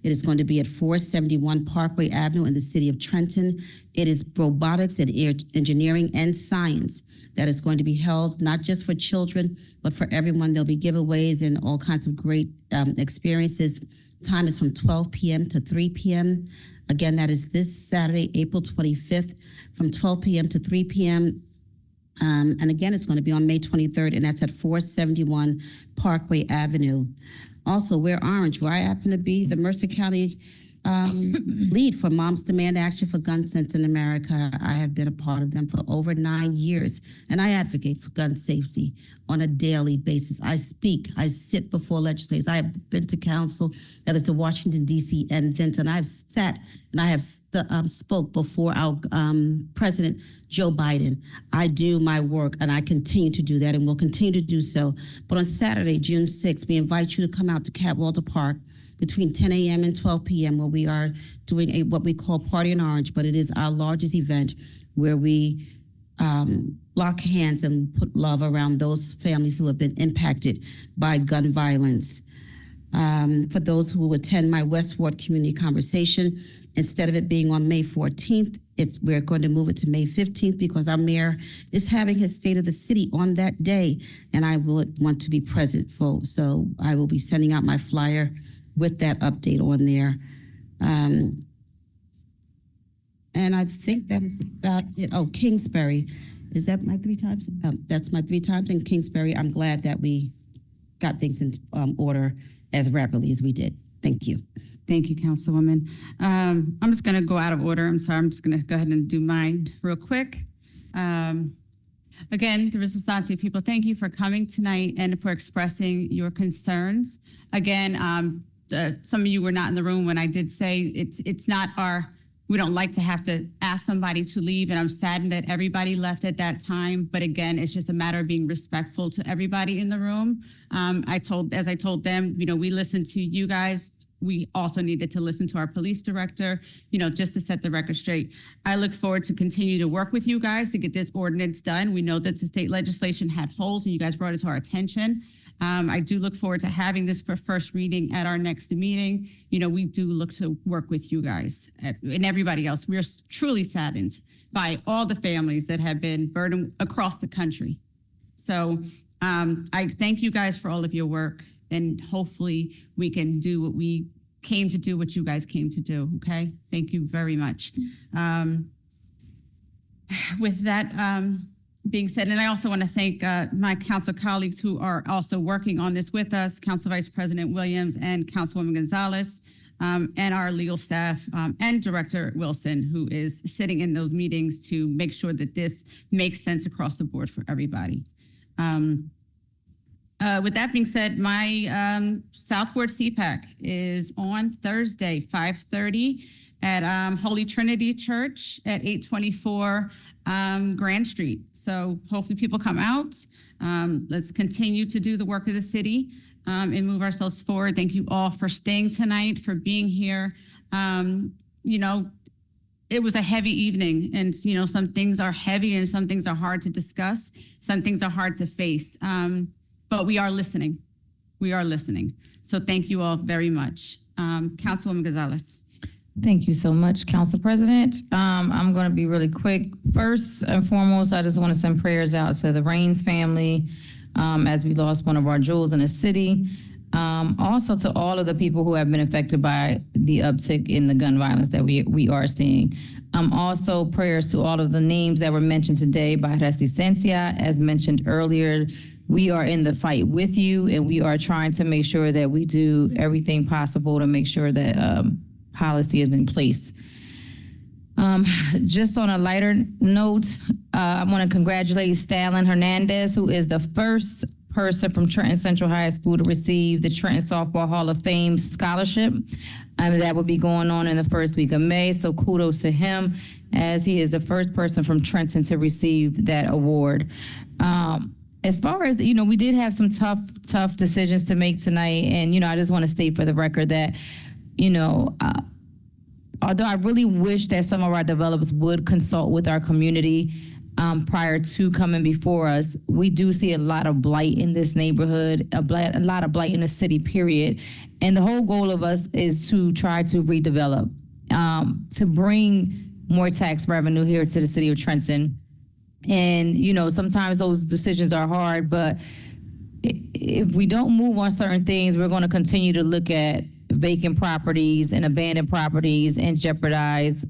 Speaker 15: It is going to be at 471 Parkway Avenue in the city of Trenton. It is robotics and engineering and science that is going to be held, not just for children, but for everyone. There'll be giveaways and all kinds of great experiences. Time is from 12 p.m. to 3 p.m. Again, that is this Saturday, April 25th, from 12 p.m. to 3 p.m. And again, it's going to be on May 23rd, and that's at 471 Parkway Avenue. Also, we're Orange, where I happen to be the Mercer County lead for Moms Demand Action for Gun Sense in America. I have been a part of them for over 9 years, and I advocate for gun safety on a daily basis. I speak, I sit before legislators. I have been to council, whether to Washington, D.C. and Vinton. I've sat and I have spoke before our President Joe Biden. I do my work, and I continue to do that, and will continue to do so. But on Saturday, June 6th, we invite you to come out to Catwalter Park between 10 a.m. and 12 p.m., where we are doing what we call Party in Orange, but it is our largest event where we lock hands and put love around those families who have been impacted by gun violence. For those who attend my West Ward Community Conversation, instead of it being on May 14th, we're going to move it to May 15th because our mayor is having his State of the City on that day, and I would want to be present for. So I will be sending out my flyer with that update on there. And I think that is about it. Oh, Kingsbury. Is that my 3 times? That's my 3 times in Kingsbury. I'm glad that we got things in order as rapidly as we did. Thank you.
Speaker 1: Thank you, Councilwoman. I'm just going to go out of order. I'm sorry. I'm just going to go ahead and do mine real quick. Again, the Resistance people, thank you for coming tonight and for expressing your concerns. Again, some of you were not in the room when I did say it's not we don't like to have to ask somebody to leave, and I'm saddened that everybody left at that time. But again, it's just a matter of being respectful to everybody in the room. As I told them, we listened to you guys. We also needed to listen to our police director, just to set the record straight. I look forward to continue to work with you guys to get this ordinance done. We know that the state legislation had holes, and you guys brought it to our attention. I do look forward to having this for first reading at our next meeting. You know, we do look to work with you guys and everybody else. We're truly saddened by all the families that have been burdened across the country. So I thank you guys for all of your work, and hopefully we can do what we came to do, what you guys came to do, okay? Thank you very much. With that being said, and I also want to thank my council colleagues who are also working on this with us, Council Vice President Williams and Councilwoman Gonzalez, and our legal staff, and Director Wilson, who is sitting in those meetings to make sure that this makes sense across the board for everybody. With that being said, my Southward CPAC is on Thursday, 5:30 at Holy Trinity Church at 824 Grand Street. So hopefully people come out. Let's continue to do the work of the city and move ourselves forward. Thank you all for staying tonight, for being here. You know, it was a heavy evening, and you know, some things are heavy and some things are hard to discuss. Some things are hard to face. But we are listening. We are listening. So thank you all very much. Councilwoman Gonzalez.
Speaker 17: Thank you so much, Council President. I'm going to be really quick. First and foremost, I just want to send prayers out to the Raines family as we lost one of our jewels in the city. Also to all of the people who have been affected by the uptick in the gun violence that we are seeing. Also prayers to all of the names that were mentioned today by Resistencia. As mentioned earlier, we are in the fight with you, and we are trying to make sure that we do everything possible to make sure that policy is in place. Just on a lighter note, I want to congratulate Stalin Hernandez, who is the first person from Trenton Central High School to receive the Trenton Softball Hall of Fame scholarship. That will be going on in the first week of May. So kudos to him, as he is the first person from Trenton to receive that award. As far as, you know, we did have some tough decisions to make tonight. And, you know, I just want to state for the record that, you know, although I really wish that some of our developers would consult with our community prior to coming before us, we do see a lot of blight in this neighborhood, a lot of blight in the city, period. And the whole goal of us is to try to redevelop, to bring more tax revenue here to the city of Trenton. And, you know, sometimes those decisions are hard, but if we don't move on certain things, we're going to continue to look at vacant properties and abandoned properties and jeopardize,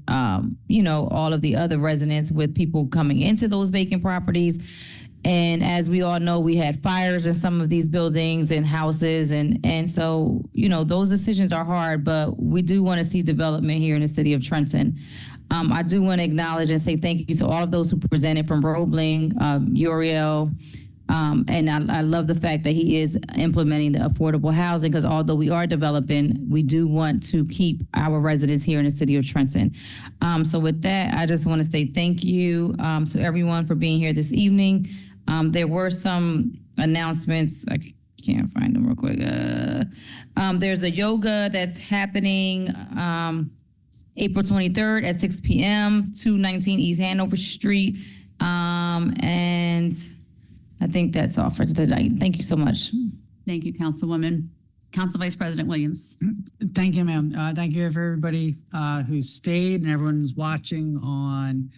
Speaker 17: you know, all of the other residents with people coming into those vacant properties. And as we all know, we had fires in some of these buildings and houses. And so, you know, those decisions are hard, but we do want to see development here in the city of Trenton. I do want to acknowledge and say thank you to all of those who presented from Roebling, Uriel, and I love the fact that he is implementing the affordable housing, because although we are developing, we do want to keep our residents here in the city of Trenton. So with that, I just want to say thank you to everyone for being here this evening. There were some announcements. I can't find them real quick. There's a yoga that's happening April 23rd at 6 p.m., 219 East Hanover Street. And I think that's all for tonight. Thank you so much.
Speaker 1: Thank you, Councilwoman. Council Vice President Williams.
Speaker 22: Thank you, ma'am. Thank you for everybody who stayed and everyone who's watching on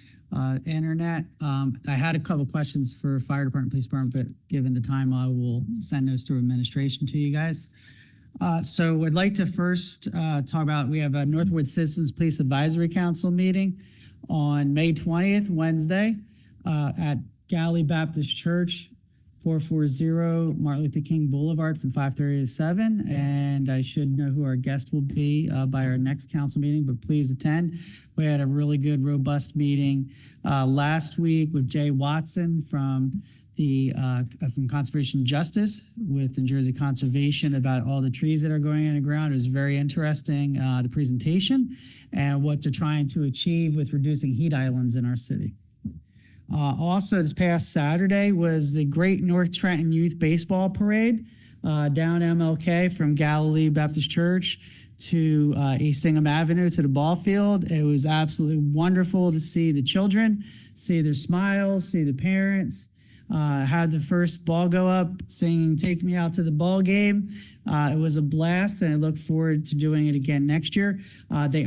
Speaker 22: internet. I had a couple questions for fire department, police department, but given the time, I will send those through administration to you guys. So I'd like to first talk about, we have a Northwood Citizens Police Advisory Council meeting on May 20th, Wednesday, at Galilee Baptist Church, 440 Martin Luther King Boulevard from 5:30 to 7. And I should know who our guest will be by our next council meeting, but please attend. We had a really good, robust meeting last week with Jay Watson from from Conservation Justice with New Jersey Conservation about all the trees that are going in the ground. It was very interesting, the presentation and what they're trying to achieve with reducing heat islands in our city. Also, this past Saturday was the Great North Trenton Youth Baseball Parade down MLK from Galilee Baptist Church to East Ingham Avenue to the ball field. It was absolutely wonderful to see the children, see their smiles, see the parents. Had the first ball go up, singing "Take Me Out to the Ball Game." It was a blast, and I look forward to doing it again next year. They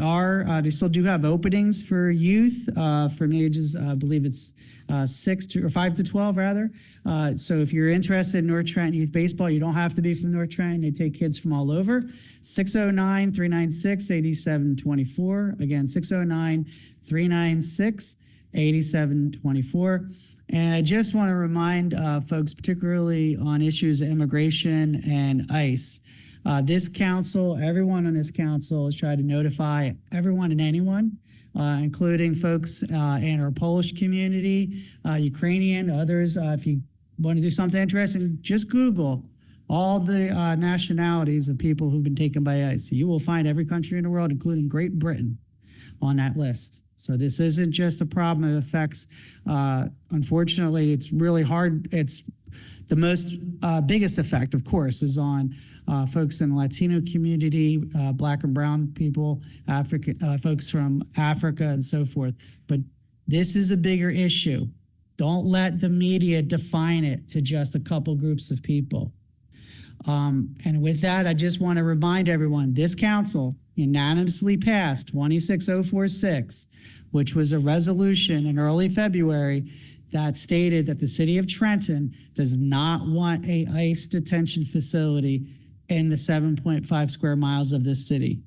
Speaker 22: still do have openings for youth from ages, I believe it's 5 to 12 rather. So if you're interested in North Trenton Youth Baseball, you don't have to be from North Trenton. They take kids from all over. 609-396-8724. Again, 609-396-8724. And I just want to remind folks, particularly on issues of immigration and ICE, this council, everyone on this council has tried to notify everyone and anyone, including folks in our Polish community, Ukrainian, others. If you want to do something interesting, just Google all the nationalities of people who've been taken by ICE. You will find every country in the world, including Great Britain, on that list. So this isn't just a problem that affects, unfortunately, it's really hard. It's the most biggest effect, of course, is on folks in the Latino community, Black and brown people, folks from Africa and so forth. But this is a bigger issue. Don't let the media define it to just a couple groups of people. And with that, I just want to remind everyone, this council unanimously passed 26046, which was a resolution in early February that stated that the city of Trenton does not want a ICE detention facility in the 7.5 square miles of this city.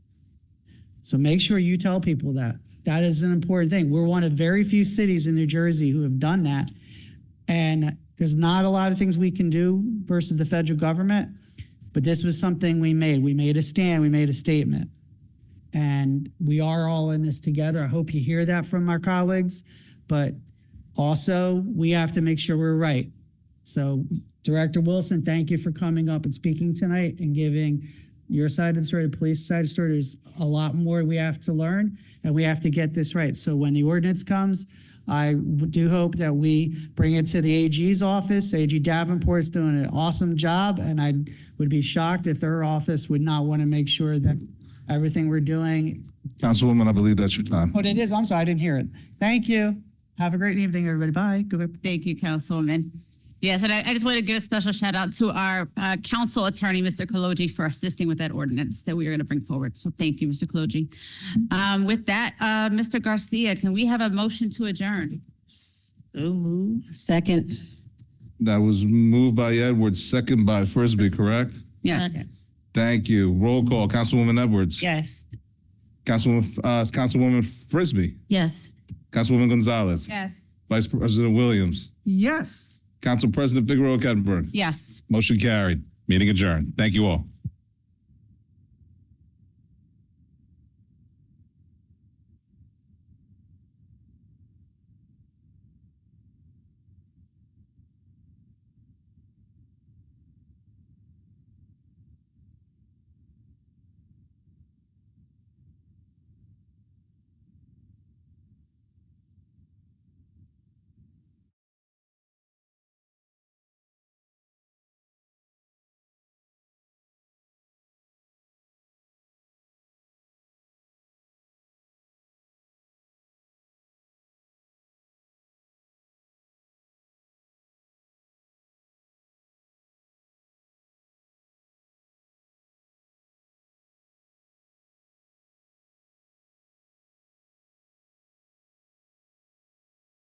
Speaker 22: So make sure you tell people that. That is an important thing. We're one of very few cities in New Jersey who have done that. And there's not a lot of things we can do versus the federal government, but this was something we made. We made a stand, we made a statement. And we are all in this together. I hope you hear that from our colleagues, but also we have to make sure we're right. So Director Wilson, thank you for coming up and speaking tonight and giving your side of the story, the police side of the story. There's a lot more we have to learn, and we have to get this right. So when the ordinance comes, I do hope that we bring it to the AG's office. AG Davenport's doing an awesome job, and I would be shocked if their office would not want to make sure that everything we're doing.
Speaker 2: Councilwoman, I believe that's your time.
Speaker 22: Oh, it is. I'm sorry, I didn't hear it. Thank you. Have a great evening, everybody. Bye. Goodbye.
Speaker 1: Thank you, Councilwoman. Yes, and I just want to give a special shout out to our council attorney, Mr. Kaloji, for assisting with that ordinance that we are going to bring forward. So thank you, Mr. Kaloji. With that, Mr. Garcia, can we have a motion to adjourn?
Speaker 15: Second.
Speaker 2: That was moved by Edwards, second by Frisbee, correct?
Speaker 1: Yes.
Speaker 2: Thank you. Roll call. Councilwoman Edwards.
Speaker 13: Yes.
Speaker 2: Councilwoman Frisbee.
Speaker 15: Yes.
Speaker 2: Councilwoman Gonzalez.
Speaker 1: Yes.
Speaker 2: Vice President Williams.
Speaker 22: Yes.
Speaker 2: Council President Figueroa Kettenberg.
Speaker 1: Yes.
Speaker 2: Motion carried. Meeting adjourned. Thank you all.